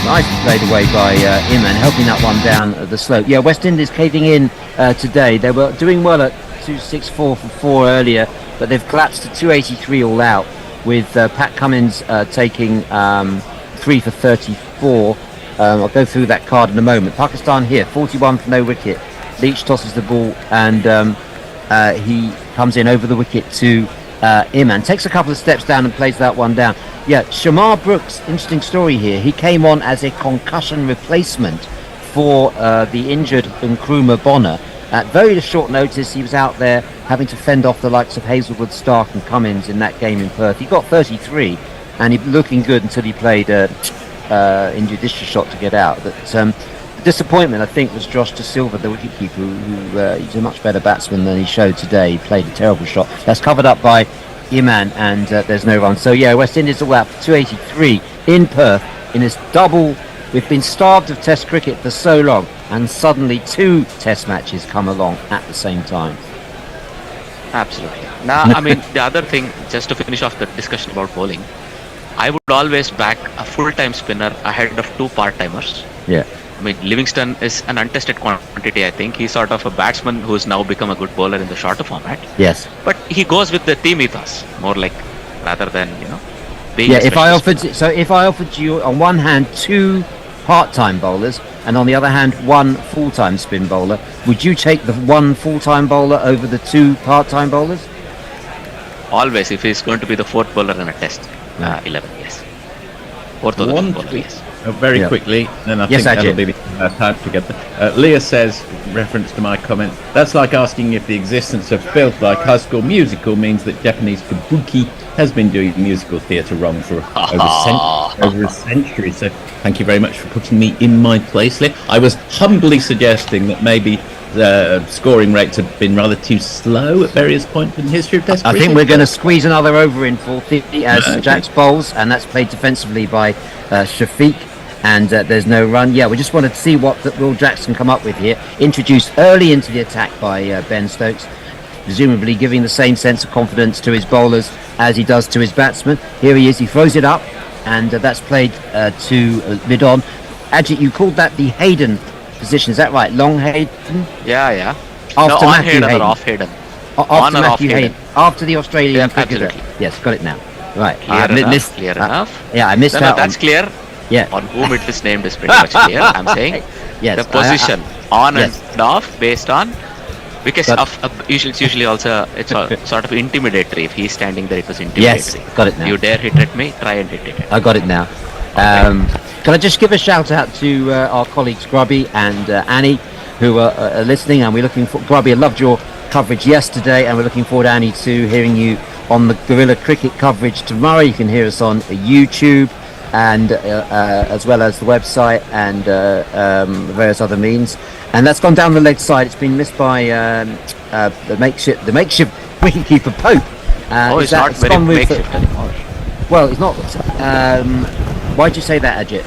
Nicely played away by Iman, helping that one down the slope. Yeah, West Indies caving in today. They were doing well at 264 for 4 earlier, but they've collapsed to 283 all out, with Pat Cummins taking 3 for 34. I'll go through that card in a moment. Pakistan here, 41 for no wicket. Leach tosses the ball, and he comes in over the wicket to Iman. Takes a couple of steps down and plays that one down. Yeah, Shamar Brooks, interesting story here. He came on as a concussion replacement for the injured Nkrumah Bonner. At very short notice, he was out there having to fend off the likes of Hazelwood, Stark and Cummins in that game in Perth. He got 33, and he looking good until he played injudicious shot to get out. But the disappointment, I think, was Josh De Silva, the wicketkeeper, who he's a much better batsman than he showed today. He played a terrible shot. That's covered up by Iman, and there's no run. So yeah, West Indies all out for 283 in Perth in this double. We've been starved of Test cricket for so long, and suddenly 2 Test matches come along at the same time. Absolutely. Now, I mean, the other thing, just to finish off the discussion about bowling, I would always back a full-time spinner ahead of 2 part-timers. Yeah. I mean, Livingston is an untested quantity, I think. He's sort of a batsman who's now become a good bowler in the shorter format. Yes. But he goes with the team ethos, more like, rather than, you know, being Yeah, if I offered you on one hand 2 part-time bowlers and on the other hand 1 full-time spin bowler, would you take the 1 full-time bowler over the 2 part-time bowlers? Always, if he's going to be the 4th bowler in a test. 11, yes. 4th or the 5th bowler, yes. Very quickly, then I think that'll be the time to get there. Leah says, reference to my comment, that's like asking if the existence of filth like High School Musical means that Japanese kabuki has been doing musical theatre wrong for over over a century. So thank you very much for putting me in my place, Lee. I was humbly suggesting that maybe the scoring rates have been rather too slow at various points in the history of Test I cricket. think we're going to squeeze another over in 450 as Jack's bowls, and that's played defensively by Shafiq, and there's no run. Yeah, we just wanted to see what Will Jackson come up with here. Introduced early into the attack by Ben Stokes, presumably giving the same sense of confidence to his bowlers as he does to his batsmen. Here he is, he throws it up, and that's played to mid-on. Ajit, you called that the Hayden position, is that right? Long Hayden? Yeah. After on Matthew Hayden Hayden. or off Hayden? After On or off Matthew Hayden? Hayden. After the Australian cricketer. Absolutely. Yes, got it now. Right. Clear enough. Yeah, I missed No, out that's on. clear. Yeah. On whom it is named is pretty much clear. I'm saying Yes, the position on yes. and off based on, because it's usually also it's sort of intimidatory. If he's standing there, it was intimidatory. Yes, got it now. You dare hit at me, try and hit it. I got it now. Can I just give a shout out to our colleagues Grubby and Annie, who are listening, and we're looking for Grubby. I loved your coverage yesterday, and we're looking forward, Annie, to hearing you on the Guerrilla Cricket coverage tomorrow. You can hear us on YouTube and as well as the website and various other means. And that's gone down the leg side. It's been missed by the makeshift wicketkeeper Pope. It's not very makeshift anymore. Well, it's not. Why'd you say that, Ajit?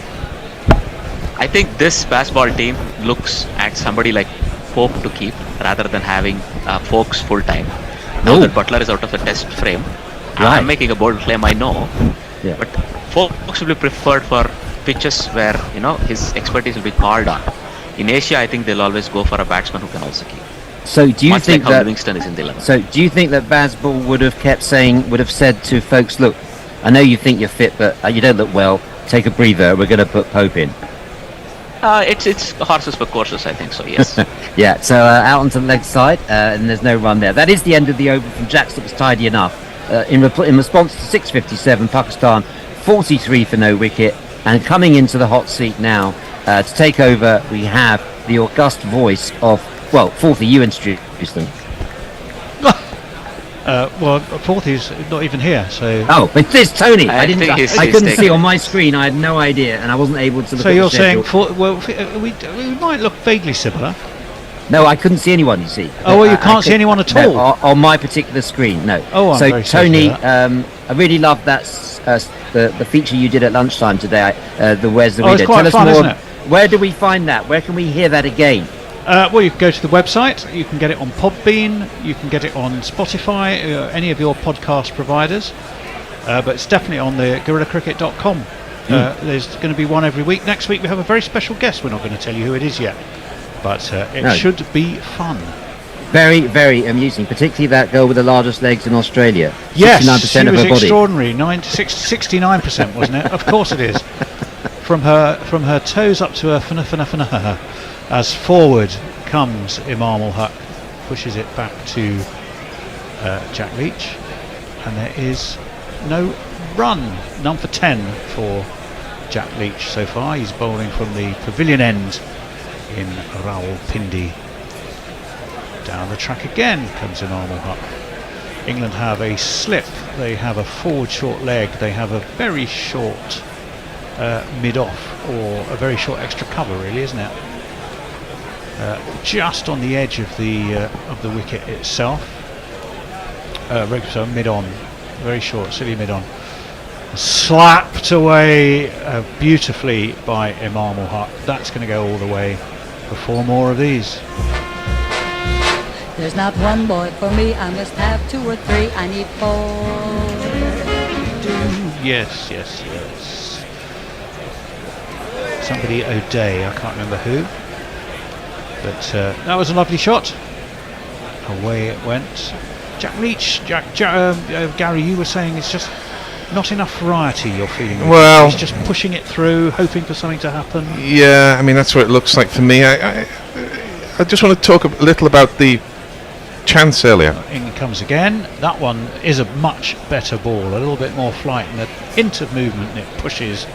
I think this baseball team looks at somebody like Pope to keep rather than having Folks full time. Now that Butler is out of the Test frame, Right. I'm making a bold claim, I know, Yeah. but Folks will be preferred for pitches where his expertise will be called on. In Asia, I think they'll always go for a batsman who can also keep. So do you Much think like how that Livingston is in the 11? So do you think that Bazball would have said to folks, look, I know you think you're fit, but you don't look well. Take a breather. We're going to put Pope in. It's horses for courses, I think so. Yes. Yeah. So out onto the leg side, and there's no run there. That is the end of the over from Jacks. That was tidy enough. In response to 6:57, Pakistan 43 for no wicket, and coming into the hot seat now to take over, we have the august voice of Fourthie. You introduce them. Well, Fourthie's not even here, so. Oh, but there's Tony. I think I couldn't see on my screen. I had no idea, and I wasn't able to look So at you're the saying, schedule. we might look vaguely similar. No, I couldn't see anyone. You see. Oh, well, you can't see anyone at all? No, on my particular screen. No. Oh, I'm so very sorry Tony, to hear I really loved that the feature you did at lunchtime today. The Where's the Oh, it's Reader? quite Tell us fun, more. isn't it? Where do we find that? Where can we hear that again? Well, you can go to the website. You can get it on Podbean. You can get it on Spotify, any of your podcast providers. But it's definitely on the GuerrillaCricket.com. There's going to be one every week. Next week we have a very special guest. We're not going to tell you who it is yet, but it should be fun. Very, very amusing, particularly that girl with the largest legs in Australia. Yes, 69% she of was her body. extraordinary. 69%, wasn't it? Of course it is. From her toes up to her finna. As forward comes Imam ul-Haq, pushes it back to Jack Leach, and there is no run. None for 10 for Jack Leach so far. He's bowling from the pavilion end in Rawalpindi. Down the track again comes Imam ul-Haq. England have a slip. They have a forward short leg. They have a very short mid-off, or a very short extra cover, really, isn't it? Just on the edge of the wicket itself. So mid-on, very short, silly mid-on. Slapped away beautifully by Imam ul-Haq. That's going to go all the way for 4 more of these. There's not one boy for me, I must have 2 or 3, I need 4. Yes. Somebody O'Day, I can't remember who. But that was a lovely shot. Away it went. Jack Leach, Gary, you were saying it's just not enough variety you're feeling. Well, he's just pushing it through, hoping for something to happen. Yeah, I mean, that's what it looks like for me. I just want to talk a little about the chance earlier. In comes again. That one is a much better ball, a little bit more flight and a hint of movement, and it pushes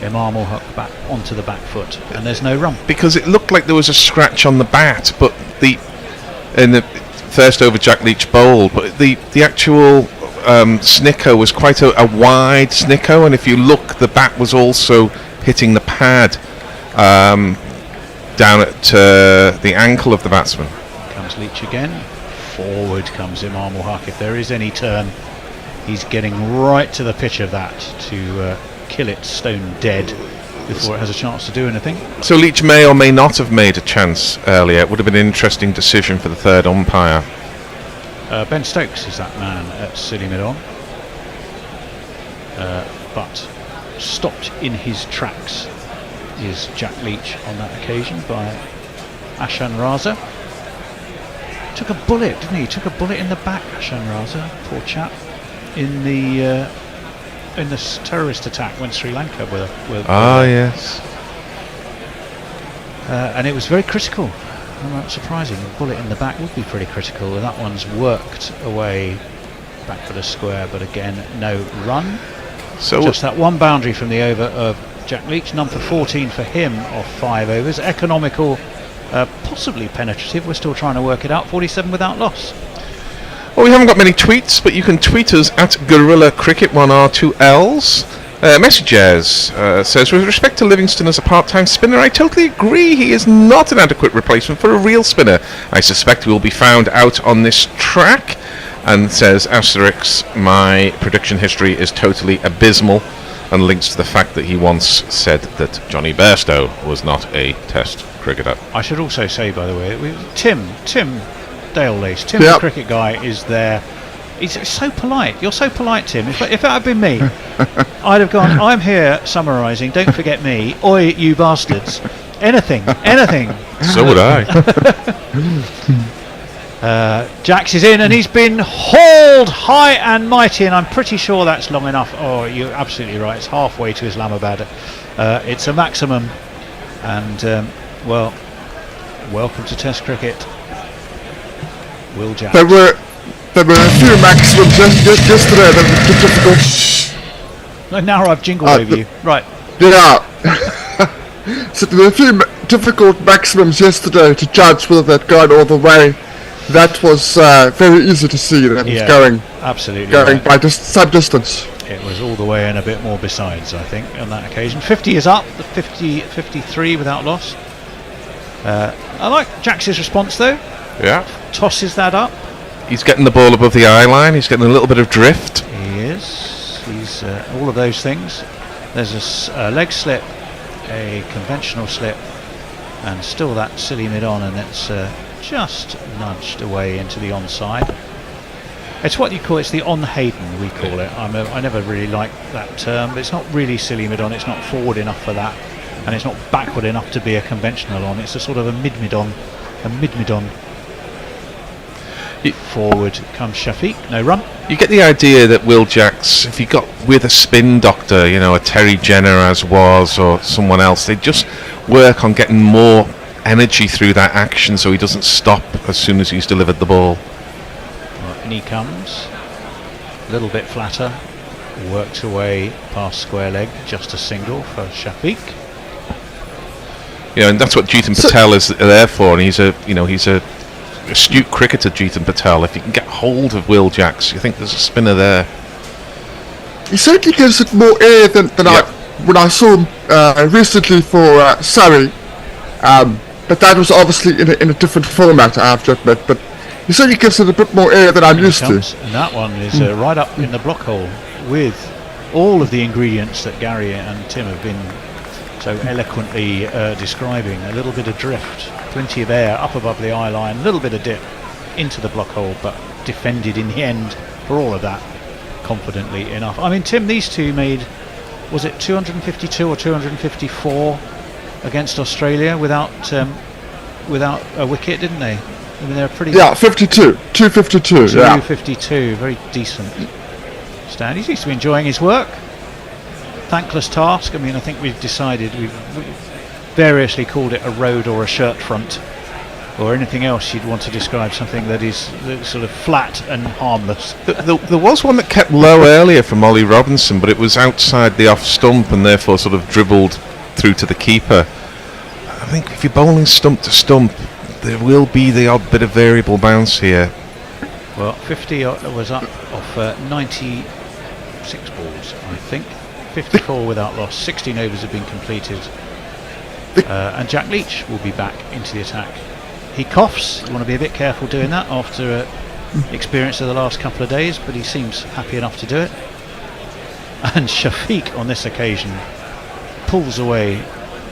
Imam ul-Haq back onto the back foot, and there's no run. Because it looked like there was a scratch on the bat, but in the first over Jack Leach bowled, but the actual snicko was quite a wide snicko, and if you look, the bat was also hitting the pad down at the ankle of the batsman. Comes Leach again. Forward comes Imam Haq. If there is any turn, he's getting right to the pitch of that to kill it stone dead before it has a chance to do anything. So Leach may or may not have made a chance earlier. It would have been an interesting decision for the third umpire. Ben Stokes is that man at silly mid-on, but stopped in his tracks is Jack Leach on that occasion by Ashan Raza. Took a bullet, didn't he? Took a bullet in the back, Ashan Raza, poor chap, in this terrorist attack when Sri Lanka were yes. and it was very critical. Not surprising, a bullet in the back would be pretty critical. That one's worked away back for the square, but again, no run. So just that one boundary from the over of Jack Leach, number 14 for him off 5 overs. Economical, possibly penetrative. We're still trying to work it out. 47 without loss. Well, we haven't got many tweets, but you can tweet us at Gorilla Cricket 1R2Ls. Messages says, with respect to Livingston as a part-time spinner, I totally agree. He is not an adequate replacement for a real spinner. I suspect he will be found out on this track. And says, asterisk, my prediction history is totally abysmal, and links to the fact that he once said that Johnny Bairstow was not a test cricketer. I should also say, by the way, Tim Dale Lace, Tim the cricket guy, is there. He's so polite. You're so polite, Tim. If that had been me, I'd have gone, I'm here summarising, don't forget me, oi, you bastards. Anything. So would I. Jax is in, and he's been hauled high and mighty, and I'm pretty sure that's long enough. Oh, you're absolutely right. It's halfway to Islamabad. It's a maximum, and welcome to Test cricket, Will Jax. There were a few maximums yesterday that were too difficult. No, now I've jingled over you. Right. Yeah. So there were a few difficult maximums yesterday to judge whether they'd gone all the way. That was very easy to see that it was going. Absolutely. Going by some distance. It was all the way and a bit more besides, I think, on that occasion. 50 is up, the 53 without loss. I like Jax's response though. Yeah. Tosses that up. He's getting the ball above the eye line. He's getting a little bit of drift. He is. He's all of those things. There's a leg slip, a conventional slip, and still that silly mid-on, and it's just nudged away into the onside. It's what you call, it's the on-Hayden, we call it. I never really liked that term, but it's not really silly mid-on. It's not forward enough for that, and it's not backward enough to be a conventional on. It's a sort of a mid-mid-on. Forward comes Shafiq, no run. You get the idea that Will Jax, if he got with a spin doctor, a Terry Jenner as was, or someone else, they'd just work on getting more energy through that action so he doesn't stop as soon as he's delivered the ball. And he comes a little bit flatter, worked away past square leg, just a single for Shafiq. And that's what Jeetan Patel is there for, and he's a astute cricketer, Jeetan Patel. If you can get hold of Will Jax, you think there's a spinner there. He certainly gives it more air than when I saw him recently for Surrey. But that was obviously in a different format, I have to admit. But he certainly gives it a bit more air than I'm used to. And that one is right up in the block hole with all of the ingredients that Gary and Tim have been so eloquently describing. A little bit of drift, plenty of air up above the eye line, a little bit of dip into the block hole, but defended in the end for all of that confidently enough. I mean, Tim, these two made, was it 252 or 254 against Australia without a wicket, didn't they? I mean, they're pretty... Yeah, 52. 252, 252, very decent stand. He seems to be enjoying his work. Thankless task. I mean, I think we've decided, we've variously called it a road or a shirt front, or anything else you'd want to describe something that is sort of flat and harmless. There was one that kept low earlier from Ollie Robinson, but it was outside the off stump and therefore sort of dribbled through to the keeper. I think if you're bowling stump to stump, there will be the odd bit of variable bounce here. Well, 50 was up off 96 balls, I think. 54 without loss. 16 overs have been completed. And Jack Leach will be back into the attack. He coughs. You want to be a bit careful doing that after experience of the last couple of days, but he seems happy enough to do it. And Shafiq on this occasion pulls away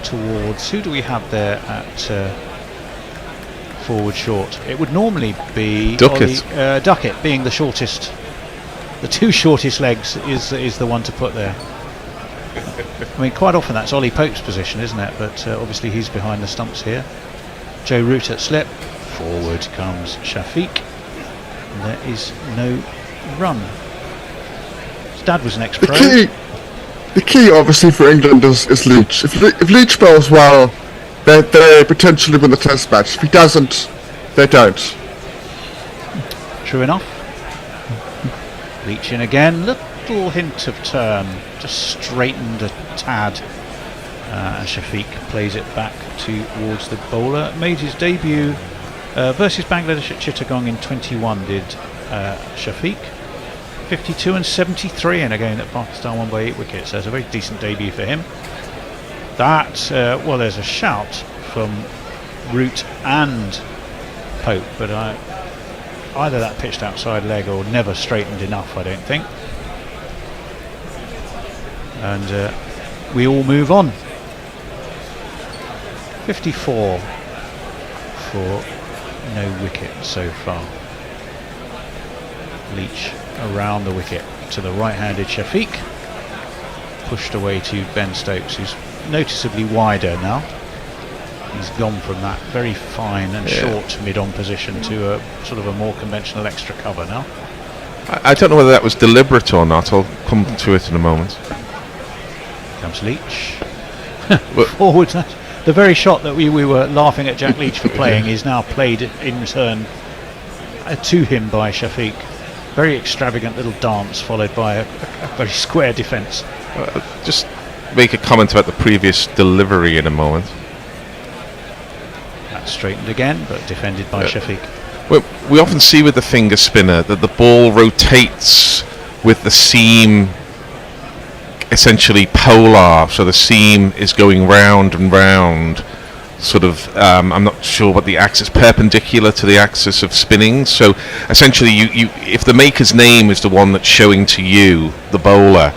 towards, who do we have there at forward short? It would normally be Duckett. Duckett being the shortest. The two shortest legs is the one to put there. I mean, quite often that's Ollie Pope's position, isn't it? But obviously he's behind the stumps here. Joe Root at slip. Forward comes Shafiq. And there is no run. His dad was an ex-pro. The key, obviously, for England is Leach. If Leach bowls well, they potentially win the Test match. If he doesn't, they don't. True enough. Leach in again. Little hint of turn. Just straightened a tad. And Shafiq plays it back towards the bowler. Made his debut versus Bangladesh at Chittagong in 21, did Shafiq. 52 and 73 in a game that Pakistan won by 8 wickets. So it's a very decent debut for him. That, well, there's a shout from Root and Pope, but either that pitched outside leg or never straightened enough, I don't think. And we all move on. 54 for no wicket so far. Leach around the wicket to the right-handed Shafiq, pushed away to Ben Stokes, who's noticeably wider now. He's gone from that very fine and short mid-on position to a sort of a more conventional extra cover now. I don't know whether that was deliberate or not. I'll come to it in a moment. Comes Leach. Forward. The very shot that we were laughing at Jack Leach for playing is now played in return to him by Shafiq. Very extravagant little dance followed by a very square defence. Just make a comment about the previous delivery in a moment. That's straightened again, but defended by Shafiq. Well, we often see with the finger spinner that the ball rotates with the seam essentially polar, so the seam is going round and round, sort of, I'm not sure what the axis, perpendicular to the axis of spinning. So essentially you if the maker's name is the one that's showing to you, the bowler,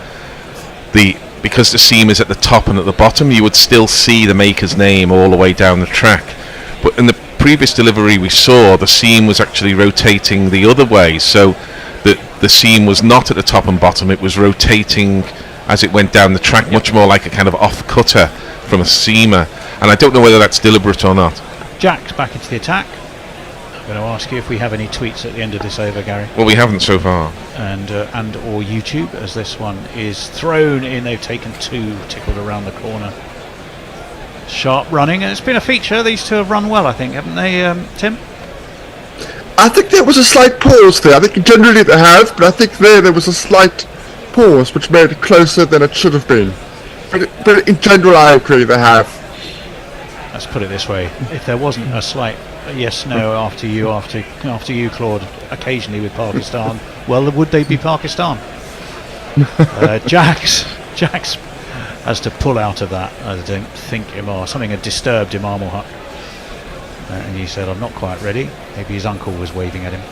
because the seam is at the top and at the bottom, you would still see the maker's name all the way down the track. But in the previous delivery we saw, the seam was actually rotating the other way, so the seam was not at the top and bottom, it was rotating as it went down the track, much more like a kind of off-cutter from a seamer. And I don't know whether that's deliberate or not. Jack's back into the attack. I'm going to ask you if we have any tweets at the end of this over, Gary. Well, we haven't so far. And or YouTube, as this one is thrown in. They've taken 2, tickled around the corner. Sharp running, and it's been a feature. These two have run well, I think, haven't they, Tim? I think there was a slight pause there. I think generally they have, but I think there was a slight pause which made it closer than it should have been. But in general, I agree they have. Let's put it this way: if there wasn't a slight yes/no after you, Claude, occasionally with Pakistan, well, would they be Pakistan? Jax has to pull out of that. I don't think something had disturbed Imam ul Haq, and he said, "I'm not quite ready." Maybe his uncle was waving at him.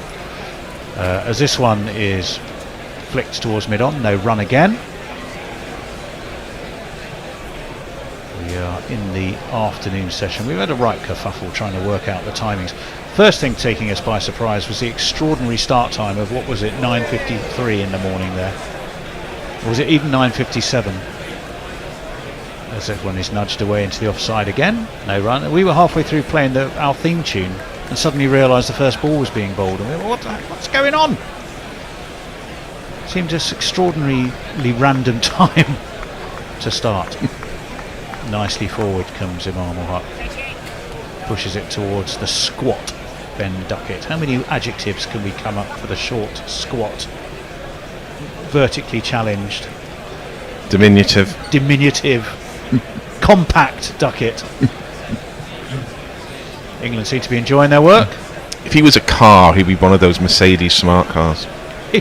As this one is flicked towards mid-on, no run again. We are in the afternoon session. We've had a right kerfuffle trying to work out the timings. First thing taking us by surprise was the extraordinary start time of, what was it, 9:53 in the morning there. Or was it even 9:57? As everyone is nudged away into the offside again. No run. We were halfway through playing our theme tune and suddenly realised the first ball was being bowled. And we were, what's going on? Seemed just extraordinarily random time to start. Nicely forward comes Imam ul Haq. Pushes it towards the squat Ben Duckett. How many adjectives can we come up for the short squat? Vertically challenged. Diminutive. Compact Duckett. England seem to be enjoying their work. if he was a car, he'd be one of those Mercedes smart cars. He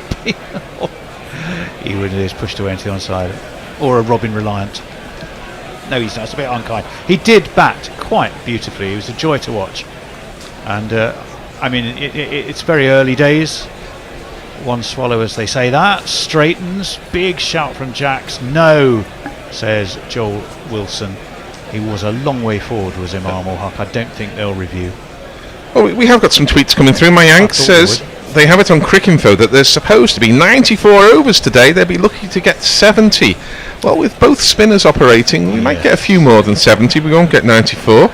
would have pushed away into the onside, or a Robin Reliant. No, he's not. It's a bit unkind. He did bat quite beautifully. It was a joy to watch. And I mean, it's very early days. One swallow, as they say. That straightens. Big shout from Jacks. No, says Joel Wilson. He was a long way forward, was Imam ul Haq. I don't think they'll review. Oh, we have got some tweets coming through. Mayank says they have it on Cricinfo that there's supposed to be 94 overs today. They'll be lucky to get 70. Well, with both spinners operating, we might get a few more than 70. We won't get 94.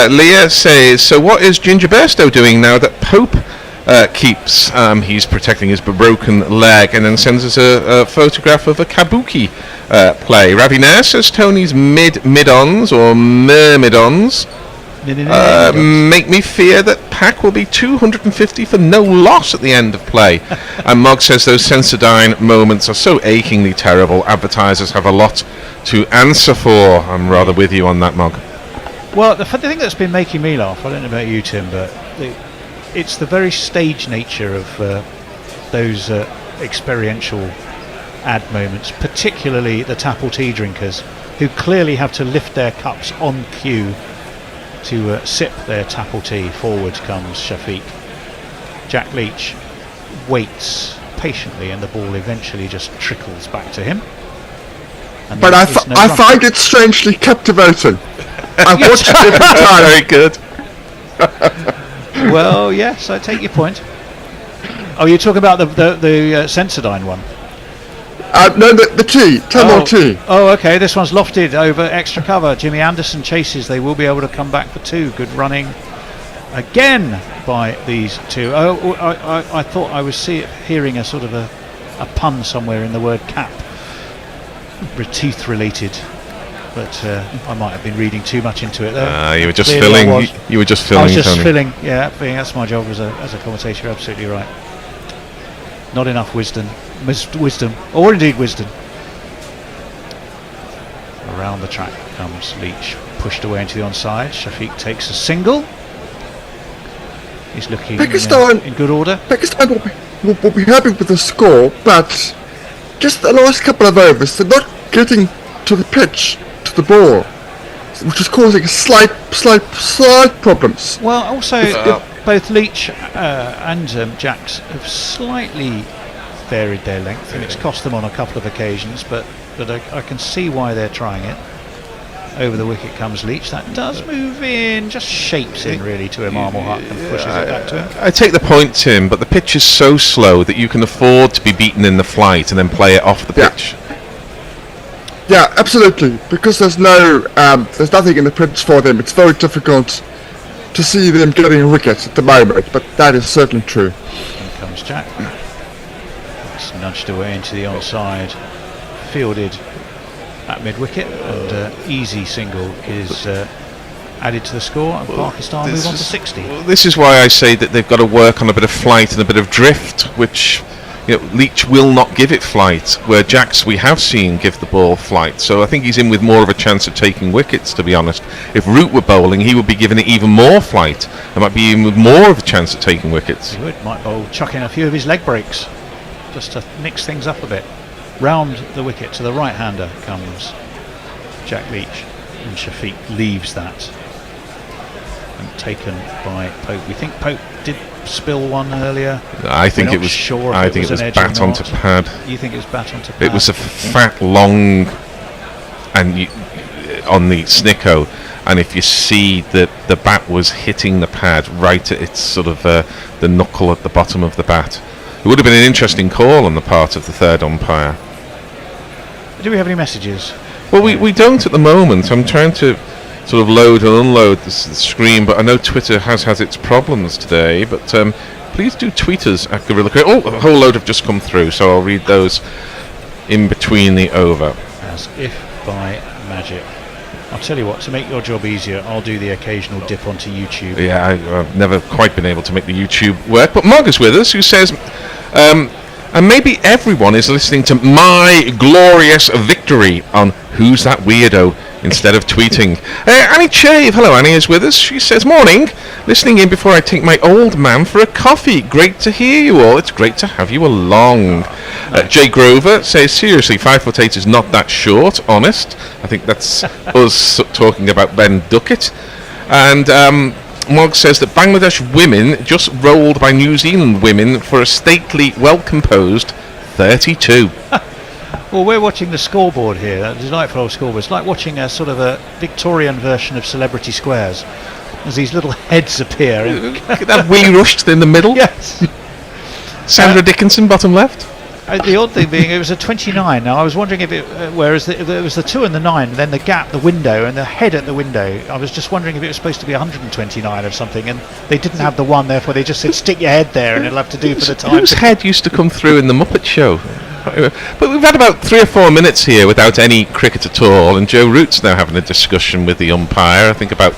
Leah says, so what is Ginger Bairstow doing now that Pope keeps? He's protecting his broken leg, and then sends us a photograph of a kabuki play. Ravi Nair says Tony's mid-ons or myrmidons make me fear that PAK will be 250 for no loss at the end of play. And Mog says those Sensodyne moments are so achingly terrible. Advertisers have a lot to answer for. I'm rather with you on that, Mog. Well, the thing that's been making me laugh, I don't know about you, Tim, but it's the very stage nature of those experiential ad moments, particularly the Tapple tea drinkers, who clearly have to lift their cups on cue to sip their Tapple tea. Forward comes Shafiq. Jack Leach waits patiently, and the ball eventually just trickles back to him. And but I find it strangely captivating. I've watched it every time. Very good. Well, yes, I take your point. Oh, you're talking about the Sensodyne one? No, the tea. Tamil tea. Oh, okay. This one's lofted over extra cover. Jimmy Anderson chases. They will be able to come back for two. Good running again by these two. Oh, I thought I was hearing a sort of a pun somewhere in the word cap. Teeth related. But I might have been reading too much into it there. You were just filling. You were just filling. I was just Tony. filling. Yeah, that's my job as a commentator. You're absolutely right. Not enough wisdom, or indeed wisdom. Around the track comes Leach, pushed away into the onside. Shafiq takes a single. He's looking in good order. Pakistan will be happy with the score, but just the last couple of overs, they're not getting to the pitch, to the ball, which is causing slight problems. Well, also both Leach and Jacks have slightly varied their length, and it's cost them on a couple of occasions, but I can see why they're trying it. Over the wicket comes Leach. That does move in, just shapes in really to Imam ul Haq and pushes it back to him. I take the point, Tim, but the pitch is so slow that you can afford to be beaten in the flight and then play it off the pitch. Yeah, absolutely. Because there's nothing in the pitch for them. It's very difficult to see them getting wickets at the moment, but that is certainly true. Here comes Jack. It's nudged away into the onside, fielded at mid-wicket, and easy single is added to the score, and Pakistan move on to 60. Well, this is why I say that they've got to work on a bit of flight and a bit of drift, which Leach will not give it flight, where Jacks we have seen give the ball flight. So I think he's in with more of a chance of taking wickets, to be honest. If Root were bowling, he would be giving it even more flight. There might be in with more of a chance of taking wickets. He might bowl, chuck in a few of his leg breaks, just to mix things up a bit. Round the wicket to the right-hander comes Jack Leach, and Shafiq leaves that. And taken by Pope. We think Pope did spill one earlier. I think it was. Sure, I think it was bat onto pad. You think it was bat onto pad? It was a fat, long, and on the Snicko, and if you see that the bat was hitting the pad right at its sort of the knuckle at the bottom of the bat, it would have been an interesting call on the part of the third umpire. Do we have any messages? Well, we don't at the moment. I'm trying to sort of load and unload the screen, but I know Twitter has its problems today. But please do tweet us at Gorilla Cricket. Oh, a whole load have just come through, so I'll read those in between the over. As if by magic. I'll tell you what, to make your job easier, I'll do the occasional dip onto YouTube. Yeah, I've never quite been able to make the YouTube work. But Mog is with us, who says, and maybe everyone is listening to my glorious victory on Who's That Weirdo instead of tweeting. Annie Chave, hello Annie, is with us. She says, morning, listening in before I take my old man for a coffee. Great to hear you all. It's great to have you along. Jay Grover says, seriously, 5'8" is not that short, honest. I think that's us talking about Ben Duckett. And Mog says that Bangladesh women just rolled by New Zealand women for a stately, well-composed 32. Well, we're watching the scoreboard here, a delightful old scoreboard. It's like watching a sort of a Victorian version of Celebrity Squares. As these little heads appear. That wee rushed in the middle. Yes. Sandra Dickinson, bottom left. The odd thing being, it was a 29. Now, I was wondering if it, whereas it was the 2 and the 9, then the gap, the window, and the head at the window. I was just wondering if it was supposed to be 129 or something, and they didn't have the 1, therefore they just said, stick your head there, and it'll have to do for the time. Whose head used to come through in the Muppet Show? But we've had about 3 or 4 minutes here without any cricket at all, and Joe Root's now having a discussion with the umpire, I think about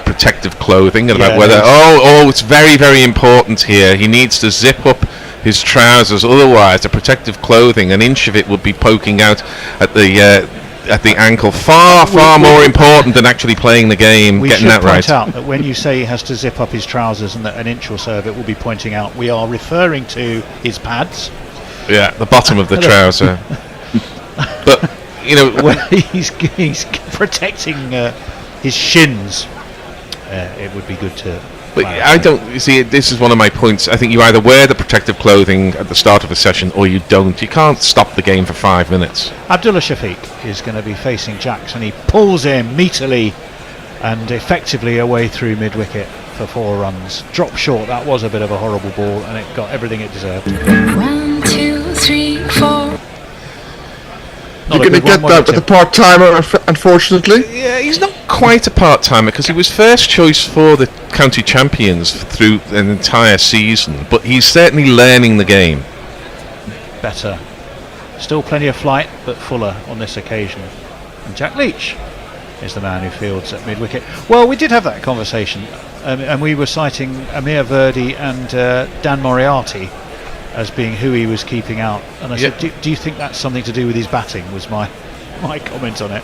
protective clothing, and about whether, it's very, very important here. He needs to zip up his trousers, otherwise the protective clothing, an inch of it would be poking out at the ankle. Far more important than actually playing the game. We getting should that right. point out that when you say he has to zip up his trousers and that an inch or so of it will be pointing out, we are referring to his pads. Yeah, the bottom of the trouser. But you know, when he's protecting his shins, it would be good to. But I don't see. This is one of my points. I think you either wear the protective clothing at the start of a session or you don't. You can't stop the game for 5 minutes. Abdullah Shafiq is going to be facing Jacks, and he pulls him meaterly and effectively away through mid-wicket for 4 runs. Drop short. That was a bit of a horrible ball, and it got everything it deserved. 1, 2, 3, 4. You're going to get that with a part-timer, unfortunately. Yeah, he's not quite a part-timer because he was first choice for the county champions through an entire season, but he's certainly learning the game. Better. Still plenty of flight, but fuller on this occasion. And Jack Leach is the man who fields at mid-wicket. Well, we did have that conversation, and we were citing Amir Verdi and Dan Moriarty as being who he was keeping out, and I said, do you think that's something to do with his batting, was my comment on it,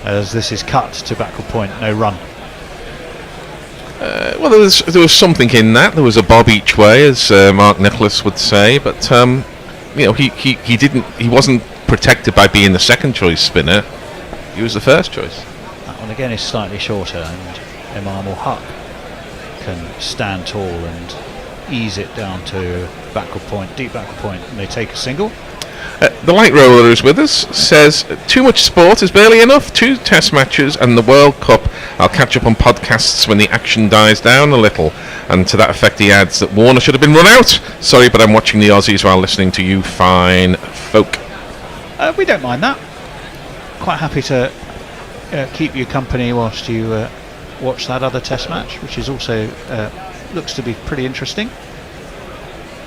as this is cut to backward point, no run. Well, there was something in that. There was a bob each way, as Mark Nicholas would say, but he wasn't protected by being the second choice spinner. He was the first choice. That one again is slightly shorter, and Imam ul Haq can stand tall and ease it down to backward point, deep backward point, and they take a single. The light roller is with us, says too much sport is barely enough, 2 test matches and the World Cup. I'll catch up on podcasts when the action dies down a little. And to that effect he adds that Warner should have been run out. Sorry, but I'm watching the Aussies while listening to you fine folk. We don't mind that. Quite happy to keep you company whilst you watch that other test match, which is also looks to be pretty interesting.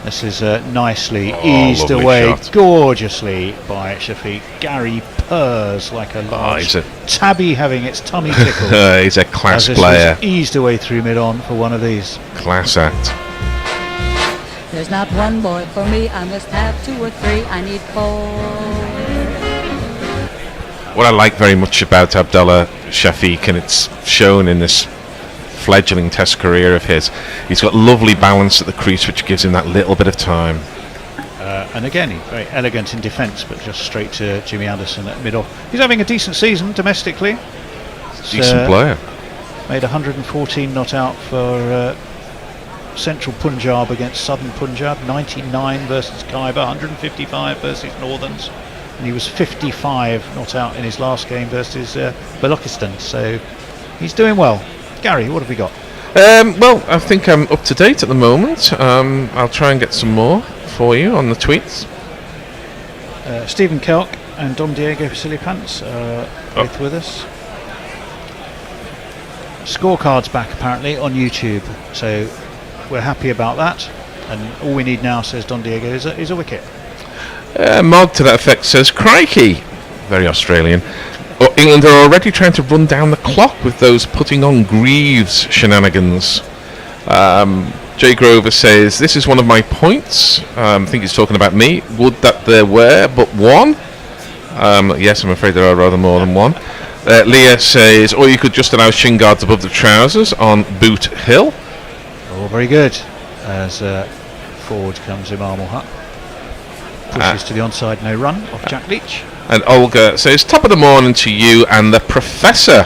This is nicely eased away shot. Gorgeously by Shafiq. Gary purrs like a large tabby having its tummy tickled. He's a class as player. Eased away through mid-on for one of these. Class act. There's not one boy for me, I must have 2 or 3, I need 4. What I like very much about Abdullah Shafiq, and it's shown in this fledgling test career of his, he's got lovely balance at the crease, which gives him that little bit of time. And again, he's very elegant in defence, but just straight to Jimmy Anderson at mid-off. He's having a decent season domestically. Decent player. Made 114 not out for Central Punjab against Southern Punjab, 99 versus Khyber, 155 versus Northerns, and he was 55 not out in his last game versus Balochistan, so he's doing well. Gary, what have we got? Well, I think I'm up to date at the moment. I'll try and get some more for you on the tweets. Stephen Kelk and Dom Diego Silipants are both with us. Scorecards back apparently on YouTube, so we're happy about that. And all we need now, says Don Diego, is a wicket. Mog to that effect says, crikey, very Australian. England are already trying to run down the clock with those putting on Greaves shenanigans. Jay Grover says, this is one of my points. I think he's talking about me. Would that there were but one. Yes, I'm afraid there are rather more than one. Leah says, or you could just allow shin guards above the trousers on Boot Hill. Oh, very good. As forward comes Imam Haq. Pushes to the onside, no run off Jack Leach. And Olga says, top of the morning to you and the Professor.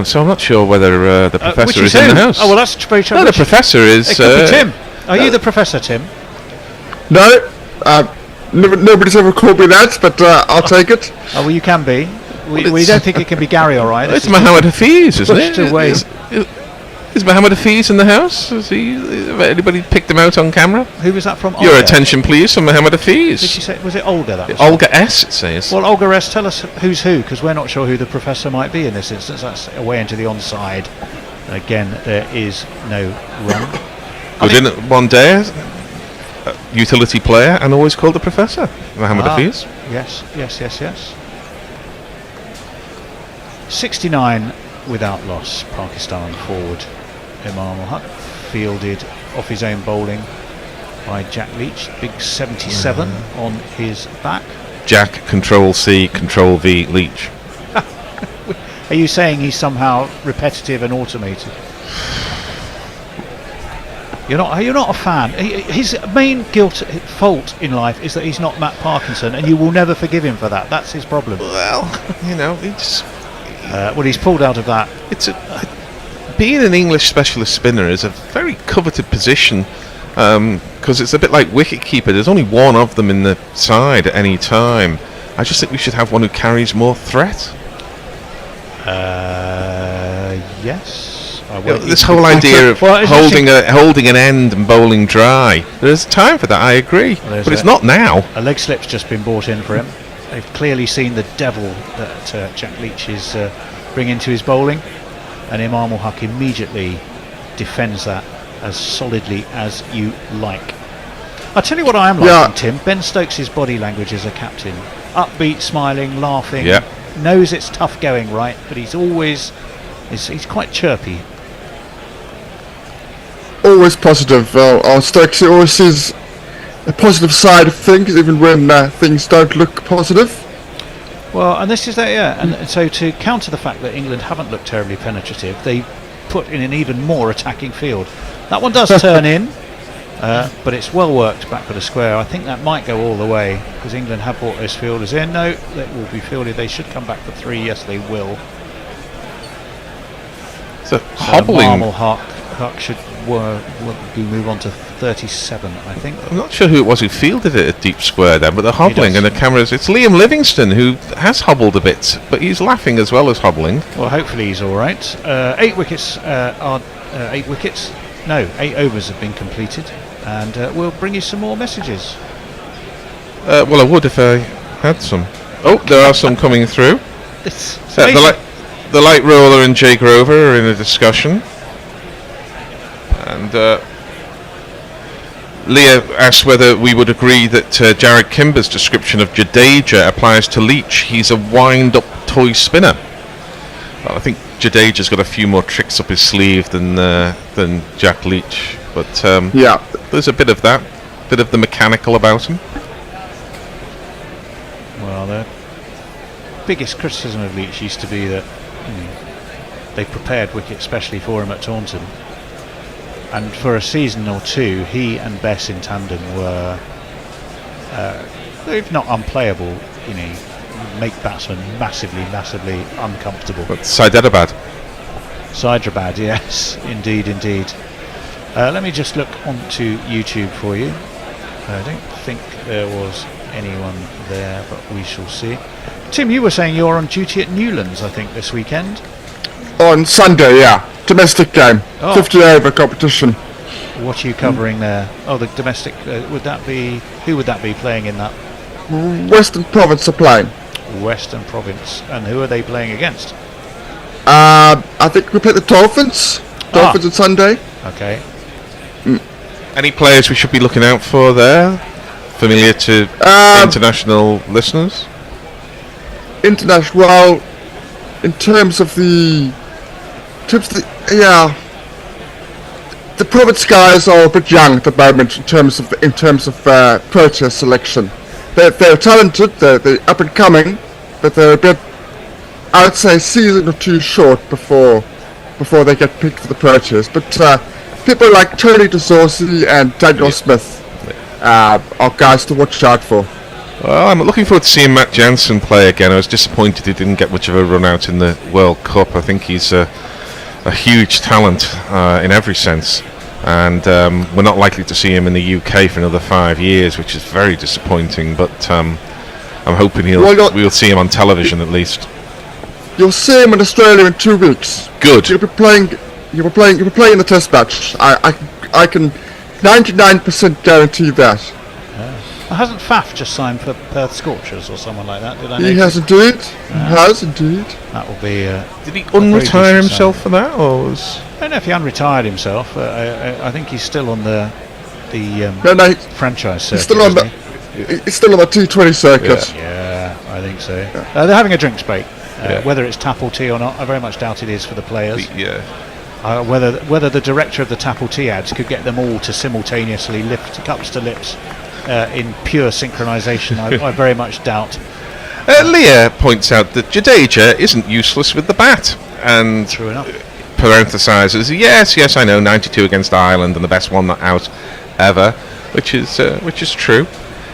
So I'm not sure whether the Professor is in the house. Oh, well, that's very No, the Professor is... It could be Tim. Are you the Professor, Tim? No, nobody's ever called me that, but I'll take it. Oh, well, you can be. We don't think it can be Gary, all right? It's Mohammed Hafiz, isn't it? Pushed away. Is Mohammed Hafiz in the house? Has anybody picked him out on camera? Who was that from? Your Olga? Attention, please, from Mohammed Hafiz. Did she say? Was it Olga? That was Olga S. It says. Well, Olga S. Tell us who's who, because we're not sure who the Professor might be in this instance. That's away into the onside. Again, there is no run. Good in one day. Utility player and always called the Professor. Mohammed Hafiz. Yes. 69 without loss. Pakistan forward. Imam Haq fielded off his own bowling by Jack Leach. Big 77 on his back. Jack, Control C, Control V, Leach. Are you saying he's somehow repetitive and automated? You're not a fan. His main fault in life is that he's not Matt Parkinson, and you will never forgive him for that. That's his problem. Well, it's... he's pulled out of that. Being an English specialist spinner is a very coveted position, because it's a bit like wicketkeeper. There's only one of them in the side at any time. I just think we should have one who carries more threat. Yes. This whole idea of holding an end and bowling dry. There's time for that, I agree. But it's not now. A leg slip's just been brought in for him. They've clearly seen the devil that Jack Leach is bringing to his bowling. And Imam Haq immediately defends that as solidly as you like. I'll tell you what I am liking, Tim. Ben Stokes' body language as a captain. Upbeat, smiling, laughing. Yeah. Knows it's tough going, right? But he's always... He's quite chirpy. Always positive. Stokes always sees a positive side of things, even when things don't look positive. Well, and this is that, yeah. And so to counter the fact that England haven't looked terribly penetrative, they put in an even more attacking field. That one does turn in, but it's well worked back for the square. I think that might go all the way, because England have brought those fielders in. No, they will be fielded. They should come back for 3. Yes, they will. So hobbling. Haq should move on to 37, I think. I'm not sure who it was who fielded it at deep square then, but the hobbling and the cameras. It's Liam Livingston who has hobbled a bit, but he's laughing as well as hobbling. Well, hopefully he's all right. 8 wickets are 8 wickets. No, 8 overs have been completed, and we'll bring you some more messages. Well, I would if I had some. Oh, there are some coming through. The light roller and Jay Grover are in a discussion. And Leah asks whether we would agree that Jared Kimber's description of Jadeja applies to Leach. He's a wind-up toy spinner. Well, I think Jadeja's got a few more tricks up his sleeve than Jack Leach. But there's a bit of that, bit of the mechanical about him. Well, the biggest criticism of Leach used to be that they prepared wicket specially for him at Taunton. And for a season or two, he and Bess in tandem were, if not unplayable, make batsmen massively uncomfortable. But Hyderabad, yes, indeed. Let me just look onto YouTube for you. I don't think there was anyone there, but we shall see. Tim, you were saying you're on duty at Newlands, I think, this weekend. On Sunday, yeah. Domestic game. 50 over competition. What are you covering there? Oh, the domestic. Who would that be playing in that? Western Province are playing. Western Province. And who are they playing against? I think we play the Dolphins. Dolphins on Sunday. Okay. Any players we should be looking out for there? Familiar to international listeners? International, well, in terms of the the Province guys are a bit young at the moment in terms of protest selection. They're talented, they're up and coming, but they're a bit I would say a season or two short before they get picked for the purchase. But people like Tony DeSorsi and Daniel Smith are guys to watch out for. Well, I'm looking forward to seeing Matt Jansen play again. I was disappointed he didn't get much of a run out in the World Cup. I think he's a huge talent in every sense. And we're not likely to see him in the UK for another 5 years, which is very disappointing. But I'm hoping we'll see him on television at least. You'll see him in Australia in 2 weeks. Good. You'll be playing in the Test match. I can 99% guarantee that. Hasn't Faf just signed for Perth Scorchers or someone like that? Did I He has indeed. He has indeed. That will be. Did he unretire himself for that, or was? I don't know if he unretired himself. I think he's still on the franchise circuit. He's still on the T20 circuit. Yeah, I think so. They're having a drinks break. Whether it's tap or tea or not, I very much doubt it is for the players. Whether the director of the tap or tea ads could get them all to simultaneously lift cups to lips in pure synchronisation, I very much doubt. Leah points out that Jadeja isn't useless with the bat, and true enough. Parenthesises, yes, I know, 92 against Ireland and the best one out ever, which is true.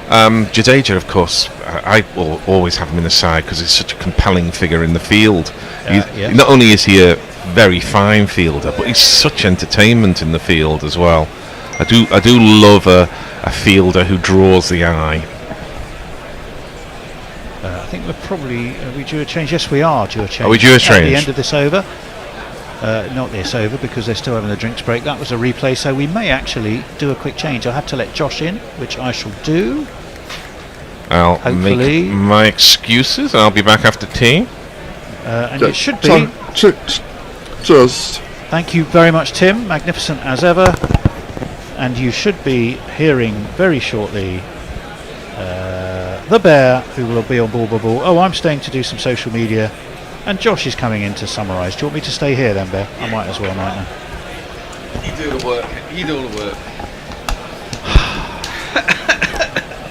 Jadeja, of course, I will always have him in the side because he's such a compelling figure in the field. Not only is he a very fine fielder, but he's such entertainment in the field as well. I do love a fielder who draws the eye. I think we're probably are we due a change? Yes, we are due a change. Are we due a change? At the end of this over. Not this over because they're still having the drinks break. That was a replay, so we may actually do a quick change. I'll have to let Josh in, which I shall do. I'll hopefully make my excuses and I'll be back after tea. And it should be. Just. Thank you very much, Tim. Magnificent as ever. And you should be hearing very shortly the Bear, who will be on Ball by Ball. Oh, I'm staying to do some social media. And Josh is coming in to summarise. Do you want me to stay here then, Bear? I might as well, mightn't I? You do the work. You do all the work.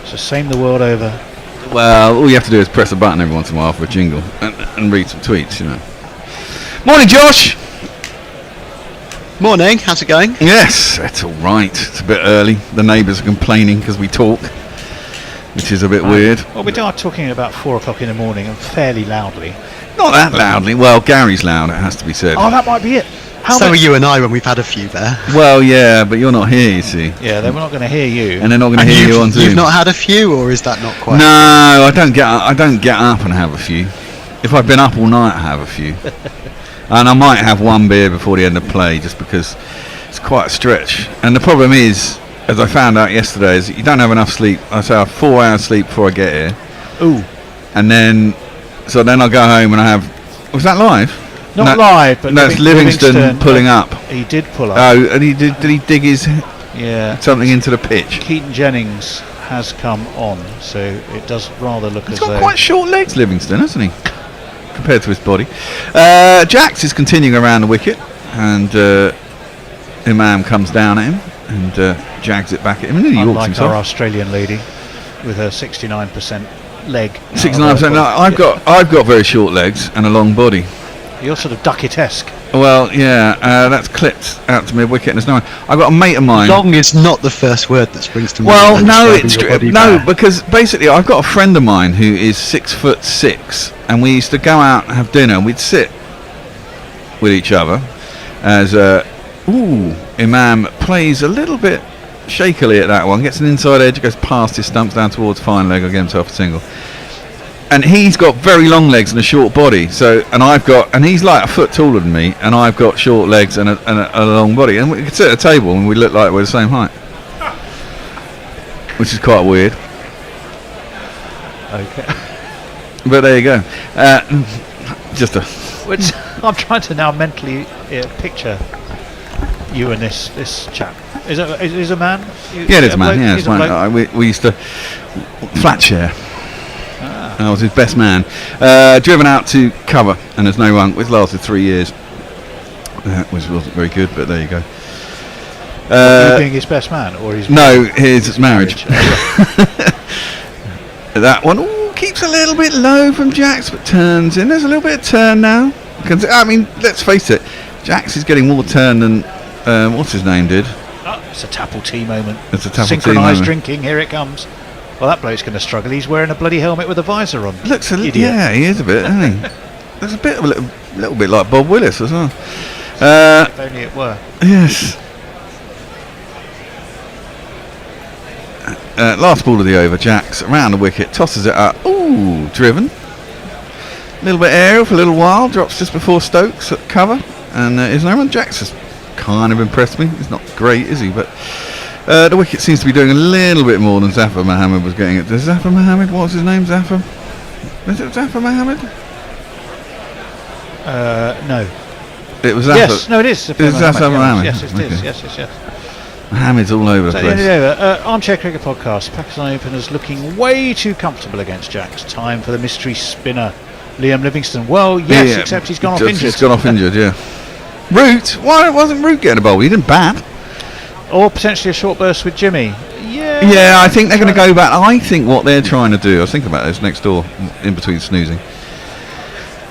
It's the same the world over. Well, all you have to do is press a button every once in a while for a jingle and read some tweets, you know. Morning, Josh! Morning, how's it going? Yes, it's all right. It's a bit early. The neighbours are complaining because we talk, which is a bit weird. Well, we are talking about 4 o'clock in the morning and fairly loudly. Not that loudly. Well, Gary's loud, it has to be said. Oh, that might be it. So are you and I when we've had a few there. Well, yeah, but you're not here, you see. Yeah, they're not going to hear you. And they're not going to hear you on Zoom. You've not had a few, or is that not quite? No, I don't get up and have a few. If I've been up all night, I have a few. And I might have one beer before the end of play, just because it's quite a stretch. And the problem is, as I found out yesterday, is that you don't have enough sleep. I say I have 4 hours sleep before I get here. Ooh. And then I'll go home and I have. Was that live? Not live, but that's Livingston pulling up. He did pull up. Oh, and did he dig his something into the pitch? Keaton Jennings has come on, so it does rather look He's as though... got quite short legs, Livingston, hasn't he? Compared to his body. Jax is continuing around the wicket, and Imam comes down at him and jags it back at him. And he walks Unlike himself. our Australian lady with her 69% leg. 69%. No, I've got very short legs and a long body. You're sort of Duckett-esque. Well, yeah, that's clipped out to mid wicket, and there's no one. I've got a mate of mine. Long is not the first word that springs to mind. Well, no, because basically I've got a friend of mine who is 6'6", and we used to go out and have dinner, and we'd sit with each other as Imam plays a little bit shakily at that one, gets an inside edge, goes past his stumps down towards fine leg, I get himself a single. And he's got very long legs and a short body, and he's like a foot taller than me, and I've got short legs and a long body, and we could sit at a table and we look like we're the same height, which is quite weird. Okay. But there you go. I'm trying to now mentally picture you and this chap. Is a man? Yeah, it is a man. Yeah, it's mine. We used to flat share. I was his best man. Driven out to cover, and there's no one, which lasted 3 years. Which wasn't very good, but there you go. You being his best man, or his his marriage. That one, keeps a little bit low from Jacks, but turns in. There's a little bit of turn now. I mean, let's face it, Jacks is getting more turn than what's his name did. Oh, it's a Tapple T moment. It's a Tapple T Synchronised moment. drinking. Here it comes. Well, that bloke's going to struggle. He's wearing a bloody helmet with a visor on. Looks a Idiot. yeah, he is a bit, isn't he? There's a bit of a little bit like Bob Willis as well. If only it were. Yes. Last ball of the over. Jacks around the wicket, tosses it up. Ooh, driven. A little bit aerial for a little while. Drops just before Stokes at cover, and is no run. Jacks has kind of impressed me. He's not great, is he? But the wicket seems to be doing a little bit more than Zafar Mohammed was getting it. Does Zafar Mohammed? What was his name? Zafar? Was it Zafar Mohammed? No. It was Zafar. Yes, no, it is. It is Zafar Mohammed. Yes, it is. Okay. Yes. Mohammed's all over the place. Armchair Cricket Podcast. Pakistan openers looking way too comfortable against Jacks. Time for the mystery spinner, Liam Livingstone. Well, yes, except he's gone off injured. He's gone off injured, yeah. Root? Why wasn't Root getting a bowl? He didn't bat. Or potentially a short burst with Jimmy. Yeah, I think they're going to go back. I think what they're trying to do, I was thinking about this next door, in between snoozing,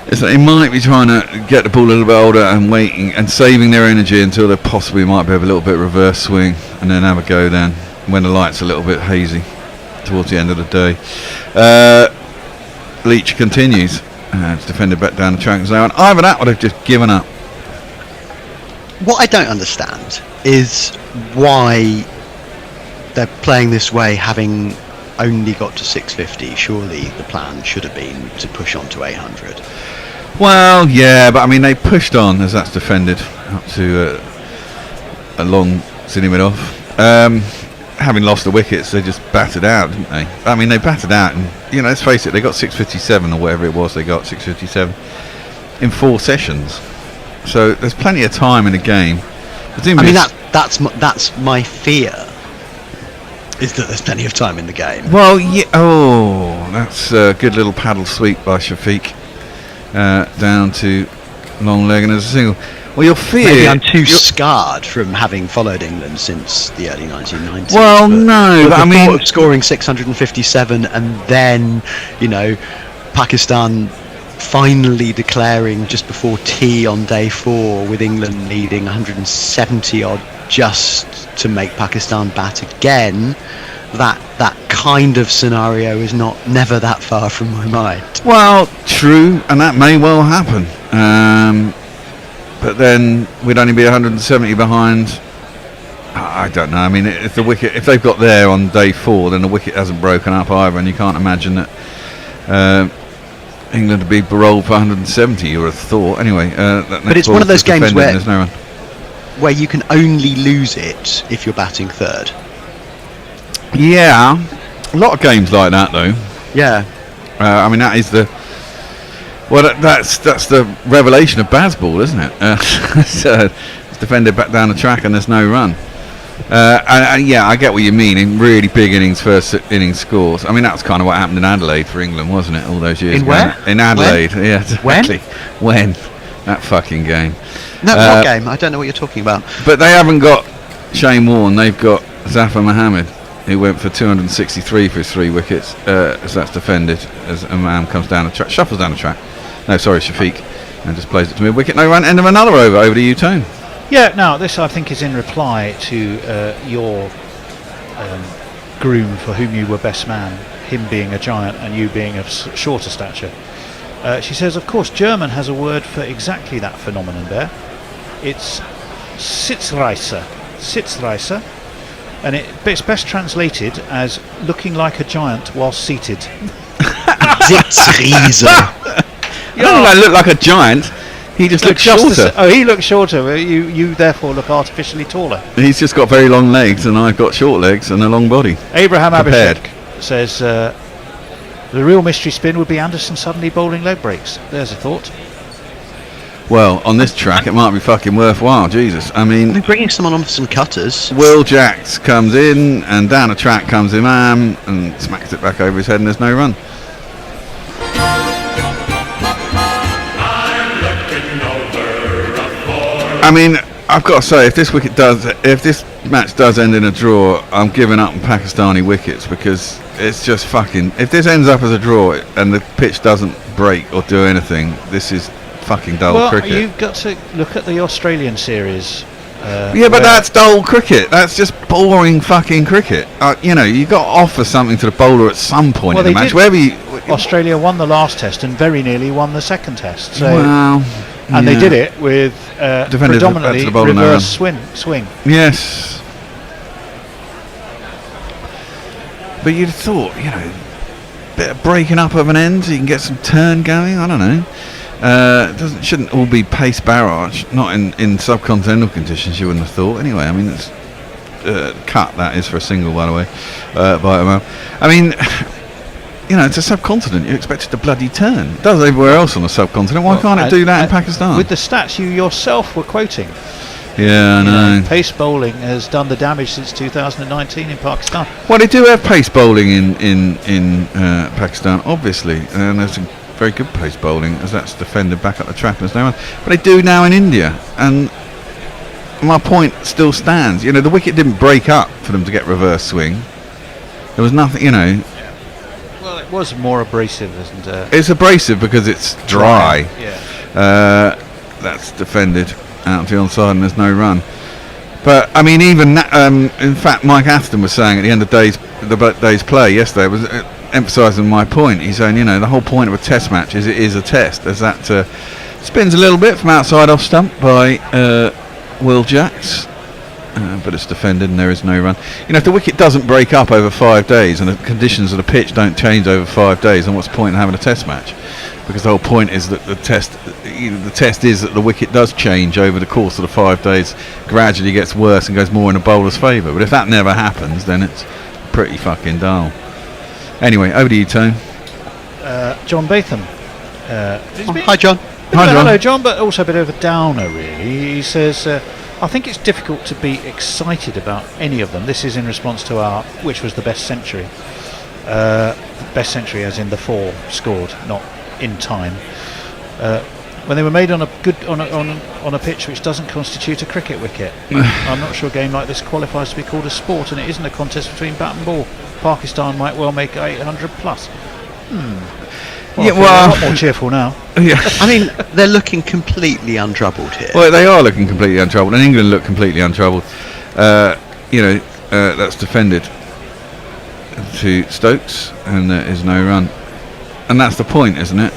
is that they might be trying to get the ball a little bit older and waiting and saving their energy until they possibly might be able a little bit reverse swing and then have a go then when the light's a little bit hazy towards the end of the day. Leach continues. It's defended back down the track now, and either that would have just given up. What I don't understand is why they're playing this way, having only got to 650. Surely the plan should have been to push on to 800. Well, yeah, but I mean they pushed on as that's defended up to a long silly mid off. Having lost the wickets, they just battered out, didn't they? I mean they battered out, and let's face it, they got 657 or whatever it was. They got 657 in 4 sessions, so there's plenty of time in the game. I mean that's my fear. Is that there's plenty of time in the game? Well, yeah. Oh, that's a good little paddle sweep by Shafiq down to long leg, and there's a single. Well, your fear. Maybe I'm too scarred from having followed England since the early 1990s. Well, no, but I mean, thought of scoring 657 and then, Pakistan finally declaring just before tea on day 4 with England leading 170 odd just to make Pakistan bat again. That kind of scenario is never that far from my mind. Well, true, and that may well happen. But then we'd only be 170 behind. I don't know. I mean, if they've got there on day 4, then the wicket hasn't broken up either, and you can't imagine that England would be paroled for 170. You would have thought. Anyway, but it's one of those games where there's no run. Where you can only lose it if you're batting third. Yeah, a lot of games like that though. Yeah. I mean that is that's the revelation of Bazball, isn't it? It's defended back down the track and there's no run. And yeah, I get what you mean. In really big innings, first innings scores. I mean that's kind of what happened in Adelaide for England, wasn't it? All those years ago. Where? In Adelaide. When? Yeah, exactly. When? That fucking game. No, what game? I don't know what you're talking about. But they haven't got Shane Warne. They've got Zafar Mohammed, who went for 263 for his 3 wickets, as that's defended, as Imam comes down the track, shuffles down the track. No, sorry, Shafiq, and just plays it to mid-wicket. No run, end of another over to you, Tone. Yeah, now this I think is in reply to your groom for whom you were best man, him being a giant and you being of shorter stature. She says, of course, German has a word for exactly that phenomenon there. It's Sitzreißer. Sitzreißer. And it's best translated as looking like a giant while seated. Sitzreißer. You don't look like a giant. He just looks shorter. He looks shorter. You therefore look artificially taller. He's just got very long legs, and I've got short legs and a long body. Abraham Abhishek says the real mystery spin would be Anderson suddenly bowling leg breaks. There's a thought. Well, on this track, it might be fucking worthwhile. Jesus, I mean, we're bringing someone on for some cutters. Will Jacks comes in, and down the track comes Imam, and smacks it back over his head, and there's no run. I mean, I've got to say, if this match does end in a draw, I'm giving up on Pakistani wickets because it's just fucking. If this ends up as a draw and the pitch doesn't break or do anything, this is fucking dull cricket. You've got to look at the Australian series. Yeah, but that's dull cricket. That's just boring fucking cricket. You know, you got to offer something to the bowler at some point in the match. Australia won the last test and very nearly won the second test. So, and they did it with predominantly reverse swing. Yes. But you'd have thought, you know, bit of breaking up of an end so you can get some turn going. I don't know. Shouldn't all be pace barrage, not in subcontinental conditions, you wouldn't have thought. Anyway, I mean, it's cut, that is, for a single, by the way, by a mile. I mean, you know, it's a subcontinent, you expect it to bloody turn. It does everywhere else on the subcontinent. Why can't it do that in Pakistan? With the stats you yourself were quoting. Yeah, I know. Pace bowling has done the damage since 2019 in Pakistan. Well, they do have pace bowling in Pakistan, obviously, and there's some very good pace bowling as that's defended back up the track. There's no one, but they do now in India, and my point still stands. You know, the wicket didn't break up for them to get reverse swing. There was nothing, you know. Well, it was more abrasive, isn't it? It's abrasive because it's dry. Yeah. That's defended out to the onside and there's no run. But I mean, even in fact, Mike Afton was saying at the end of the day's play yesterday was emphasising my point. He's saying, you know, the whole point of a test match is it is a test. There's that spins a little bit from outside off stump by Will Jacks, but it's defended and there is no run. You know, if the wicket doesn't break up over 5 days and the conditions of the pitch don't change over 5 days, then what's the point in having a test match? Because the whole point is that the test is that the wicket does change over the course of the 5 days, gradually gets worse and goes more in the bowler's favour. But if that never happens, then it's pretty fucking dull. Anyway, over to you, Tone. John Batham. Hi, John. Hi, John. Hello, John, but also a bit of a downer, really. He says, I think it's difficult to be excited about any of them. This is in response to our, which was the best century. Best century as in the 4 scored, not in time. When they were made on a pitch which doesn't constitute a cricket wicket. I'm not sure a game like this qualifies to be called a sport, and it isn't a contest between bat and ball. Pakistan might well make 800 plus. Well, yeah, well, a lot more cheerful now. Yeah. I mean, they're looking completely untroubled here. Well, they are looking completely untroubled, and England look completely untroubled. You know, that's defended to Stokes, and there is no run. And that's the point, isn't it?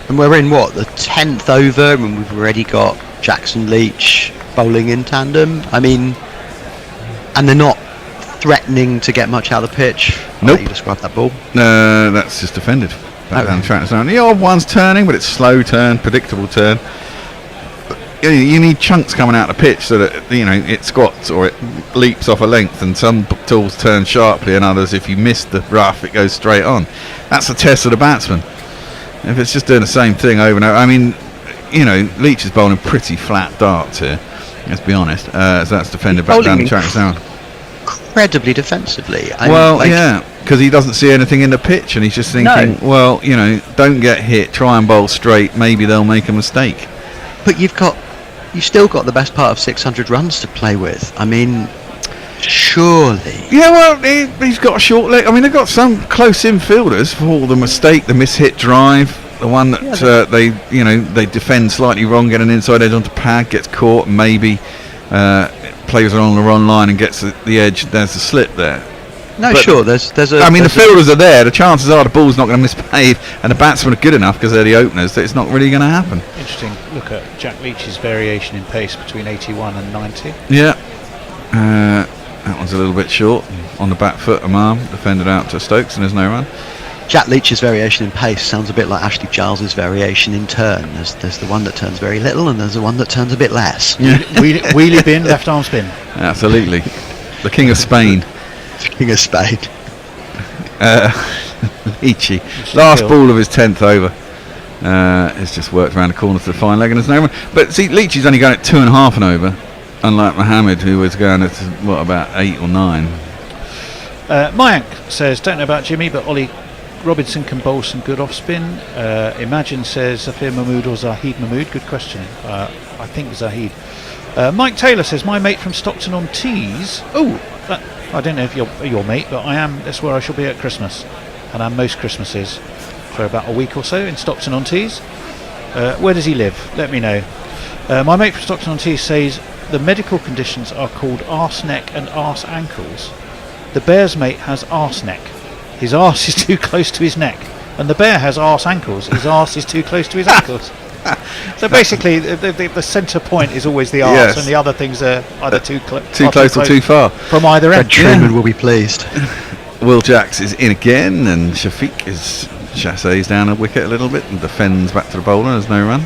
And we're in, what, the 10th over, and we've already got Jackson Leach bowling in tandem. I mean, and they're not threatening to get much out of the pitch. Nope. You described that ball. That's just defended. Back down the track. The odd one's turning, but it's slow turn, predictable turn. You need chunks coming out of the pitch so that, you know, it squats or it leaps off a length, and some tools turn sharply and others, if you miss the rough, it goes straight on. That's the test of the batsman. If it's just doing the same thing over and over, I mean, you know, Leach is bowling pretty flat darts here, let's be honest. So that's defended back down the track now. Incredibly defensively. Yeah, because he doesn't see anything in the pitch, and he's just thinking, well, you know, don't get hit, try and bowl straight, maybe they'll make a mistake. But you've still got the best part of 600 runs to play with. I mean, surely. Yeah, well, he's got a short leg. I mean, they've got some close infielders for all the mistake, the mishit drive, the one that they defend slightly wrong, get an inside edge onto pad, gets caught, maybe plays along the wrong line and gets the edge. There's a slip there. No, but sure. There's a. I mean, the fielders are there. The chances are the ball's not going to misbehave, and the batsmen are good enough because they're the openers that it's not really going to happen. Interesting. Look at Jack Leach's variation in pace between 81 and 90. Yeah, that one's a little bit short on the back foot. Amam defended out to Stokes, and there's no run. Jack Leach's variation in pace sounds a bit like Ashley Giles's variation in turn. There's the one that turns very little, and there's the one that turns a bit less. Yeah. Wheelie bin, left arm spin. Absolutely, the King of Spain. King of Spain. Ichi. Last ball of his 10th over. It's just worked around the corner to the fine leg, and there's no one. But see, Leachy's only going at 2.5 and over, unlike Mohammed, who was going at about 8 or 9. Mayank says, don't know about Jimmy, but Ollie Robinson can bowl some good off spin. Imagine says Zafir Mahmood or Zahid Mahmood. Good question. I think Zahid. Mike Taylor says, my mate from Stockton-on-Tees. Oh, I don't know if you're your mate, but I am. That's where I shall be at Christmas, and I'm most Christmases for about a week or so in Stockton-on-Tees. Where does he live? Let me know. My mate from Stockton-on-Tees says the medical conditions are called arse neck and arse ankles. The bear's mate has arse neck. His arse is too close to his neck, and the bear has arse ankles. His arse is too close to his ankles. So basically, the centre point is always the arse, Yes. and the other things are either too close or too far from either end. Truman will be pleased. Will Jacks is in again, and Shafiq is chasses down a wicket a little bit and defends back to the bowler. There's no run.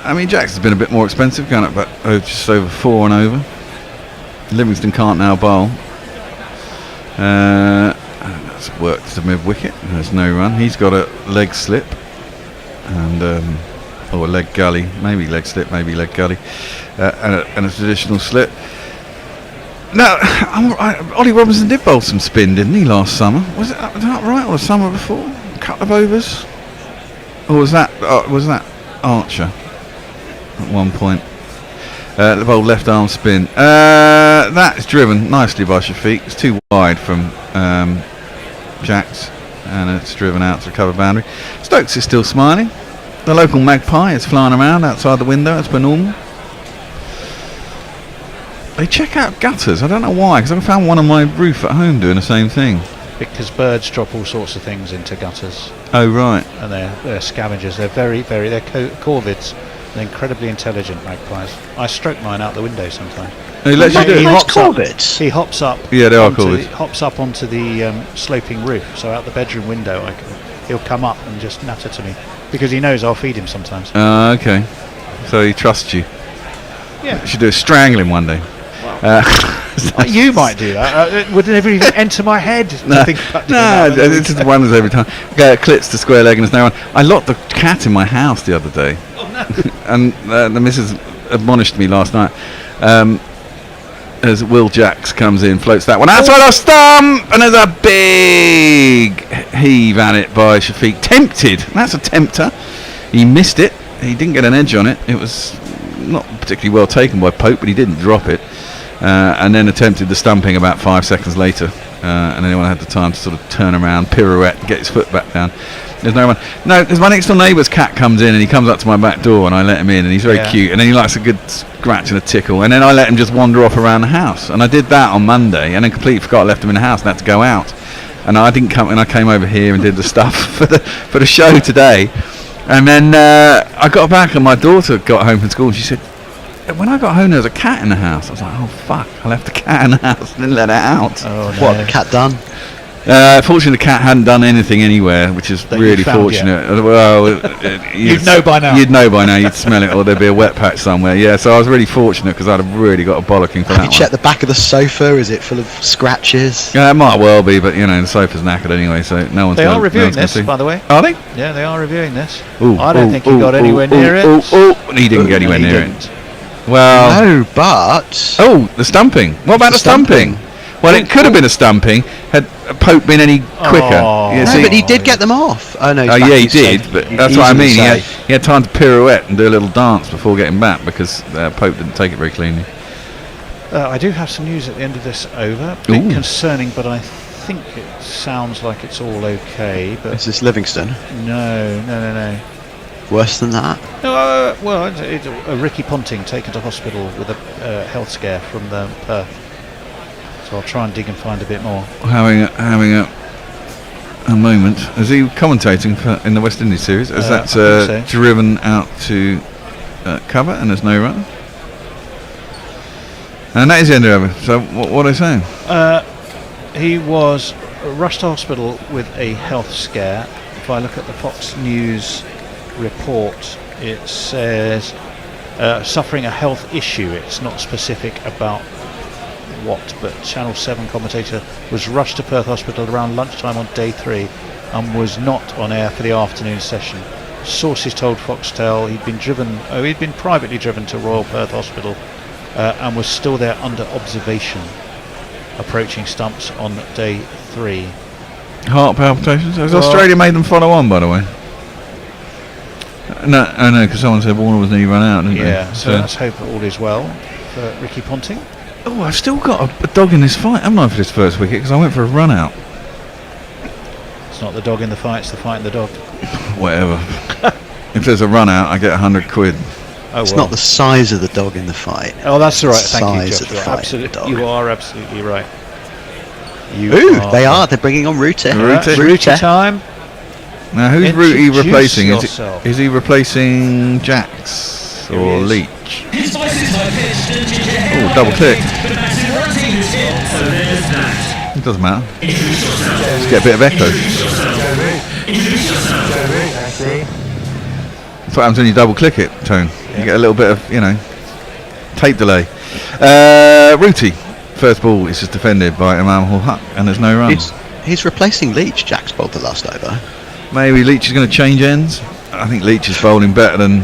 I mean, Jacks has been a bit more expensive, going up just over 4 and over. Livingston can't now bowl. And that's worked to mid wicket. There's no run. He's got a leg slip and or a leg gully, maybe leg slip, maybe leg gully, and a traditional slip. No, Ollie Robinson did bowl some spin, didn't he, last summer? Was that right, or the summer before? A couple of overs, or was that Archer at one point? The bowl left arm spin. That is driven nicely by Shafiq. It's too wide from Jacks, and it's driven out to the cover boundary. Stokes is still smiling. The local magpie is flying around outside the window as per normal. They check out gutters. I don't know why, because I found one on my roof at home doing the same thing. Because birds drop all sorts of things into gutters. Oh right. And they're scavengers. They're they're corvids. They're incredibly intelligent magpies. I stroke mine out the window sometimes. He lets you do it. Corvids. He hops up. Yeah, they are corvids. Hops up onto the sloping roof. So out the bedroom window, he'll come up and just natter to me because he knows I'll feed him sometimes. Okay. So he trusts you. Yeah. You should do a strangling one day. You might do that. It would never even enter my head. No, It's it's one every time. Clits to square leg and there's no one. I locked the cat in my house the other day. Oh no! And the missus admonished me last night. As Will Jacks comes in, floats that one outside our stump, and there's a big heave at it by Shafiq. Tempted. That's a tempter. He missed it. He didn't get an edge on it. It was not particularly well taken by Pope, but he didn't drop it. And then attempted the stumping about 5 seconds later, and anyone had the time to sort of turn around, pirouette, and get his foot back down. There's no one. No, there's my next door neighbour's cat comes in, and he comes up to my back door, and I let him in, and he's very cute, and then he likes a good scratch and a tickle, and then I let him just wander off around the house, and I did that on Monday, and then completely forgot I left him in the house and had to go out, and I didn't come, and I came over here and did the stuff for the show today, and then I got back, and my daughter got home from school, and she said, when I got home there was a cat in the house. I was like, oh fuck, I left the cat in the house and didn't let it out. Oh, no. What, the cat done? Fortunately the cat hadn't done anything anywhere, which is really fortunate. Well, you'd know by now. You'd know by now, you'd smell it, or there'd be a wet patch somewhere. Yeah, so I was really fortunate because I'd have really got a bollocking for that Have you checked the back of the sofa? Is it full of scratches? Yeah, it might well be, but the sofa's knackered anyway, so no one's. They are reviewing this, by the way. Are they? Yeah, they are reviewing this. Ooh, I don't think he got anywhere near it. He didn't get anywhere near it. Well, no, but the stumping. What about the stumping? Well, it could have been a stumping had Pope been any quicker. But he did get them off. Oh no. Yeah, he did. But that's what I mean. He had time to pirouette and do a little dance before getting back because Pope didn't take it very cleanly. I do have some news at the end of this over. A bit concerning, but I think it sounds like it's all okay. But is this Livingston? No. Worse than that? No, well, it's a Ricky Ponting taken to hospital with a health scare from Perth. So I'll try and dig and find a bit more. Having a moment. Is he commentating in the West Indies series? Is that so. driven out to cover and there's no run? And that is the end of it. So what are they saying? He was rushed to hospital with a health scare. If I look at the Fox News report, it says suffering a health issue. It's not specific about what, but Channel 7 commentator was rushed to Perth Hospital around lunchtime on day 3 and was not on air for the afternoon session. Sources told Foxtel he'd been privately driven to Royal Perth Hospital and was still there under observation, approaching stumps on day 3. Heart palpitations. Has Australia made them follow on, by the way? No, because someone said Warner was nearly run out, didn't they? Yeah, so let's hope all is well for Ricky Ponting. Oh, I've still got a dog in this fight, haven't I, for this first wicket? Because I went for a run out. It's not the dog in the fight, it's the fight in the dog. Whatever. If there's a run out, I get 100 quid. Oh, it's not the size of the dog in the fight. Oh, that's all right. Thank you, Size Josh. of the You're fight. absolutely, you are absolutely right. They're bringing on Rooter. Rooter. Time. Now, who's Rooty Introduce replacing? yourself. Is he replacing Jax Here he or is. Leach? Oh, double click. It doesn't matter. Let's get a bit of echo. That's what happens when you double click it, Tone. You get a little bit of, tape delay. Rooty, first ball is just defended by Imam Ul Haq, and there's no run. He's replacing Leach. Jack's bowled the last over. Maybe Leach is going to change ends. I think Leach is bowling better than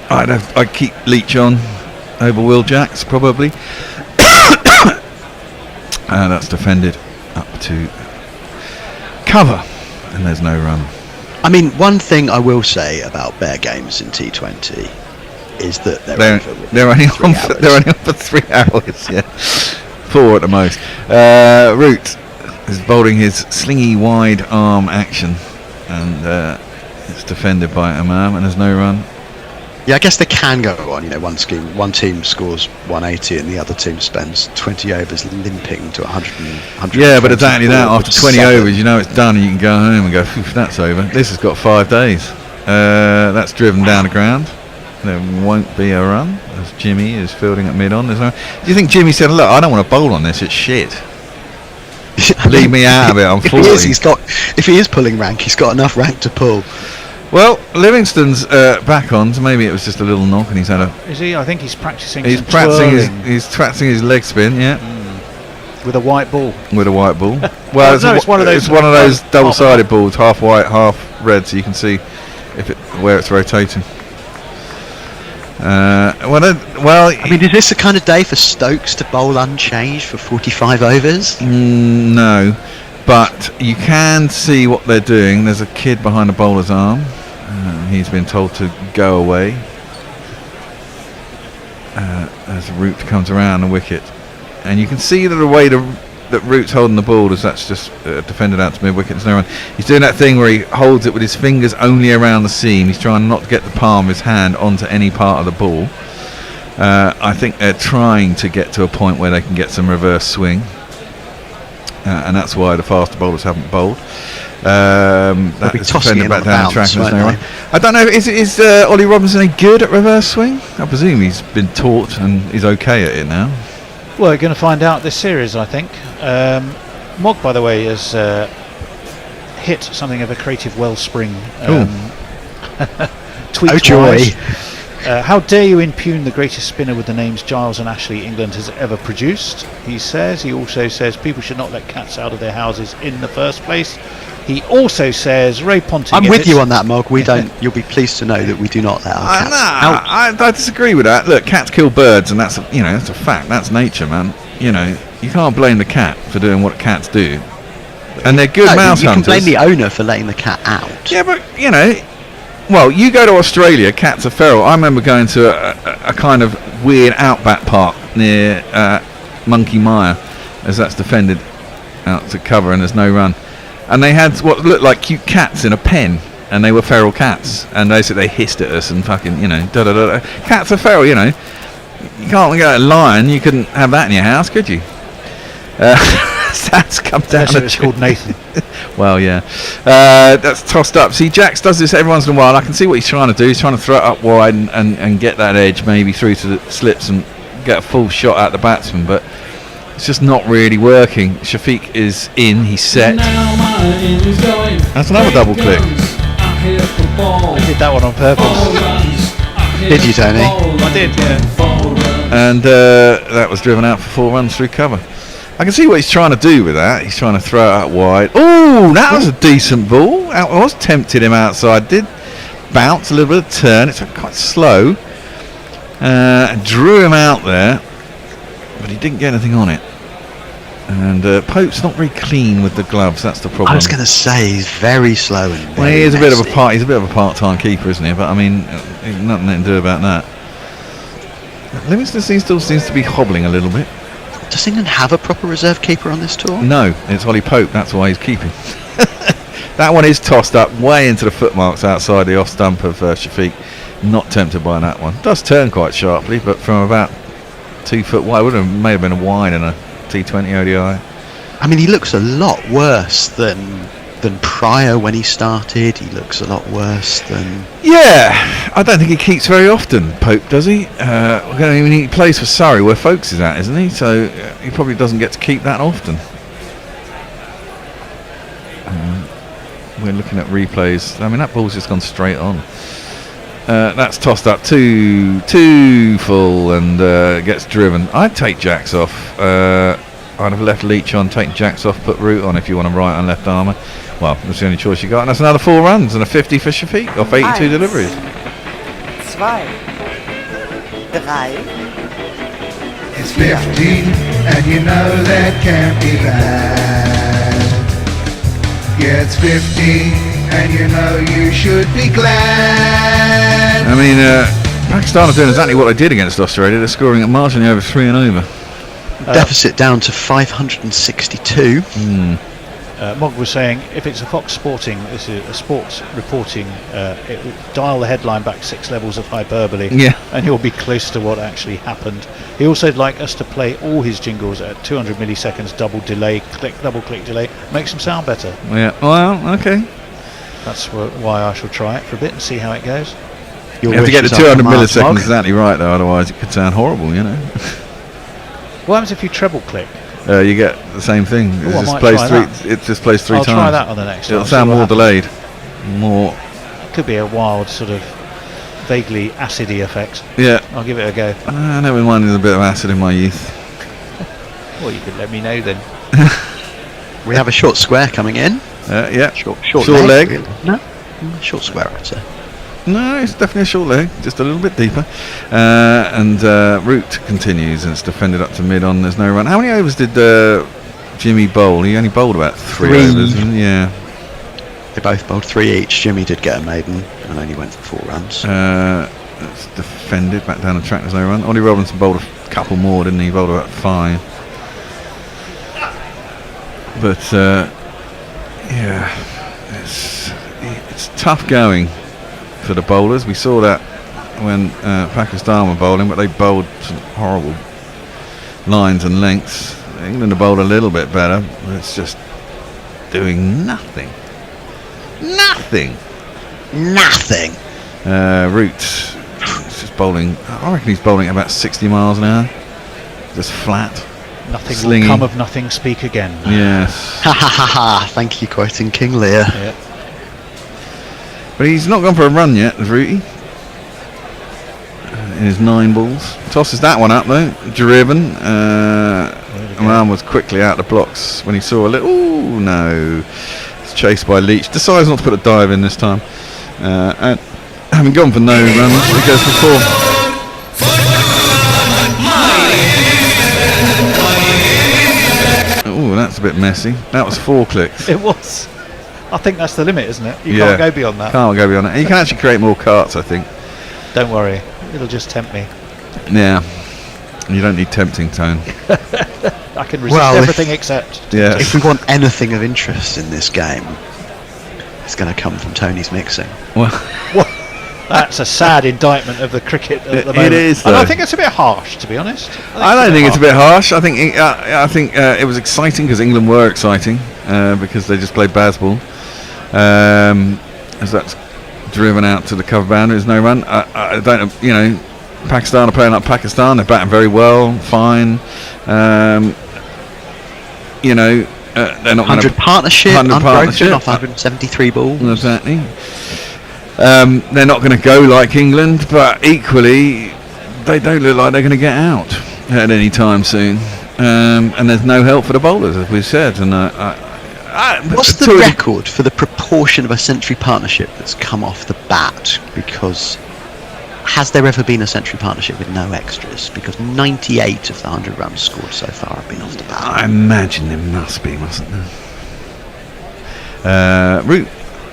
I'd keep Leach on over Will Jacks probably. That's defended up to cover, and there's no run. I mean, one thing I will say about Bear games in T20 is that they're only on for 3 hours. Yeah, 4 at the most. Root is bowling his slingy wide arm action, and it's defended by Imam, and there's no run. Yeah, I guess they can go on. One team scores 180 and the other team spends 20 overs limping to 100. Yeah, but exactly that. After 20 overs, it's done, and you can go home and go, that's over. This has got 5 days. That's driven down the ground. There won't be a run as Jimmy is fielding at mid-on. Do you think Jimmy said, "Look, I don't want to bowl on this. It's shit. Leave me out of it. I'm 40." If he is pulling rank, he's got enough rank to pull. Well, Livingston's back on, so maybe it was just a little knock, and he's had a. Is he? I think he's practicing. He's practicing his leg spin, yeah. With a white ball. With a white ball. Well, it's one of those. It's one of those double-sided balls, half white, half red, so you can see where it's rotating. I mean, is this the kind of day for Stokes to bowl unchanged for 45 overs? No, but you can see what they're doing. There's a kid behind the bowler's arm. He's been told to go away as Root comes around the wicket, and you can see that the way that Root's holding the ball is that's just defended out to mid wicket. There's no run. He's doing that thing where he holds it with his fingers only around the seam. He's trying not to get the palm of his hand onto any part of the ball. I think they're trying to get to a point where they can get some reverse swing, and that's why the faster bowlers haven't bowled. That is defended back down the track. And there's no run. I don't know. Is Ollie Robinson any good at reverse swing? I presume he's been taught and he's okay at it now. Well, we're going to find out this series, I think. Mog, by the way, has hit something of a creative wellspring. Tweet-wise. How dare you impugn the greatest spinner with the names Giles and Ashley England has ever produced, he says. He also says people should not let cats out of their houses in the first place. He also says Ray Ponting. I'm with you on that, Mog. We don't. You'll be pleased to know that we do not let our cats out. I disagree with that. Look, cats kill birds, and that's that's a fact. That's nature, man. You can't blame the cat for doing what cats do, and they're good mouse hunters. You can blame the owner for letting the cat out. Yeah, but well, you go to Australia, cats are feral. I remember going to a kind of weird outback park near Monkey Mire, as that's defended out to cover, and there's no run. And they had what looked like cute cats in a pen, and they were feral cats. And they hissed at us and fucking, da-da-da. Cats are feral, You can't get a lion. You couldn't have that in your house, could you? That's come down. It's called Nathan. Well, yeah. That's tossed up. See, Jax does this every once in a while. I can see what he's trying to do. He's trying to throw it up wide and get that edge maybe through to the slips and get a full shot at the batsman, but it's just not really working. Shafiq is in. He's set. That's another double click. I did that one on purpose. Did you, Tony? I did, yeah. And that was driven out for 4 runs through cover. I can see what he's trying to do with that. He's trying to throw it out wide. Oh, that was a decent ball. I was tempted him outside. Did bounce a little bit of turn. It's quite slow. Drew him out there, but he didn't get anything on it. And Pope's not very clean with the gloves. That's the problem. I was going to say he's very slow and Well, he is a bit of a part. He's a bit of a part-time keeper, isn't he? But I mean, nothing to do about that. Livingston still seems to be hobbling a little bit. Does England have a proper reserve keeper on this tour? No, it's Ollie Pope. That's why he's keeping. That one is tossed up way into the footmarks outside the off stump of Shafiq. Not tempted by that one. Does turn quite sharply, but from about 2 foot wide. May have been a wide in a T20 ODI. I mean, he looks a lot worse than prior when he started. He looks a lot worse than... Yeah, I don't think he keeps very often, Pope, does he? I mean, he plays for Surrey, where Folkes is at, isn't he? So he probably doesn't get to keep that often. We're looking at replays. I mean, that ball's just gone straight on. That's tossed up too full and gets driven. I'd take Jacks off. I'd have left Leach on, taken Jacks off, put Root on if you want a right and left armour. Well, that's the only choice you got. And that's another 4 runs and a 50 for Shafiq off 82 deliveries. 2, 3. It's 15, and you know that can't be bad. Yeah, it's 15, and you know you should be glad. I mean, Pakistan are doing exactly what they did against Australia. They're scoring at marginally over 3 and over. Deficit down to 562. Mog was saying, if it's a Fox Sporting, this is a sports reporting, it will dial the headline back 6 levels of hyperbole, and you'll be close to what actually happened. He also would like us to play all his jingles at 200 milliseconds double click delay, makes them sound better. Yeah, well, okay. That's why I shall try it for a bit and see how it goes. You have to get the 200 milliseconds exactly right, though, otherwise it could sound horrible, you know. What happens if you treble click? You get the same thing. It just plays 3 times. I'll try that on the next one. It'll sound more delayed. More. Could be a wild sort of vaguely acidy effect. Yeah. I'll give it a go. I never minded a bit of acid in my youth. Well, you could let me know then. We have a short square coming in. Yeah. Short leg. Really. No, short square, I'd say. No, it's definitely a short leg, just a little bit deeper. And Root continues, and it's defended up to mid on. There's no run. How many overs did Jimmy bowl? He only bowled about 3 overs. Yeah. They both bowled 3 each. Jimmy did get a maiden and only went for 4 runs. It's defended back down the track. There's no run. Ollie Robinson bowled a couple more, didn't he? He bowled about 5. But yeah, it's tough going for the bowlers. We saw that when Pakistan were bowling, but they bowled some horrible lines and lengths. England have bowled a little bit better, but it's just doing nothing. Root is just bowling. I reckon he's bowling at about 60 miles an hour, just flat. Nothing Slingy. will come of nothing, speak again. Yes. Ha ha ha ha. Thank you, quoting King Lear. Yeah. But he's not gone for a run yet, Rooty. In his 9 balls. Tosses that one up though. Driven. Man was quickly out the blocks when he saw a little. Ooh, no. It's chased by Leach. Decides not to put a dive in this time. And having gone for no runs, he goes for 4. Oh, that's a bit messy. That was 4 clicks. It was. I think that's the limit, isn't it? You can't go beyond that. Can't go beyond that. You can actually create more carts, I think. Don't worry. It'll just tempt me. Yeah. You don't need tempting, Tone. I can resist everything except... Yeah. If we want anything of interest in this game, it's going to come from Tony's mixing. Well, that's a sad indictment of the cricket at the moment. It is, and I think it's a bit harsh, to be honest. I don't think it's a bit harsh. I think it was exciting because England were exciting because they just played baseball. As that's driven out to the cover boundary, there's no run. I don't know, you know, Pakistan are playing like Pakistan. They're batting very well, fine. You know, they're not 100 partnership, unbroken off 173 balls. Exactly. They're not going to go like England, but equally, they don't look like they're going to get out at any time soon. And there's no help for the bowlers, as we've said. And what's the record for the proportion of a century partnership that's come off the bat because has there ever been a century partnership with no extras? Because 98 of the 100 runs scored so far have been off the bat. I imagine there must be, mustn't there? Root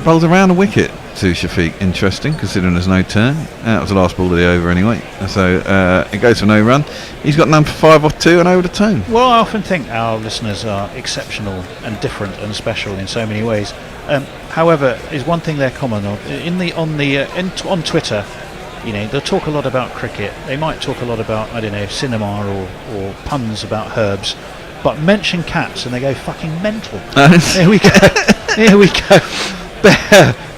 bowls around the wicket to Shafiq. Interesting, considering there's no turn. That was the last ball of the over anyway. So it goes for no run. He's got none for 5 off 2 and over the tone. Well, I often think our listeners are exceptional and different and special in so many ways. However, is one thing they're common on on Twitter. You know, they'll talk a lot about cricket. They might talk a lot about, I don't know, cinema or puns about herbs, but mention cats and they go fucking mental. Here we go. Here we go.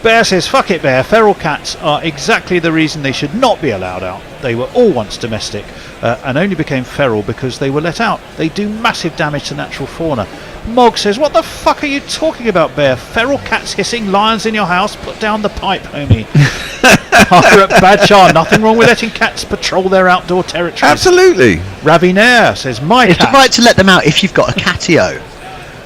Bear says, fuck it, Bear. Feral cats are exactly the reason they should not be allowed out. They were all once domestic and only became feral because they were let out. They do massive damage to natural fauna. Mog says, what the fuck are you talking about, Bear? Feral cats hissing, lions in your house? Put down the pipe, homie. At Badshah, nothing wrong with letting cats patrol their outdoor territories. Absolutely. Ravi Nair says, my It's cat. right to let them out if you've got a catio.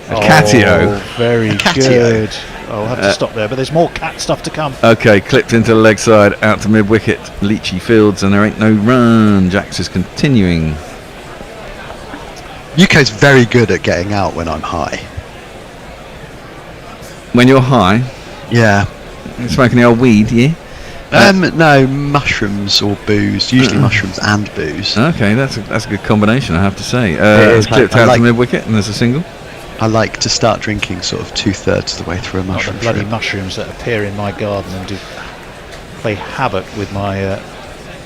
Catio. Very Catio. good. I'll have to stop there, but there's more cat stuff to come. Okay, clipped into the leg side, out to mid wicket. Leachy fields, and there ain't no run. Jax is continuing. UK's very good at getting out when I'm high. When you're high, Yeah. you're smoking the old weed, yeah? No, mushrooms or booze. Usually mushrooms and booze. Okay, that's a good combination, I have to say. is. It's clipped I out like- to mid wicket, and there's a single. I like to start drinking sort of 2/3 of the way through a Not the mushroom bloody trip. mushrooms that appear in my garden and do play havoc with my.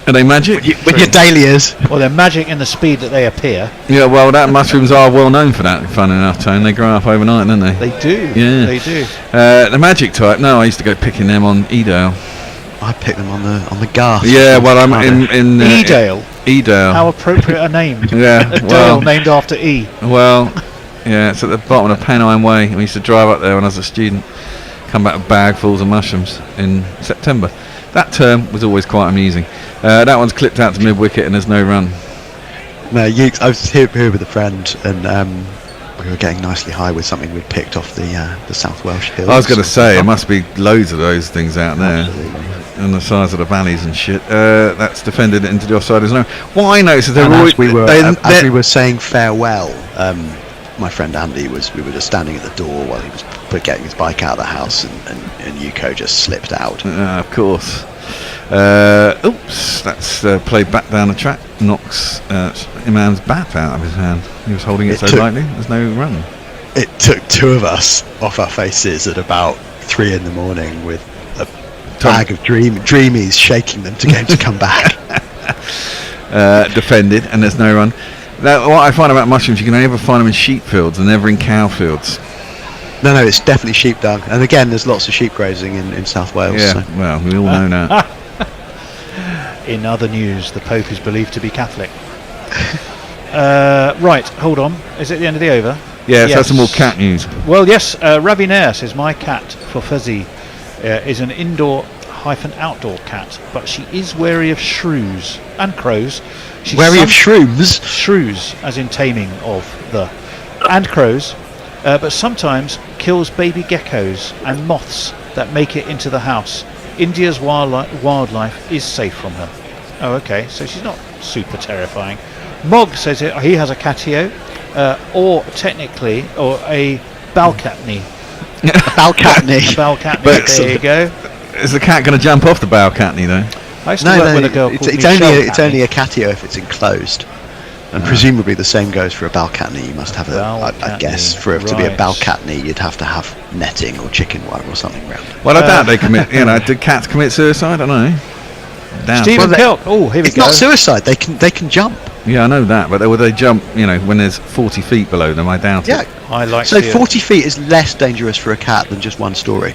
Are they magic? With your dahlias. Well, they're magic in the speed that they appear. Yeah, well, that mushrooms are well known for that, fun enough, Tone. They grow up overnight, don't they? They do. Yeah. They do. The magic type, no, I used to go picking them on Edale. I pick them on the garth. Yeah, well, I'm in Edale. Edale. How appropriate a name. Yeah, A well, dale named after E. Well, yeah, it's at the bottom of Pennine Way. We used to drive up there when I was a student, come back with bagfuls of mushrooms in September. That term was always quite amusing. That one's clipped out to mid-wicket and there's no run. No, I was here with a friend and we were getting nicely high with something we'd picked off the South Welsh hills. I was going to say, there must be loads of those things out there. And the size of the valleys and shit. That's defended into the offside as no. What I noticed is as we were saying farewell, my friend Andy we were just standing at the door while he was getting his bike out of the house, and Yuko just slipped out. Of course. Oops, that's played back down the track. Knocks Imam's bat out of his hand. He was holding it so lightly. There's no run. It took two of us off our faces at about 3 a.m. with a bag of dreamies, shaking them to get him to come back. Defended, and there's no run. Now, what I find about mushrooms, you can only ever find them in sheep fields and never in cow fields. No, it's definitely sheep dung. And again, there's lots of sheep grazing in South Wales. Yeah, So. well, we all know that. In other news, the Pope is believed to be Catholic. Right, hold on. Is it the end of the over? Yes, that's some more cat news. Well, yes, Ravi Nair says, my cat, for Fuzzy, is an indoor-outdoor cat, but she is wary of shrews and crows. She's wary of shrooms? Shrews, as in taming of the... and crows, but sometimes kills baby geckos and moths that make it into the house. India's wildlife is safe from her. Oh, okay, so she's not super terrifying. Mog says he has a catio, or technically, or a balcatney. Balcatney. But there you go. Is the cat going to jump off the balcatney though? I used to work with a girl called it's only a catio if it's enclosed. And presumably the same goes for a balcatney. You must have I guess, for it to be a balcatney, you'd have to have netting or chicken wire or something around it. Well, I doubt they commit. Did cats commit suicide? I don't know. Doubt. Stephen Kilk. Oh, here we it's go. It's not suicide. They can jump. Yeah, I know that, but would they jump? When there's 40 feet below them, I doubt it. I like. So 40 feet is less dangerous for a cat than just one story.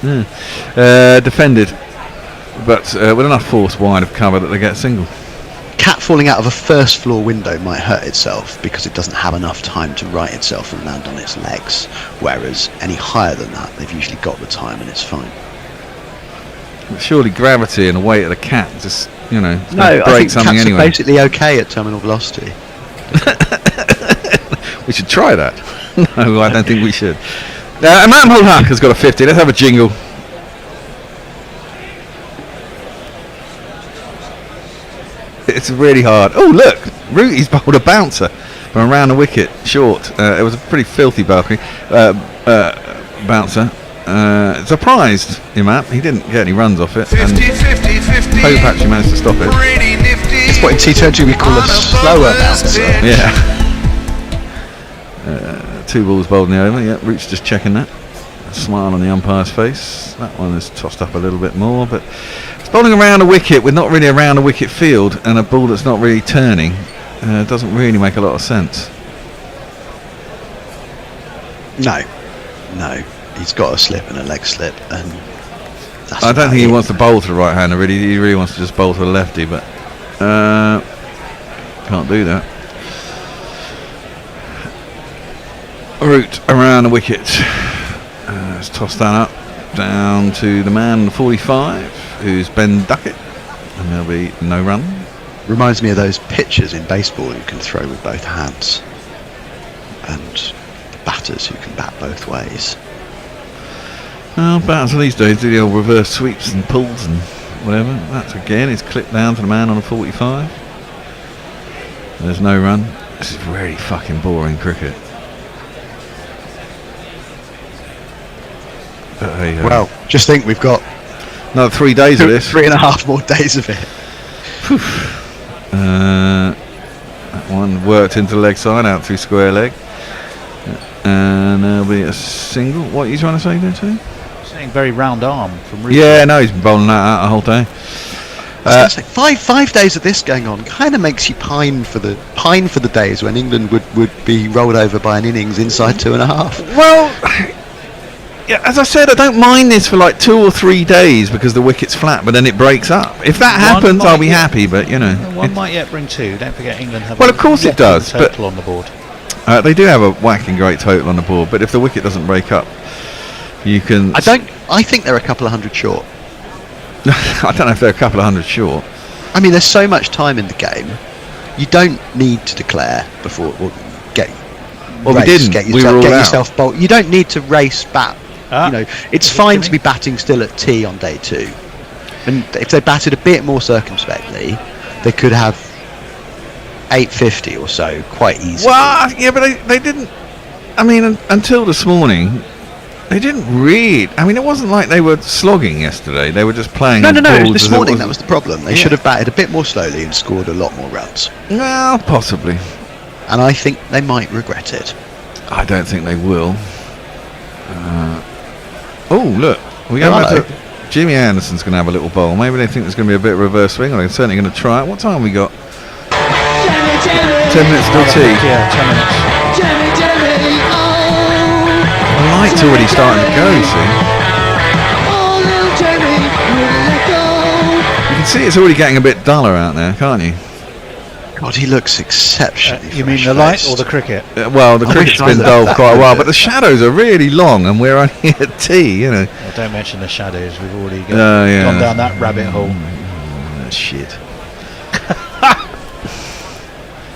Defended, but with enough force wide of cover that they get a single. Cat falling out of a first floor window might hurt itself because it doesn't have enough time to right itself and land on its legs, whereas any higher than that they've usually got the time and it's fine. But surely gravity and the weight of the cat just No, break I think something cats anyway. are basically okay at terminal velocity. We should try that. No, I don't think we should. Imam Haq has got a 50. Let's have a jingle. It's really hard. Oh, look, Rooty's bowled a bouncer from around the wicket, short. It was a pretty filthy balcony bouncer. Surprised him up. He didn't get any runs off it. 50, 50, 50. Pope actually managed to stop it. Pretty nifty. It's what in T20 we call a slower bouncer. Yeah. 2 balls bowled in the over. Yeah, Root's just checking that. A smile on the umpire's face. That one is tossed up a little bit more, but it's bowling around a wicket with not really around a wicket field and a ball that's not really turning. Doesn't really make a lot of sense. No. He's got a slip and a leg slip, and that's I don't think he wants to bowl to the right hander. Really, he really wants to just bowl to a lefty, but can't do that. Root around the wicket. It's tossed that up down to the man on the 45, who's Ben Duckett, and there'll be no run. Reminds me of those pitchers in baseball who can throw with both hands, and the batters who can bat both ways. Well, batters these days do the old reverse sweeps and pulls and whatever. That's again, it's clipped down to the man on the 45. There's no run. This is really fucking boring cricket. Well, just think we've got another 3 days of this. 3.5 more days of it. That one worked into the leg side, out through square leg. And there'll be a single. What are you trying to say there, too? Saying very round arm from Ruth. Yeah, no, he's been bowling that out the whole day. I was gonna say, five days of this going on kind of makes you pine for the days when England would be rolled over by an innings inside 2.5. Well, yeah, as I said, I don't mind this for like 2 or 3 days because the wicket's flat, but then it breaks up. If that happens, I'll be happy. But you know, one might yet bring 2. Don't forget, England have. Well, of course it does. Total on the board. They do have a whacking great total on the board, but if the wicket doesn't break up, you can. I think they're a couple of hundred short. I don't know if they're a couple of hundred short. I mean, there's so much time in the game. You don't need to declare before get. Well, race, we didn't. Get We were all yourself bowled. You don't need to race bat. You know, it's fine to be batting still at T on day 2, and if they batted a bit more circumspectly, they could have 850 or so quite easily. Well, yeah, but they didn't. I mean, until this morning, they didn't read. I mean, it wasn't like they were slogging yesterday. They were just playing. No. This morning, that was the problem. They should have batted a bit more slowly and scored a lot more runs. Well, possibly. And I think they might regret it. I don't think they will. Oh, look. We're going back to Jimmy Anderson's going to have a little bowl. Maybe they think there's going to be a bit of reverse swing. They're certainly going to try it. What time have we got? 10 minutes till tea. Yeah, 10 minutes. The light's already starting to go, you see. You can see it's already getting a bit duller out there, can't you? God, he looks exceptionally You mean the light or the cricket? Well, the cricket's been dull for quite a while, but the shadows are really long, and we're only at tea, you know. Well, don't mention the shadows. We've already gone down that rabbit hole. Shit.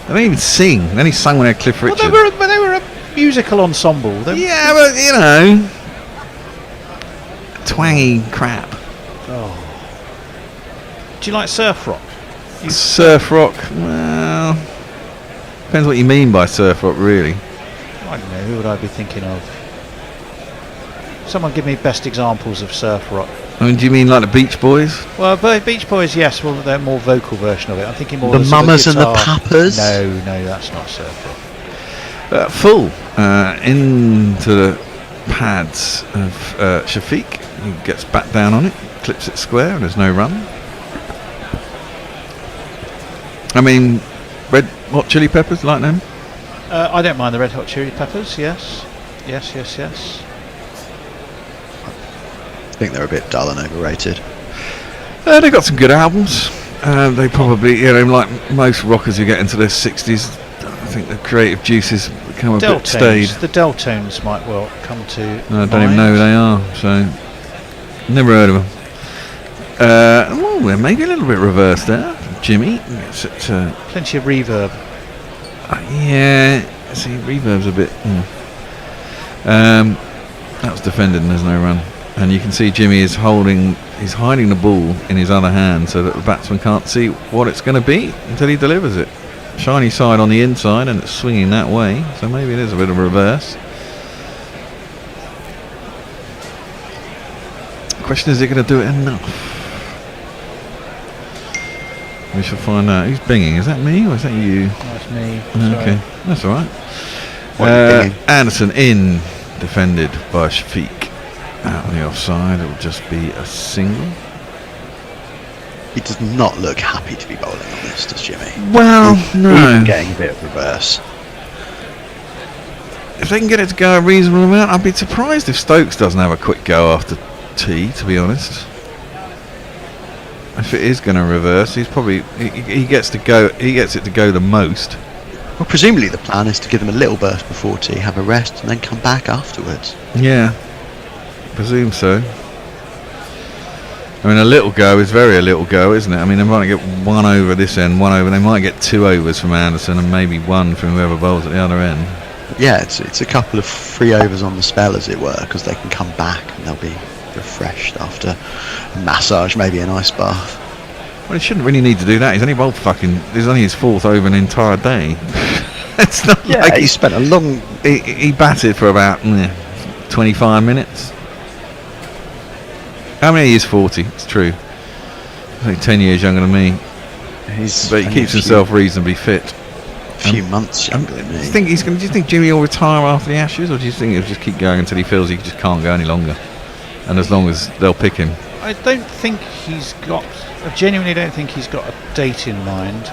They don't even sing. They only sang when they had Cliff Richard. Well, they were a musical ensemble. Yeah, but you know, twangy crap. Oh. Do you like surf rock? Surf rock? Well, depends what you mean by surf rock, really. I don't know. Who would I be thinking of? Someone give me best examples of surf rock. I mean, do you mean like the Beach Boys? Well, Beach Boys, yes. Well, they're more vocal version of it. I'm thinking more the of Mamas and the guitar. Papas. No, that's not surf rock. Full into the pads of Shafiq. He gets back down on it, clips it square, and there's no run. I mean, Red Hot Chili Peppers, like them? I don't mind the Red Hot Chili Peppers, yes. I think they're a bit dull and overrated. They've got some good albums. They probably, you know, like most rockers who get into their 60s, I think the creative juices become a bit staid. The Deltones might well come to I don't even know who they are, so never heard of them. Well, maybe a little bit reversed there. Jimmy gets it, plenty of reverb. Yeah, see, reverb's a bit. That was defended and there's no run. And you can see Jimmy is holding he's hiding the ball in his other hand so that the batsman can't see what it's going to be until he delivers it. Shiny side on the inside and it's swinging that way, so maybe it is a bit of a reverse. Question is it going to do it enough? We shall find out. Who's binging? Is that me or is that you? That's me. Okay, that's all right. Anderson in, defended by Shafiq. Out on the offside, it will just be a single. He does not look happy to be bowling on this, does Jimmy? Well, no. Even getting a bit of reverse. If they can get it to go a reasonable amount, I'd be surprised if Stokes doesn't have a quick go after tee, to be honest. If it is going to reverse, he's probably he gets to go. He gets it to go the most. Well, presumably the plan is to give them a little burst before tee, have a rest, and then come back afterwards. Yeah, presume so. I mean, a little go is very a little go, isn't it? I mean, they might get one over this end, one over. They might get 2 overs from Anderson, and maybe one from whoever bowls at the other end. Yeah, it's a couple of free overs on the spell, as it were, because they can come back and they'll be refreshed after a massage, maybe an ice bath. Well, he shouldn't really need to do that. He's only bowled this is only his 4th over an entire day. It's not like he spent a long. He batted for about 25 minutes. How many is 40? It's true. I think 10 years younger than me. But he keeps himself reasonably fit. A few months younger than me. Do you think Jimmy will retire after the Ashes, or do you think he'll just keep going until he feels he just can't go any longer? And as long as they'll pick him. I genuinely don't think he's got a date in mind,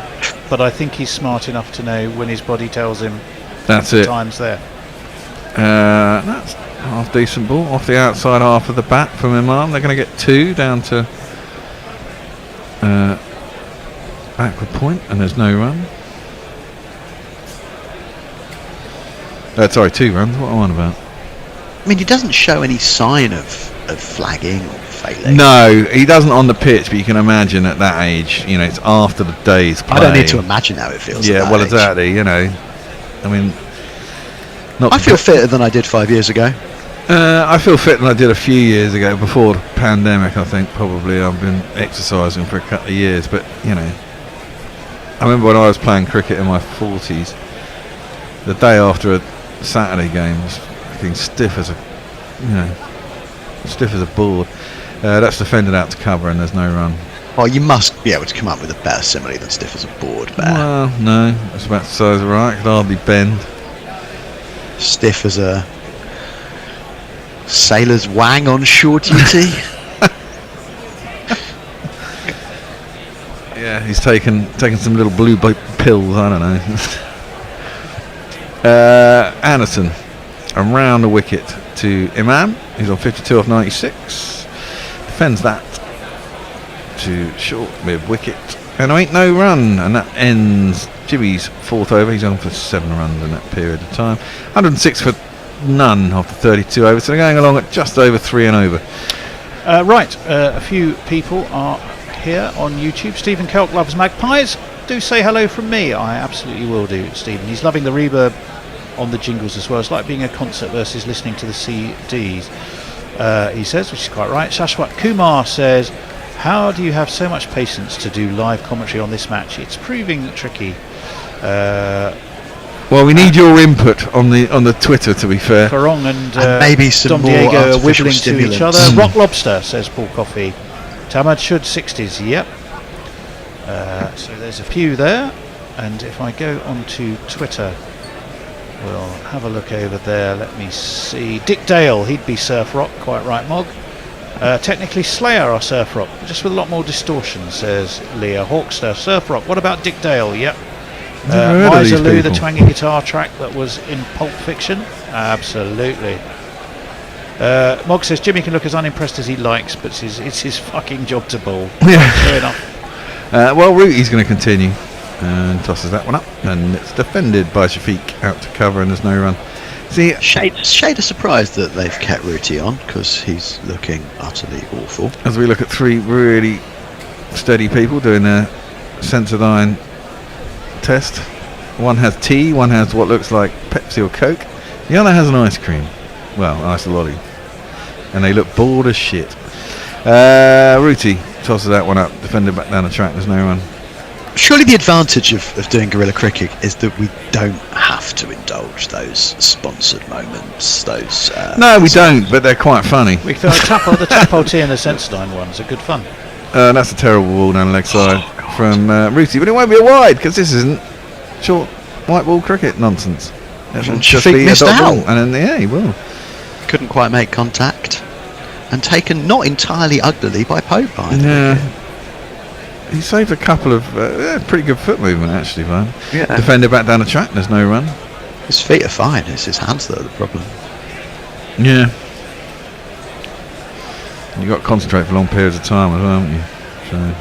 but I think he's smart enough to know when his body tells him that's the it. time's there. That's half decent ball off the outside half of the bat from Imam. They're going to get 2 down to backward point, and there's no run. Sorry, 2 runs. What am I on about? I mean, he doesn't show any sign of flagging or failing. No, he doesn't on the pitch, but you can imagine at that age, it's after the day's play. I don't need to imagine how it feels. Yeah, at that well, age. exactly. I mean, I feel fitter than I did 5 years ago. I feel fitter than I did a few years ago before the pandemic. I think probably I've been exercising for a couple of years, but I remember when I was playing cricket in my 40s. The day after a Saturday game was fucking stiff as a board. That's defended out to cover and there's no run. Well, you must be able to come up with a better simile than stiff as a board bear. Well, no, that's about the size of right. Could hardly bend. Stiff as a sailor's wang on shore duty. Yeah, he's taken some little blue pills. I don't know. Anderson around the wicket to Imam. He's on 52 off 96. Defends that to short mid wicket, and ain't no run, and that ends Jimmy's 4th over. He's on for 7 runs in that period of time. 106 for none after 32 overs, so they're going along at just over 3 and over. A few people are here on YouTube. Stephen Kelk loves magpies. Do say hello from me. I absolutely will do, Stephen. He's loving the reverb on the jingles as well. It's like being a concert versus listening to the CDs, he says, which is quite right. Shashwat Kumar says, how do you have so much patience to do live commentary on this match? It's proving tricky. Well, we need your input on the Twitter, to be fair. Farong and maybe some Dom more Diego are artificial whittling to each stimulants. other. Rock Lobster, says Paul Coffey. Tamad should 60s, yep. So there's a few there, and if I go onto Twitter, we'll have a look over there. Let me see. Dick Dale, he'd be surf rock, quite right, Mog. Technically Slayer are surf rock, just with a lot more distortion, says Leah Hawkster. Surf rock, what about Dick Dale? Yep. Miser Lou, the twangy guitar track that was in Pulp Fiction? Absolutely. Mog says Jimmy can look as unimpressed as he likes, but it's his fucking job to bowl. Yeah. Fair enough. Well, Rooty's going to continue and tosses that one up, and it's defended by Shafiq out to cover, and there's no run. See, Shade is surprised that they've kept Rooty on because he's looking utterly awful. As we look at 3 really steady people doing their Sensodyne test. One has tea, one has what looks like Pepsi or Coke, the other has an ice cream. Well, ice lolly. And they look bored as shit. Ruti tosses that one up, defender back down the track, there's no run. Surely the advantage of doing guerrilla cricket is that we don't have to indulge those sponsored moments. Those No, we don't, but they're quite funny. We thought the Tapol T and the Sensodyne ones are good fun. That's a terrible ball down the leg side from Ruti, but it won't be a wide because this isn't short white ball cricket nonsense. It'll just be a dot ball, and then he will. Couldn't quite make contact, and taken not entirely uglily by Pope. Yeah. He saved a couple of pretty good foot movement actually, man. Yeah. Defender back down the track, there's no run. His feet are fine, it's his hands that are the problem. Yeah. You've got to concentrate for long periods of time as well, haven't you? So.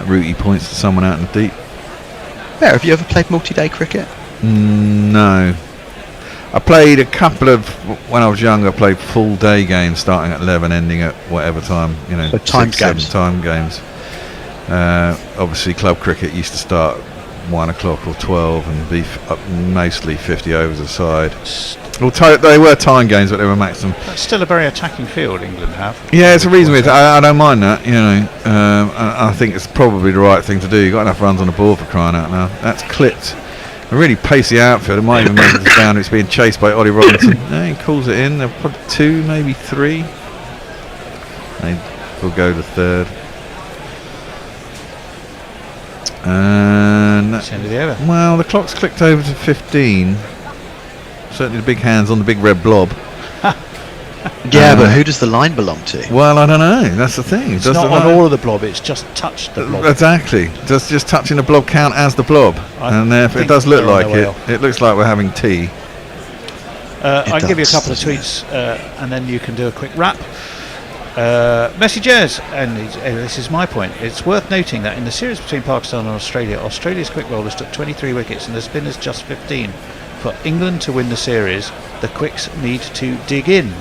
Ruti points to someone out in the deep. Yeah, have you ever played multi-day cricket? No. I played a couple of, when I was younger, I played full day games starting at 11, ending at whatever time, So timed 6, 7 games. time games. Obviously club cricket used to start 1 o'clock or 12 and be mostly 50 overs a side. Well, they were time games, but they were maximum. That's still a very attacking field England have. Yeah, it's a reason with it. I don't mind that, you know. I think it's probably the right thing to do. You've got enough runs on the board for crying out now. That's clipped. A really pacey outfield. It might even make it down. It's being chased by Ollie Robinson. He calls it in. They'll put 2, maybe 3. We'll go to third. And That's the end of the over. Well, the clock's clicked over to 15. Certainly the big hands on the big red blob. Yeah, but who does the line belong to? Well, I don't know. That's the thing. It's not on all of the blob, it's just touched the blob. Exactly. Just touching the blob count as the blob? And therefore it does look like it. It looks like we're having tea. I'll give you a couple of tweets and then you can do a quick wrap. Messages, and this is my point. It's worth noting that in the series between Pakistan and Australia, Australia's quick bowlers took 23 wickets and the spinners just 15. For England to win the series, the quicks need to dig in.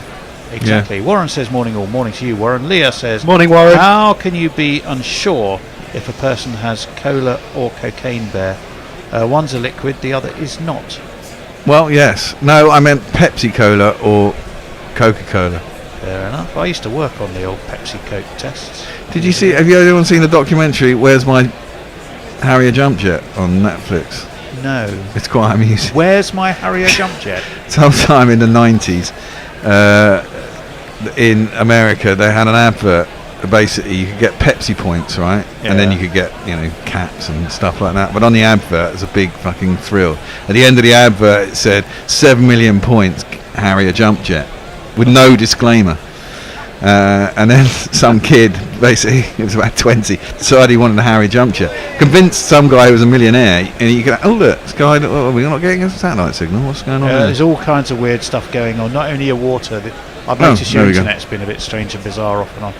Exactly. Yeah. Warren says morning all. Morning to you, Warren. Leah says morning, Warren. How can you be unsure if a person has cola or cocaine bear? One's a liquid, the other is not. Well, yes. No, I meant Pepsi Cola or Coca-Cola. Fair enough. I used to work on the old Pepsi Coke tests. Did you see? Have you anyone seen the documentary Where's My Harrier Jump Jet on Netflix? No. It's quite amusing. Where's My Harrier Jump Jet? Sometime in the 90s, in America, they had an advert. Basically, you could get Pepsi points, right? Yeah. And then you could get, caps and stuff like that. But on the advert, it's a big fucking thrill. At the end of the advert, it said 7 million points, Harrier Jump Jet, with no disclaimer. And then some kid, basically, he was about 20, decided he wanted a Harrier Jump Jet. Convinced some guy who was a millionaire, and you could, look, this guy, we're not getting a satellite signal. What's going on? There's all kinds of weird stuff going on. Not only a water. I've noticed your internet's been a bit strange and bizarre off and on.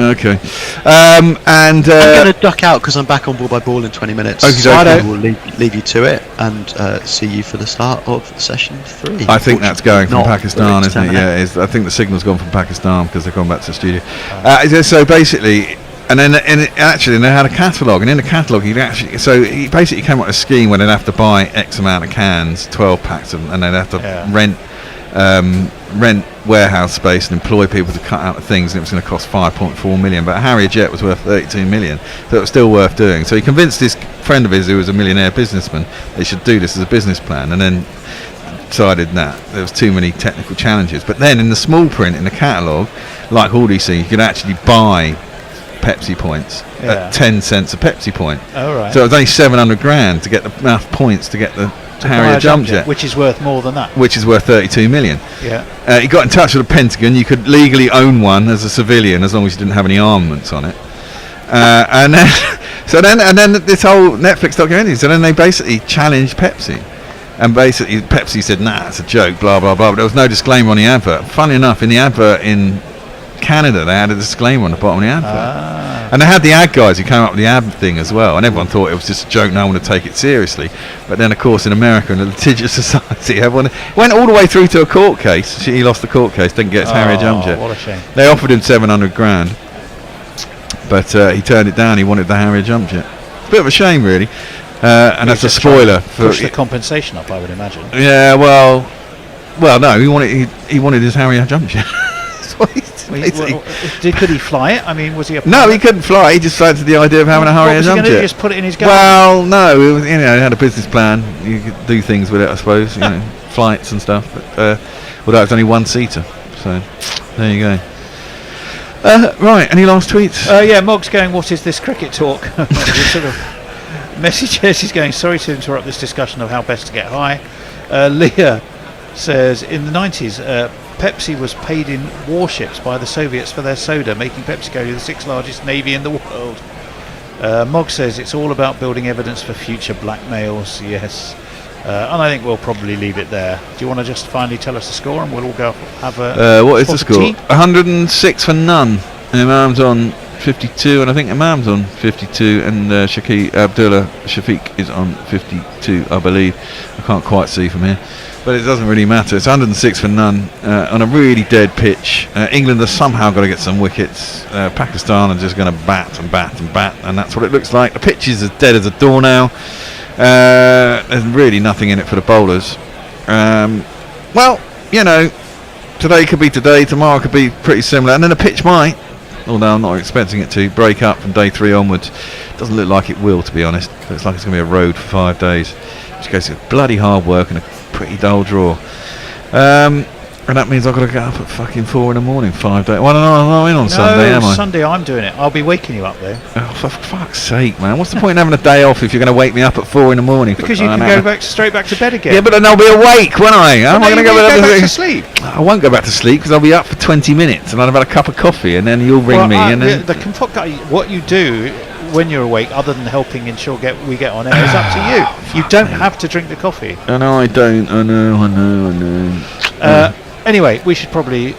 Okay. And I'm going to duck out because I'm back on ball by ball in 20 minutes. Okay, so I will leave you to it and see you for the start of session 3. I think that's going from Pakistan, isn't it? Yeah, I think the signal's gone from Pakistan because they've gone back to the studio. So basically, and then they had a catalogue, and in the catalogue he basically came up with a scheme where they'd have to buy X amount of cans, 12 packs of them, and they'd have to rent warehouse space and employ people to cut out the things, and it was going to cost 5.4 million, but a Harrier Jet was worth 32 million, so it was still worth doing. So he convinced this friend of his who was a millionaire businessman they should do this as a business plan, and then decided that there was too many technical challenges. But then in the small print in the catalogue, like all these things, you could actually buy Pepsi points at 10 cents a Pepsi point. Oh, right. So it was only 700 grand to get enough points to get the Harrier Jump Jet, which is worth more than that. Which is worth 32 million. Yeah. He got in touch with the Pentagon. You could legally own one as a civilian as long as you didn't have any armaments on it. And then this whole Netflix documentary. So then they basically challenged Pepsi, and basically Pepsi said, "Nah, it's a joke." Blah blah blah. But there was no disclaimer on the advert. Funny enough, in the advert in Canada, they had a disclaimer on the bottom of the advert. And they had the ad guys who came up with the ad thing as well, and everyone thought it was just a joke, no one would take it seriously. But then, of course, in America, in a litigious society, everyone went all the way through to a court case. He lost the court case, didn't get his Harrier Jump Jet. What a shame. They offered him 700 grand, but he turned it down. He wanted the Harrier Jump Jet. It's a bit of a shame, really. And that's a spoiler. Push the compensation up, I would imagine. Yeah, well, Well, no, he wanted his Harrier jump jet. Could he fly it? I mean, was he a pilot? No, he couldn't fly. He just fancied the idea of having a Harrier jump jet. Just put it in his gun? Well, no, it was, he had a business plan. You could do things with it, I suppose. Flights and stuff. But although it's only one seater, so there you go. Right, any last tweets? Yeah, Mog's going, what is this cricket talk? Sort of messages. He's going, sorry to interrupt this discussion of how best to get high. Leah says, in the 90s, Pepsi was paid in warships by the Soviets for their soda, making PepsiCo the 6th largest navy in the world. Mog says, it's all about building evidence for future blackmails. Yes. And I think we'll probably leave it there. Do you want to just finally tell us the score and we'll all go have a... what is the score? 106 for none. Imam's on 52, and I think Imam's on 52, and Abdullah Shafiq is on 52, I believe. I can't quite see from here, but it doesn't really matter. It's 106 for none on a really dead pitch. England has somehow got to get some wickets. Pakistan are just going to bat and bat and bat, and that's what it looks like. The pitch is as dead as a door now. There's really nothing in it for the bowlers. Well, today could be today, tomorrow could be pretty similar, and then the pitch might, although I'm not expecting it to, break up from day 3 onwards. Doesn't look like it will, to be honest. Looks like it's going to be a road for 5 days, which goes to bloody hard work and a pretty dull draw. And that means I've got to get up at fucking 4 in the morning, 5 days. Well, I'm not in on Sunday, am I? Sunday I'm doing it. I'll be waking you up there. Oh, for fuck's sake, man. What's the point in having a day off if you're going to wake me up at 4 in the morning? Because you can go straight back to bed again. Yeah, but then I'll be awake, won't I? How am I going to go back to sleep? I won't go back to sleep because I'll be up for 20 minutes and I'll have had a cup of coffee and then you'll ring me. And then what you do when you're awake, other than helping ensure we get on air, is up to you. You don't have to drink the coffee. I know I don't. I know. Anyway, we should probably...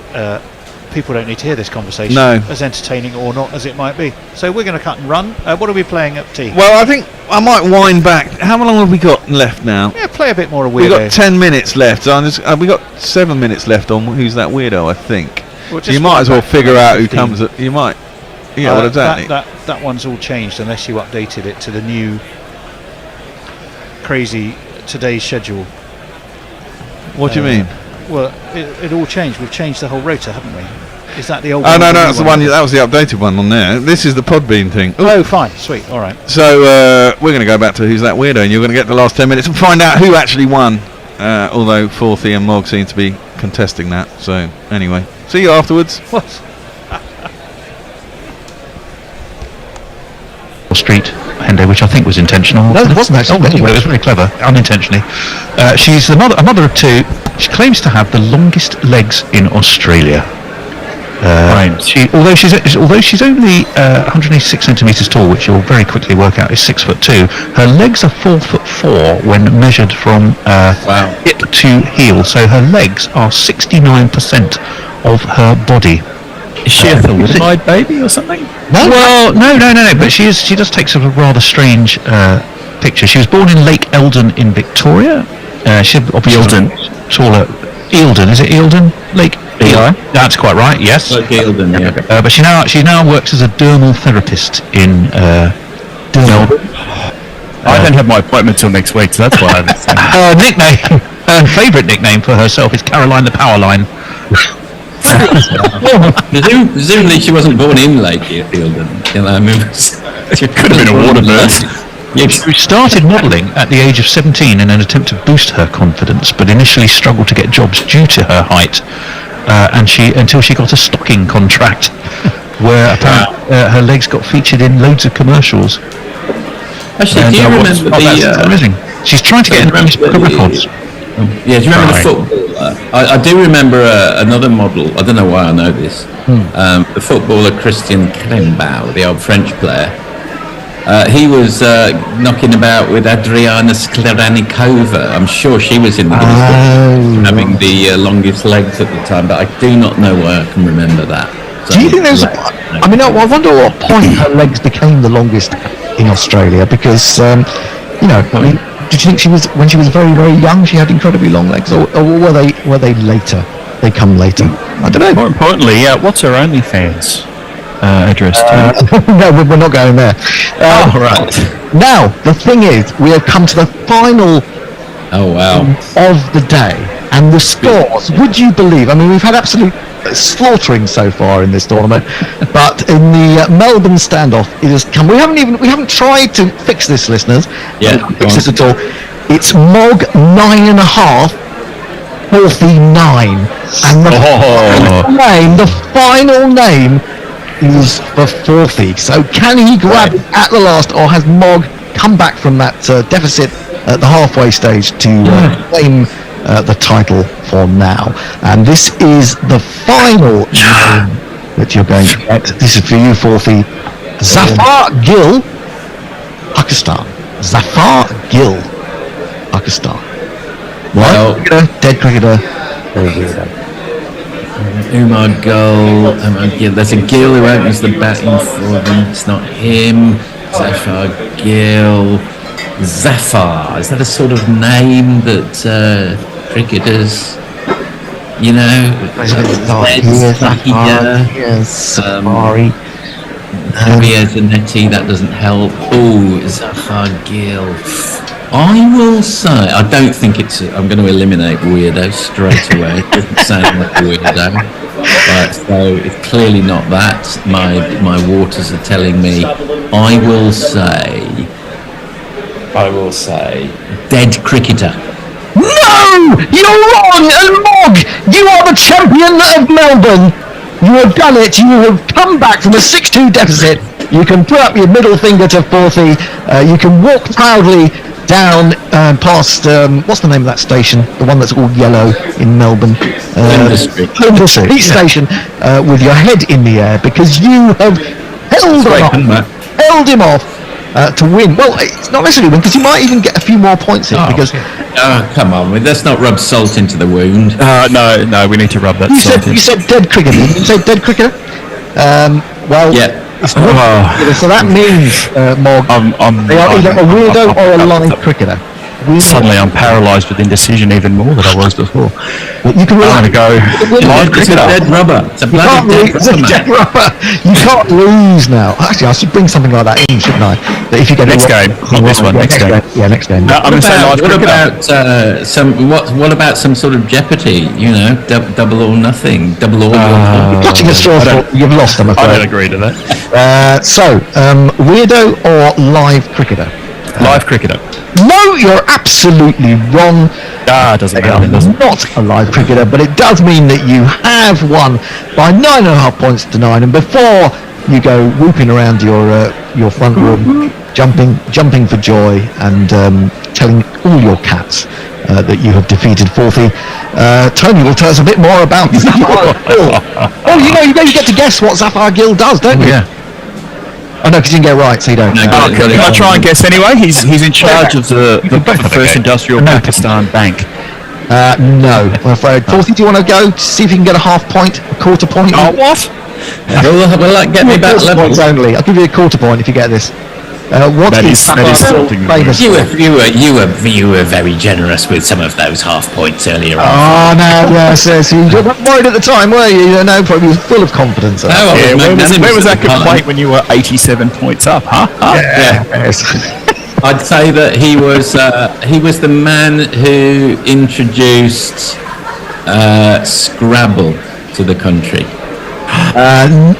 people don't need to hear this conversation, as entertaining or not as it might be. So we're going to cut and run. What are we playing at tea? Well, I think I might wind back. How long have we got left now? Yeah, play a bit more of Weirdo. We've got 10 minutes left. We've got 7 minutes left on Who's That Weirdo, I think. Well, you might as well figure out 15. Who comes at... You might... Yeah, what exactly? That one's all changed unless you updated it to the new crazy today's schedule. What do you mean? Well, it all changed. We've changed the whole rotor, haven't we? Is that the old? Oh no, that's the one. That was the updated one on there. This is the Podbean thing. Ooh. Oh, fine, sweet, all right. So we're going to go back to Who's That Weirdo, and you're going to get the last 10 minutes and find out who actually won. Although Forthy and Mog seem to be contesting that. So anyway, see you afterwards. What? Street Hendo, which I think was intentional. No, it wasn't actually. Anyway, it was very clever, unintentionally. She's a mother of 2. She claims to have the longest legs in Australia. Although she's only 186 centimeters tall, which you'll very quickly work out is 6'2", her legs are 4'4" when measured from hip to heel. So her legs are 69% of her body. Is she a thalidomide baby or something? No. Well, no. But she does take sort of a rather strange picture. She was born in Lake Eldon in Victoria. She's Eildon. Taller. Eildon, is it Eildon? Lake Eildon. That's quite right. Yes. Lake Eildon. Yeah. But she now works as a dermal therapist in Melbourne. I don't have my appointment till next week, so that's why I'm saying. Her nickname, her favourite nickname for herself is Caroline the Powerline. Presumably she wasn't born in Lake Eildon. She could have been a waterbird. She started modelling at the age of 17 in an attempt to boost her confidence, but initially struggled to get jobs due to her height, until she got a stocking contract, where apparently her legs got featured in loads of commercials. Actually, do you remember amazing. She's trying to get in the Guinness Book of Records. Yeah, do you remember the footballer? I do remember another model. I don't know why I know this. The footballer Christian Krembau, the old French player. He was knocking about with Adriana Skledanikova. I'm sure she was in the Guinness Book, having the longest legs at the time, but I do not know why I can remember that. So do you think there's... I mean, I wonder at what point her legs became the longest in Australia, because, did you think she was, when she was very, very young, she had incredibly long legs, or were they later? They come later. I don't know. More importantly, what's her OnlyFans address? No, we're not going there. Right. Now, the thing is, we have come to the final of the day, And the scores, would you believe? I mean, we've had absolute slaughtering so far in this tournament, but in the Melbourne standoff, it has come. We haven't tried to fix this, listeners. Fix this at all. It's Mog 9.5, Forthy 9, and the final name is for Forthy. So can he grab it at the last, or has Mog come back from that deficit at the halfway stage to claim the title for now? And this is the final name that you're going to get. This is for you, Forthy. Zafar Gill, Pakistan. Zafar Gill, Pakistan. Well, dead cricketer. Umar Gill. There's a Gill who opens the batting for them. It's not him. Zafar Gill. Zafar. Is that a sort of name that cricketers, Safari. Javier Zanetti, that doesn't help. Oh, Zafar Gill. I will say, I don't think I'm going to eliminate weirdo straight away. It doesn't sound like a weirdo. Right, so it's clearly not that. My waters are telling me. I will say, dead cricketer. No! You're wrong! And Mog, you are the champion of Melbourne. You have done it. You have come back from a 6-2 deficit. You can put up your middle finger to Forthy. You can walk proudly down past, what's the name of that station? The one that's all yellow in Melbourne. Flinders Street Station, with your head in the air, because you have held him off to win. Well, it's not necessarily win, because you might even get a few more points in, because... come on, let's not rub salt into the wound. No, we need to rub that salt in. You said dead cricketer. Did you say dead cricketer? So that means, Mog, they are either a weirdo or a live cricketer. Suddenly I'm paralysed with indecision even more than I was before. Well, you can I'm going to go live cricketer. It's a dead rubber. It's a bloody dead rubber. You can't lose now. Actually, I should bring something like that in, shouldn't I? That if you get next game, not this one. Next game. Yeah, next game. No, I'm going to say live cricketer. What about some sort of Jeopardy? Double or nothing. Double or you're clutching at straws. You've lost, I'm afraid. I don't agree to that. Weirdo or live cricketer? Live cricketer. No, you're absolutely wrong. It doesn't matter. Not a live cricketer, but it does mean that you have won by 9.5 points to 9. And before you go whooping around your front room, jumping for joy, and telling all your cats that you have defeated Forthy, Tony will tell us a bit more about Zafar Gill. Oh, you get to guess what Zafar Gill does, don't you? Yeah. Oh no, because you didn't get it right, so you don't. Can I try and guess anyway? He's in charge of the first industrial Pakistan bank. No, I'm afraid. Forthy, do you want to go to see if you can get a half point, a quarter point? Oh, what? Will that get me back level? Points only. I'll give you a quarter point if you get this. That is famous. You were very generous with some of those half points earlier on. Oh no, yes. You weren't worried at the time, were you? No, probably was full of confidence. Where was that complaint when you were 87 points up? Huh? Yes. I'd say that he was the man who introduced Scrabble to the country.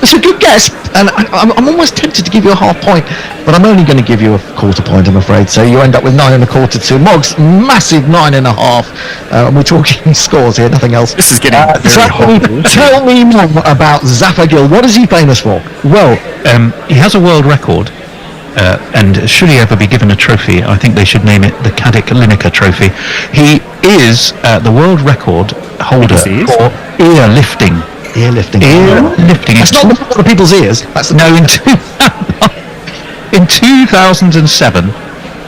It's a good guess, and I'm almost tempted to give you a half point, but I'm only going to give you a quarter point, I'm afraid. So you end up with 9.25 to Mog's massive 9.5. We're talking scores here, nothing else. This is getting very hot. Tell me more about Zafar Gill. What is he famous for? Well, he has a world record. And should he ever be given a trophy, I think they should name it the Caddick Lineker Trophy. He is the world record holder for ear lifting. Ear lifting. It's not the top of people's ears. That's in 2007,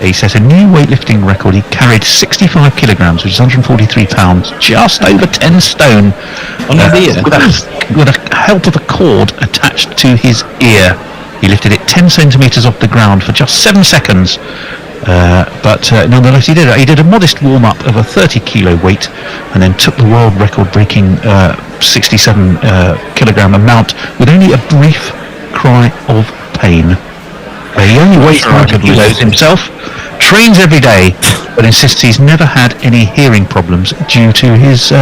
he set a new weightlifting record. He carried 65 kilograms, which is 143 pounds, just over 10 stone, on his ear, with a help of a cord attached to his ear. He lifted it 10 centimetres off the ground for just 7 seconds. But nonetheless, he did a modest warm-up of a 30-kilo weight, and then took the world record-breaking 67 kilogram amount with only a brief cry of pain. He only weighs 90 kilos himself, trains every day, but insists he's never had any hearing problems due to his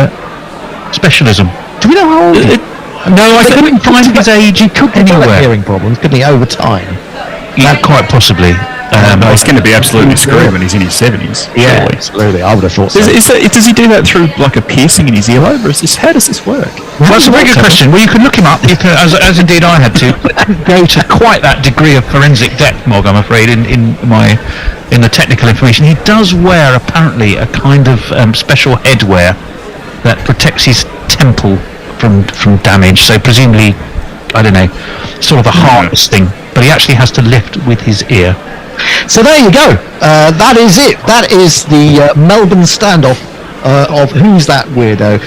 specialism. Do we know how old he is? No, I couldn't find his age. He could anywhere. Hearing problems, couldn't he, over time? Yeah, quite possibly. He's going to be absolutely screwed when he's in his 70s. Yeah, surely. absolutely. I would have thought so. Does he do that through like a piercing in his earlobe, or how does this work? Well, that's a very good question. Well, you can look him up, you can, as indeed I had to. But didn't go to quite that degree of forensic depth, Mog, I'm afraid, in the technical information. He does wear, apparently, a kind of special headwear that protects his temple from damage. So presumably, I don't know, sort of a harness thing. But he actually has to lift with his ear. So there you go. That is it. That is the Melbourne standoff of Who's That Weirdo.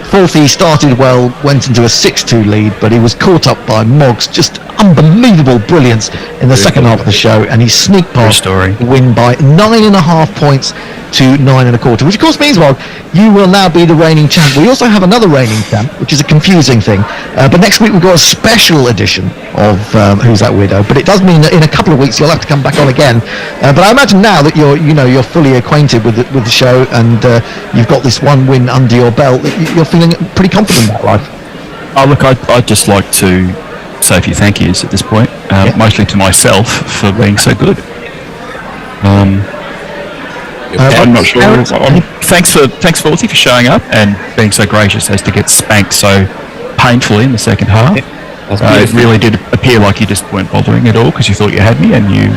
Forthy started well, went into a 6-2 lead, but he was caught up by Moggs. Just unbelievable brilliance in the second half of the show, and he sneaked past the win by 9.5 points to 9.25, which of course means, Mog, you will now be the reigning champ. We also have another reigning champ, which is a confusing thing. But next week we've got a special edition of Who's That Weirdo. But it does mean that in a couple of weeks you'll have to come back on again. But I imagine now that you're fully acquainted with the show, and you've got this one win under your belt, that you're feeling pretty confident about life. Oh, look, I'd just like to say a few thank yous at this point, mostly to myself for being so good. I'm not sure. Thanks for Forty for showing up and being so gracious as to get spanked so painfully in the second half. It really did appear like you just weren't bothering at all because you thought you had me, and you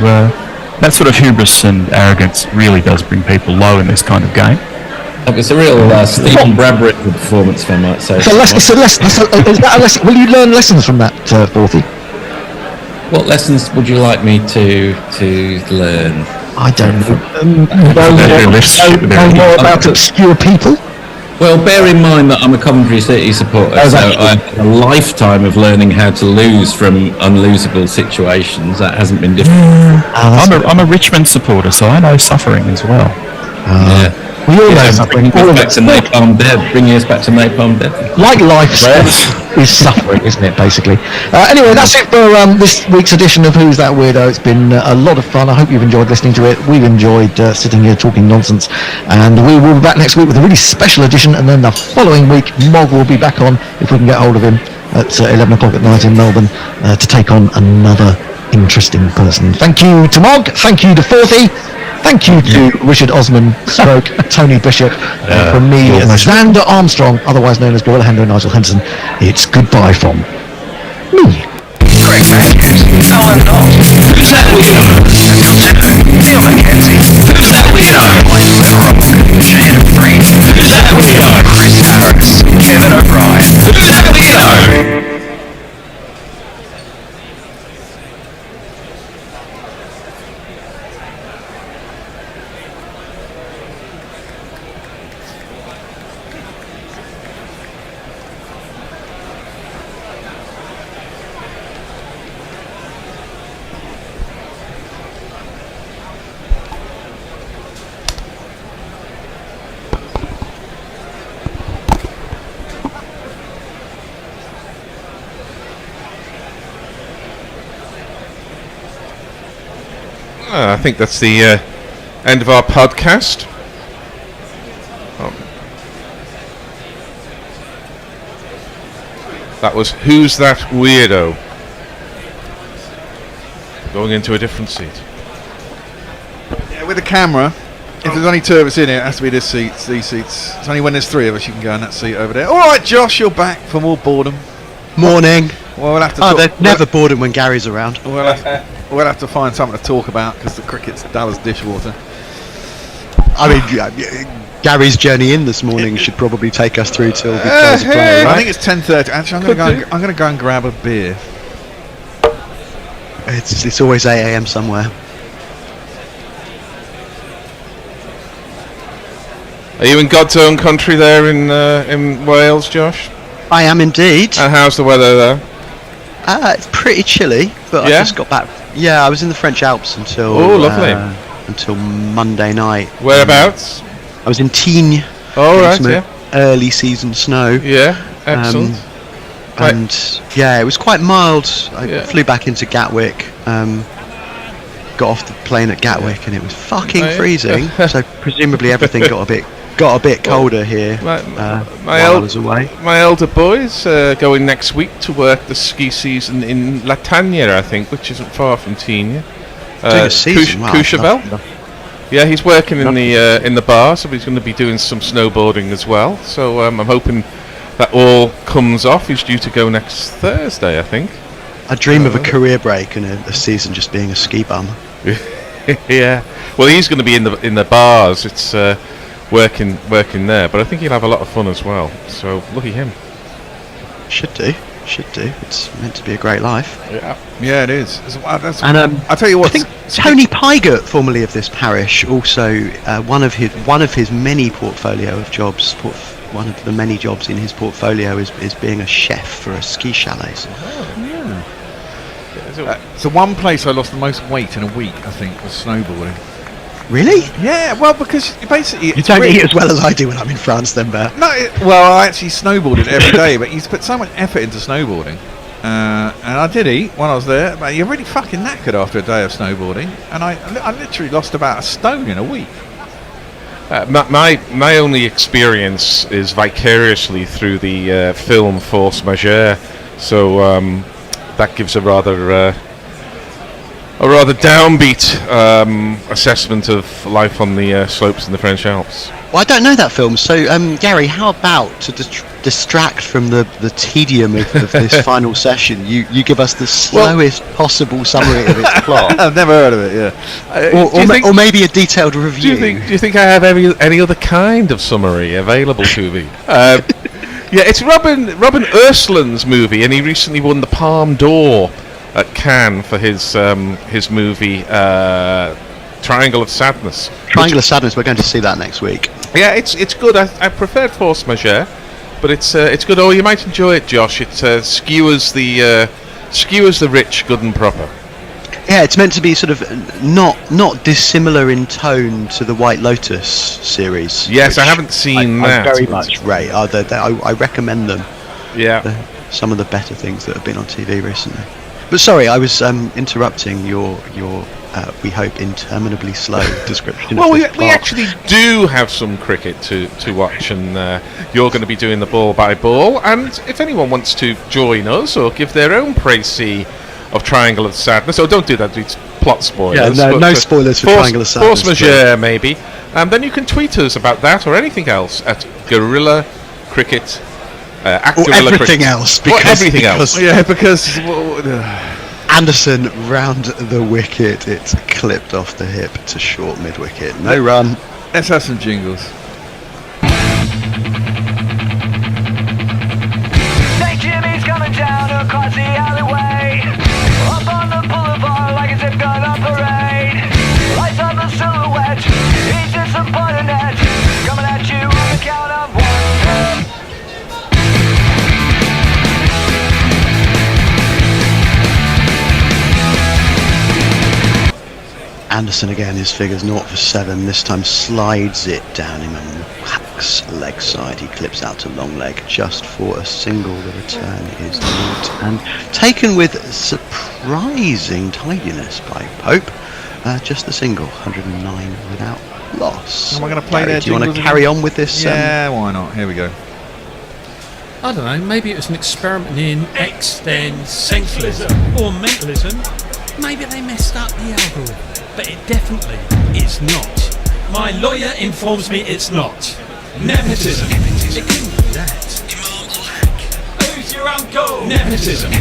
that sort of hubris and arrogance really does bring people low in this kind of game. It's a real Stephen Bradbury performance, if I might say. So is that a lesson? Will you learn lessons from that, Forthy? What lessons would you like me to learn? I don't know. More about obscure people? Well, bear in mind that I'm a Coventry City supporter, so I have a lifetime of learning how to lose from unlosable situations. That hasn't been difficult. I'm a Richmond supporter, so I know suffering as well. Yeah. We all know suffering. Bring us back to Napalm Death. Like life is suffering, isn't it, basically? Anyway, that's it for this week's edition of Who's That Weirdo. It's been a lot of fun. I hope you've enjoyed listening to it. We've enjoyed sitting here talking nonsense. And we will be back next week with a really special edition. And then the following week, Mog will be back on, if we can get hold of him, at 11 o'clock at night in Melbourne to take on another interesting person. Thank you to Mog. Thank you to Forthy. Thank you to Richard Osman, Tony Bishop, from me, Xander Armstrong, otherwise known as Gorilla Hendo and Nigel Henderson. It's goodbye from me. Great matches. No, I'm not. Who's that weirdo? Neil McKenzie. Who's that weirdo? Shane Freed. Who's that weirdo? Chris Harris. Kevin O'Brien. Who's that weirdo? I think that's the end of our podcast. That was Who's That Weirdo? Going into a different seat. Yeah, with the camera, if there's only two of us in it has to be these seats. It's only when there's three of us you can go in that seat over there. Alright, Josh, you're back for more boredom. Morning. Well, we'll have to they're never boredom when Gary's around. We'll have to find something to talk about because the cricket's dull as dishwater. I mean, Gary's journey in this morning should probably take us through till the close of play, right? I think it's 10:30. Actually, I'm going to go and grab a beer. It's always 8 a.m. somewhere. Are you in God's own country there in Wales, Josh? I am indeed. And how's the weather there? It's pretty chilly, but I just got back. Yeah, I was in the French Alps until until Monday night. Whereabouts? I was in Tignes. Oh, right, yeah. Early season snow. Yeah, excellent. And yeah, it was quite mild. I flew back into Gatwick. got off the plane at Gatwick and it was fucking freezing. So presumably everything got a bit colder here. My elder boys going next week to work the ski season in Latagna, I think, which isn't far from Tignes. Courchevel. Yeah, he's working in the bar, so he's going to be doing some snowboarding as well. So I'm hoping that all comes off. He's due to go next Thursday, I think. I dream of a career break and a season just being a ski bum. Yeah. Well, he's going to be in the bars. It's working there, but I think he'll have a lot of fun as well. So lucky him. Should do. It's meant to be a great life. Yeah, it is. And I'll tell you what. I think Tony Pygott, formerly of this parish, also one of his many portfolio of jobs. One of the many jobs in his portfolio is being a chef for a ski chalet. So one place I lost the most weight in a week, I think, was snowboarding. Really? Yeah, well, because basically... You don't eat as well as I do when I'm in France then, Bear. No, well, I actually snowboarded every day, but you put so much effort into snowboarding. And I did eat when I was there, but you're really fucking knackered after a day of snowboarding. And I literally lost about a stone in a week. My only experience is vicariously through the film Force Majeure. So that gives a rather downbeat assessment of life on the slopes in the French Alps. Well, I don't know that film, so Gary, how about to distract from the tedium of this final session, you give us the slowest possible summary of its plot. I've never heard of it, yeah. Or maybe a detailed review. Do you think I have any other kind of summary available to me? Yeah, it's Robin Ursulin's movie, and he recently won the Palme d'Or at Cannes for his movie Triangle of Sadness. Triangle of Sadness. We're going to see that next week. Yeah, it's good. I preferred Force Majeure, but it's good. Oh, you might enjoy it, Josh. It skewers the rich, good and proper. Yeah, it's meant to be sort of not dissimilar in tone to the White Lotus series. Yes, I haven't seen that. I very much rate. I recommend them. Yeah, some of the better things that have been on TV recently. But sorry, I was interrupting your we hope interminably slow description. Well, we actually do have some cricket to watch, and you're going to be doing the ball by ball. And if anyone wants to join us or give their own précis of Triangle of Sadness, don't do that. It's plot spoilers. Yeah, no spoilers for Triangle of Sadness. Force Majeure, maybe. Then you can tweet us about that or anything else at Guerrilla Cricket. Or everything else. Everything else. Yeah, because... Anderson round the wicket, it's clipped off the hip to short mid-wicket. No run. Let's have some jingles. St. Jimmy's coming down across the alleyway, up on the boulevard like a zip gun on parade. Lights on the silhouette, he's disappointed net, coming at you on the count of one. Anderson again, his figures 0 for 7, this time slides it down him and whacks leg side. He clips out to long leg just for a single. The return is neat and taken with surprising tidiness by Pope. Just the single, 109 without loss. Am I going to play Gary, their do you want to carry on with this? Yeah, why not? Here we go. I don't know, maybe it was an experiment in existentialism or mentalism. Maybe they messed up the algorithm, but it definitely is not. My lawyer informs me it's not. Nepotism. It couldn't be that. Who's your uncle? Nepotism.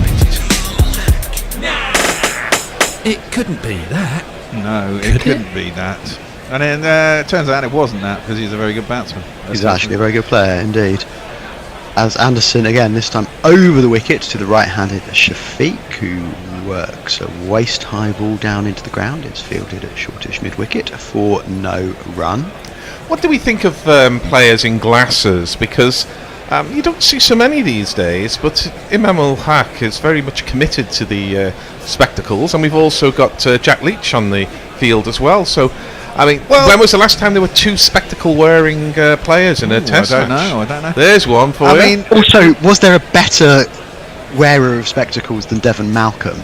Nah. It couldn't be that. No, it couldn't be that. And then it turns out it wasn't that, because he's a very good batsman. He's actually a very good player indeed. As Anderson again, this time over the wicket to the right-handed Shafiq, who works a waist-high ball down into the ground. It's fielded at shortish mid-wicket for no run. What do we think of players in glasses? Because you don't see so many these days, but Imam ul-Haq is very much committed to the spectacles, and we've also got Jack Leach on the field as well. So, I mean, when was the last time there were two spectacle-wearing players in a test match? I don't know. There's one for you. I mean, also, was there a better wearer of spectacles than Devon Malcolm?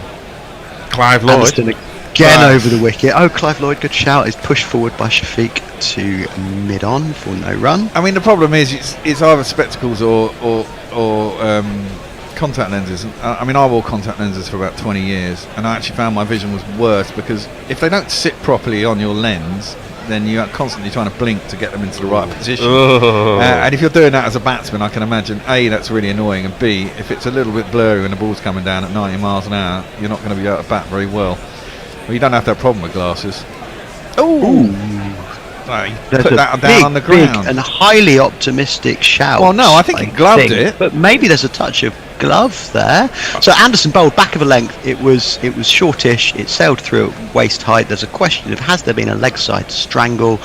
Clive Lloyd. again over the wicket. Oh, Clive Lloyd, good shout. Is pushed forward by Shafiq to mid-on for no run. I mean, the problem is it's either spectacles or contact lenses. I mean, I wore contact lenses for about 20 years, and I actually found my vision was worse because if they don't sit properly on your lens, then you're constantly trying to blink to get them into the right position. And if you're doing that as a batsman, I can imagine A, that's really annoying, and B, if it's a little bit blurry when the ball's coming down at 90 miles an hour, you're not going to be able to bat very well. Well, you don't have that problem with glasses. Put that down on the ground. Big and highly optimistic shout. Well, no, I think he gloved it, but maybe there's a touch of glove there. So Anderson bowled back of a length. It was shortish. It sailed through at waist height. There's a question of has there been a leg side strangle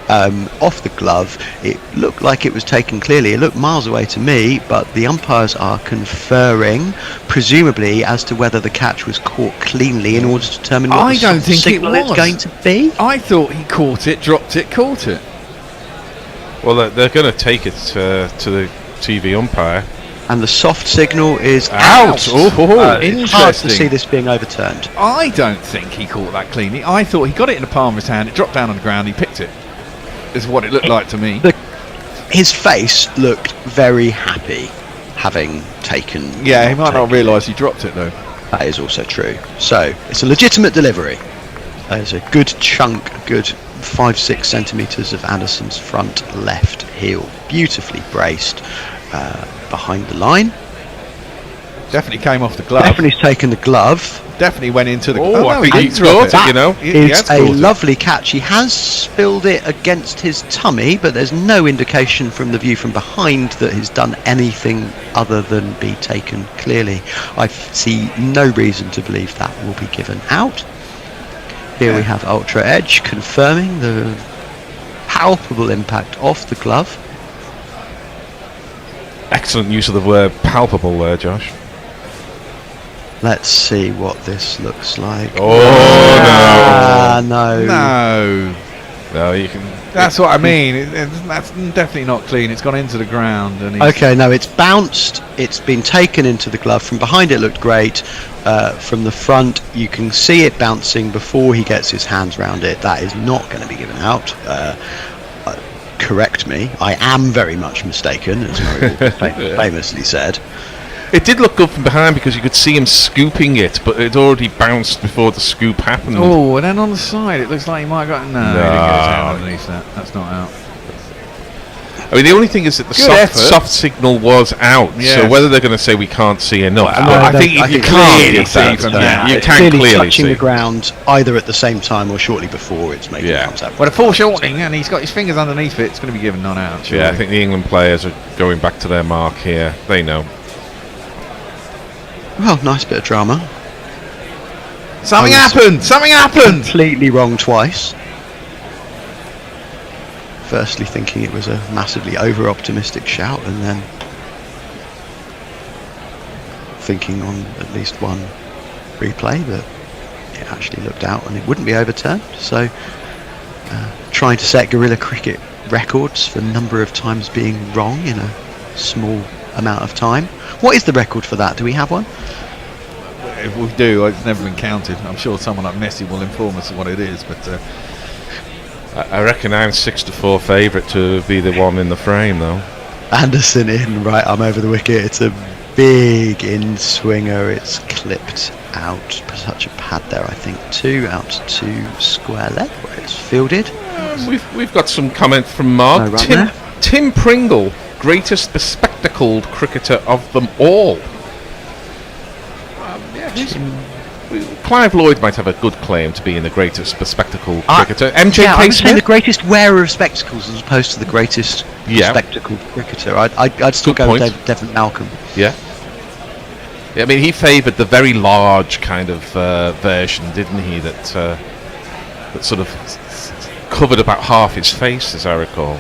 off the glove? It looked like it was taken clearly. It looked miles away to me, but the umpires are conferring, presumably as to whether the catch was caught cleanly in order to determine what I don't think signal it was it's going to be. I thought he caught it, dropped it, caught it. Well, they're going to take it to the TV umpire. And the soft signal is out. It's hard to see this being overturned. I don't think he caught that cleanly. I thought he got it in the palm of his hand, it dropped down on the ground, he picked it. Is what it looked like to me. His face looked very happy having taken... Yeah, he might not realise he dropped it though. That is also true. So, it's a legitimate delivery. There's a good chunk, a good 5-6 centimetres of Anderson's front left heel. Beautifully braced. Behind the line. Definitely came off the glove. Definitely taken the glove. Definitely went into the glove. I think he caught it, you know. It's a lovely catch. He has spilled it against his tummy, but there's no indication from the view from behind that he's done anything other than be taken clearly. I see no reason to believe that will be given out. Here we have Ultra Edge confirming the palpable impact off the glove. Excellent use of the word palpable there, Josh. Let's see what this looks like. Oh, no, you can. That's what I mean. That's definitely not clean. It's gone into the ground. And okay, no, it's bounced. It's been taken into the glove. From behind, it looked great. From the front, you can see it bouncing before he gets his hands round it. That is not going to be given out. Correct me, I am very much mistaken, as Murray famously said. It did look good from behind because you could see him scooping it, but it already bounced before the scoop happened. Oh, and then on the side, it looks like he might have gotten... No, he didn't get his hand underneath that. That's not out. I mean, the only thing is that the soft signal was out, so whether they're going to say we can't see enough, I think you can't see from that. You can clearly touching see the ground either at the same time or shortly before it's making contact. Well, a foreshortening, and he's got his fingers underneath it. It's going to be given none out. Yeah, I think the England players are going back to their mark here. They know. Well, nice bit of drama. Something happened. Something happened. Completely wrong twice. Firstly thinking it was a massively over-optimistic shout, and then thinking on at least one replay that it actually looked out and it wouldn't be overturned. So trying to set guerrilla cricket records for the number of times being wrong in a small amount of time. What is the record for that? Do we have one? If we do, it's never been counted. I'm sure someone like Messi will inform us of what it is, but I reckon I'm 6-4 favourite to be the one in the frame, though. Anderson in, right arm over the wicket. It's a big in swinger. It's clipped out. Such a pad there, I think. 2 out to square leg where it's fielded. We've got some comment from Mark. Tim Pringle, greatest bespectacled cricketer of them all. Clive Lloyd might have a good claim to being the greatest bespectacled cricketer. MJ I would say the greatest wearer of spectacles as opposed to the greatest bespectacled cricketer. I'd still go with Devon Malcolm. Yeah. I mean, he favoured the very large kind of version, didn't he? That sort of covered about half his face, as I recall.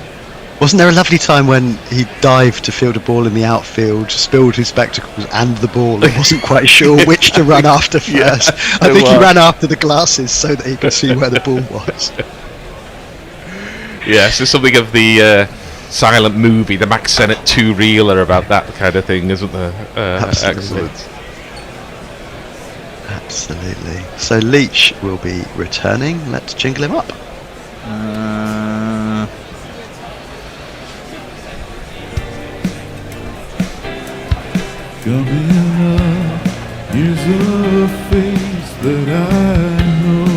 Wasn't there a lovely time when he dived to field a ball in the outfield, spilled his spectacles and the ball, and wasn't quite sure which to run after first? I think he ran after the glasses so that he could see where the ball was. Yeah, so something of the silent movie, the Max Sennett 2-reeler about that kind of thing, isn't there? Absolutely. Excellent. Absolutely. So Leach will be returning. Let's jingle him up. Gabriella is a face that I know.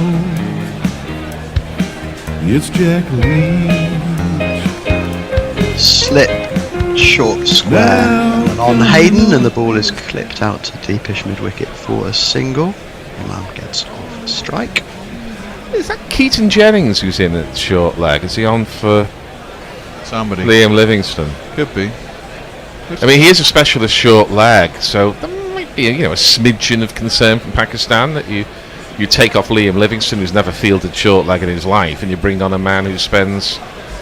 It's Jack Leach. Slip, short square, and on Hayden, and the ball is clipped out to deepish mid-wicket for a single. Imam gets off strike. Is that Keaton Jennings who's in at short leg? Is he on for somebody? Liam Livingstone? Could be. I mean, he is a specialist short leg, so there might be a smidgen of concern from Pakistan that you take off Liam Livingstone, who's never fielded short leg in his life, and you bring on a man who spends,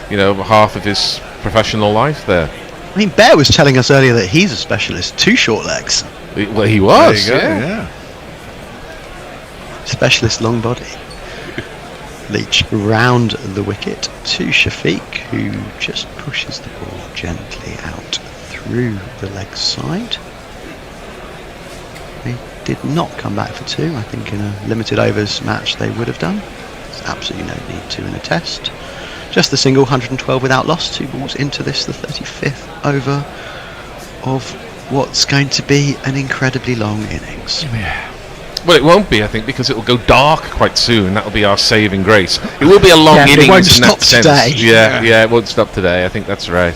half of his professional life there. I mean, Bear was telling us earlier that he's a specialist to short legs. Well, he was. There you go, yeah. Specialist long body. Leach round the wicket to Shafiq, who just pushes the ball gently out through the leg side. They did not come back for two. I think in a limited overs match they would have done. There's absolutely no need to in a test. Just the single, 112 without loss. 2 balls into this, the 35th over of what's going to be an incredibly long innings. Yeah. Well, it won't be, I think, because it will go dark quite soon. That'll be our saving grace. It will be a long innings. It won't in stop that sense. today. Yeah, it won't stop today. I think that's right.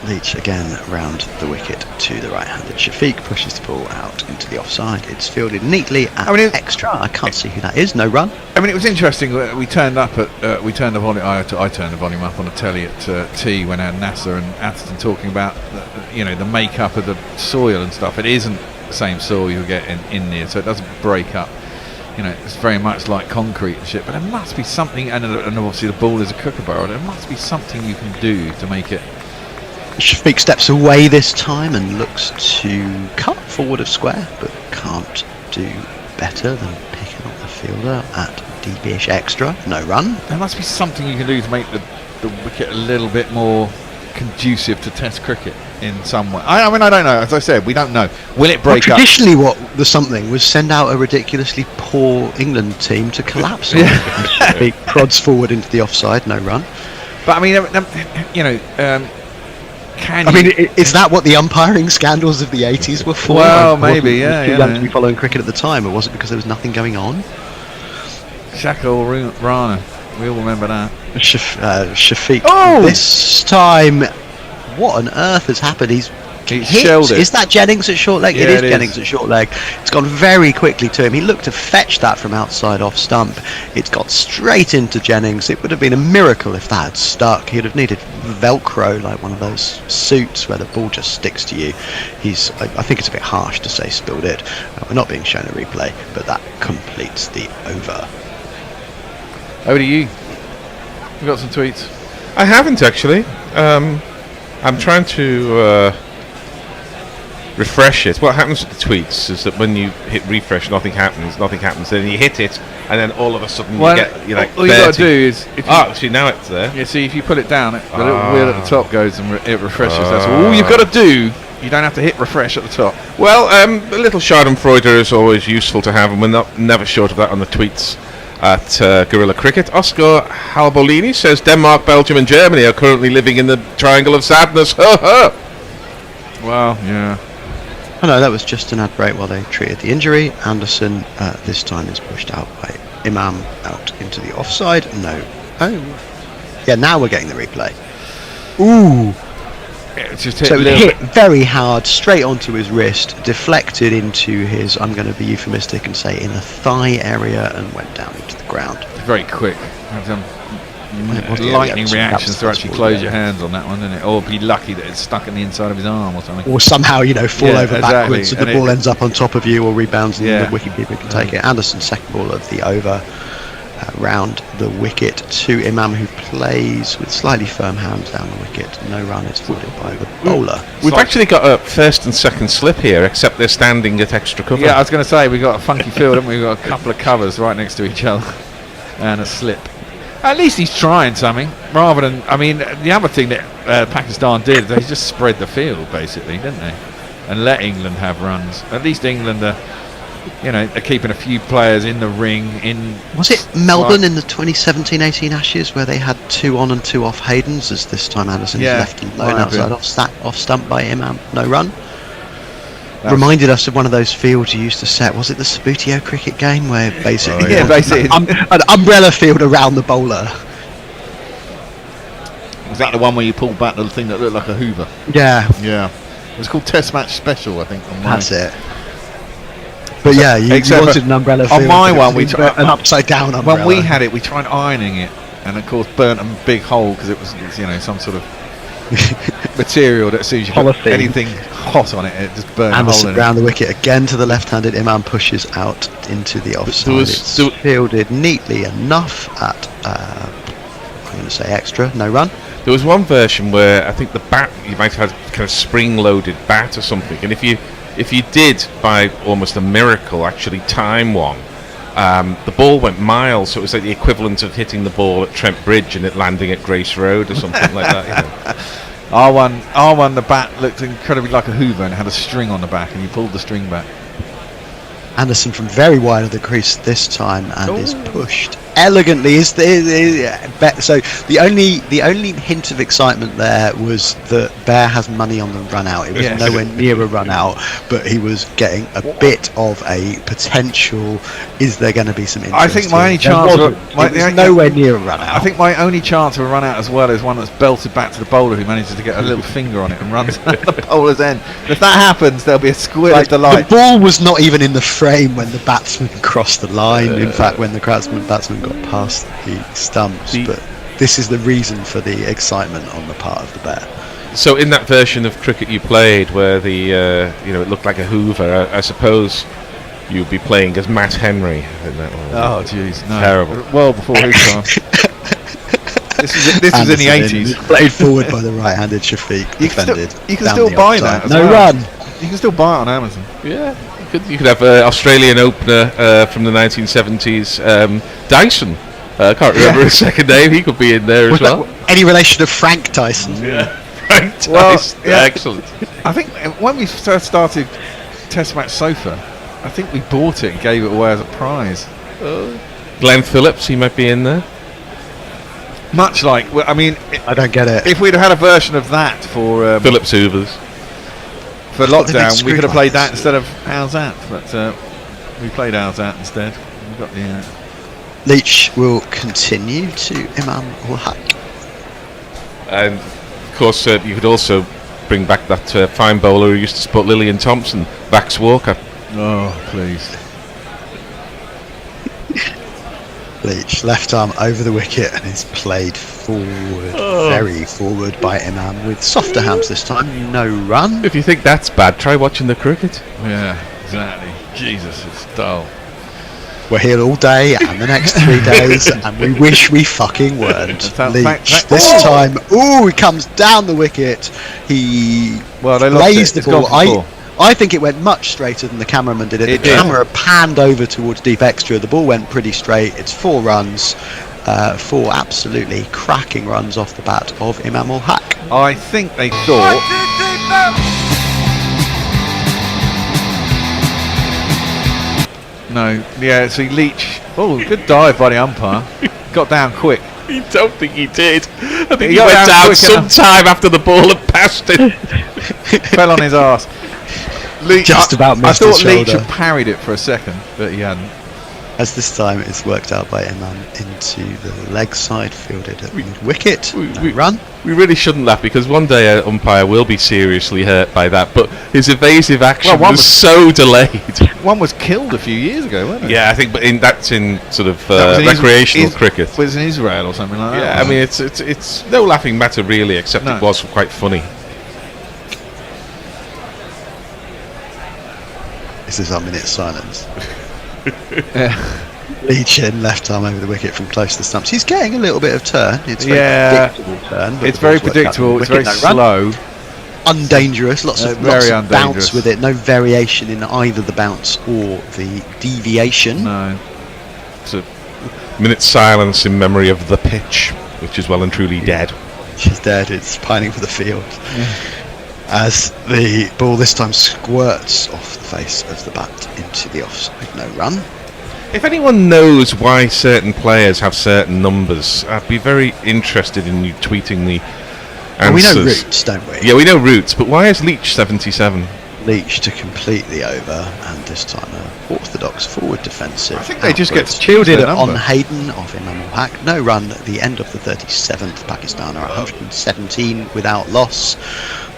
Leach again round the wicket to the right-handed Shafiq, pushes the ball out into the offside. It's fielded neatly at extra. I can't see who that is. No run. I mean, it was interesting. We turned up at I turned the volume up on the telly at T when I had Nasser and Atherton talking about the makeup of the soil and stuff. It isn't the same soil you get in India, so it doesn't break up. It's very much like concrete and shit. But there must be something, and obviously the ball is a kookaburra. There must be something you can do to make it. Shafiq steps away this time and looks to cut forward of square, but can't do better than picking up the fielder at deepish extra. No run. There must be something you can do to make the wicket a little bit more conducive to Test cricket in some way. I mean, I don't know. As I said, we don't know. Will it break up? Traditionally, what the something was send out a ridiculously poor England team to collapse. Shafiq prods forward into the offside. No run. But I mean, is that what the umpiring scandals of the 80s were for? Well, maybe, yeah. You had to be following cricket at the time, or was it because there was nothing going on? Shakil Rana, we all remember that. Shafiq. This time, what on earth has happened? He's hit. Is that Jennings at short leg? Yeah, it is Jennings at short leg. It's gone very quickly to him. He looked to fetch that from outside off stump. It's got straight into Jennings. It would have been a miracle if that had stuck. He'd have needed Velcro, like one of those suits where the ball just sticks to you. I think it's a bit harsh to say spilled it. We're not being shown a replay, but that completes the over. Over to you. We've got some tweets. I haven't actually. I'm trying to refresh it. What happens with the tweets is that when you hit refresh, nothing happens. Then you hit it, and then all of a sudden you're like. All you got to do is. See, now it's there. Yeah, see, if you put it down, the little wheel at the top goes and it refreshes. That's all you've got to do. You don't have to hit refresh at the top. Well, a little Schadenfreude is always useful to have, and we're never short of that on the tweets at Guerrilla Cricket. Oscar Halbolini says Denmark, Belgium and Germany are currently living in the triangle of sadness. Well, yeah. Oh no, that was just an ad break while they treated the injury. Anderson this time is pushed out by Imam out into the offside. No. Oh. Yeah, now we're getting the replay. Ooh. It's just so it hit very hard, straight onto his wrist, deflected into his, I'm going to be euphemistic and say, in the thigh area, and went down into the ground. Very quick. Lightning reactions to actually close your hands on that one, isn't it? Or be lucky that it's stuck in the inside of his arm or something. Or somehow, fall over backwards so the ball ends up on top of you or rebounds and the wicketkeeper can take it. Anderson's second ball of the over. Round the wicket to Imam, who plays with slightly firm hands down the wicket. No run is fielded by the bowler. We've actually got a first and second slip here, except they're standing at extra cover. Yeah, I was going to say, we've got a funky field, haven't we? We've got a couple of covers right next to each other and a slip. At least he's trying something, rather than, the other thing that Pakistan did, they just spread the field, basically, didn't they? And let England have runs. At least England are they're keeping a few players in the ring. Was it Melbourne in the 2017-18 Ashes where they had 2 on and 2 off Haydens, as this time Anderson's left and blown outside off stump by Imam, no run? Reminded us of one of those fields you used to set. Was it the Sabutio cricket game where basically an umbrella field around the bowler? Was that the one where you pulled back the thing that looked like a Hoover? Yeah. It was called Test Match Special, I think. That's it. But yeah, you wanted an umbrella field. On my one, we tried an upside down umbrella. When we had it, we tried ironing it, and of course burnt a big hole because it was some sort of material that as soon as you put anything hot on it, it just burned a hole Anderson in round the wicket again to the left-handed. Imam pushes out into the offside. It's fielded neatly enough at I'm going to say extra, no run. There was one version where I think the bat, you might have had kind of spring-loaded bat or something, and if you did, by almost a miracle, actually time one, the ball went miles, so it was like the equivalent of hitting the ball at Trent Bridge and it landing at Grace Road or something like that. R1, the bat looked incredibly like a Hoover and had a string on the back, and you pulled the string back. Anderson from very wide of the crease this time and is pushed elegantly. So the only hint of excitement there was that Bear has money on the run out. It was nowhere near a run out, but he was getting a bit of a potential. Is there going to be some interest? I think my only chance was nowhere near a run out. I think my only chance of a run out as well is one that's belted back to the bowler who manages to get a little finger on it and runs at the bowler's end. If that happens, there'll be a squeal of delight. The ball was not even in the frame when the batsman crossed the line. In fact, when the batsman got past the stumps. But this is the reason for the excitement on the part of the Bear. So in that version of cricket you played, where the it looked like a Hoover, I suppose you'd be playing as Matt Henry in that one. Oh, jeez, no. Terrible. Well before his time. This was in the 80s. Played forward by the right-handed Shafiq. Defended. You can still buy that. No run. You can still buy it on Amazon. Yeah. You could have an Australian opener from the 1970s, Dyson. I can't remember his second name. He could be in there as well. Any relation to Frank Tyson? Yeah, Frank Tyson. Excellent. I think when we first started Test Match Sofa, I think we bought it and gave it away as a prize. Glenn Phillips, he might be in there. Much like, I don't get it. If we'd have had a version of that for Phillips Hoovers. For lockdown, we could have played that instead of How's That, but we played How's That instead. We got the Leach will continue to Imam ul Haq. And of course, you could also bring back that fine bowler who used to support Lillian Thompson, Vax Walker. Oh, please. Leach, left arm over the wicket and is played forward, very forward by Imam with softer hands this time, no run. If you think that's bad, try watching the cricket. Yeah, exactly. Jesus, it's dull. We're here all day and the next 3 days, and we wish we fucking weren't. Leach, this time, he comes down the wicket. He lays the ball. I think it went much straighter than the cameraman did it. The camera panned over towards deep extra. The ball went pretty straight. It's 4 runs, 4 absolutely cracking runs off the bat of Imam ul Haq. I think they thought. No, yeah, see Leach. Oh, good dive by the umpire. Got down quick. I don't think he did. I think he went down sometime after the ball had passed him. Fell on his arse. Leach, just about missed I thought his Leach shoulder. had parried it for a second, but he hadn't. As this time it's worked out by Imam into the leg side, fielded at mid-wicket. We run. We really shouldn't laugh, because one day an umpire will be seriously hurt by that, but his evasive action was so delayed. One was killed a few years ago, wasn't it? Yeah, I think, but that's in sort of recreational cricket. Was in Israel or something like that? Yeah, I mean, it's no laughing matter really, except it was quite funny. This is our minute silence. Leach in, left arm over the wicket from close to the stumps. He's getting a little bit of turn. It's a very predictable turn. It's very predictable. It's very slow. Undangerous. Lots of bounce with it. No variation in either the bounce or the deviation. No. It's a minute's silence in memory of the pitch, which is well and truly dead. She's dead. It's pining for the field. as the ball this time squirts off the face of the bat into the offside. No run. If anyone knows why certain players have certain numbers, I'd be very interested in you tweeting the answers. Well, we know Roots, don't we? Yeah, we know Roots, but why is Leach 77? Leach to completely over, and this time an orthodox forward defensive. I think they just get to fielded choose it their on number. Hayden of Imam ul Haq. No run at the end of the 37th. Pakistan are 117 without loss.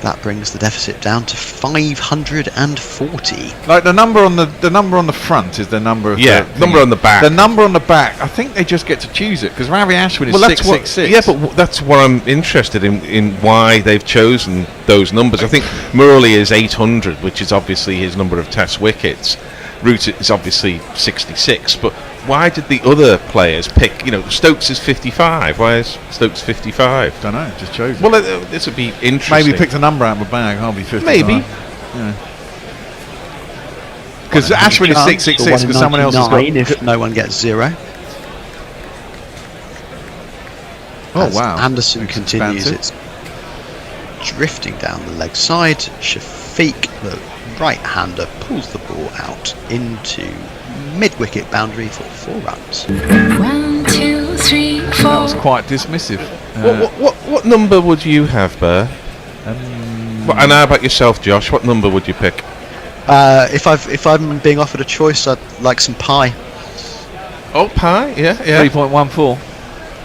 That brings the deficit down to 540. Like the number on the front is the number of number on the back. The number on the back, I think they just get to choose it because Ravi Ashwin is 666. Yeah, but that's what I'm interested in why they've chosen those numbers. I think Murali is 800, which is obviously his number of Test wickets. Root is obviously 66, but why did the other players pick? Stokes is 55. Why is Stokes 55? Don't know. Just chose it. Well, this would be interesting. Maybe picked a number out of a bag. I'll be 55. Maybe. Because Ashwin is 666 because someone else has got. If no one gets 0. Oh As wow! Anderson continues its drifting down the leg side. Shafiq, the right-hander, pulls the ball out into mid-wicket boundary for 4 runs. 1, 2, 3, 4. That was quite dismissive. What number would you have, Burr? And how about yourself, Josh? What number would you pick? If I'm being offered a choice, I'd like some pie. Oh, pie? Yeah. 3.14.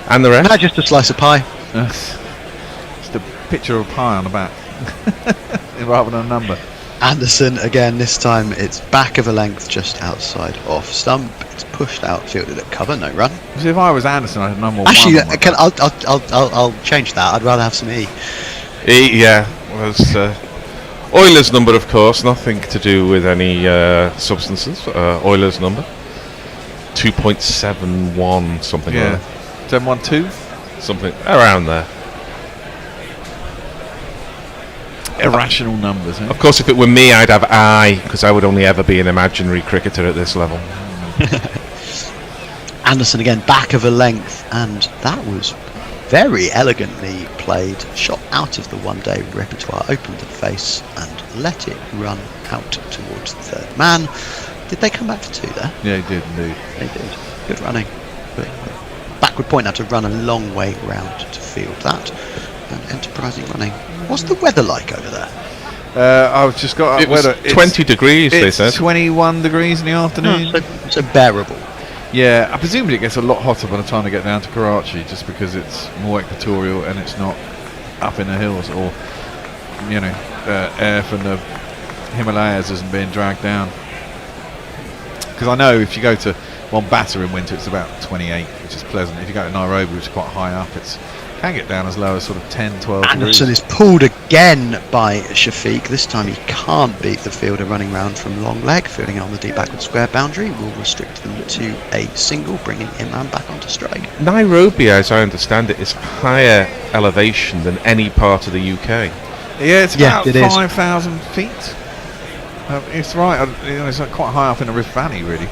And the rest? No, just a slice of pie. Just a picture of a pie on the back, rather than a number. Anderson again. This time it's back of a length, just outside off stump. It's pushed out, fielded at cover. No run. So if I was Anderson, I'd have number Actually, one. Actually, I'll change that. I'd rather have some E. E, yeah. Was Euler's number, of course, nothing to do with any substances. Euler's number 2.71 something. Yeah. Like that. 712? Something around there. Irrational numbers. Eh? Of course, if it were me, I'd have I, because I would only ever be an imaginary cricketer at this level. Anderson again, back of a length, and that was very elegantly played. Shot out of the one-day repertoire, opened the face and let it run out towards the third man. Did they come back for 2 there? Yeah, they did indeed. They did. Good running. But backward point had to run a long way round to field that. And enterprising running. What's the weather like over there? I've just got it weather. Was 20 degrees, they said. 21 degrees in the afternoon. So bearable. Yeah, I presume it gets a lot hotter by the time they get down to Karachi, just because it's more equatorial and it's not up in the hills, or air from the Himalayas isn't being dragged down. Because I know if you go to Mombasa in winter, it's about 28, which is pleasant. If you go to Nairobi, which is quite high up, it can get down as low as sort of 10, 12 Anderson degrees. is pulled again by Shafiq. This time he can't beat the fielder running round from long leg. Fielding on the deep backward square boundary will restrict them to a single, bringing Imran back onto strike. Nairobi, as I understand it, is higher elevation than any part of the UK. Yeah, it's about it 5,000 feet. It's right. It's quite high up in the Rift Valley, really.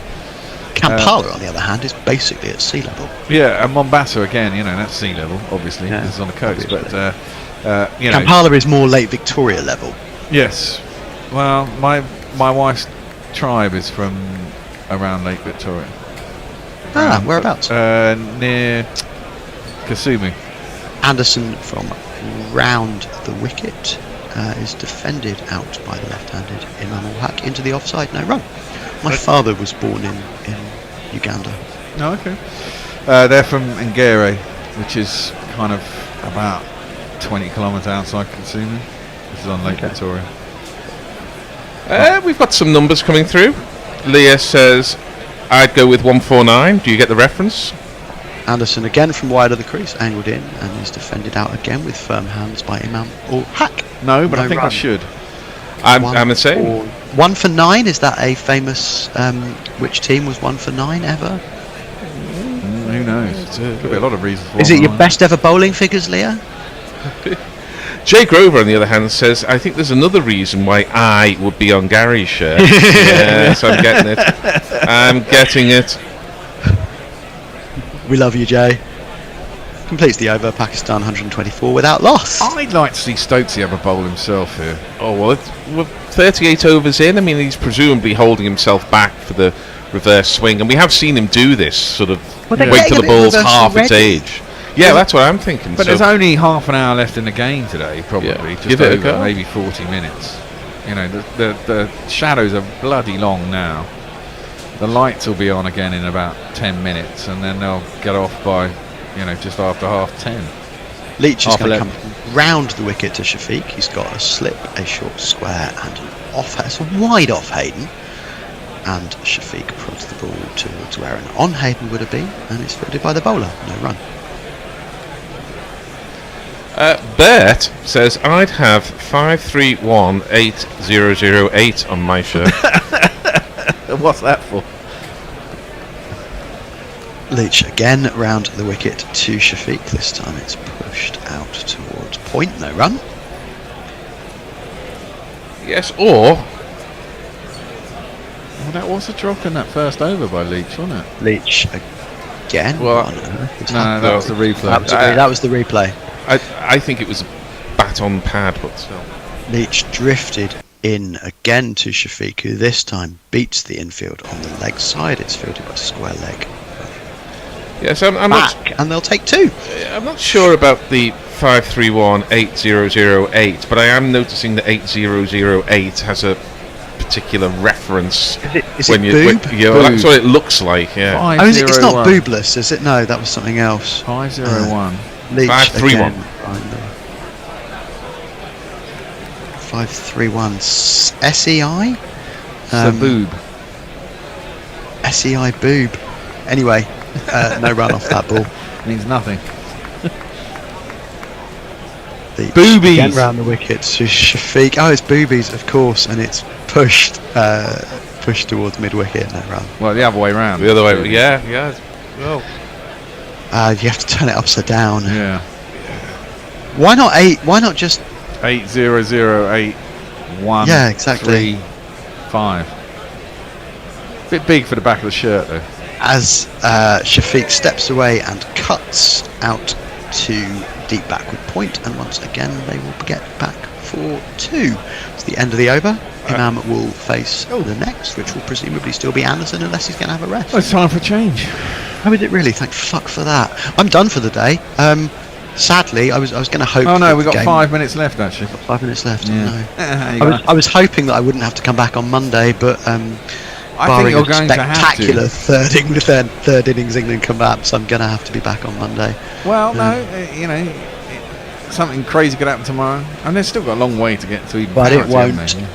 Kampala, on the other hand, is basically at sea level. Yeah, and Mombasa again. That's sea level. Obviously, Yeah, this is on the coast, obviously. but Kampala is more Lake Victoria level. Yes. Well, my wife's tribe is from around Lake Victoria. Whereabouts? Near Kisumu. Anderson from round the wicket is defended out by the left-handed Imam ul Haq into the offside. No run. My father was born in Uganda. Oh, okay. They're from Ngere, which is kind of about 20 kilometres outside Kisumu. This is on Lake Victoria. We've got some numbers coming through. Leah says, I'd go with 149. Do you get the reference? Anderson again from wide of the crease, angled in, and is defended out again with firm hands by Imam ul Haq. No, but I think run. I should. I'm the same. 1 for 9, is that a famous, which team was 1 for 9 ever? Who knows? Could be a lot of reasons for Is it your best ever bowling figures, Leah? Jay Grover, on the other hand, says, I think there's another reason why I would be on Gary's shirt. Yes, I'm getting it. I'm getting it. We love you, Jay. Completes the over. Pakistan 124 without loss. I'd like to see Stokesy have a bowl himself here. Oh, well, we're 38 overs in. I mean, he's presumably holding himself back for the reverse swing, and we have seen him do this, sort of wait till the ball's half its age. Yeah, that's what I'm thinking. But there's only half an hour left in the game today, probably. Yeah. Just Give it a over, go. maybe 40 minutes. You know, the shadows are bloody long now. The lights will be on again in about 10 minutes, and then they'll get off by, just after 10:30. Leach is going to come round the wicket to Shafiq. He's got a slip, a short square, and an off. It's a wide off Hayden. And Shafiq prods the ball towards where an on Hayden would have been, and it's fielded by the bowler. No run. Bert says, I'd have 5318008 on my shirt. What's that for? Leach again round the wicket to Shafiq. This time it's pushed out towards point. No run. Yes, or... Well, that was a drop in that first over by Leach, wasn't it? Leach again. Well, that was the replay. That was the replay. I think it was a bat on pad, but still. Leach drifted in again to Shafiq, who this time beats the infield on the leg side. It's fielded by square leg. Yes, I'm back, and they'll take two. I'm not sure about the 5318008, but I am noticing that 8008 has a particular reference. Is when it you, boob? That's what it looks like. Yeah. It's not boobless, is it? No, that was something else. 501. Leach 531. 531 SEI. Boob. SEI boob. Anyway, no run off that ball. Means nothing. Boobies. Again round the wicket to Shafiq. Oh, it's boobies, of course, and it's pushed towards mid wicket. No run. Well, the other way round. The other way. Yeah. Well. You have to turn it upside down. Yeah. Why not 8? Why not just 80081? Yeah, exactly. 3, 5. Bit big for the back of the shirt, though. As Shafiq steps away and cuts out to deep backward point, and once again they will get back for 2. It's the end of the over. Imam will face the next, which will presumably still be Anderson, unless he's going to have a rest. Well, it's time for a change. How is it really? Thank fuck for that. I'm done for the day. Sadly, I was going to hope. Oh no, that we've the got game, 5 minutes left actually. 5 minutes left. Yeah. No. I was hoping that I wouldn't have to come back on Monday, but I think barring you're a going to have spectacular to. third innings England collapse, I'm going to have to be back on Monday. Well, no, something crazy could happen tomorrow, and they've still got a long way to get to even. But it parity, won't. haven't they?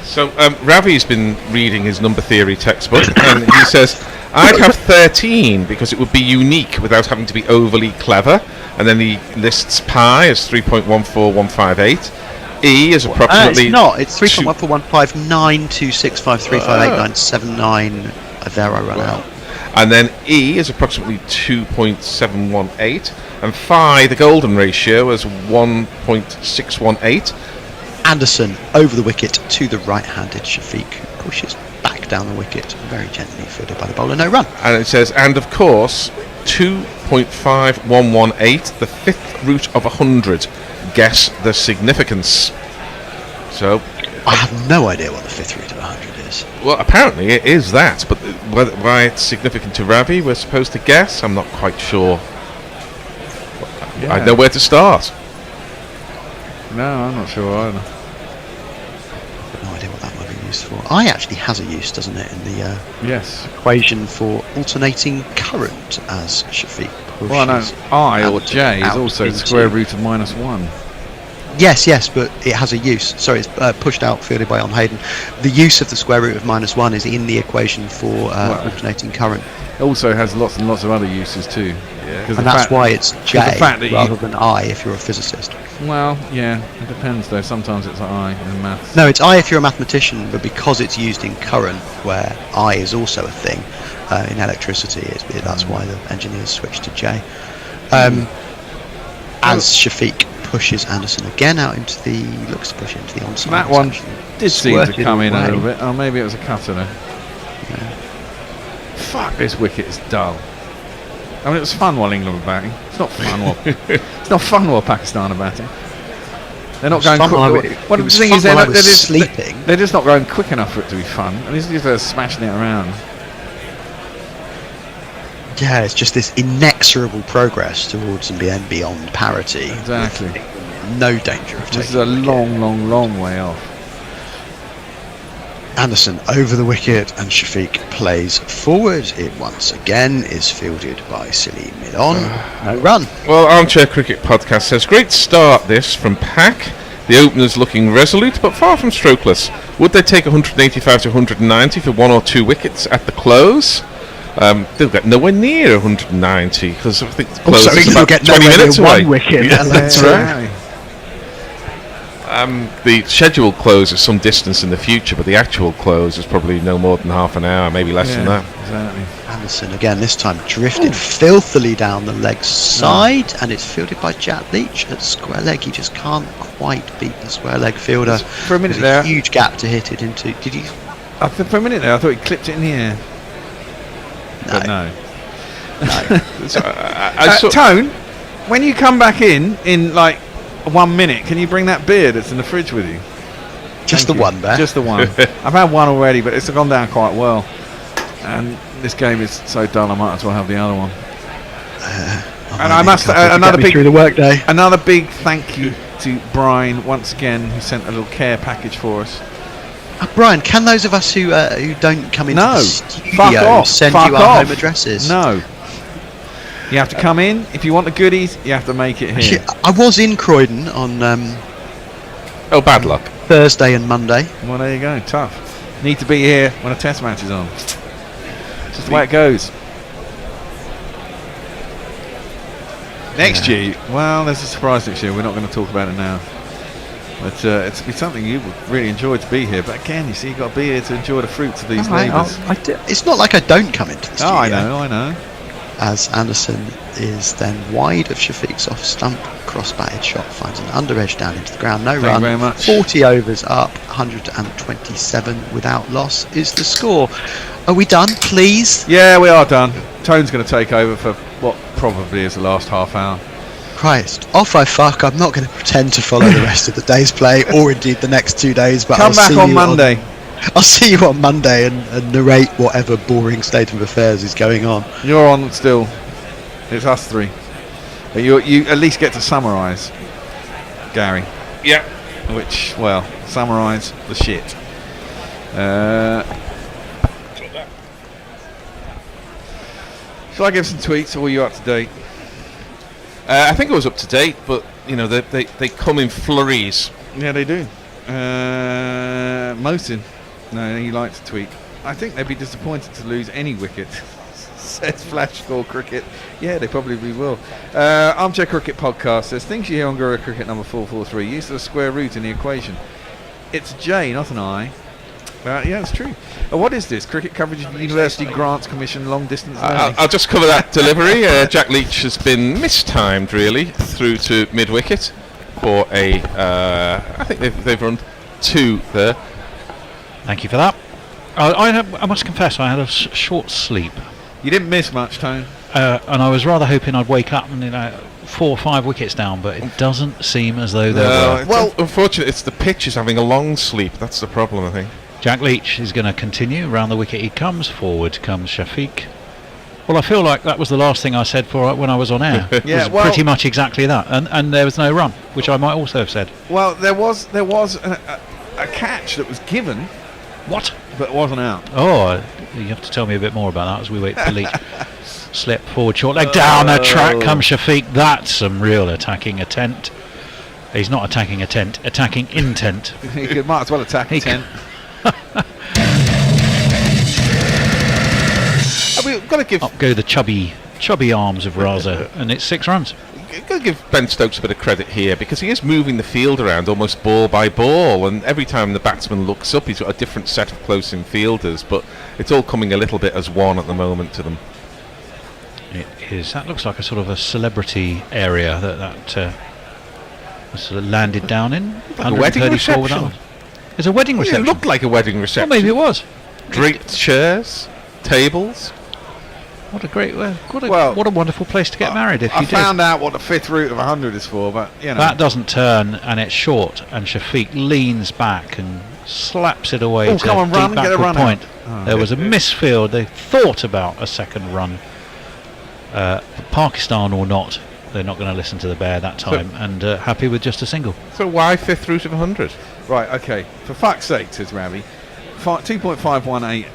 So Ravi's been reading his number theory textbook, and he says, I'd have 13 because it would be unique without having to be overly clever. And then he lists pi as 3.14158. E is approximately... it's not. It's 3.1415926535897 There I run out. And then E is approximately 2.718. And phi, the golden ratio, is 1.618. Anderson over the wicket to the right-handed Shafiq, who pushes back down the wicket very gently, fielded by the bowler. No run. And it says, and of course, 2.5118, the fifth root of 100. Guess the significance. So, I have no idea what the fifth root of 100 is. Well, apparently it is that, but why it's significant to Ravi, we're supposed to guess. I'm not quite sure. Yeah. I know where to start. No, I'm not sure either. No idea what that might be used for. I actually has a use, doesn't it, in the yes equation for alternating current as Shafiq pushes. Well, no, I or J is out also into- square root of -1. Yes, but it has a use. Sorry, it's pushed out, fielded by On Hayden. The use of the square root of -1 is in the equation for alternating current. It also has lots and lots of other uses too. And that's why it's J rather rather than I if you're a physicist. Well, yeah, it depends though. Sometimes it's I in maths. No, it's I if you're a mathematician, but because it's used in current, where I is also a thing, in electricity, that's why the engineers switched to J. As Shafiq pushes Anderson again out into the, looks to push into the onside. That one did seem to squirted come in a away. little bit. Oh, maybe it was a cutter though. Fuck, this wicket is dull. I mean, it was fun while England were batting. It's not fun while it's not fun while Pakistan are batting. They're not going quick. Well, the thing is, they're just not going quick enough for it to be fun. And it's just they're smashing it around. Yeah, it's just this inexorable progress towards and beyond parity. Exactly. No danger of taking. This is a long way off. Anderson over the wicket and Shafiq plays forward. It once again is fielded by Silly mid-on. No run. Well, Armchair Cricket Podcast says, great start this from PAK. The openers looking resolute but far from strokeless. Would they take 185 to 190 for 1 or 2 wickets at the close? They'll get nowhere near 190 because I think the close is about 20 minutes away. Wicket, yeah, that's right. The scheduled close is some distance in the future, but the actual close is probably no more than half an hour, maybe less than that. Exactly. Anderson again, this time drifted filthily down the leg side, and it's fielded by Jack Leach at square leg. He just can't quite beat the square leg fielder. For a minute There's there, a huge gap to hit it into. Did you? For a minute there, I thought he clipped it in the air. No. Tone, when you come back in like 1 minute, can you bring that beer that's in the fridge with you? Just the one, Bear. Just the one. I've had one already, but it's gone down quite well. And this game is so dull, I might as well have the other one. And I must through the workday. Another big thank you to Brian once again, who sent a little care package for us. Brian, can those of us who don't come into the studio send you our home addresses? No. You have to come in. If you want the goodies, you have to make it here. Actually, I was in Croydon on bad luck. Thursday and Monday. Well, there you go. Tough. Need to be here when a test match is on. Just the way it goes. Next year, well, there's a surprise next year. We're not going to talk about it now. But it's something you would really enjoy to be here. But again, you see, you've got to be here to enjoy the fruits of these labours. It's not like I don't come into the studio. Oh, I know. As Anderson is then wide of Shafiq's off stump, cross-batted shot finds an under edge down into the ground. No run. Thank you very much. 40 overs up, 127 without loss is the score. Are we done, please? Yeah, we are done. Tone's going to take over for what probably is the last half hour. Christ, off I fuck. I'm not going to pretend to follow the rest of the day's play, or indeed the next 2 days. But Come back on Monday. I'll see you on Monday and narrate whatever boring state of affairs is going on. You're on still. It's us three. But you at least get to summarise, Gary. Yeah. Which, well, summarise the shit. Shall I give some tweets, or were you up to date? I think it was up to date, but you know they come in flurries. Yeah, they do. Mosin, no, he likes to tweet. I think they'd be disappointed to lose any wicket. Says Flash Score Cricket. Yeah, they probably will. Armchair Cricket Podcast says things you hear on Guru Cricket number 443. Use the square root in the equation. It's J, not an I. Yeah, it's true. What is this? Cricket coverage of University Grants Commission long distance learning? I'll just cover that delivery. Jack Leach has been mistimed really through to mid wicket for a. I think they've run 2 there. Thank you for that. I must confess, I had a short sleep. You didn't miss much, Tone. And I was rather hoping I'd wake up and 4 or 5 wickets down, but it doesn't seem as though there were. Well, unfortunately, it's the pitch is having a long sleep. That's the problem, I think. Jack Leach is going to continue. Round the wicket he comes. Forward comes Shafiq. Well, I feel like that was the last thing I said when I was on air. Yeah, it was pretty much exactly that. And there was no run, which I might also have said. Well, there was a catch that was given. What? But it wasn't out. Oh, you have to tell me a bit more about that as we wait for Leach. Slip forward, short leg down the track comes Shafiq. That's some real attacking intent. He's not attacking attacking intent. He might as well attack intent. We've got to give. Up go the chubby arms of Raza, and it's 6 runs. You've got to give Ben Stokes a bit of credit here because he is moving the field around almost ball by ball, and every time the batsman looks up he's got a different set of close-in fielders, but it's all coming a little bit as one at the moment to them. It is. That looks like a sort of a celebrity area that sort of landed down in. Like a wedding reception. It's a wedding reception. It looked like a wedding reception. Well, maybe it was. Draped chairs, tables. What a great, what a wonderful place to get married if I you do. found out what the fifth root of 100 is for, but you know. That doesn't turn, and it's short, and Shafiq leans back and slaps it away Oh, to come on, deep run, get a backward run point. out. Oh. There was a misfield. They thought about a second run. Pakistan or not, they're not going to listen to the bear that time, and happy with just a single. So why fifth root of 100? Right, okay. For fuck's sake, says Ravi. 2.518,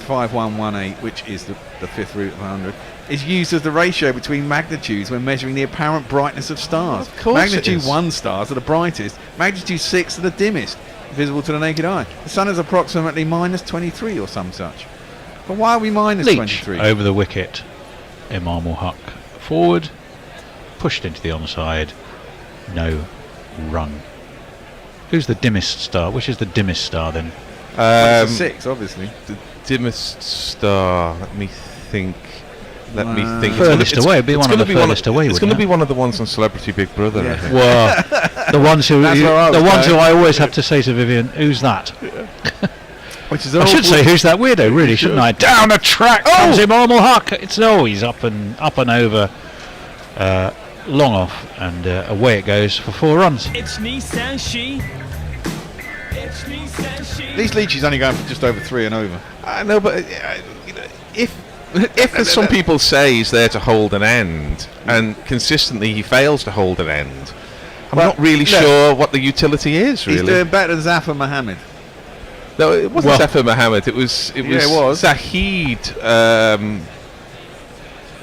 5118, which is the fifth root of 100, is used as the ratio between magnitudes when measuring the apparent brightness of stars. Of course it Magnitude is. 1 stars are the brightest, magnitude 6 are the dimmest, visible to the naked eye. The sun is approximately minus 23 or some such. But why are we minus Leach 23? over the wicket. Imam ul Haq forward, pushed into the onside. No run. Who's the dimmest star? Which is the dimmest star then? Well, it's a 6, obviously. The dimmest star. Let me think. Furthest away. It'd be one of the furthest away. It's going to be one of the ones on Celebrity Big Brother. I think. Well, the ones who I always have to say to Vivian, "Who's that?" Which is I should say, "Who's that weirdo?" Really, shouldn't I? Down a track comes Imam ul Haq. It's he's up and over, long off, and away it goes for 4 runs. It's Nissan She. It's Nissan She. These Leachy's only going for just over 3 and over. I know, but if as some people say he's there to hold an end, and consistently he fails to hold an end, I'm not really sure what the utility is. Really, He's doing better than Zafar Mohammed. No, it wasn't Zafar Mohammed. It was Zahid.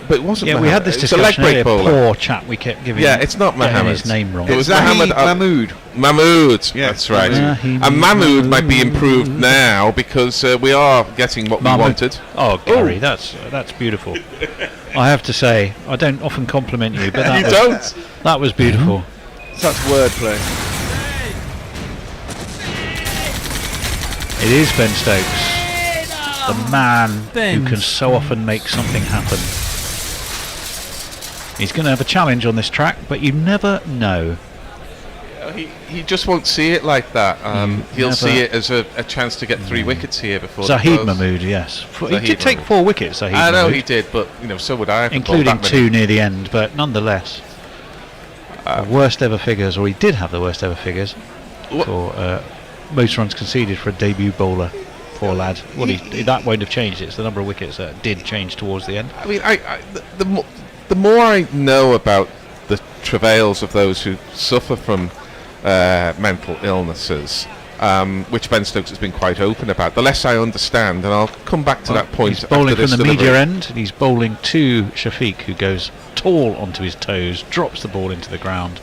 But it wasn't. Yeah, Mohammed. we had this It's a leg discussion break earlier. bowler. Poor chap, we kept giving. It's not getting Mohammed. his name wrong. It was Zahid Mahmood. Mahmood. Yeah, that's right. And Mahmood might be improved now because we are getting what we wanted. Oh, Gary, that's beautiful. I have to say, I don't often compliment you, but that that was beautiful. Such wordplay. It is Ben Stokes, the man who can so often make something happen. He's going to have a challenge on this track, but you never know. He just won't see it like that. He'll see it as a chance to get 3 wickets here before. Zahid Mahmood, yes. He did take 4 wickets, Zahid I know Mahmood. he did, but so would I. Including 2 near the end, but nonetheless. The worst ever figures, or he did have the worst ever figures for most runs conceded for a debut bowler. Poor lad. Well, that won't have changed. It's the number of wickets that did change towards the end. I mean, the more I know about the travails of those who suffer from mental illnesses, which Ben Stokes has been quite open about, the less I understand, and I'll come back to that point. He's bowling after from the this media delivery. end, and he's bowling to Shafiq, who goes tall onto his toes, drops the ball into the ground,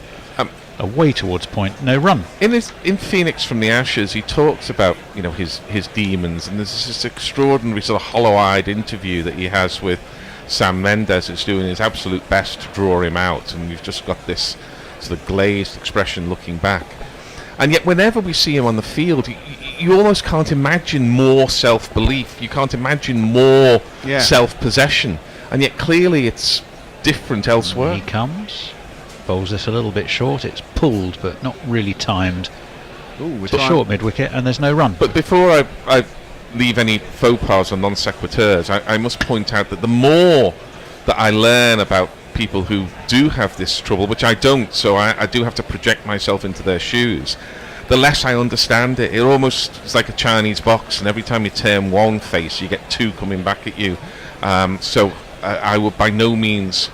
away towards point, no run. In Phoenix from the Ashes, he talks about his demons, and there's this extraordinary sort of hollow-eyed interview that he has with Sam Mendes, who's doing his absolute best to draw him out, and you've just got this sort of glazed expression looking back. And yet whenever we see him on the field, you almost can't imagine more self-belief, you can't imagine more self-possession, and yet clearly it's different elsewhere. He comes, bowls this a little bit short, it's pulled but not really timed. It's a short mid-wicket and there's no run. But before I leave any faux pas or non sequiturs, I must point out that the more that I learn about people who do have this trouble, which I don't, so I do have to project myself into their shoes, the less I understand it. It almost is like a Chinese box, and every time you turn one face you get 2 coming back at you. So I would by no means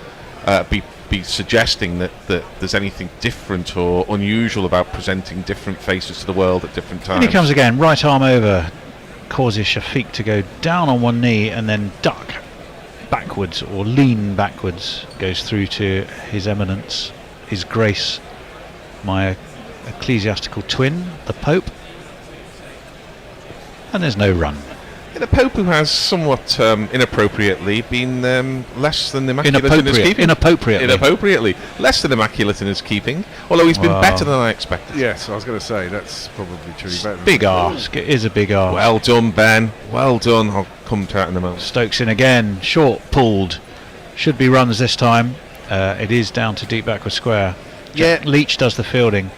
be suggesting that there's anything different or unusual about presenting different faces to the world at different times. And he comes again, right arm over, causes Shafiq to go down on one knee and then duck backwards or lean backwards, goes through to His Eminence, His Grace, my ecclesiastical twin, the Pope, and there's no run. The Pope, who has somewhat inappropriately been less than immaculate in his keeping. Inappropriately. Less than immaculate in his keeping, although he's been better than I expected. Yes, I was going to say, that's probably truly better. Big ask, it is a big ask. Well done, Ben. Well done. I'll come to that in a moment. Stokes in again, short, pulled. Should be runs this time. It is down to deep backward square. Leach does the fielding.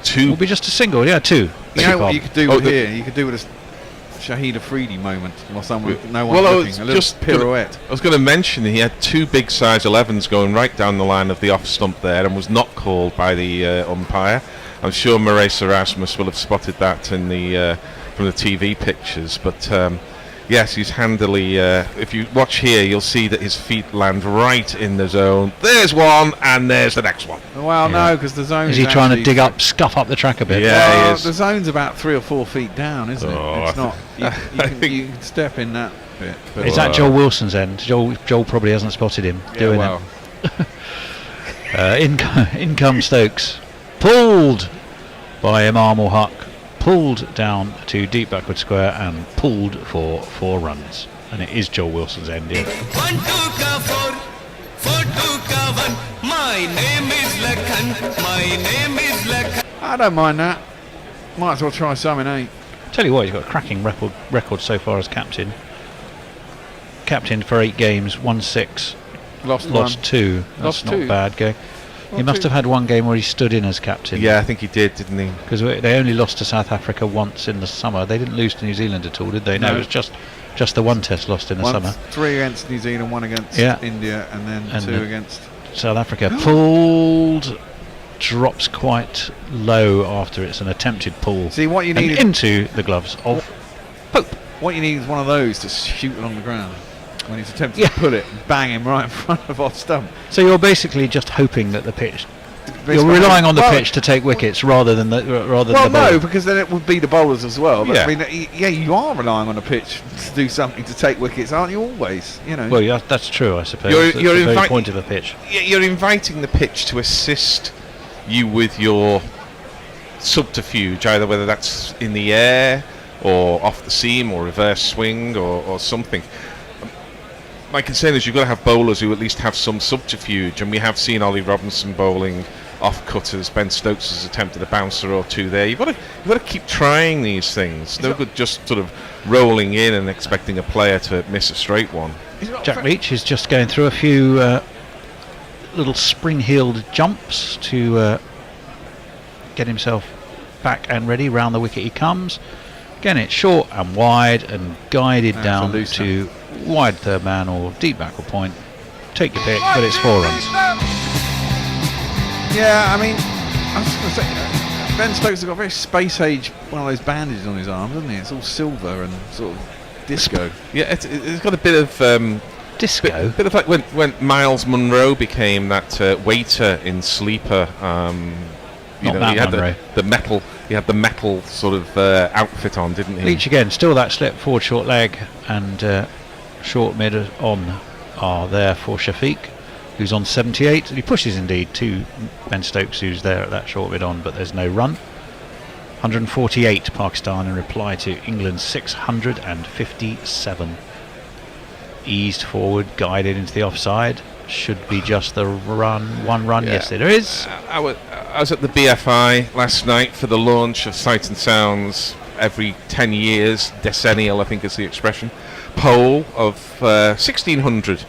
2. Will be just a single, 2. You know what you could do with here? You could do with a Shahid Afridi moment while no Well, one's looking. A little pirouette. I was going to mention he had 2 big size 11s going right down the line of the off stump there and was not called by the umpire. I'm sure Maurice Erasmus will have spotted that in the from the TV pictures, but yes, he's handily. If you watch here, you'll see that his feet land right in the zone. There's one, and there's the next one. Well, no, because the zone is he trying to dig up, scuff up the track a bit? Yeah, he is. The zone's about 3 or 4 feet down, isn't it? It's not. You can step in that bit. Is that Joel Wilson's end? Joel probably hasn't spotted him doing it. In comes Stokes, pulled by Imam ul Haq, pulled down to deep backward square and pulled for 4 runs, and it is Joel Wilson's end here. 1 2 ka 4 4 2 ka 1. My name is Lakhan. My name is Lakhan. I don't mind that. Might as well try something, eh? Tell you what, he's got a cracking record so far as captain. Captained for 8 games, won 6, lost 2. That's not bad going. He must have had 1 game where he stood in as captain. Yeah, I think he did, didn't he? Because they only lost to South Africa once in the summer. They didn't lose to New Zealand at all, did they? No, it was just the 1 test lost in the summer. 3 against New Zealand, 1 against India, and then 2 against South Africa. Pulled, drops quite low after it's an attempted pull. See what you need into the gloves of Pope. What you need is one of those to shoot along the ground when he's attempting to pull it and bang him right in front of off stump. So you're basically just hoping that the pitch. You're relying on the pitch to take wickets rather than the the ball. No, because then it would be the bowlers as well. But Yeah. I mean, you are relying on the pitch to do something to take wickets, aren't you? Always, you know. Well, yeah, that's true, I suppose. You're That's the very point of the pitch. You're inviting the pitch to assist you with your subterfuge, either whether that's in the air or off the seam or reverse swing or something. My concern is you've got to have bowlers who at least have some subterfuge, and we have seen Ollie Robinson bowling off cutters. Ben Stokes has attempted a bouncer or 2 there. You've got to keep trying these things. No good just sort of rolling in and expecting a player to miss a straight one. Jack Leach is just going through a few little spring-heeled jumps to get himself back and ready. Round the wicket he comes. Again, it's short and wide and guided down to wide third man or deep backward point. Take your pick, but it's 4 runs. Yeah, I mean, I was going to say, Ben Stokes has got very space age, one of those bandages on his arm, doesn't he? It's all silver and sort of disco. Yeah, it's got a bit of disco. Bit of like when Miles Munro became that waiter in Sleeper. He had the metal. He had the metal sort of outfit on, didn't he? Leach again, still that slip forward, short leg, and short mid on are there for Shafiq, who's on 78. He pushes indeed to Ben Stokes, who's there at that short mid on, but there's no run. 148 Pakistan in reply to England's 657. Eased forward, guided into the offside. Should be just the run, 1 run. Yeah. Yes, it is. I was at the BFI last night for the launch of Sight and Sound's every 10 years, decennial I think is the expression, poll of 1,600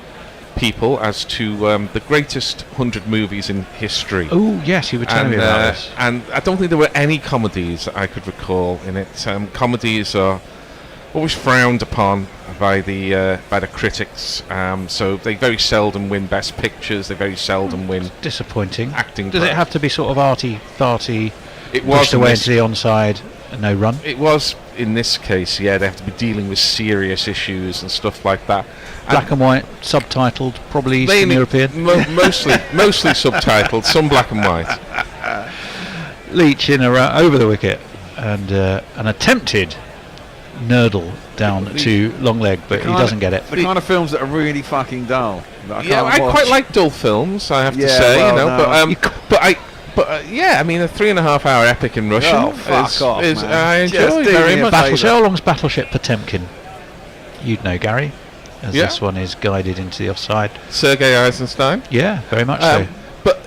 people as to the greatest 100 movies in history. Oh yes, you were telling me about this. And I don't think there were any comedies that I could recall in it. Comedies are always frowned upon by the critics, so they very seldom win Best Pictures. They very seldom win. Disappointing. Acting. Does it have to be sort of arty, farty? It was pushed away into the onside, and no run. It was in this case. Yeah, they have to be dealing with serious issues and stuff like that. Black and white, subtitled, probably Eastern European. Mostly subtitled. Some black and white. Leach in over the wicket, and an attempted nurdle down to long leg, but he doesn't get it. The kind of films that are really fucking dull. I quite like dull films, I have to say, but yeah, I mean, a 3.5 hour epic in Russian I enjoy very much. How long's Battleship Potemkin? You'd know, Gary, as this one is guided into the offside. Sergei Eisenstein. Yeah, very much so. But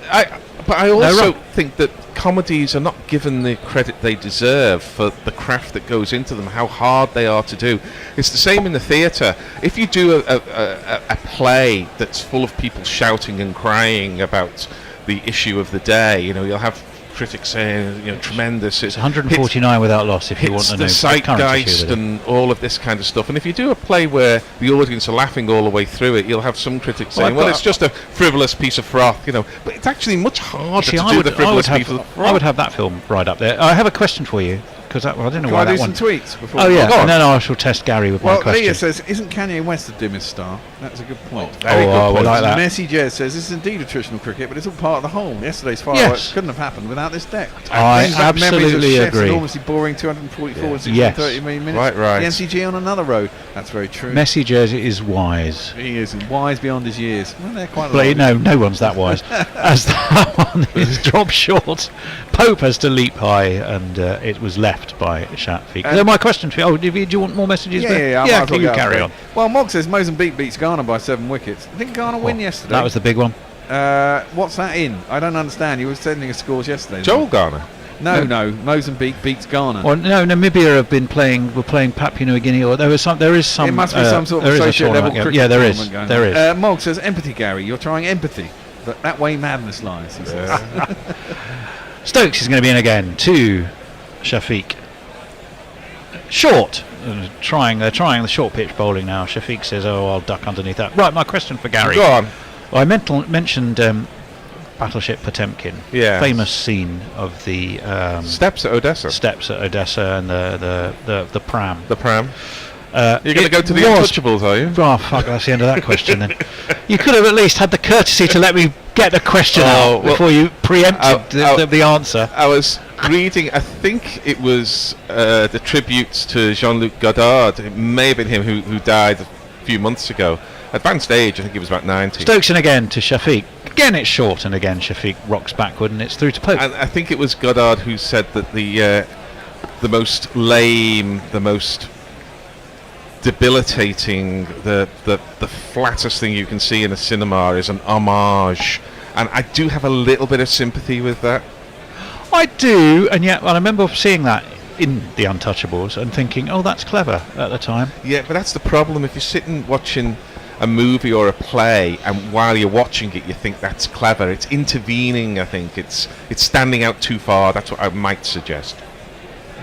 I also think that comedies are not given the credit they deserve for the craft that goes into them, how hard they are to do. It's the same in the theatre. If you do a play that's full of people shouting and crying about the issue of the day, you'll have critics saying, tremendous. It's 149 without loss, if you want to know the zeitgeist and all of this kind of stuff. And if you do a play where the audience are laughing all the way through it, you'll have some critics saying, well, it's just a frivolous piece of froth, But it's actually much harder to do the frivolous piece of froth. I would have that film right up there. I have a question for you. Because I don't know why that one. Can I do some tweets before? Oh yeah, and then I shall test Gary with my question. Leah says, "Isn't Kanye West the dimmest star?" That's a good point. Very good point. Like that. Messi Jez says, "This is indeed a traditional cricket, but it's all part of the whole. Yesterday's fireworks couldn't have happened without this deck." I absolutely agree. Enormously boring 244 and 630 minutes. Right. The NCG on another road. That's very true. Messi Jez is wise. He is wise beyond his years. Well, they're quite. No one's that wise. As that one is dropped short, Pope has to leap high, and it was left by Shafiq. So my question for you. Do you want more messages? Yeah. Can you carry on? Well, Mog says Mozambique beats Ghana by 7 wickets. Didn't Ghana win yesterday? That was the big one. What's that in? I don't understand. You were sending us scores yesterday. Joel Ghana. No. Mozambique beats Ghana. Well, no, Namibia were playing Papua New Guinea, or there is some. It must be some sort of associate level cricket. Yeah, there is. There is. Mog says empathy, Gary. You're trying empathy, but that way madness lies. He says. Stokes is going to be in again to Shafiq. Short. They're trying the short pitch bowling now. Shafiq says, I'll duck underneath that. Right, my question for Gary. Go on. Well, I mentioned Battleship Potemkin. Yeah. Famous scene of the steps at Odessa. And the pram. The pram. You're going to go to the Untouchables, are you? Oh, fuck, that's the end of that question then. You could have at least had the courtesy to let me get the question out before you preempted the answer. I was reading, I think it was the tributes to Jean-Luc Godard. It may have been him who died a few months ago. Advanced age, I think he was about 90. Stokes and again to Shafiq. Again it's short, and again Shafiq rocks backward, and it's through to Pope. And I think it was Godard who said that the most lame, the most debilitating, the flattest thing you can see in a cinema is an homage, and I do have a little bit of sympathy with that. I do, and yet I remember seeing that in The Untouchables and thinking, that's clever at the time. Yeah, but that's the problem. If you're sitting watching a movie or a play, and while you're watching it you think that's clever, it's intervening. I think it's standing out too far. That's what I might suggest.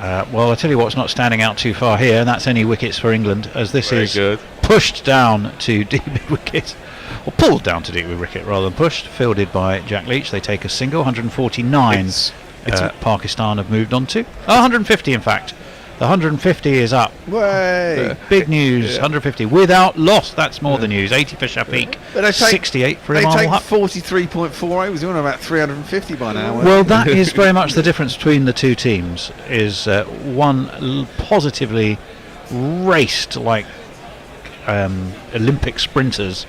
Well, I'll tell you what's not standing out too far here, and that's any wickets for England, as this is good. Pushed down to deep mid-wicket, or pulled down to deep mid-wicket rather than pushed, fielded by Jack Leach. They take a single, 149 Pakistan have moved on to. 150 in fact. The 150 is up. Way! Big news, 150 without loss. That's more than news. 80 for Shafiq, 68 for Imam They take Haq. 43.48. Was on about 350 by now. Well, that is very much the difference between the two teams. Is one positively raced like Olympic sprinters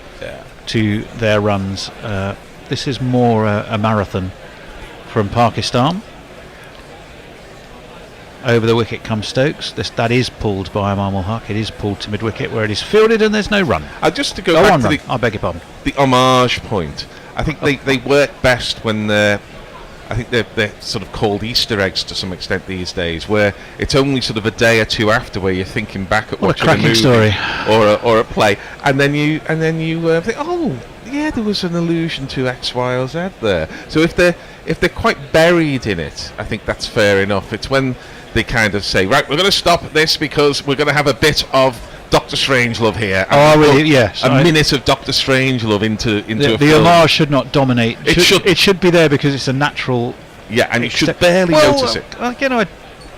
to their runs. This is more a marathon from Pakistan. Over the wicket comes Stokes. That is pulled by Imam Haq. It is pulled to mid-wicket where it is fielded and there's no run. Just to go back to I beg your pardon. The homage point. I think they work best when they're sort of called Easter eggs to some extent these days, where it's only sort of a day or two after where you're thinking back at watching a movie story or a play, and then you think, there was an allusion to X, Y, or Z there. So if they're quite buried in it, I think that's fair enough. It's when they kind of say, right, we're going to stop this because we're going to have a bit of Doctor Strangelove here. Yes. A minute of Doctor Strangelove into a the film. homage should not dominate. It should be there because it's a natural. Yeah, and you should barely notice it. Again, I'd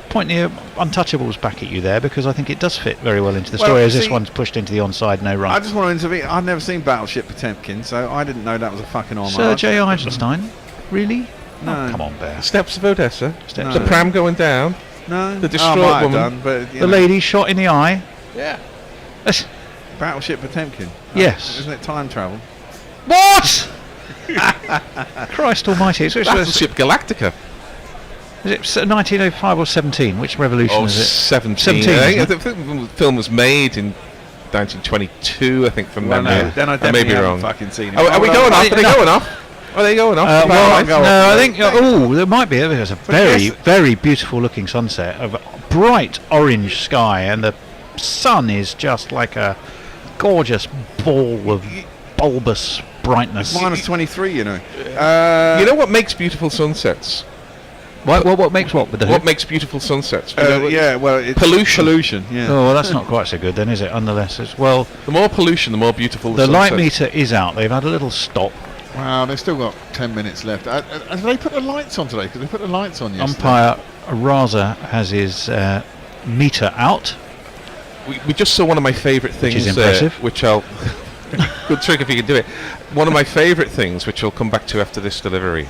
point the Untouchables back at you there because I think it does fit very well into the story, as this one's pushed into the onside, no run. I just want to intervene. I've never seen Battleship Potemkin, so I didn't know that was a fucking homage. Sir J. Eisenstein? Really? No. Oh, come on, Bear. Steps of Odessa. The pram going down. No. The distraught woman. The lady shot in the eye. Yeah. Battleship Potemkin. Yes. Isn't it time travel? What? Christ almighty. It's Battleship Galactica. Is it 1905 or 17? Which revolution is it? 17. I think the film was made in 1922, I think, from memory. No, then I definitely haven't fucking seen it. Are we going off? Are they going off? Are they going off? I think. There might be. There's a very, very beautiful looking sunset of a bright orange sky, and the sun is just like a gorgeous ball of bulbous brightness. Minus 23, you know. You know what makes beautiful sunsets? What makes what with the What makes beautiful sunsets? It's pollution. Yeah. Oh, well, that's not quite so good then, is it? Nonetheless, it's well. The more pollution, the more beautiful The sunset. light meter is out. They've had a little stop. Wow, they've still got 10 minutes left. Have they put the lights on today? Because they put the lights on yesterday. Umpire Raza has his meter out. We just saw one of my favourite things, Which is impressive. which I'll good trick if you can do it. One of my favourite things, which I'll come back to after this delivery.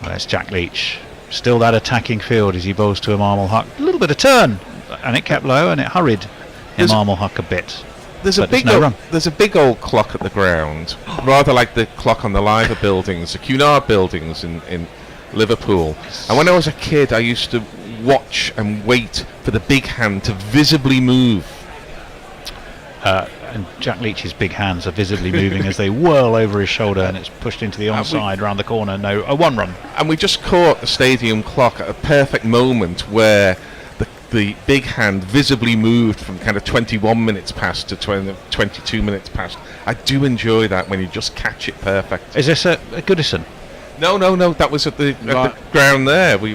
Well, that's Jack Leach. Still that attacking field as he bowls to Imam Huq. A little bit of turn, and it kept low, and it hurried Imam Huq a bit. There's a big old clock at the ground, rather like the clock on the Liver buildings, the Cunard buildings in Liverpool. And when I was a kid, I used to watch and wait for the big hand to visibly move. And Jack Leach's big hands are visibly moving as they whirl over his shoulder, and it's pushed into the onside round the corner. No, a 1 run. And we just caught the stadium clock at a perfect moment where the big hand visibly moved from kind of 21 minutes past to 22 minutes past. I do enjoy that when you just catch it perfect. Is this a Goodison? No. That was at the ground there. We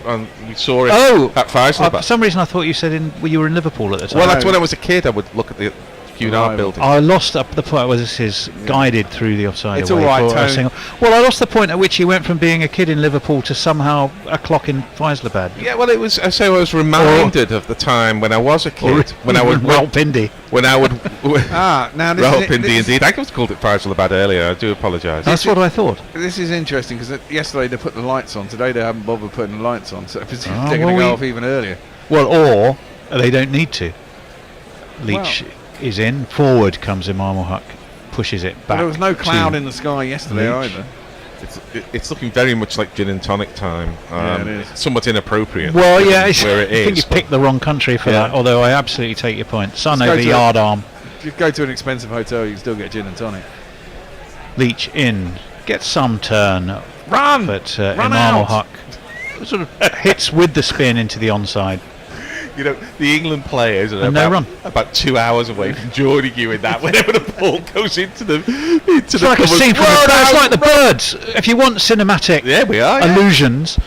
saw it at Faisalabad. For some reason I thought you said you were in Liverpool at the time. Well, that's when I was a kid. I would look at the Cunard building. I lost up the point where this is guided through the offside. It's all right, Tony. Well, I lost the point at which he went from being a kid in Liverpool to somehow a clock in Faisalabad. Yeah, well, it was. I say I was reminded of the time when I was a kid, when I would Rawalpindi. When I would now Rawalpindi indeed. I was called it Faisalabad earlier. I do apologise. That's what I thought. This is interesting because yesterday they put the lights on. Today they haven't bothered putting the lights on. So presumably they're going to go off even earlier. Well, or they don't need to. Leach is in. Forward comes Imam Huq, pushes it back. There was no cloud in the sky yesterday either. It's looking very much like gin and tonic time. It is. Somewhat inappropriate. Well, yeah, where it is. I think you picked the wrong country for that. Although I absolutely take your point. Sun Let's over the yard arm. If you go to an expensive hotel, you can still get gin and tonic. Leach in, gets some turn. Run! But Run Imam out! Huq sort of hits with the spin into the onside. You know, the England players are about 2 hours away from joining you in that. Whenever the ball goes into the It's like a scene from it's like the birds. If you want cinematic illusions,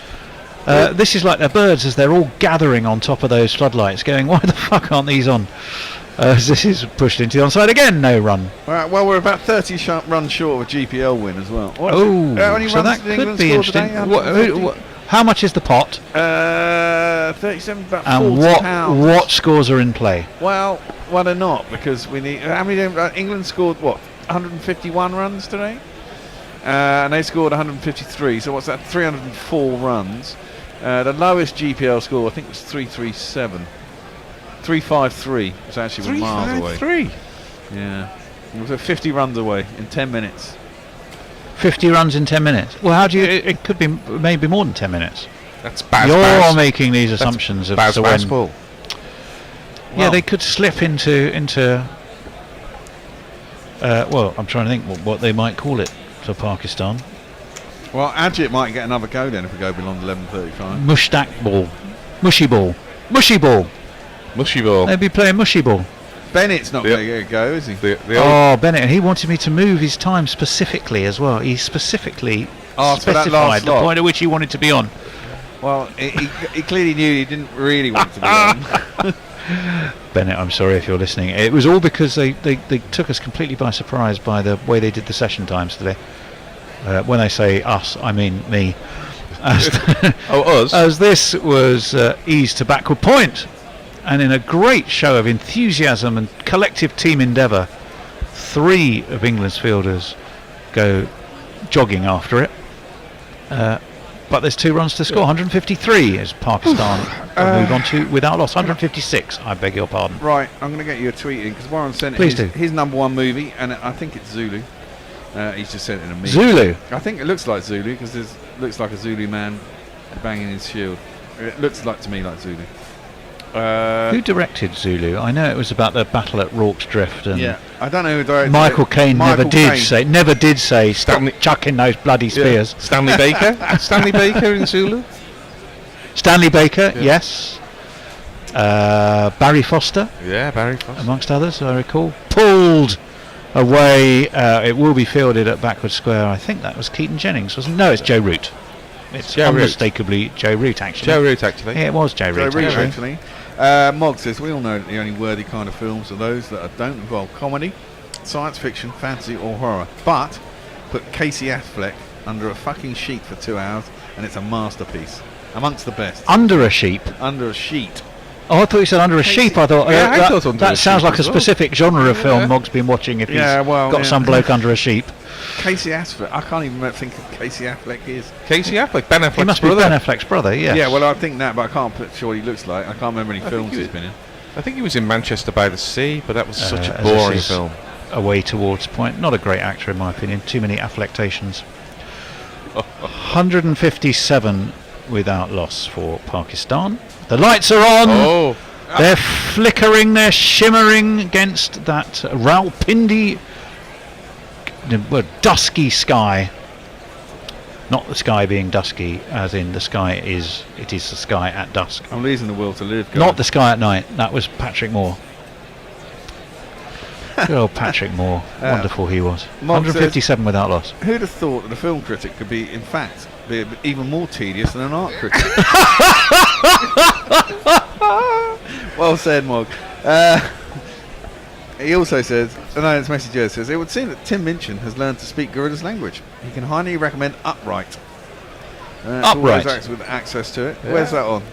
this is like the birds as they're all gathering on top of those floodlights, going, "Why the fuck aren't these on?" This is pushed into the onside again. No run. Well, we're about 30 runs short of a GPL win as well. So that could be interesting. How much is the pot? 37, about and £40. what scores are in play? Well, they're not, because we need. How many? England scored 151 runs today, and they scored 153. So what's that? 304 runs. The lowest GPL score I think was 337. 353. It's actually miles away. 353. Yeah, it was 50 runs away in 10 minutes. 50 runs in 10 minutes. Well, how do you? It could be maybe more than 10 minutes. That's bad. You're making these assumptions of so when. Well, yeah, they could slip into. Well, I'm trying to think what they might call it for Pakistan. Well, Ajit might get another go then if we go beyond 11:35. Mushtaq ball, mushy ball, mushy ball, mushy ball. They'd be playing mushy ball. Bennett's not going to get a go, is he? Bennett, and he wanted me to move his time specifically as well. He specifically specified the point at which he wanted to be on. Well, he clearly knew he didn't really want to be on. Bennett, I'm sorry if you're listening. It was all because they took us completely by surprise by the way they did the session times today. When I say us, I mean me. Us? As this was eased to backward point. And in a great show of enthusiasm and collective team endeavour, 3 of England's fielders go jogging after it. But there's 2 runs to score. 153 as Pakistan move on to without loss. 156, I beg your pardon. Right, I'm going to get you a tweet in because Warren sent his number 1 movie, and I think it's Zulu. He's just sent it to me. Zulu? I think it looks like Zulu because it looks like a Zulu man banging his shield. It looks like to me like Zulu. Who directed Zulu? I know it was about the battle at Rorke's Drift. And I don't know who directed Michael Caine never did say stop chucking those bloody spears. Stanley Baker? Stanley Baker in Zulu? Stanley Baker, yes. Barry Foster. Yeah, Barry Foster. Amongst others, I recall. Pulled away. It will be fielded at backward square. I think that was Keaton Jennings, wasn't it? No, it's Joe Root. It's Joe Root. unmistakably Joe Root, actually. Joe Root, actually. Yeah, it was Joe Root, actually. Mog says, we all know that the only worthy kind of films are those that don't involve comedy, science fiction, fantasy or horror. But put Casey Affleck under a fucking sheet for 2 hours and it's a masterpiece. Amongst the best. Under a sheep? Under a sheet. Oh, I thought you said under a sheep. I thought, Yeah, I thought under a that sounds sheep like a as well. specific genre of film Mog's been watching if he's got some bloke under a sheep. Casey Affleck. I can't even think of Casey Affleck is. Casey Affleck, Ben Affleck's He must be Ben Affleck's brother, yes. Yeah, well, I think that, but I can't put sure what he looks like. I can't remember any films he's been in. I think he was in Manchester by the Sea, but that was such a as this boring is film. Away towards point. Not a great actor, in my opinion. Too many afflectations. 157 without loss for Pakistan. The lights are on. Oh. They're flickering, they're shimmering against that Rawalpindi dusky sky. Not the sky being dusky, as in the sky is the sky at dusk. I'm losing the will to live, guys. Not the sky at night. That was Patrick Moore. Good old Patrick Moore. Wonderful he was. 157 without loss. Who'd have thought that a film critic could be, in fact, be even more tedious than an art critic? Well said, Mog. He also says, this message here says, it would seem that Tim Minchin has learned to speak Gorilla's language. He can highly recommend Upright. Upright. With access to it. Yeah. Where's that on?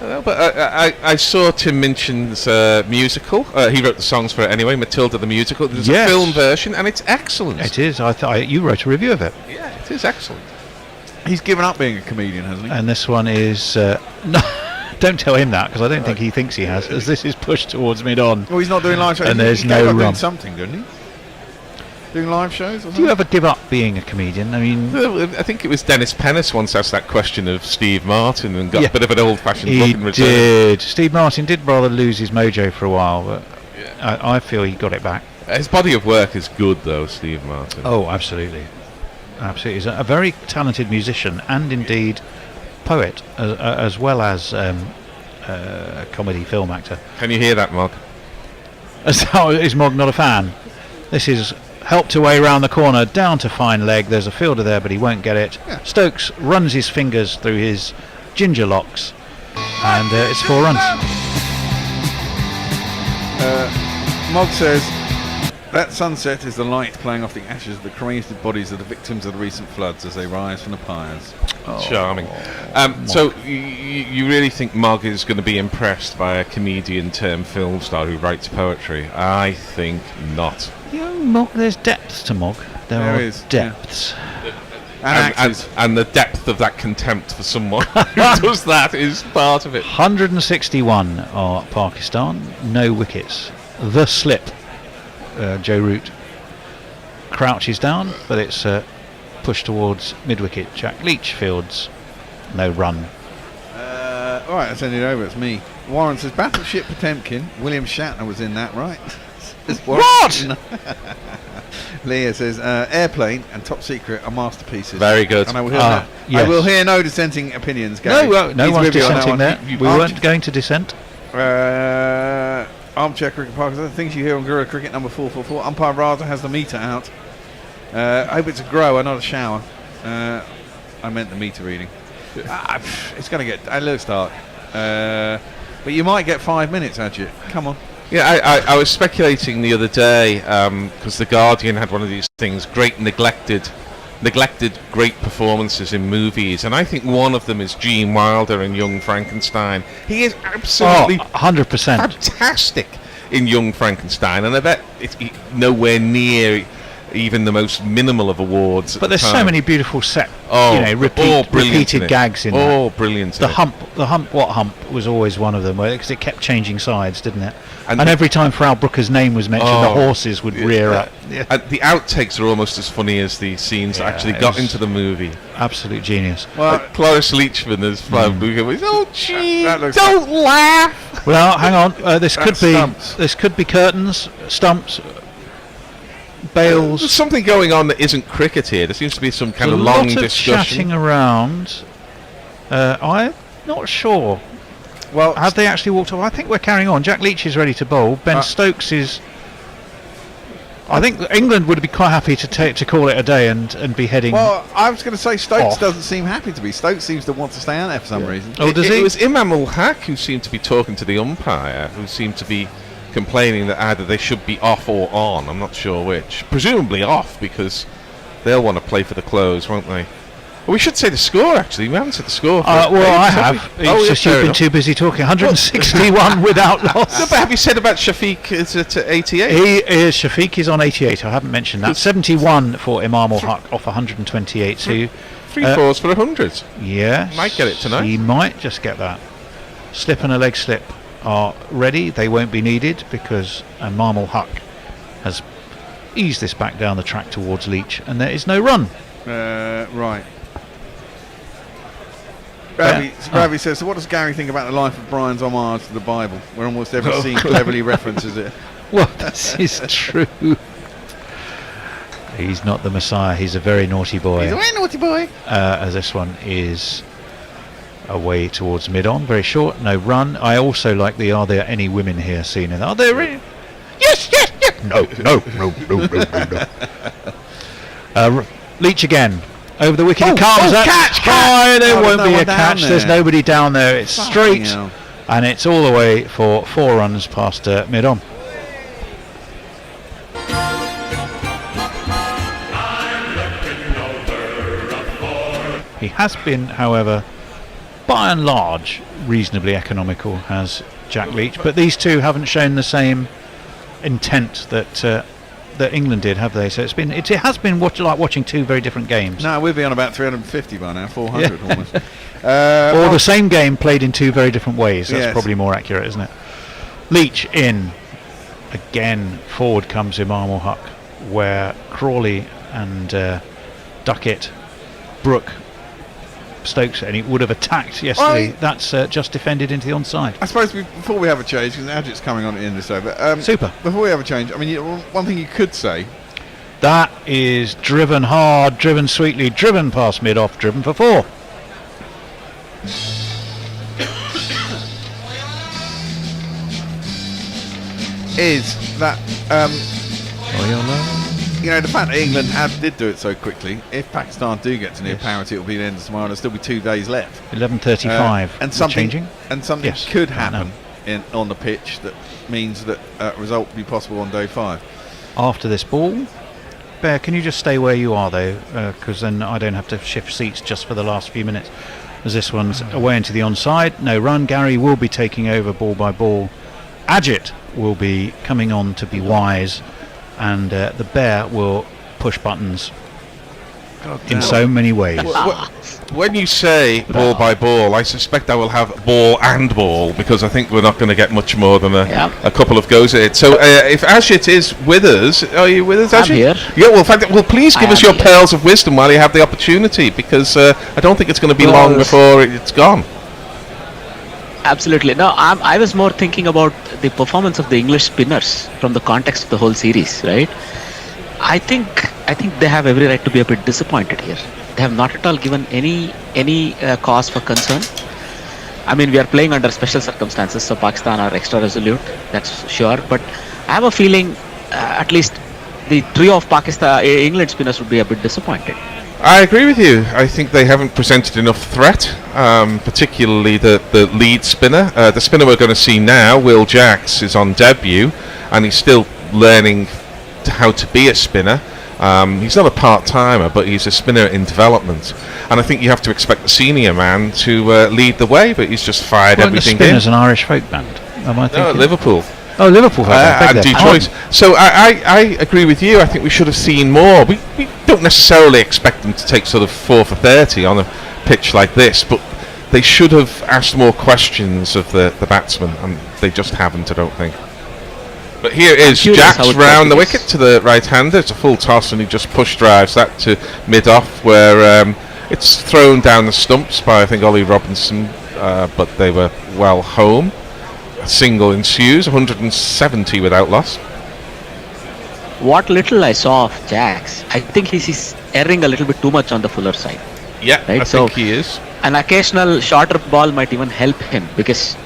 But I saw Tim Minchin's musical. He wrote the songs for it anyway, Matilda the musical. There's a film version, and it's excellent. It is. You wrote a review of it. Yeah, it is excellent. He's given up being a comedian, hasn't he? And this one is... no, don't tell him that, because I don't think he thinks he has, as this is pushed towards mid-on. Well, he's not doing live shows. And there's he no gave up run. doing something, didn't he? Doing live shows or something? Do you ever give up being a comedian? I mean... I think it was Dennis Pennis once asked that question of Steve Martin and got a bit of an old-fashioned look in return. He did. Steve Martin did rather lose his mojo for a while, but I feel he got it back. His body of work is good, though, Steve Martin. Oh, absolutely. Absolutely. He's a very talented musician and indeed poet, as well as a comedy film actor. Can you hear that, Mog? So is Mog not a fan? This is helped away round the corner, down to fine leg. There's a fielder there, but he won't get it. Yeah. Stokes runs his fingers through his ginger locks, and it's 4 runs. Mog says, that sunset is the light playing off the ashes of the cremated bodies of the victims of the recent floods as they rise from the pyres. Charming. So you really think Mog is going to be impressed by a comedian turned film star who writes poetry? I think not. Mog, there's depths to Mog. There is depths. Yeah. And the depth of that contempt for someone who does that is part of it. 161 are Pakistan, no wickets. The slip. Joe Root crouches down, but it's pushed towards mid-wicket. Jack Leach fields, no run. Alright, I'll send it over, it's me. Warren says, Battleship Potemkin, William Shatner was in that, right? What? Leah says, Airplane and Top Secret are masterpieces. Very good. And I will hear no dissenting opinions, Gary. No one's dissenting there. We weren't going to dissent. Armchair Cricket Park, the things you hear on Gorilla Cricket number 444. Umpire Raza has the meter out. I hope it's a grower, not a shower. I meant the meter reading. It's going to get a little dark. But you might get 5 minutes, had you? Come on. Yeah, I was speculating the other day, because The Guardian had one of these things, great neglected great performances in movies, and I think one of them is Gene Wilder in Young Frankenstein. He is absolutely 100% fantastic in Young Frankenstein, and I bet it's nowhere near even the most minimal of awards. But there's the so many beautiful repeated gags in that. Oh, brilliant! The hump, what hump was always one of them, because it kept changing sides, didn't it? And every time Frau Brooker's name was mentioned, the horses would rear up. Yeah. And the outtakes are almost as funny as the scenes that actually got into the movie. Absolute genius. Well, Cloris Leachman as Frau Brooker was, oh gee, don't laugh. Well, hang on. This could be curtains, stumps, bails. There's something going on that isn't cricket here. There seems to be some kind of long discussion. Chatting around. I'm not sure. Well, have they actually walked off? I think we're carrying on. Jack Leach is ready to bowl. Ben Stokes is I think England would be quite happy to call it a day and be heading. Well, I was going to say Stokes off. doesn't seem happy to be. Stokes seems to want to stay out there for some reason. Oh, does he? It was Imam ul Haq who seemed to be talking to the umpire, who seemed to be complaining that either they should be off or on. I'm not sure which. Presumably off, because they'll want to play for the close, won't they? Well, we should say the score, actually. We haven't said the score. Well, I have. It's just you've been too busy talking. 161 without loss. No, but have you said about Shafiq is at 88? Shafiq is on 88. I haven't mentioned that. 71 for Imam ul Haq off 128. So 3 fours for 100. Yeah. Might get it tonight. He might just get that. Slip and a leg slip are ready. They won't be needed because Imam ul Haq has eased this back down the track towards Leach, and there is no run. Right. Ravi says, so what does Gary think about the life of Brian's homage to the Bible, where almost every scene cleverly references it? Well, this is true. He's not the Messiah. He's a very naughty boy. He's a very naughty boy. As this one is away towards mid-on, very short, no run. I also like the "Are there any women here?" scene. Are there any? Yes. No. Leach again. Over the wicket it comes. Catch! There won't be a catch. There's nobody down there. It's straight, and it's all the way for 4 runs past mid-on. He has been, however, by and large, reasonably economical, has Jack Leach. But these two haven't shown the same intent that England did, have they? So it has been like watching two very different games. No, we'll be on about 350 by now, 400 almost. Or the same game played in two very different ways. That's probably more accurate, isn't it? Leach in. Again, forward comes Imam ul Haq, where Crawley and Duckett, Brooke, Stokes, and he would have attacked yesterday. That's just defended into the onside. I suppose before we have a change, because Adjit's coming on at the end of this over. Super. Before we have a change, I mean, one thing you could say. That is driven hard, driven sweetly, driven past mid-off, driven for 4. Is that you know, the fact that England did do it so quickly, if Pakistan do get to near parity, it will be the end of tomorrow. There'll still be 2 days left. 11:35. And something changing. And something could happen on the pitch that means that result will be possible on day 5. After this ball, Bear, can you just stay where you are though, because then I don't have to shift seats just for the last few minutes. As this one's away into the onside, no run. Gary will be taking over ball by ball. Ajit will be coming on to be wise, and the Bear will push buttons in so many ways. When you say ball by ball, I suspect I will have ball and ball, because I think we're not going to get much more than a couple of goes at it. So if Ajit is with us, are you with us, Ajit? I'm here. Yeah, well, in fact, please give us your pearls of wisdom while you have the opportunity, because I don't think it's going to be long before it's gone. Absolutely. No, I was more thinking about the performance of the English spinners from the context of the whole series, right? I think they have every right to be a bit disappointed here. They have not at all given any cause for concern. I mean, we are playing under special circumstances, so Pakistan are extra resolute, that's sure. But I have a feeling at least the trio of England spinners would be a bit disappointed. I agree with you. I think they haven't presented enough threat, particularly the lead spinner. The spinner we're going to see now, Will Jacks, is on debut, and he's still learning how to be a spinner. He's not a part-timer, but he's a spinner in development, and I think you have to expect the senior man to lead the way, but he's just fired everything in. Spinner's an Irish folk band, am I thinking? No, Liverpool. Oh, Liverpool. And Detroit. So I agree with you. I think we should have seen more. We don't necessarily expect them to take sort of 4 for 30 on a pitch like this, but they should have asked more questions of the batsmen, and they just haven't, I don't think. But here is Jacks round the wicket to the right-hander. It's a full toss, and he just push drives that to mid-off, where it's thrown down the stumps by, I think, Ollie Robinson, but they were well home. A single ensues, 170 without loss. What little I saw of Jacks, I think he's erring a little bit too much on the fuller side. Yeah, right? I think he is. An occasional shorter ball might even help him, because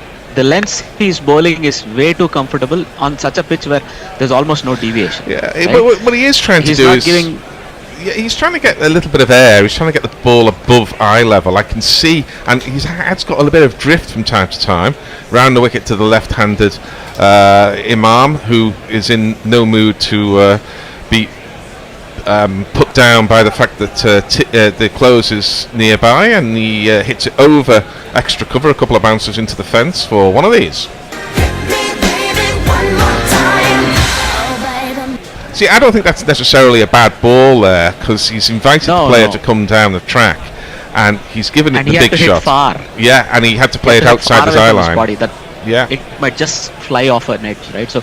the length he's bowling is way too comfortable on such a pitch where there's almost no deviation. Yeah, right? what he is trying to He's do not is giving. Yeah, he's trying to get a little bit of air. He's trying to get the ball above eye level. I can see, and he's got a little bit of drift from time to time round the wicket to the left-handed Imam, who is in no mood to be put down by the fact that the close is nearby, and he hits it over extra cover, a couple of bounces into the fence for one of these. See, I don't think that's necessarily a bad ball there, because he's invited the player to come down the track, and he's given it the big shot. Far. Yeah, and he had to play it outside his eye line. Yeah, it might just fly off an edge, right? So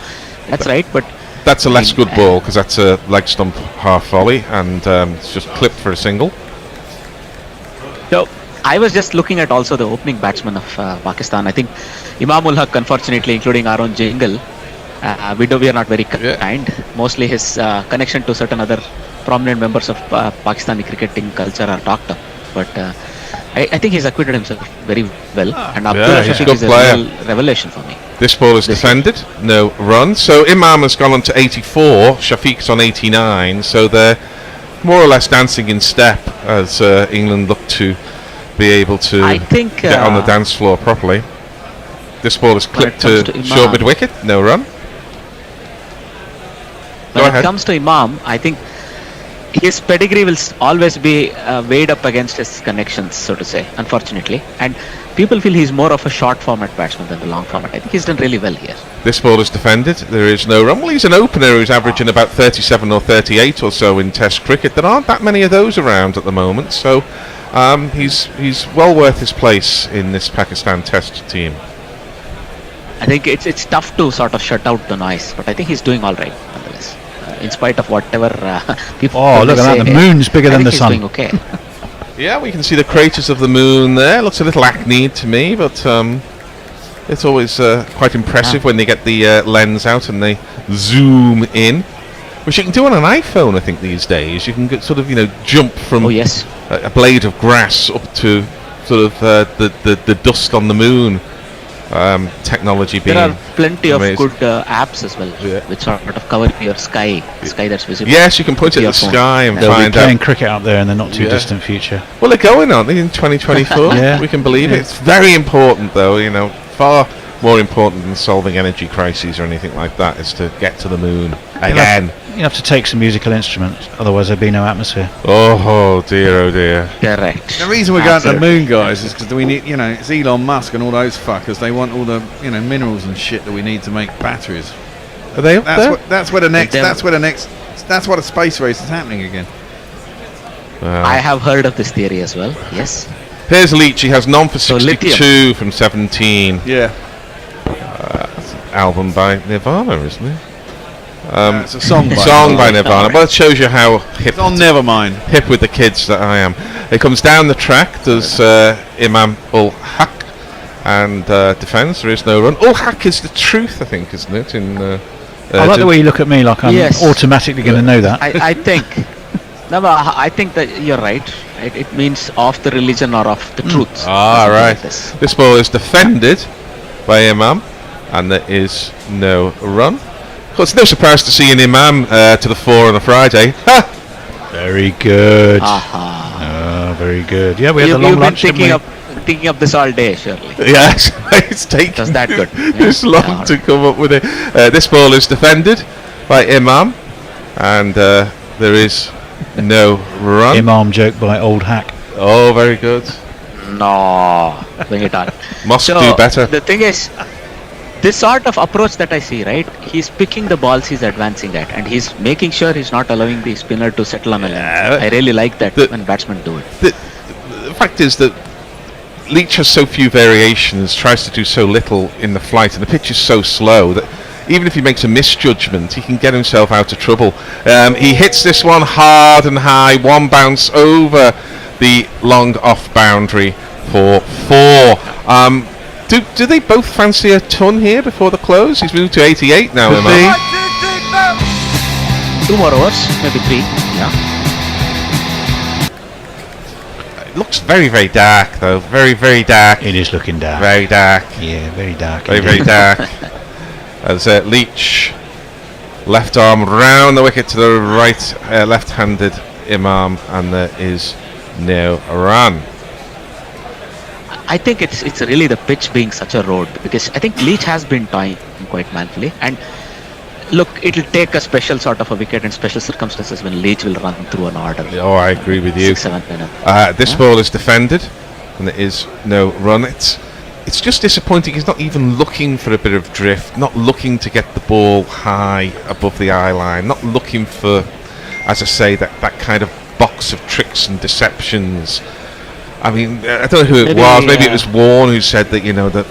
that's right, but that's a less good ball, because that's a leg stump half volley, and it's just clipped for a single. So I was just looking at also the opening batsman of Pakistan. I think Imam ul Haq, unfortunately, including our own Jingle, we are not very kind. Mostly his connection to certain other prominent members of Pakistani cricketing culture are talked up. But I think he's acquitted himself very well. And Abdullah Shafiq is a real revelation for me. This ball is defended, no run. So Imam has gone on to 84, Shafiq's on 89. So they're more or less dancing in step as England look to be able to get on the dance floor properly. This ball is clipped to short mid wicket, no run. When it comes to Imam, I think his pedigree will always be weighed up against his connections, so to say, unfortunately. And people feel he's more of a short format batsman than the long format. I think he's done really well here. This ball is defended. There is no run. Well, he's an opener who's averaging about 37 or 38 or so in Test cricket. There aren't that many of those around at the moment, so he's well worth his place in this Pakistan Test team. I think it's tough to sort of shut out the noise, but I think he's doing all right nonetheless. In spite of whatever people. Oh, look at that! The moon's bigger than the sun. Doing okay. Yeah, we can see the craters of the moon there. Looks a little acne to me, but it's always quite impressive when they get the lens out and they zoom in, which you can do on an iPhone. I think these days you can get sort of jump from a blade of grass up to sort of the dust on the moon. Technology being there are plenty amazing. of good apps as well, which sort of cover your sky that's visible. Yes, you can point at the sky and they'll find be playing out. cricket out there in the not too distant future. Well, they're going, aren't they, in 2024? Yeah. We can believe it. It's very important, though. Far more important than solving energy crises or anything like that is to get to the moon again. You have to take some musical instruments, otherwise there'd be no atmosphere. Oh dear. Correct. The reason we're going to the moon, guys, is because we need, it's Elon Musk and all those fuckers. They want all the, minerals and shit that we need to make batteries. Are they up there? That's where the space race is happening again. I have heard of this theory as well. Yes. Here's Leach. He has none for 62 from 17. Yeah. That's an album by Nirvana, isn't it? It's a song by Nirvana. Well, it shows you how hip. It's on Nevermind. Hip with the kids that I am. It comes down the track. Does Imam ul Haq and defends. There is no run. Ul Haq is the truth, I think, isn't it? I like the way you look at me, like I'm automatically going to know that. I think. No, but I think that you're right. It means of the religion or of the truth. Right. This ball is defended by Imam, and there is no run. Well, it's no surprise to see an Imam to the fore on a Friday. Very good. Very good. Yeah, we had the long lunch. Thinking of this all day, surely. Yes, it's taken that good. this long to come up with it. This ball is defended by Imam, and there is no run. Imam joke by Old Hack. Oh, very good. No, bring it on. Must do better. The thing is, this sort of approach that I see, right? He's picking the balls he's advancing at, and he's making sure he's not allowing the spinner to settle on a line. I really like that when batsmen do it. The fact is that Leach has so few variations, tries to do so little in the flight, and the pitch is so slow that even if he makes a misjudgment, he can get himself out of trouble. He hits this one hard and high, one bounce over the long off boundary for 4. Do they both fancy a ton here before the close? He's moved to 88 now, Imam. 2 more overs, maybe 3. Yeah. looks very, very dark though. Very, very dark. It is looking dark. Very dark. Yeah, very dark. Very, very dark. As Leach, left arm round the wicket to the right, left-handed Imam, and there is no run. I think it's really the pitch being such a road, because I think Leach has been toying quite manfully, and look, it'll take a special sort of a wicket and special circumstances when Leach will run through an order. Oh, I agree with you. 6-7 minutes. This ball is defended, and there is no run. It's just disappointing. He's not even looking for a bit of drift, not looking to get the ball high above the eye line, not looking for, as I say, that kind of box of tricks and deceptions. I mean, I don't know who it was. Maybe it was Warren who said that,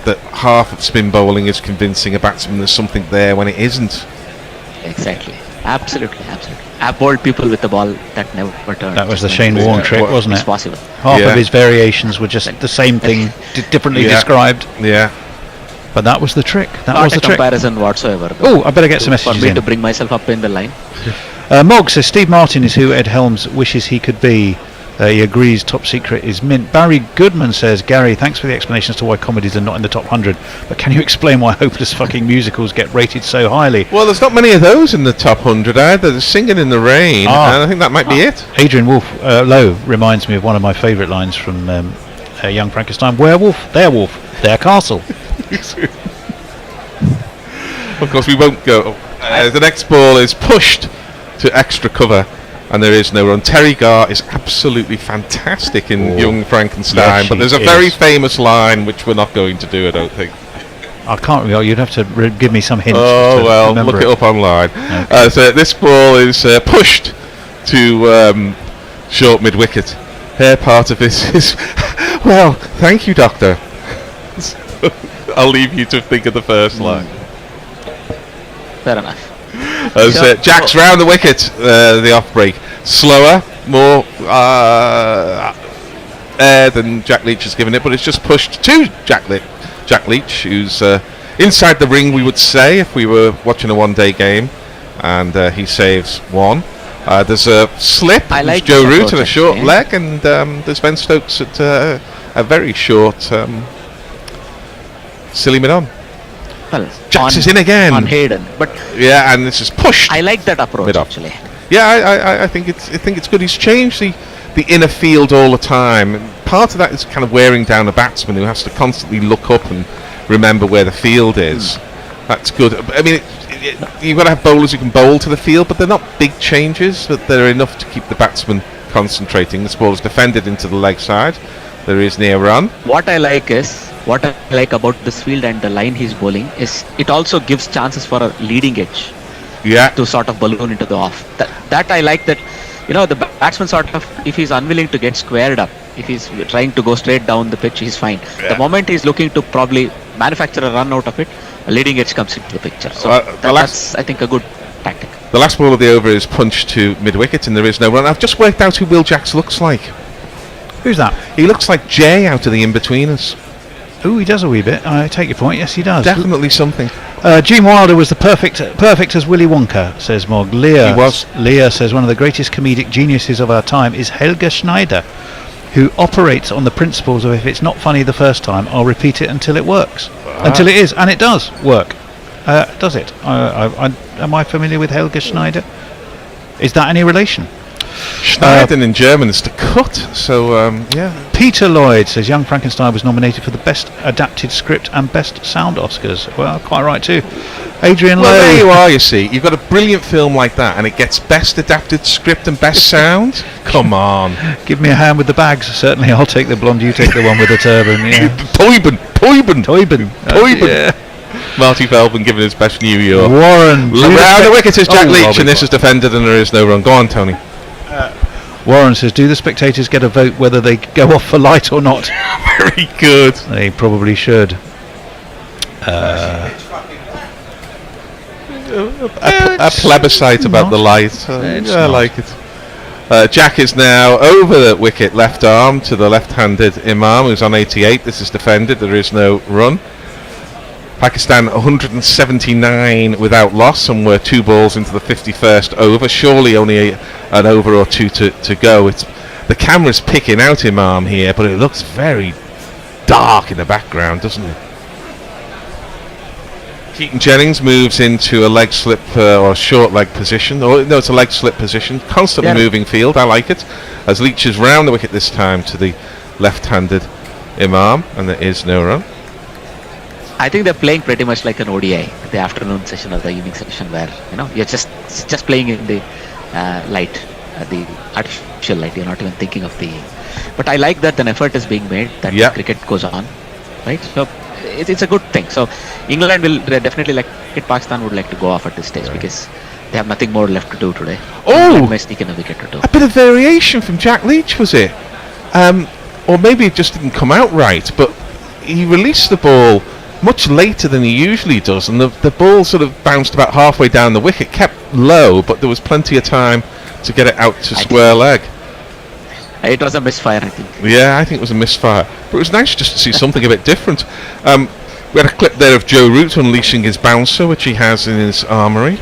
that half of spin bowling is convincing a batsman there's something there when it isn't. Exactly. Absolutely. I've bowled people with the ball that never turned. That was the Shane Warne trick, wasn't it? It's possible. Half of his variations were just the same thing, differently described. Yeah. But that was the trick. Not was the comparison whatsoever. Oh, I better get some messages for me in. to bring myself up in the line. Mog says Steve Martin is who Ed Helms wishes he could be. He agrees top secret is mint. Barry Goodman says, Gary, thanks for the explanation as to why comedies are not in the top 100, but can you explain why hopeless fucking musicals get rated so highly? Well, there's not many of those in the top 100 either. There's Singing in the Rain, and I think that might be it. Adrian Lowe reminds me of one of my favourite lines from Young Frankenstein. Werewolf, their wolf, their castle. Of course, we won't go. The next ball is pushed to extra cover, and there is no run. Terry Garr is absolutely fantastic in Young Frankenstein, Yes, but there's a very famous line which we're not going to do, I don't think. I can't remember. You'd have to give me some hints. Oh, well, look it up online. Okay. So this ball is pushed to short mid-wicket. Here part of this is, well, thank you, Doctor. I'll leave you to think of the first line. Fair enough. As Jack's round the wicket, the off break. Slower, more air than Jack Leach has given it, but it's just pushed to Jack Leach, who's inside the ring, we would say, if we were watching a one-day game, and he saves one. There's a slip, like Joe Root at a short leg, and there's Ben Stokes at a very short silly mid-on. Well, Jax is in again on Hayden, but yeah, and this is pushed. I like that approach mid-up. actually. Yeah, I think it's good. He's changed the inner field all the time. And part of that is kind of wearing down a batsman who has to constantly look up and remember where the field is. That's good. I mean, you've got to have bowlers who can bowl to the field, but they're not big changes, but they're enough to keep the batsman concentrating. This ball is defended into the leg side. There is near run. What I like about this field and the line he's bowling is it also gives chances for a leading edge. Yeah. To sort of balloon into the off. That I like that. The batsman sort of, if he's unwilling to get squared up, if he's trying to go straight down the pitch, he's fine. Yeah. The moment he's looking to probably manufacture a run out of it, a leading edge comes into the picture. So that's, I think, a good tactic. The last ball of the over is punched to mid-wicket, and there is no run. I've just worked out who Will Jacks looks like. Who's that? He looks like Jay out of the In-Betweeners. Oh, he does a wee bit. I take your point. Yes, he does. Definitely something. Gene Wilder was the perfect as Willy Wonka, says Mog. Leah says one of the greatest comedic geniuses of our time is Helge Schneider, who operates on the principles of if it's not funny the first time, I'll repeat it until it works. Until it is, and it does work. Does it? Am I familiar with Helge Schneider? Is that any relation? Schneiden in German is to cut, so yeah. Peter Lloyd says Young Frankenstein was nominated for the Best Adapted Script and Best Sound Oscars. Well, quite right too. Adrian Lowe. Well, there you are, you see. You've got a brilliant film like that and it gets Best Adapted Script and Best Sound? Come on. Give me a hand with the bags. Certainly I'll take the blonde, you take the one with the turban. Yeah. Toyben. Yeah. Marty Feldman giving his best New York. Warren. Round the wicket is Jack Leach, and this is defended and there is no run. Go on, Tony. Warren says, do the spectators get a vote whether they go off for light or not? Very good. They probably should. A plebiscite about the light. I like it. Jack is now over the wicket, left arm to the left-handed Imam, who's on 88. This is defended. There is no run. Pakistan 179 without loss, and we're 2 balls into the 51st over. Surely only an over or two to go. It's The camera's picking out Imam here, but it looks very dark in the background, doesn't it? Keaton Jennings moves into a leg slip or a short leg position. Oh, no, it's a leg slip position. Constantly moving field. I like it. As Leach is round the wicket this time to the left-handed Imam, and there is no run. I think they're playing pretty much like an ODI, the afternoon session or the evening session, where you're just playing in the light, the artificial light. You're not even thinking of the. But I like that an effort is being made that cricket goes on, right? So it's a good thing. So England will definitely Pakistan would like to go off at this stage because they have nothing more left to do today. Oh, may sneak in a wicket or two. A bit of variation from Jack Leach, was it? Or maybe it just didn't come out right, but he released the ball much later than he usually does, and the ball sort of bounced about halfway down the wicket, kept low, but there was plenty of time to get it out to square leg. It was a misfire, I think. Yeah, I think it was a misfire. But it was nice just to see something a bit different. We had a clip there of Joe Root unleashing his bouncer, which he has in his armoury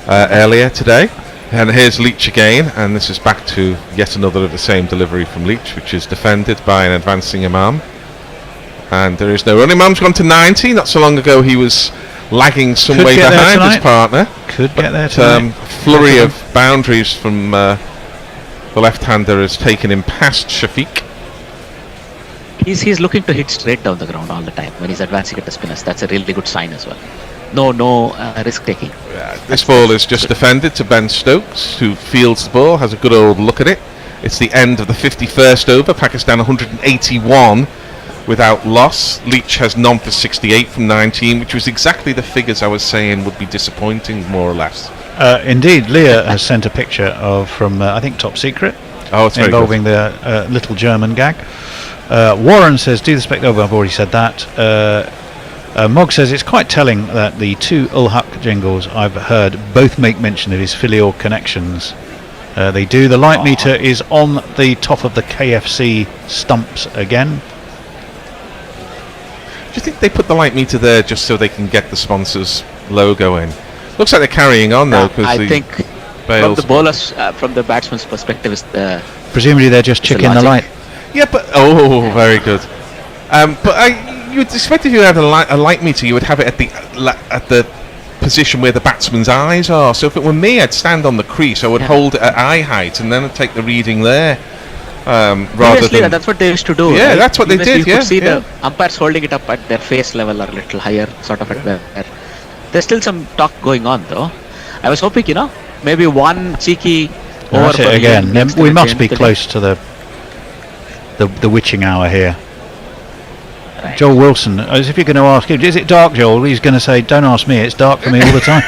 earlier today. And here's Leach again, and this is back to yet another of the same delivery from Leach, which is defended by an advancing Imam. And there is no run. Imam's gone to 90. Not so long ago he was lagging some way behind his partner. Could get there tonight. Flurry of boundaries from the left-hander has taken him past Shafiq. He's looking to hit straight down the ground all the time when he's advancing at the spinners. That's a really good sign as well. No risk taking. This ball is just defended to Ben Stokes, who fields the ball, has a good old look at it. It's the end of the 51st over. Pakistan 181 without loss. Leach has none for 68 from 19, which was exactly the figures I was saying would be disappointing, more or less. Indeed, Leah has sent a picture from I think Top Secret. Oh, it's involving the little German gag. Warren says, do the spectacle. I've already said that. Mog says it's quite telling that the two Ul-Haq jingles I've heard both make mention of his filial connections. They do. The light meter is on the top of the KFC stumps again. Do you think they put the light meter there just so they can get the sponsor's logo in? Looks like they're carrying on though. I think from the bowlers, from the batsman's perspective, is presumably they're just checking the light. Yeah, but very good. You would expect if you had a light meter, you would have it at the position where the batsman's eyes are. So if it were me, I'd stand on the crease. I would hold it at eye height and then I'd take the reading there. Rather than that's what they used to do. Yeah, right? that's what they did. You could see the umpires holding it up at their face level or a little higher, sort of at where. There's still some talk going on though. I was hoping, maybe one cheeky over for again. We must be close to the witching hour here. Right. Joel Wilson, as if you're going to ask him, is it dark, Joel? He's going to say, don't ask me, it's dark for me all the time.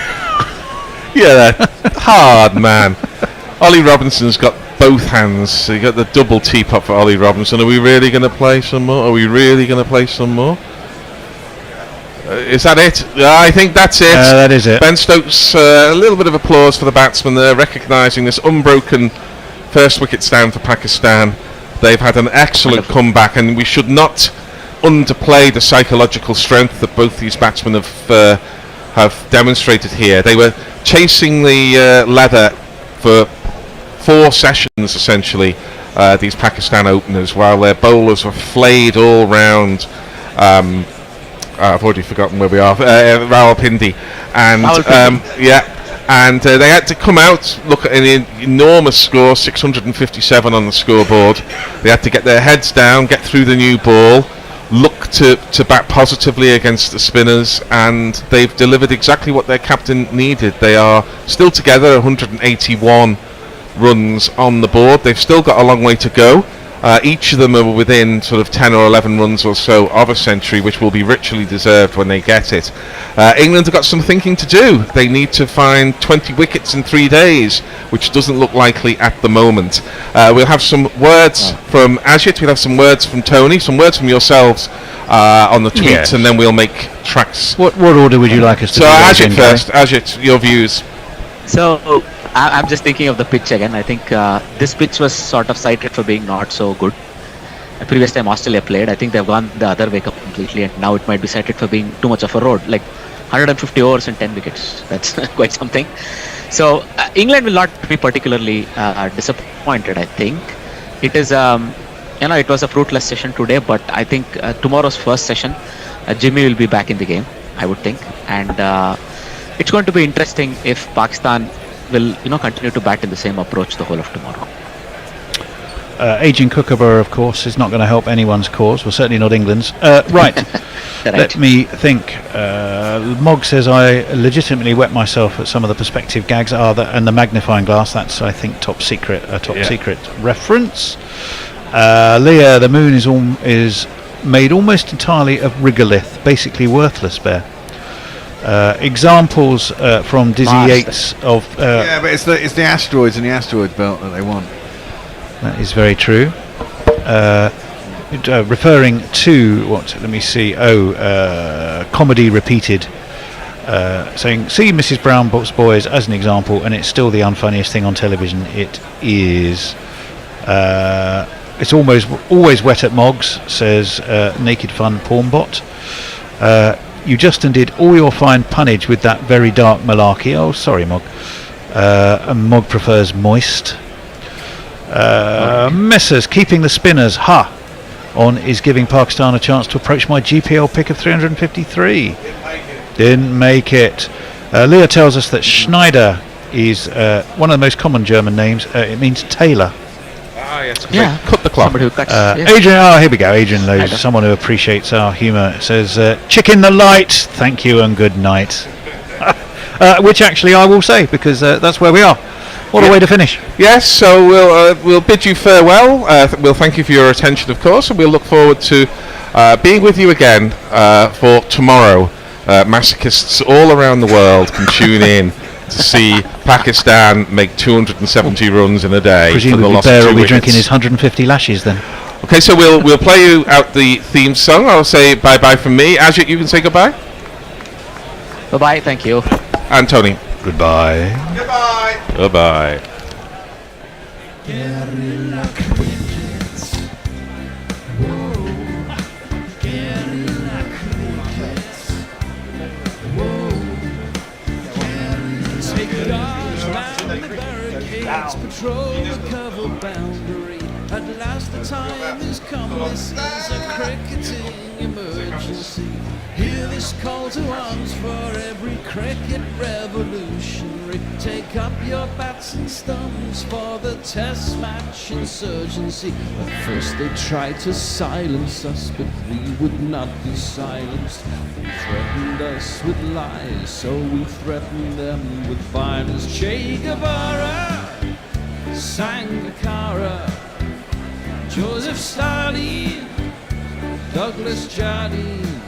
Yeah, hard man. Ollie Robinson's got both hands. So you got the double teapot for Ollie Robinson. Are we really going to play some more? Is that it? I think that's it. That is it. Ben Stokes, a little bit of applause for the batsman there, recognising this unbroken first wicket stand for Pakistan. They've had an excellent comeback, and we should not underplay the psychological strength that both these batsmen have demonstrated here. They were chasing the leather for 4 sessions, essentially, these Pakistan openers, while their bowlers were flayed all round. I've already forgotten where we are. Rawalpindi, and and they had to come out, look at an enormous score, 657 on the scoreboard. They had to get their heads down, get through the new ball, look to bat positively against the spinners, and they've delivered exactly what their captain needed. They are still together, 181 runs on the board. They've still got a long way to go. Each of them are within sort of 10 or 11 runs or so of a century, which will be richly deserved when they get it. England have got some thinking to do. They need to find 20 wickets in 3 days, which doesn't look likely at the moment. We'll have some words from Ajit, we'll have some words from Tony, some words from yourselves on the tweets, and then we'll make tracks. What order would you like us to do? So Ajit first. Ajit, your views. So I'm just thinking of the pitch again. I think this pitch was sort of cited for being not so good. The previous time Australia played, I think they've gone the other way completely, and now it might be cited for being too much of a road. Like 150 overs and 10 wickets. That's quite something. So England will not be particularly disappointed. I think it is. It was a fruitless session today, but I think tomorrow's first session, Jimmy will be back in the game. I would think, and it's going to be interesting if Pakistan will continue to bat in the same approach the whole of tomorrow. Aging Kookaburra, of course, is not going to help anyone's cause. Well, certainly not England's. Right. Let me think. Mog says I legitimately wet myself at some of the perspective gags and the magnifying glass. That's, I think, top secret reference. Leah, the moon is made almost entirely of regolith, basically worthless, Bear. Examples from Dizzy Yates of... yeah, but it's the asteroids and the asteroid belt that they want. That is very true. Referring to what? Let me see. Comedy repeated. Saying, see Mrs. Brown's Boys as an example, and it's still the unfunniest thing on television. It is. It's always wet at Moggs, says Naked Fun Pornbot. You just undid all your fine punnage with that very dark malarkey. Oh, sorry, Mog. And Mog prefers moist. Messers keeping the spinners on is giving Pakistan a chance to approach my GPL pick of 353. Didn't make it. Leah tells us that Schneider is one of the most common German names. It means tailor. Yes. Yeah. Cut the clock. Adrian, here we go. Adrian Lowe's, someone who appreciates our humour, says, chicken the light, thank you and good night. Which actually I will say, because that's where we are. What a way to finish. Yes, so we'll bid you farewell. We'll thank you for your attention, of course, and we'll look forward to being with you again for tomorrow. Masochists all around the world can tune in to see Pakistan make 270 runs in a day. Presumably Bear will be drinking his 150 lashes then. Okay, so we'll play you out the theme song. I'll say bye-bye from me. Ajit, you can say goodbye. Bye-bye, thank you. And Tony. Goodbye. Goodbye. Goodbye. Patrol the cover boundary. At last the time has come. This is a cricketing emergency. Hear this call to arms for every cricket revolutionary. Take up your bats and stumps for the test match insurgency. At first they tried to silence us, but we would not be silenced. They threatened us with lies, so we threatened them with violence. Che Guevara, Sangakkara, Joseph Stalin, Douglas Jardine,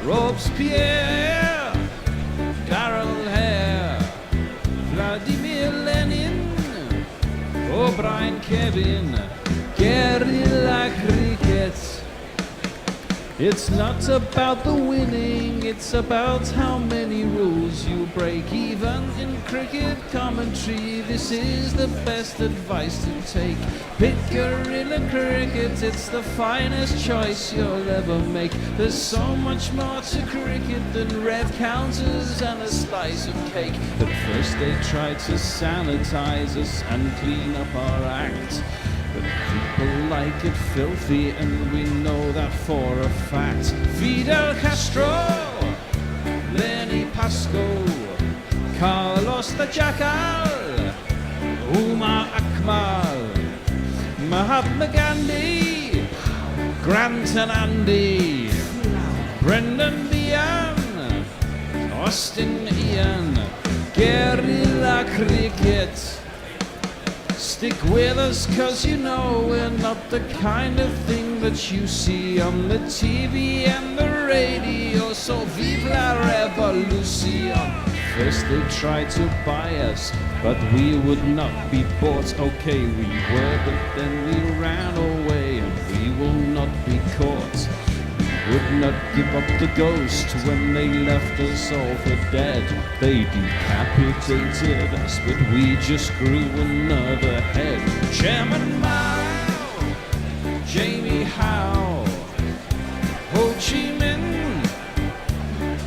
Robespierre, Darrell Hare, Vladimir Lenin, O'Brien Kevin, guerrilla cricket. It's not about the winning, it's about how many rules you break. Even in cricket commentary, this is the best advice to take. Pick guerrilla cricket, it's the finest choice you'll ever make. There's so much more to cricket than red counters and a slice of cake. At first they tried to sanitize us and clean up our act. But people like it filthy, and we know that for a fact. Fidel Castro, Lenny Pasco, Carlos the Jackal, Umar Akmal, Mahatma Gandhi, Grant and Andy, Brendan Behan, Austin Ian, guerrilla cricket. Stick with us, cause you know we're not the kind of thing that you see on the TV and the radio. So vive la revolution. First they tried to buy us, but we would not be bought. Okay, we were, but then we ran away, and we will not be caught. Would not give up the ghost when they left us all for dead. They decapitated us, but we just grew another head. Chairman Mao, Jamie Howe,